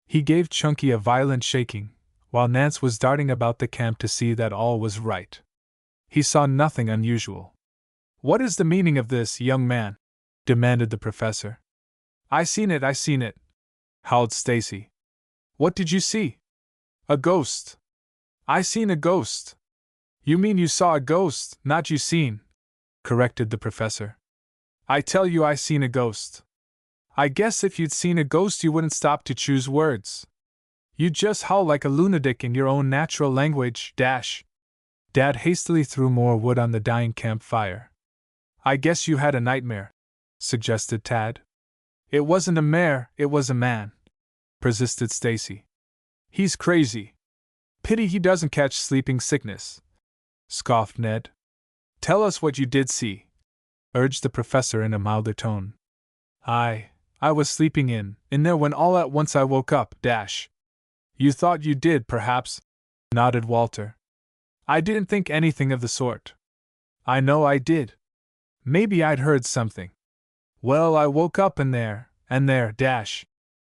S1: He gave Chunky a violent shaking, while Nance was darting about the camp to see that all was right. He saw nothing unusual. What is the meaning of this, young man? Demanded the professor. I seen it, howled Stacy. What did you see? A ghost. I seen a ghost. You mean you saw a ghost, not you seen, corrected the professor. I tell you I seen a ghost. I guess if you'd seen a ghost you wouldn't stop to choose words. You'd just howl like a lunatic in your own natural language, dash. Dad hastily threw more wood on the dying campfire. I guess you had a nightmare, suggested Tad. It wasn't a mare, it was a man, persisted Stacy. He's crazy. Pity he doesn't catch sleeping sickness, scoffed Ned. Tell us what you did see, urged the professor in a milder tone. I was sleeping in there when all at once I woke up, dash. You thought you did, perhaps, nodded Walter. I didn't think anything of the sort. I know I did. Maybe I'd heard something. Well, I woke up and there, dash.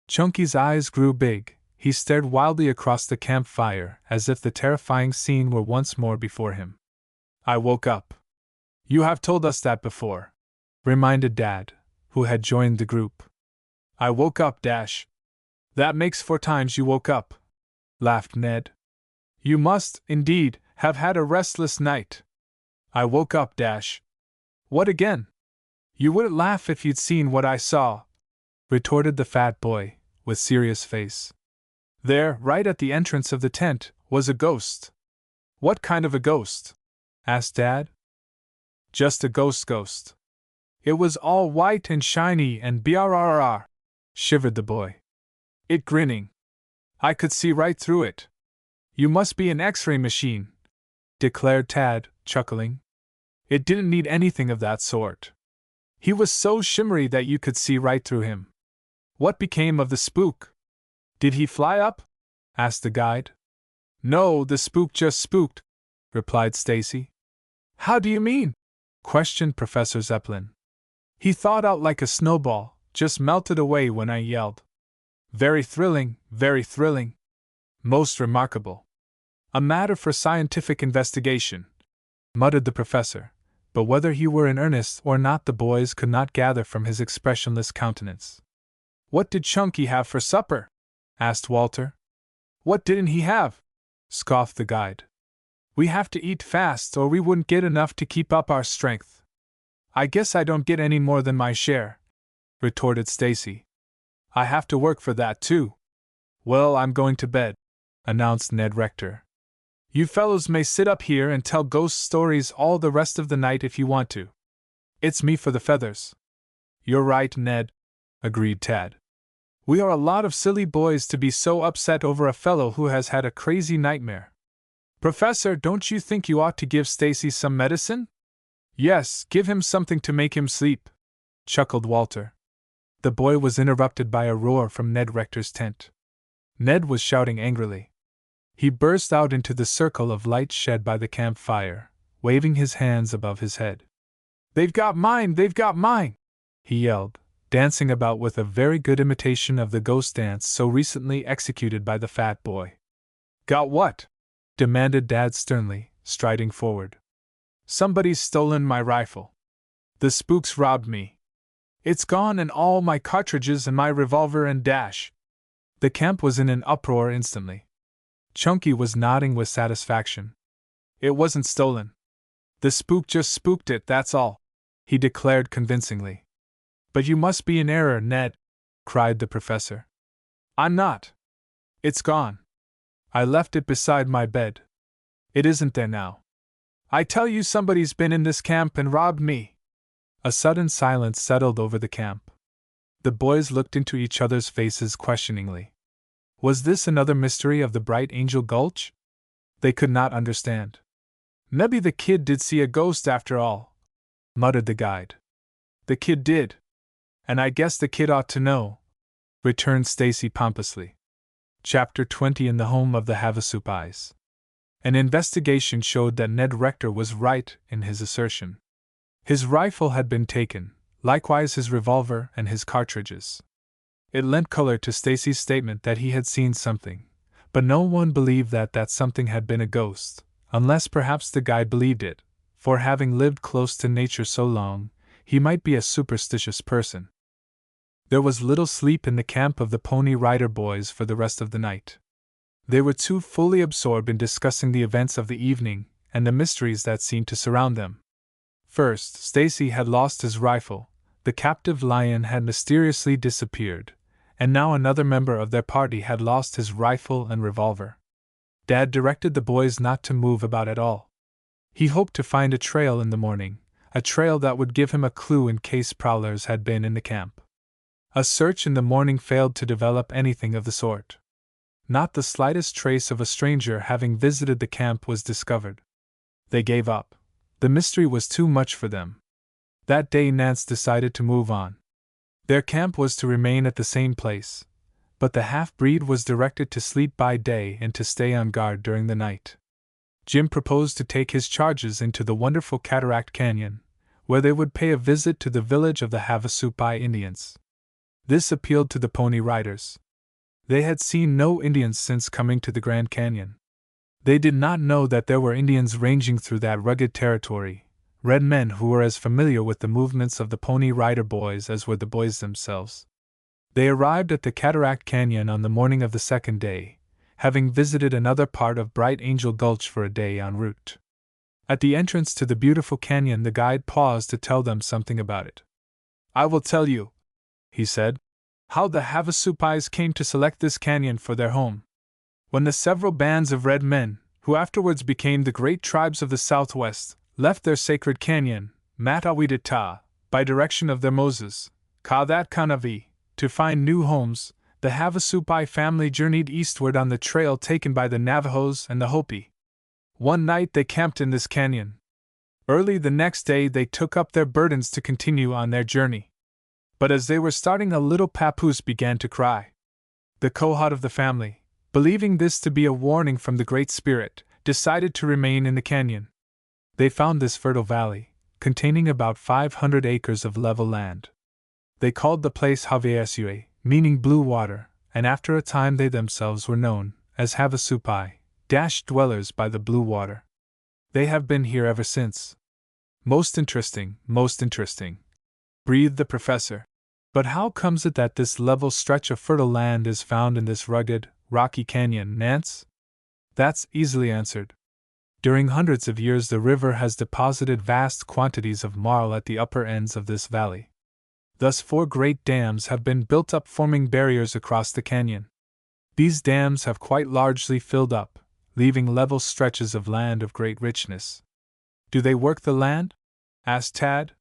S1: Chunky's eyes grew big. He stared wildly across the campfire as if the terrifying scene were once more before him. I woke up. You have told us that before, reminded Dad, who had joined the group. I woke up, dash. That makes 4 times you woke up, laughed Ned. You must, indeed, have had a restless night. I woke up, dash. What again? You wouldn't laugh if you'd seen what I saw, retorted the fat boy, with serious face. There, right at the entrance of the tent, was a ghost. What kind of a ghost? Asked Dad. Just a ghost. It was all white and shiny and brrrr, shivered the boy. It grinning. I could see right through it. You must be an X-ray machine, declared Tad, chuckling. It didn't need anything of that sort. He was so shimmery that you could see right through him. What became of the spook? Did he fly up? Asked the guide. No, the spook just spooked, replied Stacy. How do you mean? Questioned Professor Zeppelin. He thawed out like a snowball, just melted away when I yelled. Very thrilling, very thrilling. Most remarkable. A matter for scientific investigation, muttered the professor, but whether he were in earnest or not the boys could not gather from his expressionless countenance. What did Chunky have for supper? Asked Walter. What didn't he have? Scoffed the guide. We have to eat fast or we wouldn't get enough to keep up our strength. I guess I don't get any more than my share, retorted Stacy. I have to work for that too. Well, I'm going to bed, announced Ned Rector. You fellows may sit up here and tell ghost stories all the rest of the night if you want to. It's me for the feathers. You're right, Ned, agreed Tad. We are a lot of silly boys to be so upset over a fellow who has had a crazy nightmare. Professor, don't you think you ought to give Stacy some medicine? Yes, give him something to make him sleep, chuckled Walter. The boy was interrupted by a roar from Ned Rector's tent. Ned was shouting angrily. He burst out into the circle of light shed by the campfire, waving his hands above his head. They've got mine! They've got mine! He yelled, dancing about with a very good imitation of the ghost dance so recently executed by the fat boy. Got what? Demanded Dad sternly, striding forward. Somebody's stolen my rifle. The spooks robbed me. It's gone, and all my cartridges and my revolver and dash. The camp was in an uproar instantly. Chunky was nodding with satisfaction. It wasn't stolen. The spook just spooked it, that's all, he declared convincingly. But you must be in error, Ned, cried the professor. I'm not. It's gone. I left it beside my bed. It isn't there now. I tell you, somebody's been in this camp and robbed me. A sudden silence settled over the camp. The boys looked into each other's faces questioningly. Was this another mystery of the Bright Angel Gulch? They could not understand. Maybe the kid did see a ghost after all, muttered the guide. The kid did. And I guess the kid ought to know, returned Stacy pompously. Chapter 20. In the home of the Havasupais. An investigation showed that Ned Rector was right in his assertion. His rifle had been taken, likewise his revolver and his cartridges. It lent color to Stacy's statement that he had seen something, but no one believed that something had been a ghost, unless perhaps the guide believed it, for having lived close to nature so long, he might be a superstitious person. There was little sleep in the camp of the Pony Rider boys for the rest of the night. They were too fully absorbed in discussing the events of the evening and the mysteries that seemed to surround them. First, Stacy had lost his rifle, the captive lion had mysteriously disappeared, and now another member of their party had lost his rifle and revolver. Dad directed the boys not to move about at all. He hoped to find a trail in the morning, a trail that would give him a clue in case prowlers had been in the camp. A search in the morning failed to develop anything of the sort. Not the slightest trace of a stranger having visited the camp was discovered. They gave up. The mystery was too much for them. That day Nance decided to move on. Their camp was to remain at the same place, but the half-breed was directed to sleep by day and to stay on guard during the night. Jim proposed to take his charges into the wonderful Cataract Canyon, where they would pay a visit to the village of the Havasupai Indians. This appealed to the Pony Riders. They had seen no Indians since coming to the Grand Canyon. They did not know that there were Indians ranging through that rugged territory, red men who were as familiar with the movements of the Pony Rider boys as were the boys themselves. They arrived at the Cataract Canyon on the morning of the second day, having visited another part of Bright Angel Gulch for a day en route. At the entrance to the beautiful canyon, the guide paused to tell them something about it. I will tell you, he said, how the Havasupais came to select this canyon for their home. When the several bands of red men, who afterwards became the great tribes of the Southwest, left their sacred canyon, Matawidita, by direction of their Moses, Kanavi, to find new homes, the Havasupai family journeyed eastward on the trail taken by the Navajos and the Hopi. One night they camped in this canyon. Early the next day they took up their burdens to continue on their journey. But as they were starting, a little papoose began to cry. The Kohot of the family, believing this to be a warning from the Great Spirit, decided to remain in the canyon. They found this fertile valley, containing about 500 acres of level land. They called the place Havasue, meaning blue water, and after a time they themselves were known as Havasupai, dwellers by the blue water. They have been here ever since. Most interesting, breathed the professor. But how comes it that this level stretch of fertile land is found in this rugged, rocky canyon, Nance? That's easily answered. During hundreds of years the river has deposited vast quantities of marl at the upper ends of this valley. Thus 4 great dams have been built up, forming barriers across the canyon. These dams have quite largely filled up, leaving level stretches of land of great richness. Do they work the land? Asked Tad.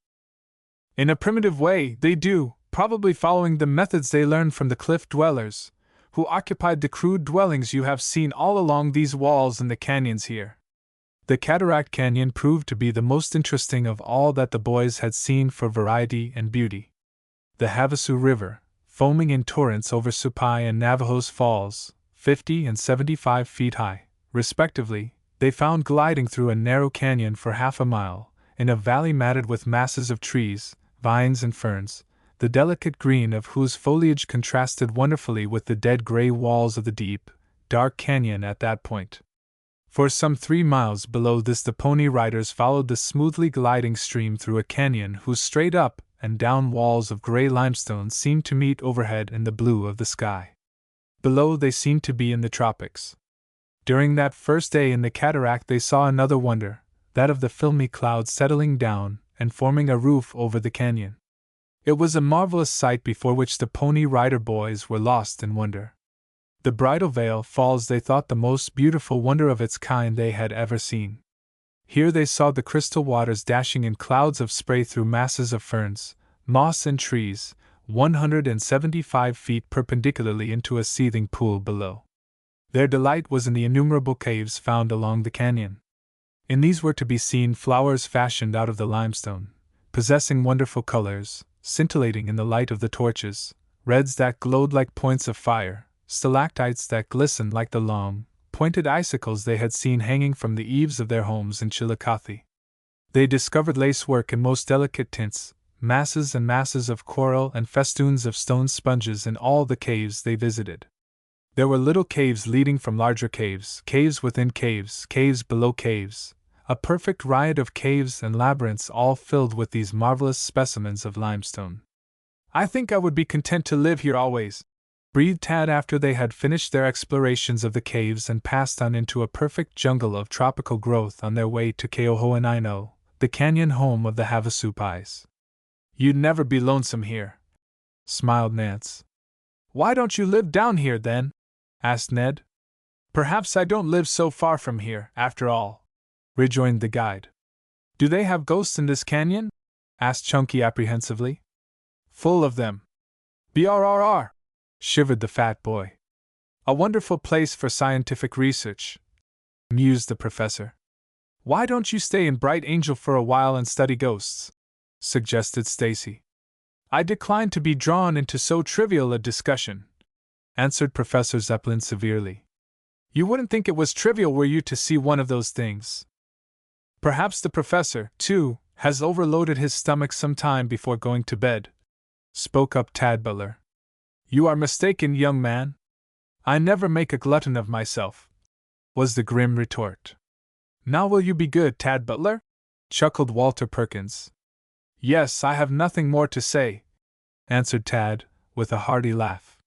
S1: In a primitive way, they do, probably following the methods they learned from the cliff dwellers, who occupied the crude dwellings you have seen all along these walls and the canyons here. The Cataract Canyon proved to be the most interesting of all that the boys had seen for variety and beauty. The Havasu River, foaming in torrents over Supai and Navajo's Falls, 50 and 75 feet high, respectively, they found gliding through a narrow canyon for half a mile, in a valley matted with masses of trees, vines and ferns, the delicate green of whose foliage contrasted wonderfully with the dead gray walls of the deep, dark canyon at that point. For some 3 miles below this the Pony Riders followed the smoothly gliding stream through a canyon whose straight up and down walls of gray limestone seemed to meet overhead in the blue of the sky. Below they seemed to be in the tropics. During that first day in the cataract they saw another wonder, that of the filmy clouds settling down and forming a roof over the canyon. It was a marvelous sight before which the Pony Rider boys were lost in wonder. The Bridal Veil Falls they thought the most beautiful wonder of its kind they had ever seen. Here they saw the crystal waters dashing in clouds of spray through masses of ferns, moss and trees, 175 feet perpendicularly into a seething pool below. Their delight was in the innumerable caves found along the canyon. In these were to be seen flowers fashioned out of the limestone, possessing wonderful colors, scintillating in the light of the torches, reds that glowed like points of fire, stalactites that glistened like the long, pointed icicles they had seen hanging from the eaves of their homes in Chillicothe. They discovered lacework in most delicate tints, masses and masses of coral and festoons of stone sponges in all the caves they visited. There were little caves leading from larger caves, caves within caves, caves below caves, a perfect riot of caves and labyrinths all filled with these marvelous specimens of limestone. I think I would be content to live here always, breathed Tad after they had finished their explorations of the caves and passed on into a perfect jungle of tropical growth on their way to Keoho'anaino, the canyon home of the Havasu Pies. You'd never be lonesome here, smiled Nance. Why don't you live down here then? Asked Ned. Perhaps I don't live so far from here, after all, rejoined the guide. Do they have ghosts in this canyon? Asked Chunky apprehensively. Full of them. BRRR, shivered the fat boy. A wonderful place for scientific research, mused the professor. Why don't you stay in Bright Angel for a while and study ghosts? Suggested Stacy. I decline to be drawn into so trivial a discussion, answered Professor Zeppelin severely. You wouldn't think it was trivial were you to see one of those things. Perhaps the professor, too, has overloaded his stomach some time before going to bed, spoke up Tad Butler. You are mistaken, young man. I never make a glutton of myself, was the grim retort. Now will you be good, Tad Butler? Chuckled Walter Perkins. Yes, I have nothing more to say, answered Tad, with a hearty laugh.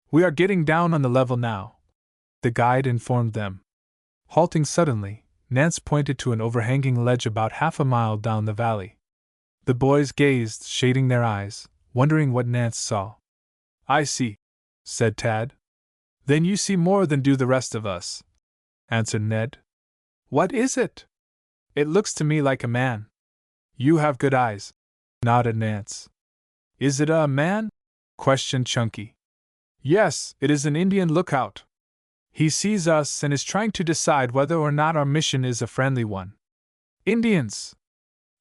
S1: We are getting down on the level now, the guide informed them. Halting suddenly, Nance pointed to an overhanging ledge about half a mile down the valley. The boys gazed, shading their eyes, wondering what Nance saw. I see, said Tad. Then you see more than do the rest of us, answered Ned. What is it? It looks to me like a man. You have good eyes, nodded Nance. Is it a man? Questioned Chunky. Yes, it is an Indian lookout. He sees us and is trying to decide whether or not our mission is a friendly one. Indians!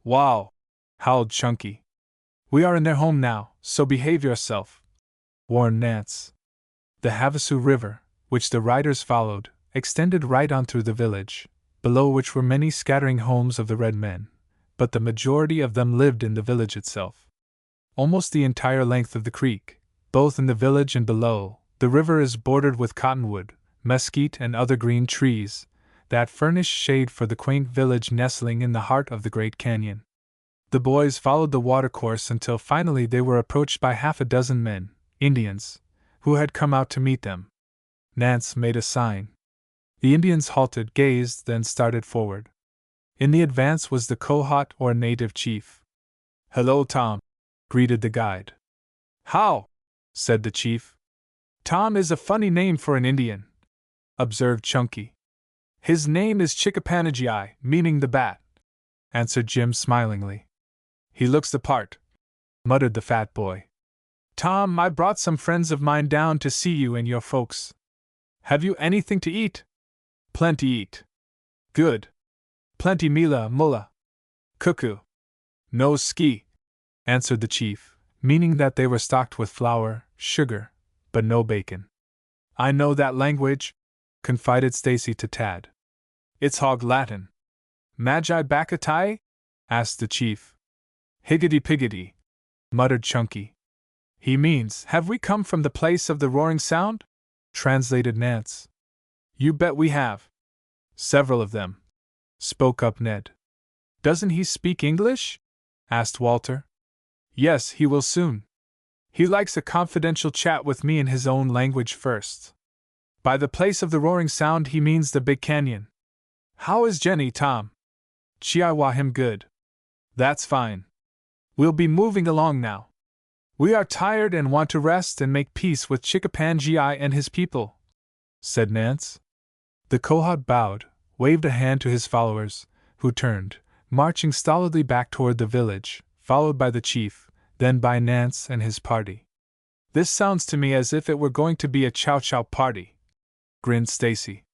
S1: Wow! Howled Chunky. We are in their home now, so behave yourself, warned Nance. The Havasu River, which the riders followed, extended right on through the village, below which were many scattering homes of the red men, but the majority of them lived in the village itself. Almost the entire length of the creek, both in the village and below, the river is bordered with cottonwood, mesquite, and other green trees that furnish shade for the quaint village nestling in the heart of the great canyon. The boys followed the watercourse until finally they were approached by half a dozen men, Indians, who had come out to meet them. Nance made a sign. The Indians halted, gazed, then started forward. In the advance was the Kohot or native chief. Hello, Tom, greeted the guide. How? Said the chief. Tom is a funny name for an Indian, observed Chunky. His name is Chickapanagii, meaning the bat, answered Jim smilingly. He looks the part, muttered the fat boy. Tom, I brought some friends of mine down to see you and your folks. Have you anything to eat? Plenty eat. Good. Plenty mila mulla. Cuckoo. No ski, answered the chief, meaning that they were stocked with flour, sugar, but no bacon. I know that language, confided Stacy to Tad. It's Hog Latin. Magi Bakatai? Asked the chief. Higgity piggity, muttered Chunky. He means, have we come from the place of the roaring sound? Translated Nance. You bet we have. Several of them, spoke up Ned. Doesn't he speak English? Asked Walter. Yes, he will soon. He likes a confidential chat with me in his own language first. By the place of the roaring sound he means the big canyon. How is Jenny, Tom? Chihuahua him good. That's fine. We'll be moving along now. We are tired and want to rest and make peace with Chickapanagii and his people, said Nance. The Kohat bowed, waved a hand to his followers, who turned, marching stolidly back toward the village, followed by the chief, then by Nance and his party. This sounds to me as if it were going to be a chow-chow party, grinned Stacy.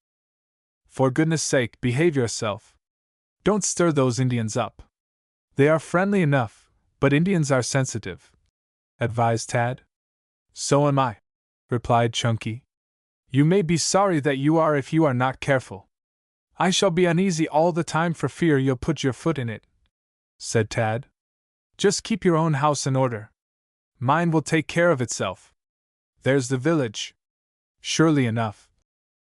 S1: For goodness sake, behave yourself. Don't stir those Indians up. They are friendly enough, but Indians are sensitive, advised Tad. So am I, replied Chunky. You may be sorry that you are if you are not careful. I shall be uneasy all the time for fear you'll put your foot in it, said Tad. Just keep your own house in order. Mine will take care of itself. There's the village. Surely enough,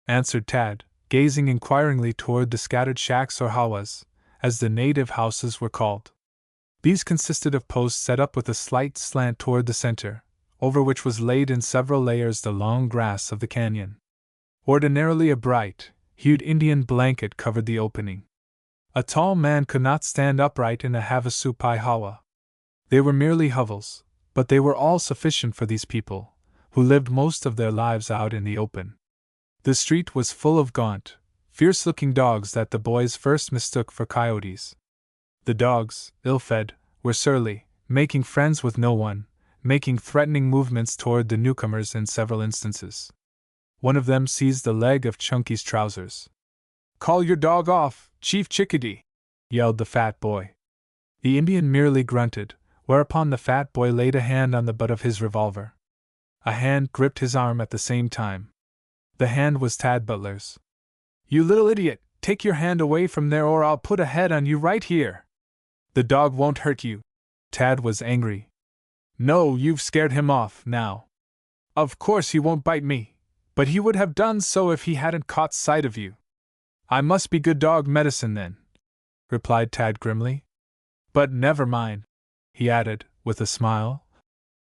S1: answered Tad, gazing inquiringly toward the scattered shacks or hawas, as the native houses were called. These consisted of posts set up with a slight slant toward the center, over which was laid in several layers the long grass of the canyon. Ordinarily a bright, hued Indian blanket covered the opening. A tall man could not stand upright in a Havasupai hawa. They were merely hovels, but they were all sufficient for these people, who lived most of their lives out in the open. The street was full of gaunt, fierce-looking dogs that the boys first mistook for coyotes. The dogs, ill-fed, were surly, making friends with no one, making threatening movements toward the newcomers in several instances. One of them seized the leg of Chunky's trousers. "Call your dog off, Chief Chickadee!" yelled the fat boy. The Indian merely grunted, whereupon the fat boy laid a hand on the butt of his revolver. A hand gripped his arm at the same time. The hand was Tad Butler's. "You little idiot, take your hand away from there or I'll put a head on you right here." "The dog won't hurt you." Tad was angry. "No, you've scared him off, now. Of course he won't bite me, but he would have done so if he hadn't caught sight of you." "I must be good dog medicine then," replied Tad grimly. "But never mind," he added, with a smile.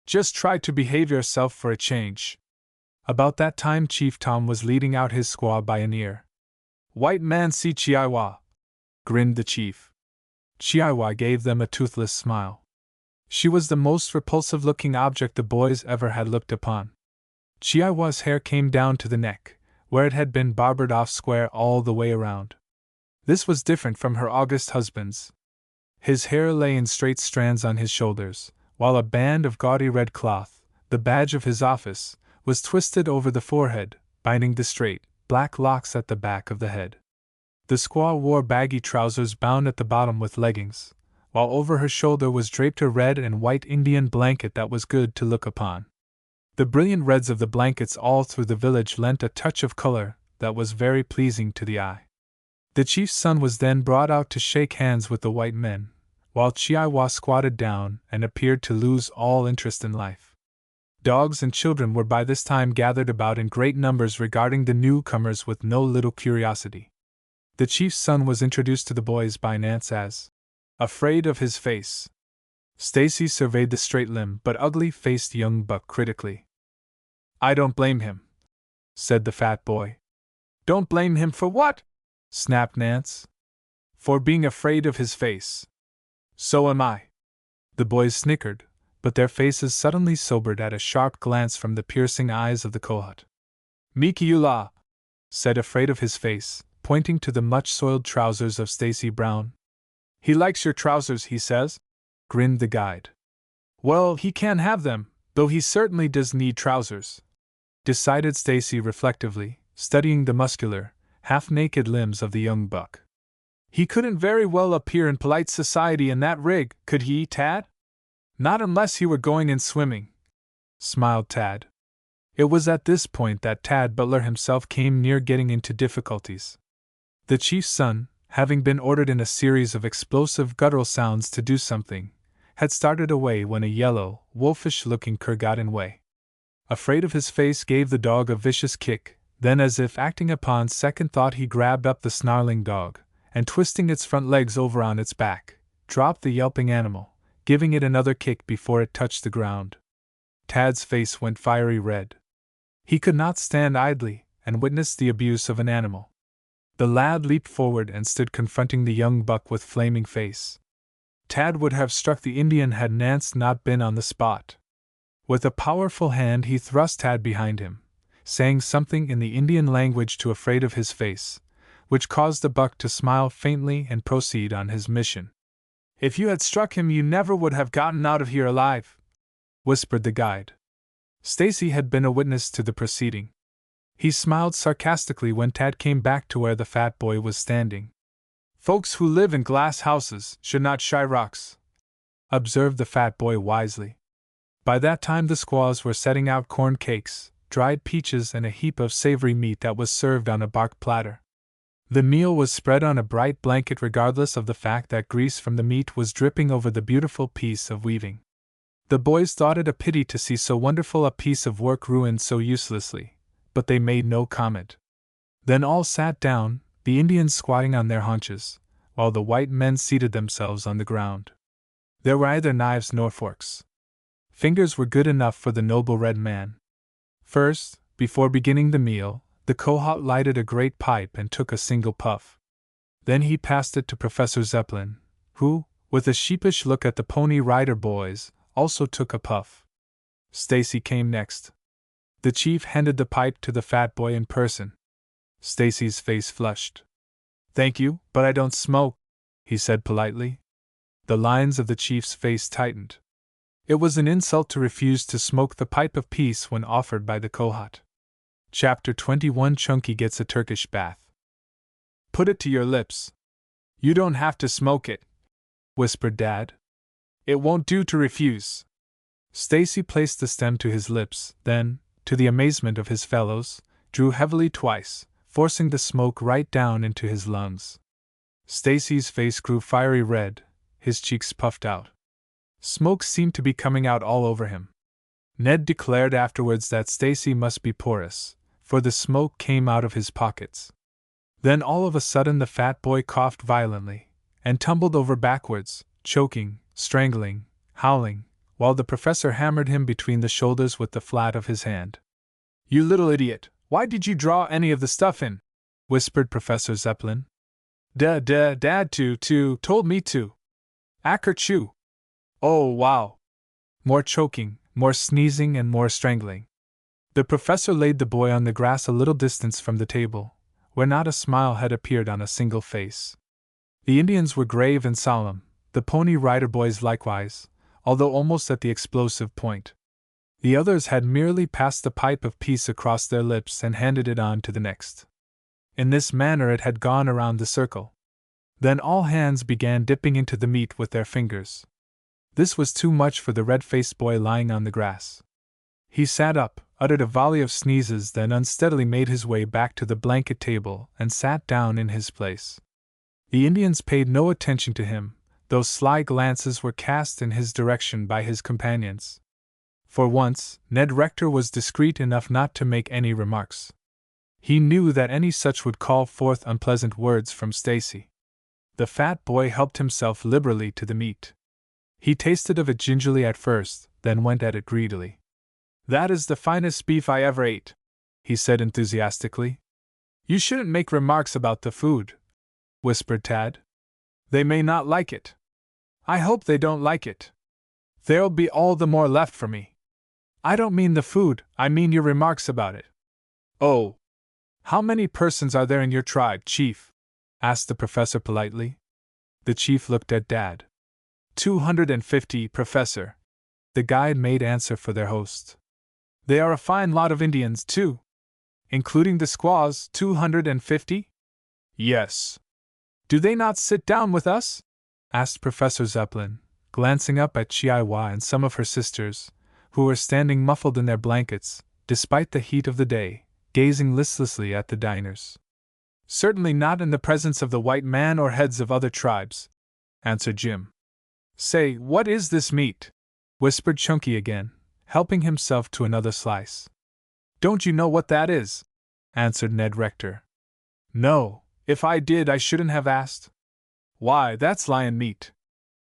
S1: "Just try to behave yourself for a change." About that time Chief Tom was leading out his squaw by an ear. "White man see Chihuahua," grinned the chief. Chihuahua gave them a toothless smile. She was the most repulsive-looking object the boys ever had looked upon. Chihuahua's hair came down to the neck, where it had been barbered off square all the way around. This was different from her august husband's. His hair lay in straight strands on his shoulders, while a band of gaudy red cloth, the badge of his office, was twisted over the forehead, binding the straight, black locks at the back of the head. The squaw wore baggy trousers bound at the bottom with leggings, while over her shoulder was draped a red and white Indian blanket that was good to look upon. The brilliant reds of the blankets all through the village lent a touch of color that was very pleasing to the eye. The chief's son was then brought out to shake hands with the white men, while Chihuahua squatted down and appeared to lose all interest in life. Dogs and children were by this time gathered about in great numbers regarding the newcomers with no little curiosity. The chief's son was introduced to the boys by Nance as "afraid of his face." Stacy surveyed the straight-limbed but ugly-faced young buck critically. "I don't blame him," said the fat boy. "Don't blame him for what?" snapped Nance. "For being afraid of his face." "So am I." The boys snickered, but their faces suddenly sobered at a sharp glance from the piercing eyes of the Kohat. "Mikiula," said afraid of his face, pointing to the much-soiled trousers of Stacy Brown. "He likes your trousers, he says," grinned the guide. "Well, he can have them, though he certainly does need trousers," decided Stacy reflectively, studying the muscular, half-naked limbs of the young buck. "He couldn't very well appear in polite society in that rig, could he, Tad?" "Not unless he were going in swimming," smiled Tad. It was at this point that Tad Butler himself came near getting into difficulties. The chief's son, having been ordered in a series of explosive guttural sounds to do something, had started away when a yellow, wolfish-looking cur got in way. Afraid of his face, gave the dog a vicious kick, then as if acting upon second thought he grabbed up the snarling dog, and twisting its front legs over on its back, dropped the yelping animal, giving it another kick before it touched the ground. Tad's face went fiery red. He could not stand idly and witness the abuse of an animal. The lad leaped forward and stood confronting the young buck with flaming face. Tad would have struck the Indian had Nance not been on the spot. With a powerful hand he thrust Tad behind him, saying something in the Indian language to Afraid of his face, which caused the buck to smile faintly and proceed on his mission. "If you had struck him, you never would have gotten out of here alive," whispered the guide. Stacy had been a witness to the proceeding. He smiled sarcastically when Tad came back to where the fat boy was standing. "Folks who live in glass houses should not shy rocks," observed the fat boy wisely. By that time the squaws were setting out corn cakes, dried peaches, and a heap of savory meat that was served on a bark platter. The meal was spread on a bright blanket regardless of the fact that grease from the meat was dripping over the beautiful piece of weaving. The boys thought it a pity to see so wonderful a piece of work ruined so uselessly, but they made no comment. Then all sat down, the Indians squatting on their haunches, while the white men seated themselves on the ground. There were neither knives nor forks. Fingers were good enough for the noble red man. First, before beginning the meal, the Kohat lighted a great pipe and took a single puff. Then he passed it to Professor Zeppelin, who, with a sheepish look at the Pony Rider boys, also took a puff. Stacy came next. The chief handed the pipe to the fat boy in person. Stacy's face flushed. "Thank you, but I don't smoke," he said politely. The lines of the chief's face tightened. It was an insult to refuse to smoke the pipe of peace when offered by the Kohat. Chapter 21 Chunky Gets a Turkish Bath. "Put it to your lips. You don't have to smoke it," whispered Dad. "It won't do to refuse." Stacy placed the stem to his lips, then, to the amazement of his fellows, drew heavily twice, forcing the smoke right down into his lungs. Stacy's face grew fiery red, his cheeks puffed out. Smoke seemed to be coming out all over him. Ned declared afterwards that Stacy must be porous, for the smoke came out of his pockets. Then all of a sudden the fat boy coughed violently, and tumbled over backwards, choking, strangling, howling, while the professor hammered him between the shoulders with the flat of his hand. "You little idiot, why did you draw any of the stuff in?" whispered Professor Zeppelin. Dad told me to. Akerchew. Oh, wow." More choking, more sneezing, and more strangling. The professor laid the boy on the grass a little distance from the table, where not a smile had appeared on a single face. The Indians were grave and solemn, the Pony Rider boys likewise, although almost at the explosive point. The others had merely passed the pipe of peace across their lips and handed it on to the next. In this manner it had gone around the circle. Then all hands began dipping into the meat with their fingers. This was too much for the red-faced boy lying on the grass. He sat up, uttered a volley of sneezes, then unsteadily made his way back to the blanket table and sat down in his place. The Indians paid no attention to him, though sly glances were cast in his direction by his companions. For once, Ned Rector was discreet enough not to make any remarks. He knew that any such would call forth unpleasant words from Stacy. The fat boy helped himself liberally to the meat. He tasted of it gingerly at first, then went at it greedily. "That is the finest beef I ever ate," he said enthusiastically. "You shouldn't make remarks about the food," whispered Tad. "They may not like it." "I hope they don't like it. There'll be all the more left for me." "I don't mean the food, I mean your remarks about it." "Oh." How many persons are there in your tribe, Chief? Asked the professor politely. The chief looked at Dad. 250, Professor. The guide made answer for their host. They are a fine lot of Indians, too. Including the squaws, 250? Yes. Do they not sit down with us? Asked Professor Zeppelin, glancing up at Chihuahua and some of her sisters, who were standing muffled in their blankets, despite the heat of the day, gazing listlessly at the diners. Certainly not in the presence of the white man or heads of other tribes, answered Jim. Say, what is this meat? Whispered Chunky again, helping himself to another slice. Don't you know what that is? Answered Ned Rector. No, if I did I shouldn't have asked. Why, that's lion meat.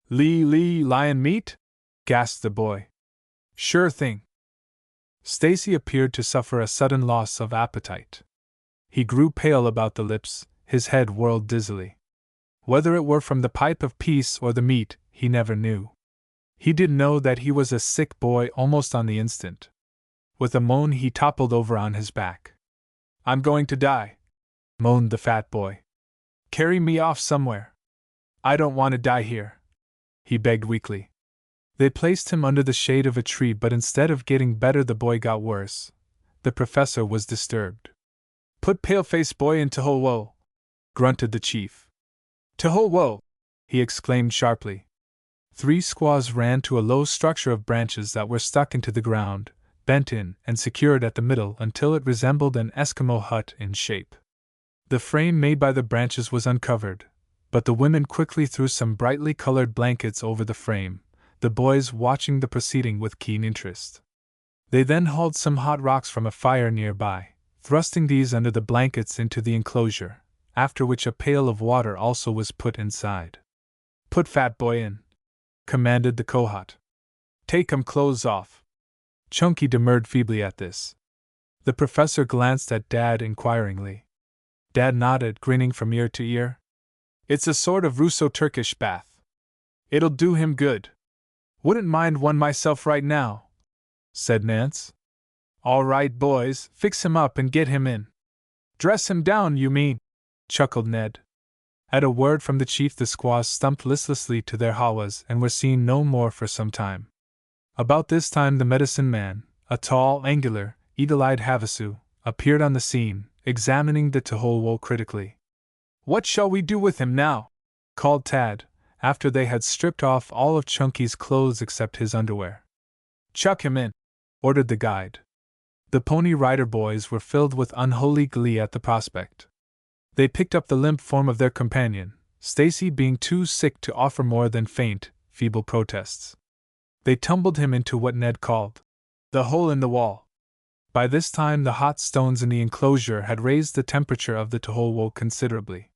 S1: Lion meat? Gasped the boy. Sure thing. Stacy appeared to suffer a sudden loss of appetite. He grew pale about the lips, his head whirled dizzily. Whether it were from the pipe of peace or the meat, he never knew. He did know that he was a sick boy almost on the instant. With a moan he toppled over on his back. I'm going to die, moaned the fat boy. Carry me off somewhere. I don't want to die here, he begged weakly. They placed him under the shade of a tree, but instead of getting better the boy got worse. The professor was disturbed. Put pale-faced boy in Tohowo, grunted the chief. Tohowo, he exclaimed sharply. 3 squaws ran to a low structure of branches that were stuck into the ground, bent in and secured at the middle until it resembled an Eskimo hut in shape. The frame made by the branches was uncovered, but the women quickly threw some brightly colored blankets over the frame, the boys watching the proceeding with keen interest. They then hauled some hot rocks from a fire nearby, thrusting these under the blankets into the enclosure, after which a pail of water also was put inside. Put fat boy in, commanded the Kohat. Take clothes off. Chunky demurred feebly at this. The professor glanced at Dad inquiringly. Dad nodded, grinning from ear to ear. It's a sort of Russo-Turkish bath. It'll do him good. Wouldn't mind one myself right now, said Nance. All right, boys, fix him up and get him in. Dress him down, you mean, chuckled Ned. At a word from the chief, the squaws stumped listlessly to their hawas and were seen no more for some time. About this time the medicine man, a tall, angular, eagle-eyed Havasu, appeared on the scene, examining the Toholwoh critically. What shall we do with him now? Called Tad, after they had stripped off all of Chunky's clothes except his underwear. Chuck him in, ordered the guide. The Pony Rider boys were filled with unholy glee at the prospect. They picked up the limp form of their companion, Stacy being too sick to offer more than faint, feeble protests. They tumbled him into what Ned called the hole in the wall. By this time the hot stones in the enclosure had raised the temperature of the Toholwoh considerably.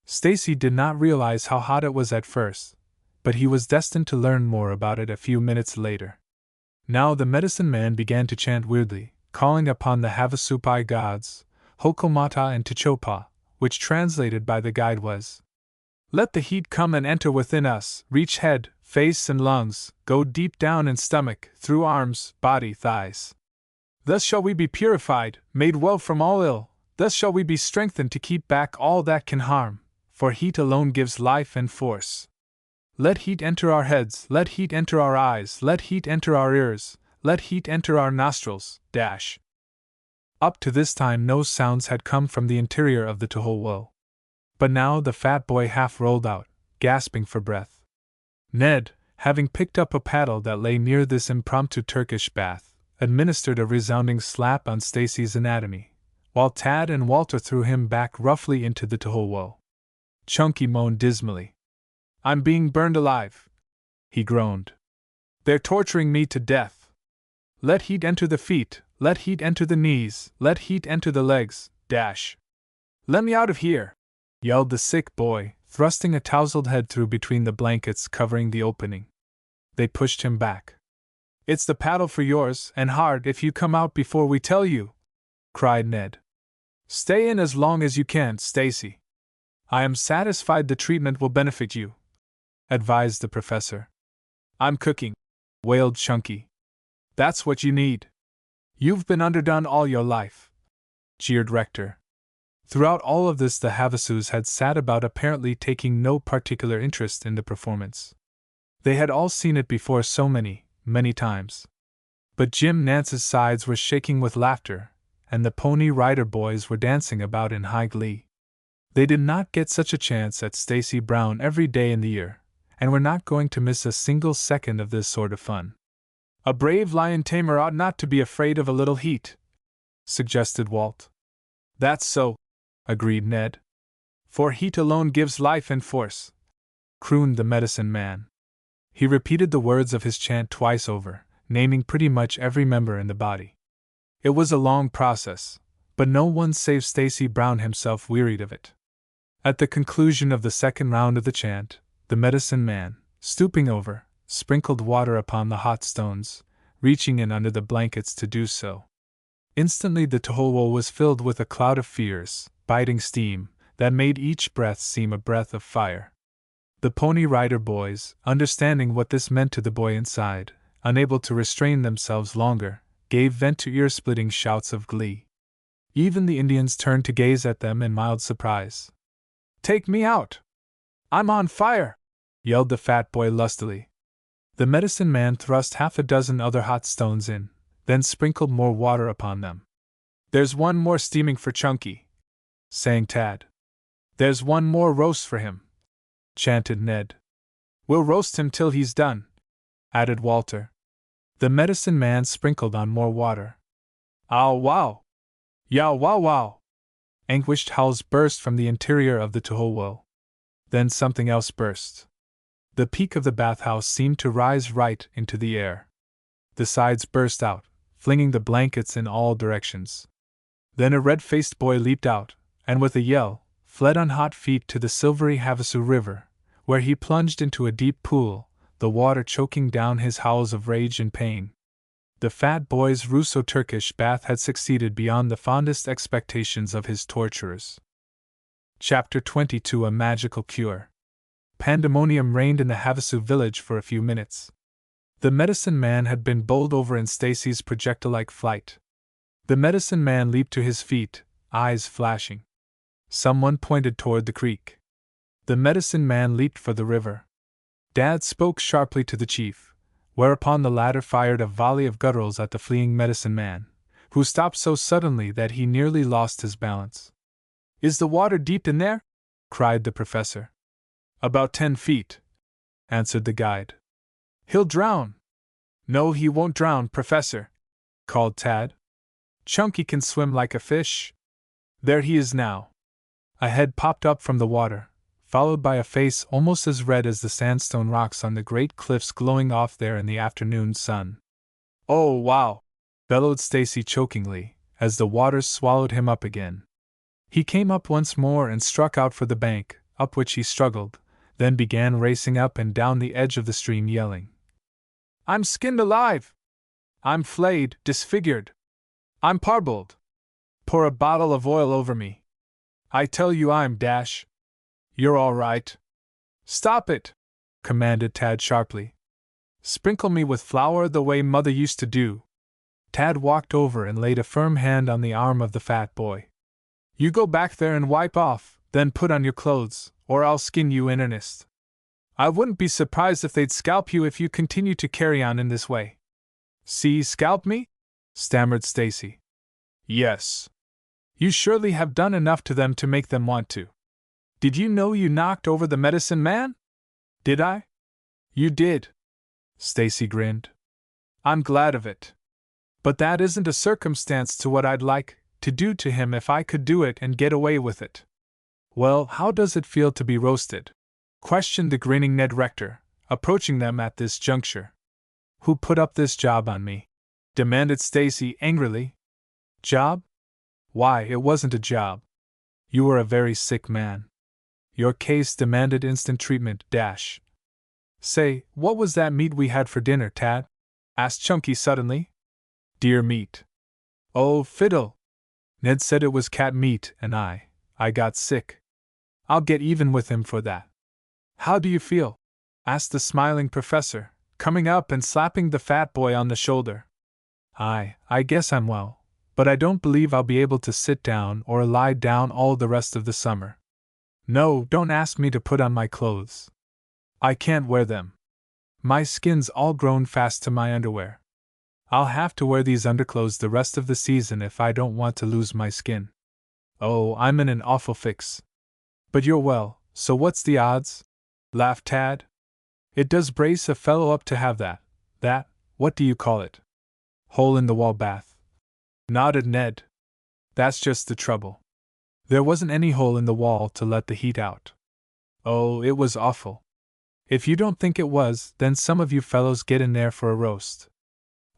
S1: Stacy did not realize how hot it was at first, but he was destined to learn more about it a few minutes later. Now the medicine man began to chant weirdly, calling upon the Havasupai gods, Hokomata and Tichopa, which translated by the guide was, Let the heat come and enter within us, reach head, face and lungs, go deep down in stomach, through arms, body, thighs. Thus shall we be purified, made well from all ill, thus shall we be strengthened to keep back all that can harm, for heat alone gives life and force. Let heat enter our heads, let heat enter our eyes, let heat enter our ears, let heat enter our nostrils, dash. Up to this time no sounds had come from the interior of the Toholwoh. But now the fat boy half rolled out, gasping for breath. Ned, having picked up a paddle that lay near this impromptu Turkish bath, administered a resounding slap on Stacy's anatomy, while Tad and Walter threw him back roughly into the Toholwoh. Chunky moaned dismally. I'm being burned alive, he groaned. They're torturing me to death. Let heat enter the feet, let heat enter the knees, let heat enter the legs, dash. Let me out of here, yelled the sick boy, thrusting a tousled head through between the blankets covering the opening. They pushed him back. It's the paddle for yours, and hard if you come out before we tell you, cried Ned. Stay in as long as you can, Stacy. I am satisfied the treatment will benefit you, advised the professor. I'm cooking, wailed Chunky. That's what you need. You've been underdone all your life, jeered Rector, Throughout all of this, the Havasus had sat about, apparently taking no particular interest in the performance. They had all seen it before so many times. But Jim Nance's sides were shaking with laughter, and the Pony Rider boys were dancing about in high glee. They did not get such a chance at Stacy Brown every day in the year, and were not going to miss a single second of this sort of fun. A brave lion tamer ought not to be afraid of a little heat, suggested Walt. That's so, agreed Ned. For heat alone gives life and force, crooned the medicine man. He repeated the words of his chant twice over, naming pretty much every member in the body. It was a long process, but no one save Stacy Brown himself wearied of it. At the conclusion of the second round of the chant, the medicine man, stooping over, sprinkled water upon the hot stones, reaching in under the blankets to do so. Instantly the Toholwoh was filled with a cloud of fierce, biting steam, that made each breath seem a breath of fire. The Pony Rider boys, understanding what this meant to the boy inside, unable to restrain themselves longer, gave vent to ear-splitting shouts of glee. Even the Indians turned to gaze at them in mild surprise. "Take me out! I'm on fire!" yelled the fat boy lustily. The medicine man thrust half a dozen other hot stones in, then sprinkled more water upon them. "There's one more steaming for Chunky," sang Tad. "There's one more roast for him," chanted Ned. "We'll roast him till he's done," added Walter. The medicine man sprinkled on more water. "Ow wow! Yow wow wow!" Anguished howls burst from the interior of the Toholwoh. Then something else burst. The peak of the bathhouse seemed to rise right into the air. The sides burst out, flinging the blankets in all directions. Then a red-faced boy leaped out, and with a yell, fled on hot feet to the silvery Havasu River, where he plunged into a deep pool, the water choking down his howls of rage and pain. The fat boy's Russo-Turkish bath had succeeded beyond the fondest expectations of his torturers. Chapter 22: A Magical Cure. Pandemonium reigned in the Havasu village for a few minutes. The medicine man had been bowled over in Stacy's projectile-like flight. The medicine man leaped to his feet, eyes flashing. Someone pointed toward the creek. The medicine man leaped for the river. Dad spoke sharply to the chief, whereupon the latter fired a volley of gutturals at the fleeing medicine man, who stopped so suddenly that he nearly lost his balance. "Is the water deep in there?" cried the professor. "About 10 feet," answered the guide. "He'll drown." "No, he won't drown, Professor," called Tad. "Chunky can swim like a fish." There he is now. A head popped up from the water, followed by a face almost as red as the sandstone rocks on the great cliffs glowing off there in the afternoon sun. "Oh, wow!" bellowed Stacy chokingly, as the waters swallowed him up again. He came up once more and struck out for the bank, up which he struggled, then began racing up and down the edge of the stream yelling. "I'm skinned alive! I'm flayed, disfigured! I'm parboiled! Pour a bottle of oil over me! I tell you I'm dash! You're all right!" "Stop it!" commanded Tad sharply. "Sprinkle me with flour the way Mother used to do." Tad walked over and laid a firm hand on the arm of the fat boy. "You go back there and wipe off, then put on your clothes, or I'll skin you in earnest. I wouldn't be surprised if they'd scalp you if you continue to carry on in this way." "See, scalp me?" stammered Stacy. "Yes. You surely have done enough to them to make them want to. Did you know you knocked over the medicine man?" "Did I?" "You did." Stacy grinned. "I'm glad of it. But that isn't a circumstance to what I'd like to do to him if I could do it and get away with it." "Well, how does it feel to be roasted?" questioned the grinning Ned Rector, approaching them at this juncture. "Who put up this job on me?" demanded Stacy angrily. "Job? Why, it wasn't a job. You were a very sick man. Your case demanded instant treatment, dash." "Say, what was that meat we had for dinner, Tad?" asked Chunky suddenly. "Deer meat." "Oh, fiddle! Ned said it was cat meat, and I got sick. I'll get even with him for that." "How do you feel?" asked the smiling professor, coming up and slapping the fat boy on the shoulder. I guess I'm well, but I don't believe I'll be able to sit down or lie down all the rest of the summer. No, don't ask me to put on my clothes. I can't wear them. My skin's all grown fast to my underwear. I'll have to wear these underclothes the rest of the season if I don't want to lose my skin. Oh, I'm in an awful fix. But you're well, so what's the odds? Laughed Tad. It does brace a fellow up to have what do you call it? Hole-in-the-wall bath. Nodded Ned. That's just the trouble. There wasn't any hole in the wall to let the heat out. Oh, it was awful. If you don't think it was, then some of you fellows get in there for a roast.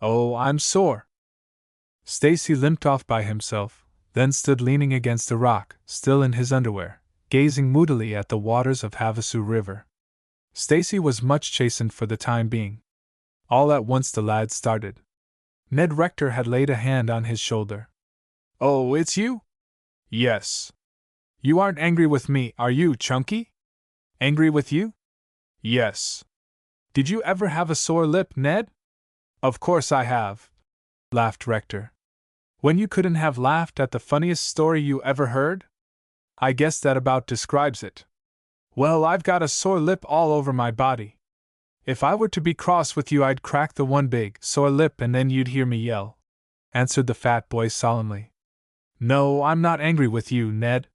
S1: Oh, I'm sore. Stacy limped off by himself, then stood leaning against a rock, still in his underwear, gazing moodily at the waters of Havasu River. Stacy was much chastened for the time being. All at once the lad started. Ned Rector had laid a hand on his shoulder. Oh, it's you? Yes. You aren't angry with me, are you, Chunky? Angry with you? Yes. Did you ever have a sore lip, Ned? Of course I have, laughed Rector. When you couldn't have laughed at the funniest story you ever heard? I guess that about describes it. Well, I've got a sore lip all over my body. If I were to be cross with you, I'd crack the one big, sore lip and then you'd hear me yell, answered the fat boy solemnly. No, I'm not angry with you, Ned.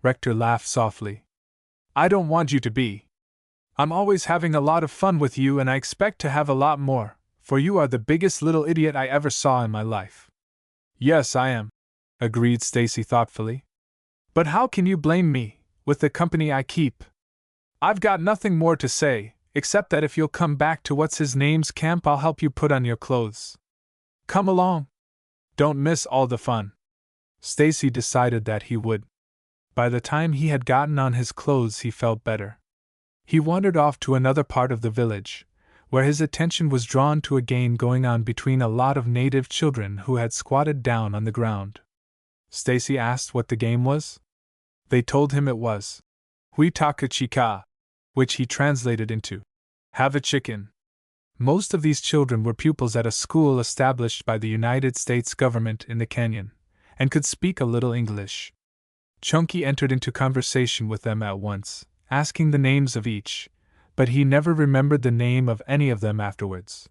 S1: Rector laughed softly. I don't want you to be. I'm always having a lot of fun with you and I expect to have a lot more, for you are the biggest little idiot I ever saw in my life. Yes, I am, agreed Stacy thoughtfully. But how can you blame me, with the company I keep? I've got nothing more to say, except that if you'll come back to what's-his-name's camp, I'll help you put on your clothes. Come along. Don't miss all the fun. Stacy decided that he would. By the time he had gotten on his clothes, he felt better. He wandered off to another part of the village, where his attention was drawn to a game going on between a lot of native children who had squatted down on the ground. Stacy asked what the game was. They told him it was Huitaka Chica, which he translated into have a chicken. Most of these children were pupils at a school established by the United States government in the canyon, and could speak a little English. Chunky entered into conversation with them at once, asking the names of each, but he never remembered the name of any of them afterwards.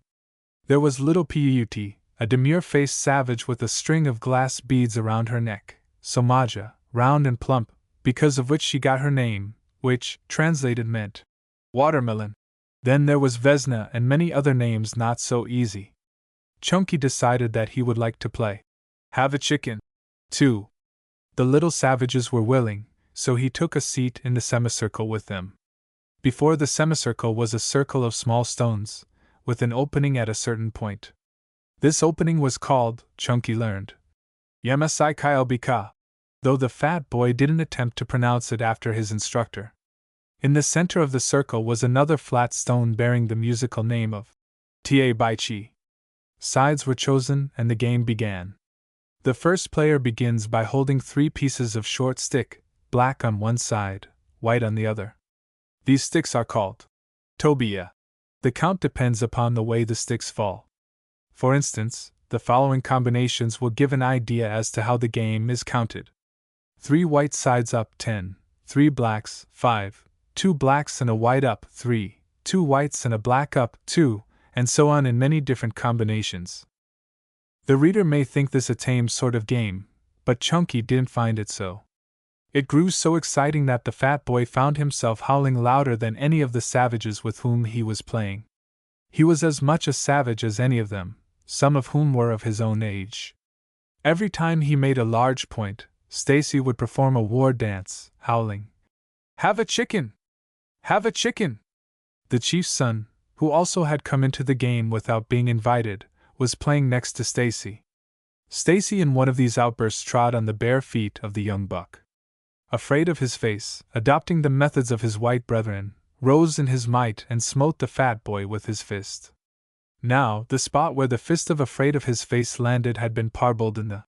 S1: There was little Piyuti, a demure-faced savage with a string of glass beads around her neck, Somaja, round and plump, because of which she got her name, which, translated, meant watermelon. Then there was Vesna and many other names not so easy. Chunky decided that he would like to play have a chicken, too. The little savages were willing, so he took a seat in the semicircle with them. Before the semicircle was a circle of small stones, with an opening at a certain point. This opening was called, Chunky learned, Yamasai Kyobika, though the fat boy didn't attempt to pronounce it after his instructor. In the center of the circle was another flat stone bearing the musical name of Ta Baichi. Sides were chosen and the game began. The first player begins by holding 3 pieces of short stick, black on one side, white on the other. These sticks are called Tobiya. The count depends upon the way the sticks fall. For instance, the following combinations will give an idea as to how the game is counted. 3 white sides up 10, 3 blacks 5, 2 blacks and a white up 3, 2 whites and a black up 2, and so on in many different combinations. The reader may think this a tame sort of game, but Chunky didn't find it so. It grew so exciting that the fat boy found himself howling louder than any of the savages with whom he was playing. He was as much a savage as any of them, some of whom were of his own age. Every time he made a large point, Stacy would perform a war dance, howling, "Have a chicken! Have a chicken!" The chief's son, who also had come into the game without being invited, was playing next to Stacy. Stacy in one of these outbursts trod on the bare feet of the young buck. Afraid of his face, adopting the methods of his white brethren, rose in his might and smote the fat boy with his fist. Now, the spot where the fist of afraid of his face landed had been parboiled in the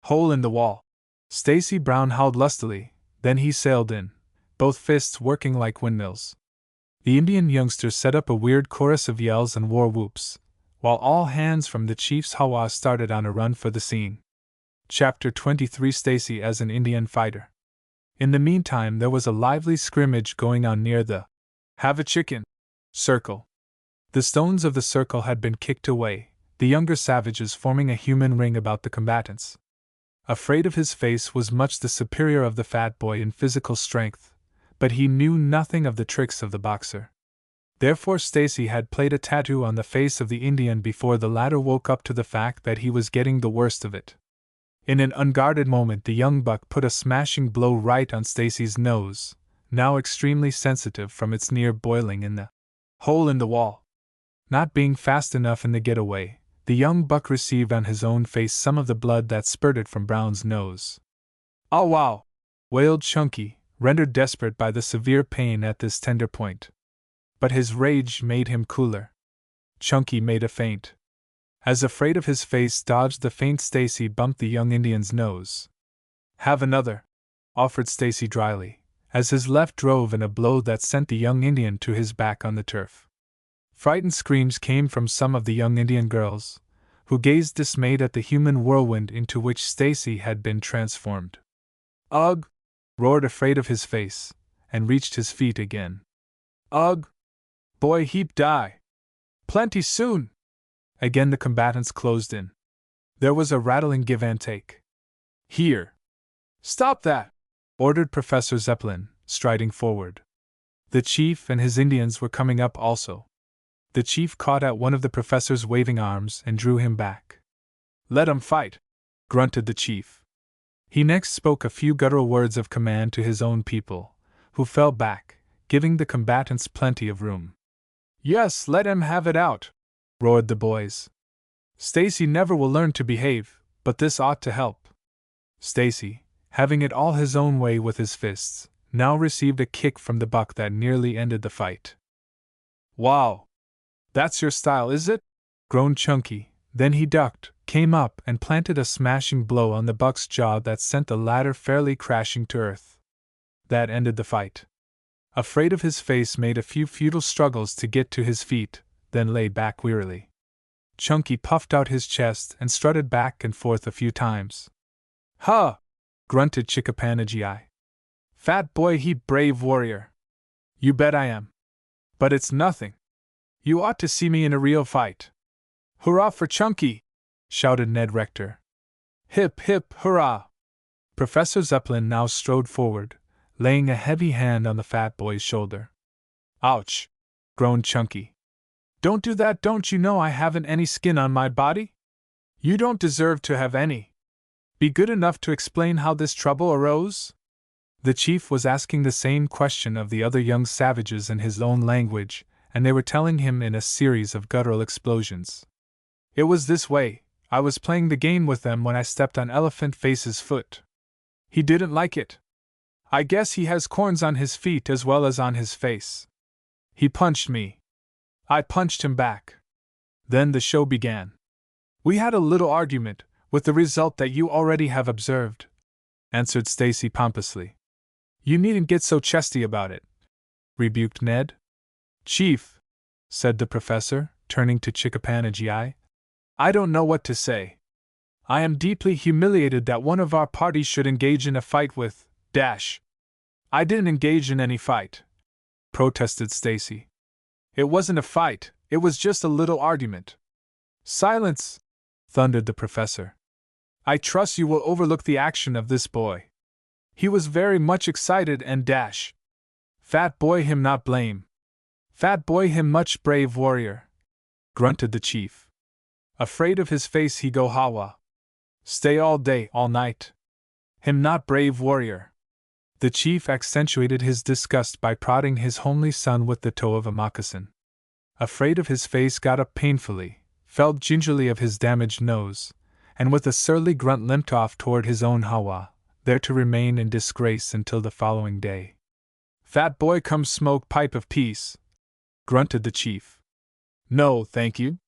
S1: hole in the wall. Stacy Brown howled lustily, then he sailed in, both fists working like windmills. The Indian youngsters set up a weird chorus of yells and war whoops, while all hands from the chief's hawa started on a run for the scene. Chapter 23 Stacy as an Indian Fighter. In the meantime, there was a lively scrimmage going on near the "Have a Chicken" circle. The stones of the circle had been kicked away, the younger savages forming a human ring about the combatants. Afraid of his face was much the superior of the fat boy in physical strength, but he knew nothing of the tricks of the boxer. Therefore Stacy had played a tattoo on the face of the Indian before the latter woke up to the fact that he was getting the worst of it. In an unguarded moment the young buck put a smashing blow right on Stacy's nose, now extremely sensitive from its near boiling in the hole in the wall. Not being fast enough in the getaway, the young buck received on his own face some of the blood that spurted from Brown's nose. "Oh wow!" wailed Chunky, rendered desperate by the severe pain at this tender point. But his rage made him cooler. Chunky made a feint. As afraid of his face dodged the feint, Stacy bumped the young Indian's nose. "Have another," offered Stacy dryly, as his left drove in a blow that sent the young Indian to his back on the turf. Frightened screams came from some of the young Indian girls, who gazed dismayed at the human whirlwind into which Stacy had been transformed. "Ugh!" roared afraid of his face, and reached his feet again. "Ugh! Boy heap die! Plenty soon!" Again the combatants closed in. There was a rattling give and take. "Here! Stop that!" ordered Professor Zeppelin, striding forward. The chief and his Indians were coming up also. The chief caught at one of the professor's waving arms and drew him back. "Let 'em fight!" grunted the chief. He next spoke a few guttural words of command to his own people, who fell back, giving the combatants plenty of room. "Yes, let 'em have it out!" roared the boys. "Stacy never will learn to behave, but this ought to help." Stacy, having it all his own way with his fists, now received a kick from the buck that nearly ended the fight. "Wow! That's your style, is it?" groaned Chunky. Then he ducked, came up, and planted a smashing blow on the buck's jaw that sent the latter fairly crashing to earth. That ended the fight. Afraid of his face made a few futile struggles to get to his feet, then lay back wearily. Chunky puffed out his chest and strutted back and forth a few times. "Huh!" grunted Chickapanaji. "Fat boy he brave warrior. You bet I am. But it's nothing. You ought to see me in a real fight." "Hurrah for Chunky!" shouted Ned Rector. "Hip, hip, hurrah!" Professor Zeppelin now strode forward, laying a heavy hand on the fat boy's shoulder. "Ouch!" groaned Chunky. "Don't do that, don't you know I haven't any skin on my body? You don't deserve to have any. Be good enough to explain how this trouble arose?" The chief was asking the same question of the other young savages in his own language, and they were telling him in a series of guttural explosions. "It was this way, I was playing the game with them when I stepped on Elephant Face's foot. He didn't like it. I guess he has corns on his feet as well as on his face. He punched me. I punched him back. Then the show began. We had a little argument, with the result that you already have observed," answered Stacy pompously. "You needn't get so chesty about it," rebuked Ned. "Chief," said the professor, turning to Chickapanaji, "I don't know what to say. I am deeply humiliated that one of our party should engage in a fight with Dash." "I didn't engage in any fight," protested Stacy. "It wasn't a fight, it was just a little argument." "Silence!" thundered the professor. "I trust you will overlook the action of this boy. He was very much excited and Dash. Fat boy him not blame. Fat boy him much brave warrior," grunted the chief. "Afraid of his face he go hawa. Stay all day, all night. Him not brave warrior." The chief accentuated his disgust by prodding his homely son with the toe of a moccasin. Afraid of his face got up painfully, felt gingerly of his damaged nose, and with a surly grunt limped off toward his own hawa, there to remain in disgrace until the following day. "Fat boy come smoke pipe of peace," grunted the chief. "No, thank you.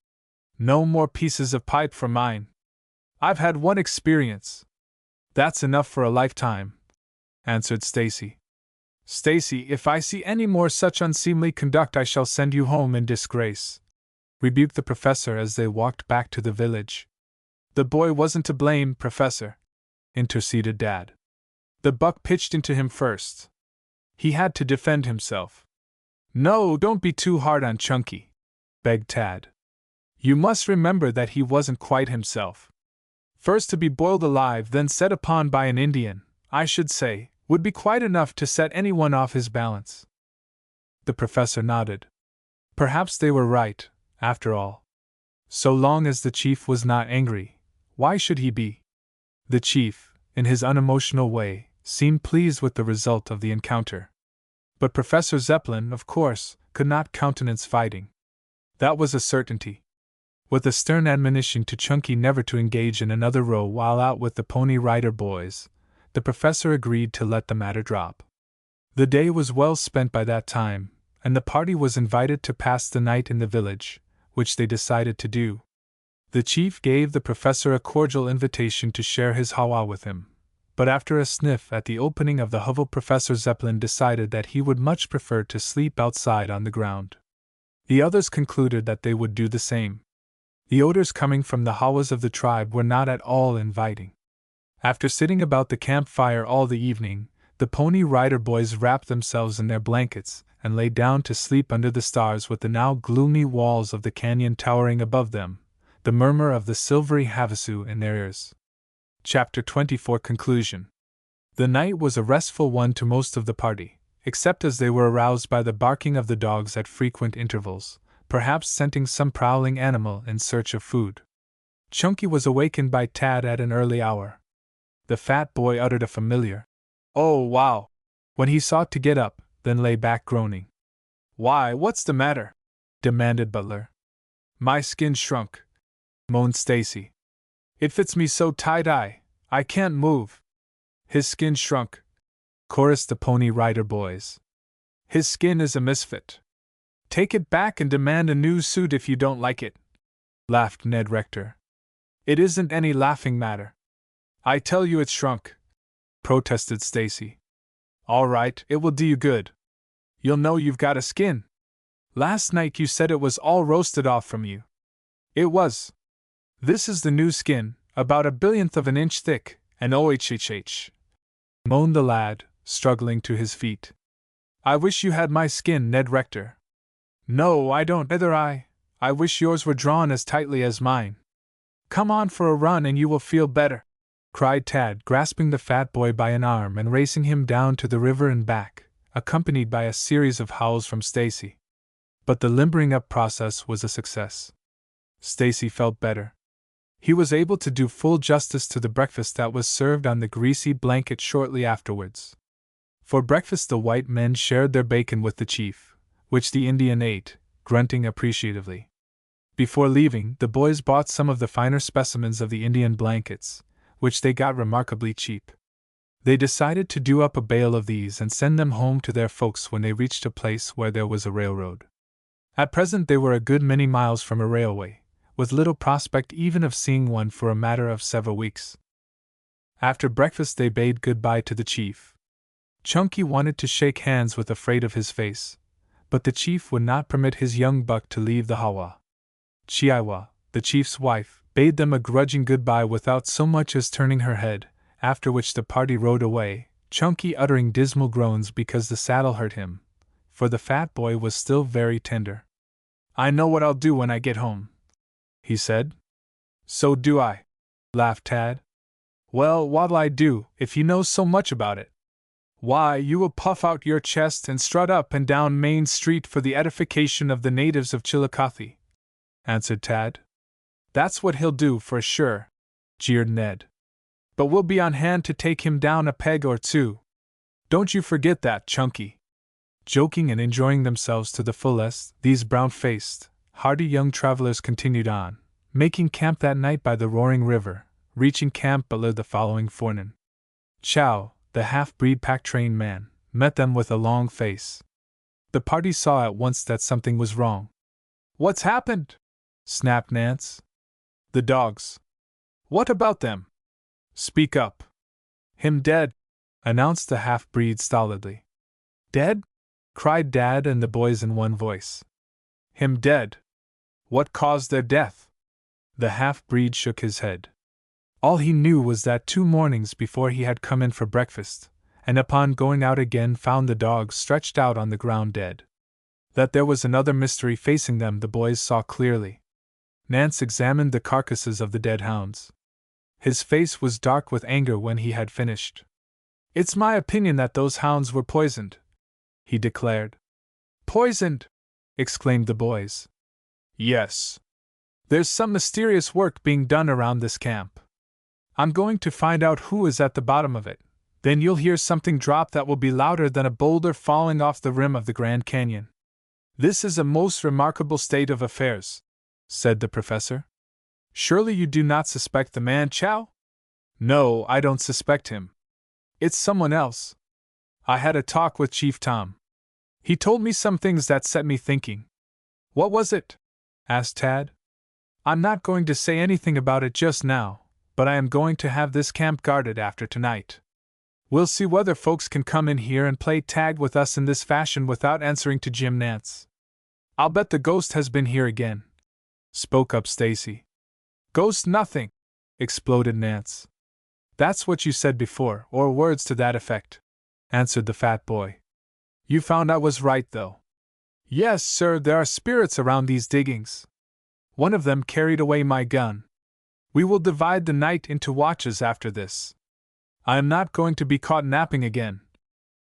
S1: No more pieces of pipe for mine. I've had one experience. That's enough for a lifetime," answered Stacy. "Stacy, if I see any more such unseemly conduct I shall send you home in disgrace," rebuked the professor as they walked back to the village. "The boy wasn't to blame, Professor," interceded Dad. The buck pitched into him first. He had to defend himself. No, don't be too hard on Chunky, begged Tad. You must remember that he wasn't quite himself. First to be boiled alive, then set upon by an Indian, I should say, would be quite enough to set anyone off his balance. The professor nodded. Perhaps they were right, after all. So long as the chief was not angry, why should he be? The chief, in his unemotional way, seemed pleased with the result of the encounter. But Professor Zeppelin, of course, could not countenance fighting. That was a certainty. With a stern admonition to Chunky never to engage in another row while out with the Pony Rider boys, the professor agreed to let the matter drop. The day was well spent by that time, and the party was invited to pass the night in the village, which they decided to do. The chief gave the professor a cordial invitation to share his hawa with him, but after a sniff at the opening of the hovel, Professor Zeppelin decided that he would much prefer to sleep outside on the ground. The others concluded that they would do the same. The odors coming from the hawas of the tribe were not at all inviting. After sitting about the campfire all the evening, the Pony Rider boys wrapped themselves in their blankets and lay down to sleep under the stars with the now gloomy walls of the canyon towering above them, the murmur of the silvery Havasu in their ears. Chapter 24 Conclusion. The night was a restful one to most of the party, except as they were aroused by the barking of the dogs at frequent intervals, perhaps scenting some prowling animal in search of food. Chunky was awakened by Tad at an early hour. The fat boy uttered a familiar, "Oh, wow," when he sought to get up, then lay back groaning. "Why, what's the matter?" demanded Butler. "My skin shrunk," moaned Stacy. "It fits me so tight I can't move." "His skin shrunk," chorused the Pony Rider boys. "His skin is a misfit. Take it back and demand a new suit if you don't like it," laughed Ned Rector. "It isn't any laughing matter. I tell you it's shrunk," protested Stacy. "All right, it will do you good. You'll know you've got a skin. Last night you said it was all roasted off from you." "It was. This is the new skin, about a billionth of an inch thick, and ohhh," moaned the lad, struggling to his feet. "I wish you had my skin, Ned Rector." "No, I don't either. I wish yours were drawn as tightly as mine." "Come on for a run and you will feel better," cried Tad, grasping the fat boy by an arm and racing him down to the river and back, accompanied by a series of howls from Stacy. But the limbering up process was a success. Stacy felt better. He was able to do full justice to the breakfast that was served on the greasy blanket shortly afterwards. For breakfast the white men shared their bacon with the chief, which the Indian ate, grunting appreciatively. Before leaving, the boys bought some of the finer specimens of the Indian blankets, which they got remarkably cheap. They decided to do up a bale of these and send them home to their folks when they reached a place where there was a railroad. At present they were a good many miles from a railway, with little prospect even of seeing one for a matter of several weeks. After breakfast they bade goodbye to the chief. Chunky wanted to shake hands with Afraid of his face, but the chief would not permit his young buck to leave the hawa. Chiiwa, the chief's wife, bade them a grudging goodbye without so much as turning her head, after which the party rode away, Chunky uttering dismal groans because the saddle hurt him, for the fat boy was still very tender. "I know what I'll do when I get home," he said. "So do I," laughed Tad. "Well, what'll I do, if you know so much about it?" "Why, you will puff out your chest and strut up and down Main Street for the edification of the natives of Chillicothe," answered Tad. "That's what he'll do for sure," jeered Ned. "But we'll be on hand to take him down a peg or two. Don't you forget that, Chunky." Joking and enjoying themselves to the fullest, these brown-faced, hardy young travelers continued on, making camp that night by the roaring river, reaching Camp Butler the following forenoon. Chow, the half-breed pack-train man, met them with a long face. The party saw at once that something was wrong. "What's happened?" snapped Nance. "The dogs." "What about them?" "Speak up." "Him dead," announced the half-breed stolidly. "Dead?" cried Dad and the boys in one voice. "Him dead." "What caused their death?" The half-breed shook his head. All he knew was that 2 mornings before he had come in for breakfast, and upon going out again found the dogs stretched out on the ground dead. That there was another mystery facing them the boys saw clearly. Nance examined the carcasses of the dead hounds. His face was dark with anger when he had finished. "It's my opinion that those hounds were poisoned," he declared. "Poisoned!" exclaimed the boys. "Yes. There's some mysterious work being done around this camp. I'm going to find out who is at the bottom of it. Then you'll hear something drop that will be louder than a boulder falling off the rim of the Grand Canyon. This is a most remarkable state of affairs," said the professor. "Surely you do not suspect the man Chow?" "No, I don't suspect him. It's someone else. I had a talk with Chief Tom. He told me some things that set me thinking." "What was it?" asked Tad. "I'm not going to say anything about it just now, but I am going to have this camp guarded after tonight. We'll see whether folks can come in here and play tag with us in this fashion without answering to Jim Nance." "I'll bet the ghost has been here again," spoke up Stacy. "Ghost nothing!" exploded Nance. "That's what you said before, or words to that effect," answered the fat boy. "You found I was right, though." "Yes, sir, there are spirits around these diggings. One of them carried away my gun. We will divide the night into watches after this. I am not going to be caught napping again,"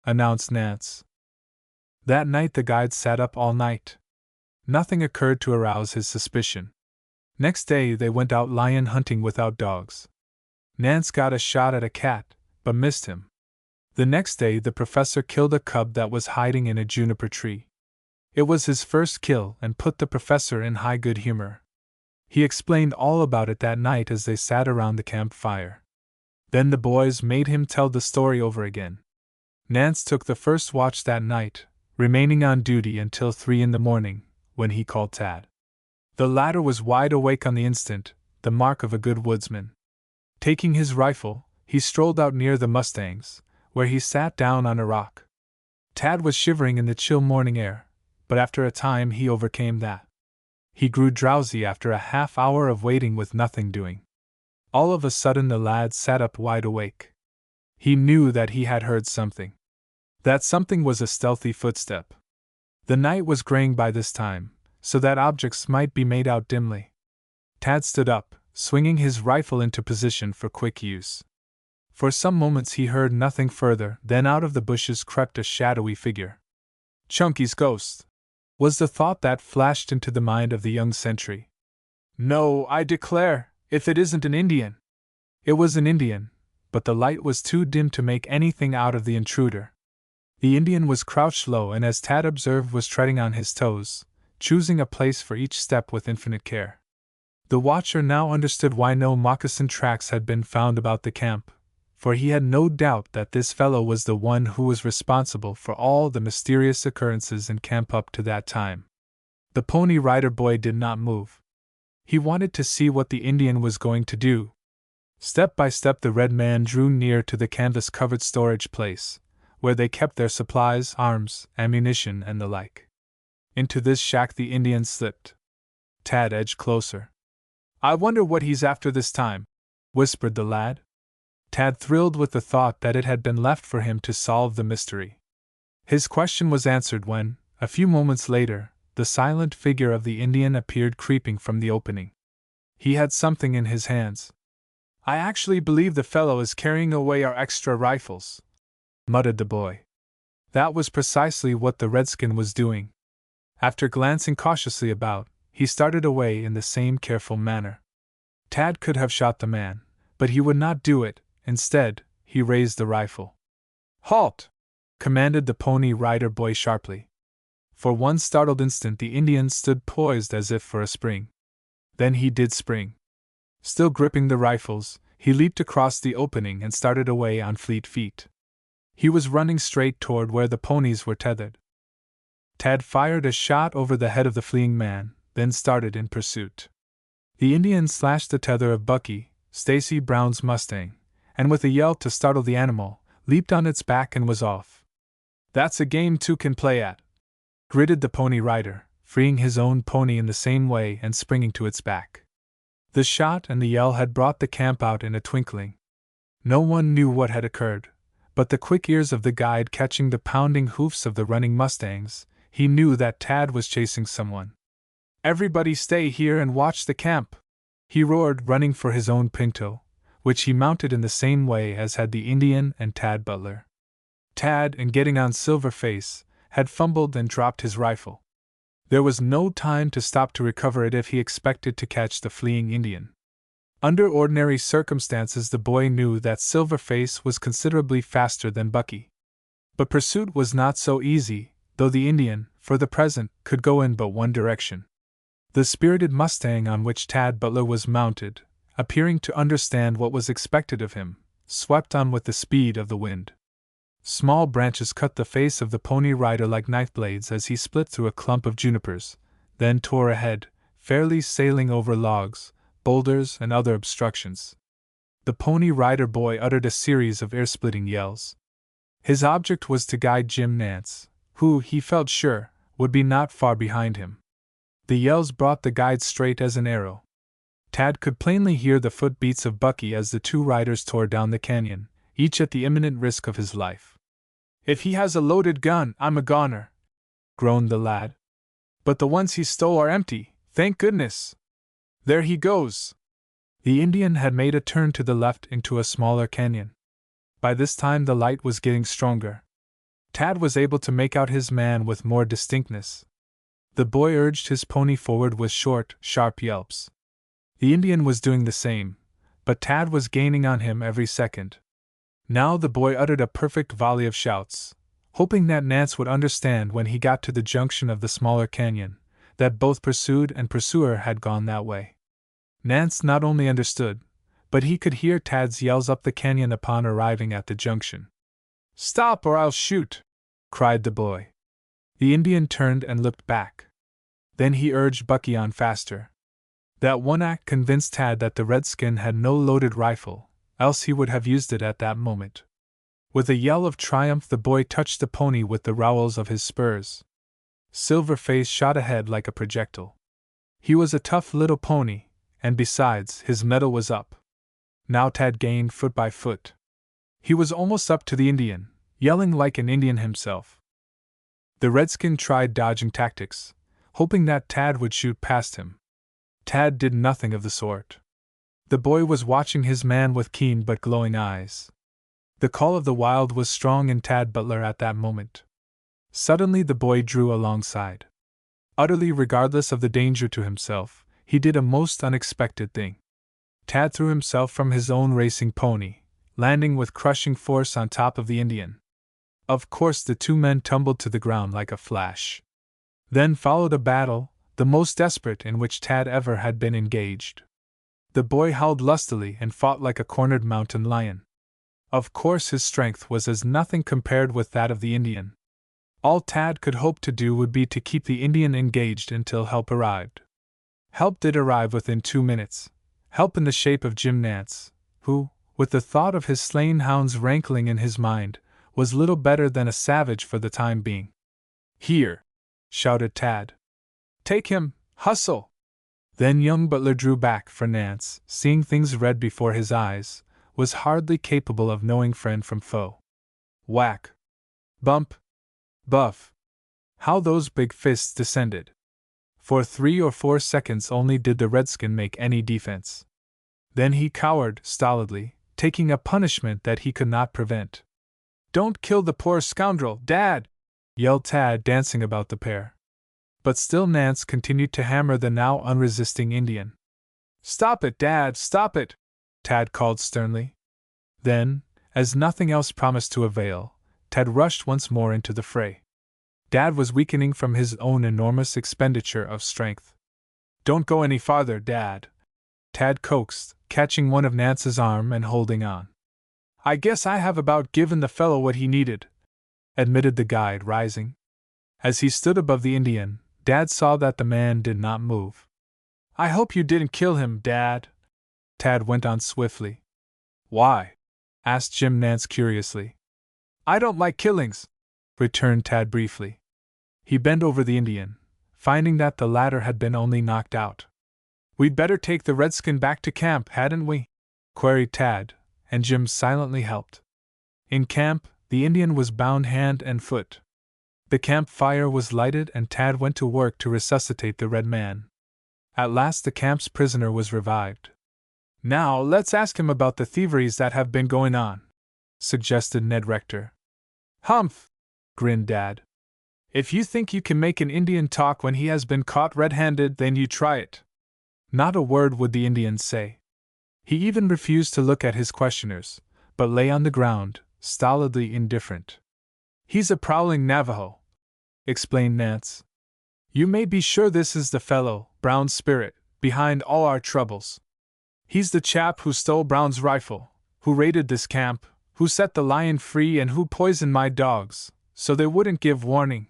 S1: announced Nance. That night the guide sat up all night. Nothing occurred to arouse his suspicion. Next day they went out lion hunting without dogs. Nance got a shot at a cat, but missed him. The next day the professor killed a cub that was hiding in a juniper tree. It was his first kill and put the professor in high good humor. He explained all about it that night as they sat around the campfire. Then the boys made him tell the story over again. Nance took the first watch that night, remaining on duty until 3 in the morning, when he called Tad. The latter was wide awake on the instant, the mark of a good woodsman. Taking his rifle, he strolled out near the mustangs, where he sat down on a rock. Tad was shivering in the chill morning air, but after a time he overcame that. He grew drowsy after a half hour of waiting with nothing doing. All of a sudden the lad sat up wide awake. He knew that he had heard something. That something was a stealthy footstep. The night was graying by this time, so that objects might be made out dimly. Tad stood up, swinging his rifle into position for quick use. For some moments he heard nothing further, then out of the bushes crept a shadowy figure. "Chunky's ghost," was the thought that flashed into the mind of the young sentry. "No, I declare, if it isn't an Indian!" It was an Indian, but the light was too dim to make anything out of the intruder. The Indian was crouched low and, as Tad observed, was treading on his toes, choosing a place for each step with infinite care. The watcher now understood why no moccasin tracks had been found about the camp, for he had no doubt that this fellow was the one who was responsible for all the mysterious occurrences in camp up to that time. The Pony Rider boy did not move. He wanted to see what the Indian was going to do. Step by step the red man drew near to the canvas-covered storage place, where they kept their supplies, arms, ammunition, and the like. Into this shack the Indian slipped. Tad edged closer. "I wonder what he's after this time," whispered the lad. Tad thrilled with the thought that it had been left for him to solve the mystery. His question was answered when, a few moments later, the silent figure of the Indian appeared creeping from the opening. He had something in his hands. "I actually believe the fellow is carrying away our extra rifles," muttered the boy. That was precisely what the redskin was doing. After glancing cautiously about, he started away in the same careful manner. Tad could have shot the man, but he would not do it. Instead, he raised the rifle. "Halt!" commanded the Pony Rider boy sharply. For one startled instant the Indian stood poised as if for a spring. Then he did spring. Still gripping the rifles, he leaped across the opening and started away on fleet feet. He was running straight toward where the ponies were tethered. Tad fired a shot over the head of the fleeing man, then started in pursuit. The Indian slashed the tether of Bucky, Stacy Brown's Mustang, and with a yell to startle the animal, leaped on its back and was off. "That's a game two can play at," gritted the Pony Rider, freeing his own pony in the same way and springing to its back. The shot and the yell had brought the camp out in a twinkling. No one knew what had occurred, but the quick ears of the guide catching the pounding hoofs of the running mustangs, he knew that Tad was chasing someone. "Everybody stay here and watch the camp!" he roared, running for his own pinto, which he mounted in the same way as had the Indian and Tad Butler. Tad, in getting on Silverface, had fumbled and dropped his rifle. There was no time to stop to recover it if he expected to catch the fleeing Indian. Under ordinary circumstances, the boy knew that Silverface was considerably faster than Bucky. But pursuit was not so easy, though the Indian, for the present, could go in but one direction. The spirited mustang on which Tad Butler was mounted, appearing to understand what was expected of him, swept on with the speed of the wind. Small branches cut the face of the Pony Rider like knife blades as he split through a clump of junipers, then tore ahead, fairly sailing over logs, boulders, and other obstructions. The Pony Rider boy uttered a series of ear-splitting yells. His object was to guide Jim Nance, who, he felt sure, would be not far behind him. The yells brought the guide straight as an arrow. Tad could plainly hear the footbeats of Bucky as the two riders tore down the canyon, each at the imminent risk of his life. "If he has a loaded gun, I'm a goner," groaned the lad. "But the ones he stole are empty, thank goodness! There he goes!" The Indian had made a turn to the left into a smaller canyon. By this time the light was getting stronger. Tad was able to make out his man with more distinctness. The boy urged his pony forward with short, sharp yelps. The Indian was doing the same, but Tad was gaining on him every second. Now the boy uttered a perfect volley of shouts, hoping that Nance would understand when he got to the junction of the smaller canyon, that both pursued and pursuer had gone that way. Nance not only understood, but he could hear Tad's yells up the canyon upon arriving at the junction. "Stop or I'll shoot!" cried the boy. The Indian turned and looked back. Then he urged Bucky on faster. That one act convinced Tad that the redskin had no loaded rifle, else he would have used it at that moment. With a yell of triumph, the boy touched the pony with the rowels of his spurs. Silverface shot ahead like a projectile. He was a tough little pony, and besides, his mettle was up. Now Tad gained foot by foot. He was almost up to the Indian, yelling like an Indian himself. The redskin tried dodging tactics, hoping that Tad would shoot past him. Tad did nothing of the sort. The boy was watching his man with keen but glowing eyes. The call of the wild was strong in Tad Butler at that moment. Suddenly the boy drew alongside. Utterly regardless of the danger to himself, he did a most unexpected thing. Tad threw himself from his own racing pony, landing with crushing force on top of the Indian. Of course the two men tumbled to the ground like a flash. Then followed a battle, the most desperate in which Tad ever had been engaged. The boy howled lustily and fought like a cornered mountain lion. Of course his strength was as nothing compared with that of the Indian. All Tad could hope to do would be to keep the Indian engaged until help arrived. Help did arrive within 2 minutes, help in the shape of Jim Nance, who, with the thought of his slain hounds rankling in his mind, was little better than a savage for the time being. "Here!" shouted Tad. "Take him, hustle!" Then young Butler drew back, for Nance, seeing things red before his eyes, was hardly capable of knowing friend from foe. Whack! Bump! Buff! How those big fists descended! For 3 or 4 seconds only did the redskin make any defense. Then he cowered stolidly, taking a punishment that he could not prevent. "Don't kill the poor scoundrel, Dad!" yelled Tad, dancing about the pair. But still Nance continued to hammer the now unresisting Indian. "Stop it, Dad, stop it!" Tad called sternly. Then, as nothing else promised to avail, Tad rushed once more into the fray. Dad was weakening from his own enormous expenditure of strength. "Don't go any farther, Dad," Tad coaxed, catching one of Nance's arm and holding on. "I guess I have about given the fellow what he needed," admitted the guide, rising. As he stood above the Indian, Dad saw that the man did not move. "I hope you didn't kill him, Dad," Tad went on swiftly. "Why?" asked Jim Nance curiously. "I don't like killings," returned Tad briefly. He bent over the Indian, finding that the latter had been only knocked out. We'd better take the redskin back to camp, hadn't we? Queried Tad, and Jim silently helped. In camp, the Indian was bound hand and foot. The campfire was lighted and Tad went to work to resuscitate the red man. At last the camp's prisoner was revived. Now let's ask him about the thieveries that have been going on, suggested Ned Rector. Humph! Grinned Dad. If you think you can make an Indian talk when he has been caught red-handed, then you try it. Not a word would the Indian say. He even refused to look at his questioners, but lay on the ground, stolidly indifferent. He's a prowling Navajo, explained Nance. You may be sure this is the fellow, Brown's spirit, behind all our troubles. He's the chap who stole Brown's rifle, who raided this camp, who set the lion free and who poisoned my dogs, so they wouldn't give warning.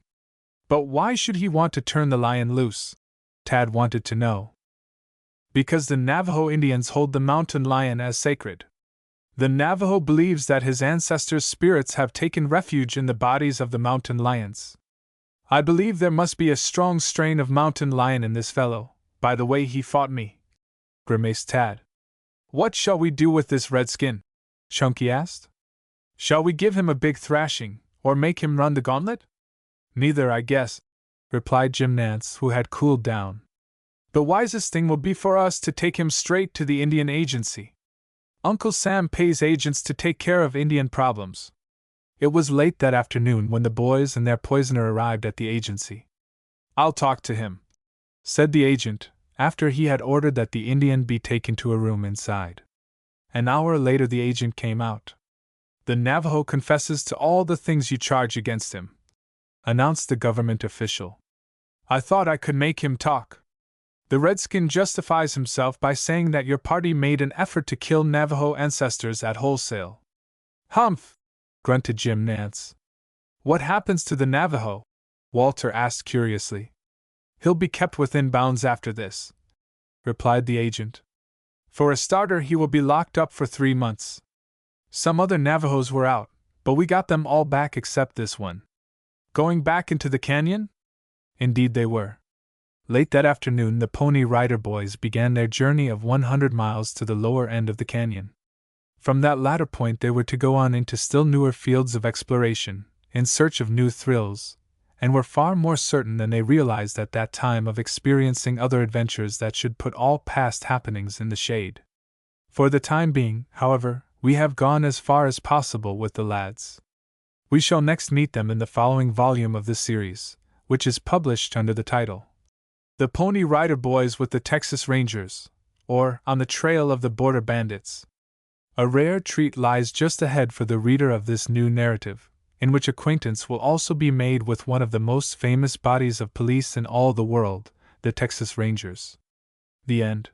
S1: But why should he want to turn the lion loose? Tad wanted to know. Because the Navajo Indians hold the mountain lion as sacred. The Navajo believes that his ancestors' spirits have taken refuge in the bodies of the mountain lions. I believe there must be a strong strain of mountain lion in this fellow, by the way he fought me, grimaced Tad. What shall we do with this redskin? Chunky asked. Shall we give him a big thrashing, or make him run the gauntlet? Neither, I guess, replied Jim Nance, who had cooled down. The wisest thing will be for us to take him straight to the Indian Agency. Uncle Sam pays agents to take care of Indian problems. It was late that afternoon when the boys and their poisoner arrived at the agency. I'll talk to him, said the agent, after he had ordered that the Indian be taken to a room inside. An hour later the agent came out. The Navajo confesses to all the things you charge against him, announced the government official. I thought I could make him talk. The redskin justifies himself by saying that your party made an effort to kill Navajo ancestors at wholesale. Humph! Grunted Jim Nance. What happens to the Navajo? Walter asked curiously. He'll be kept within bounds after this, replied the agent. For a starter, he will be locked up for 3 months. Some other Navajos were out, but we got them all back except this one. Going back into the canyon? Indeed they were. Late that afternoon, the Pony Rider boys began their journey of 100 miles to the lower end of the canyon. From that latter point they were to go on into still newer fields of exploration, in search of new thrills, and were far more certain than they realized at that time of experiencing other adventures that should put all past happenings in the shade. For the time being, however, we have gone as far as possible with the lads. We shall next meet them in the following volume of this series, which is published under the title The Pony Rider Boys with the Texas Rangers, or On the Trail of the Border Bandits. A rare treat lies just ahead for the reader of this new narrative, in which acquaintance will also be made with one of the most famous bodies of police in all the world, the Texas Rangers. The end.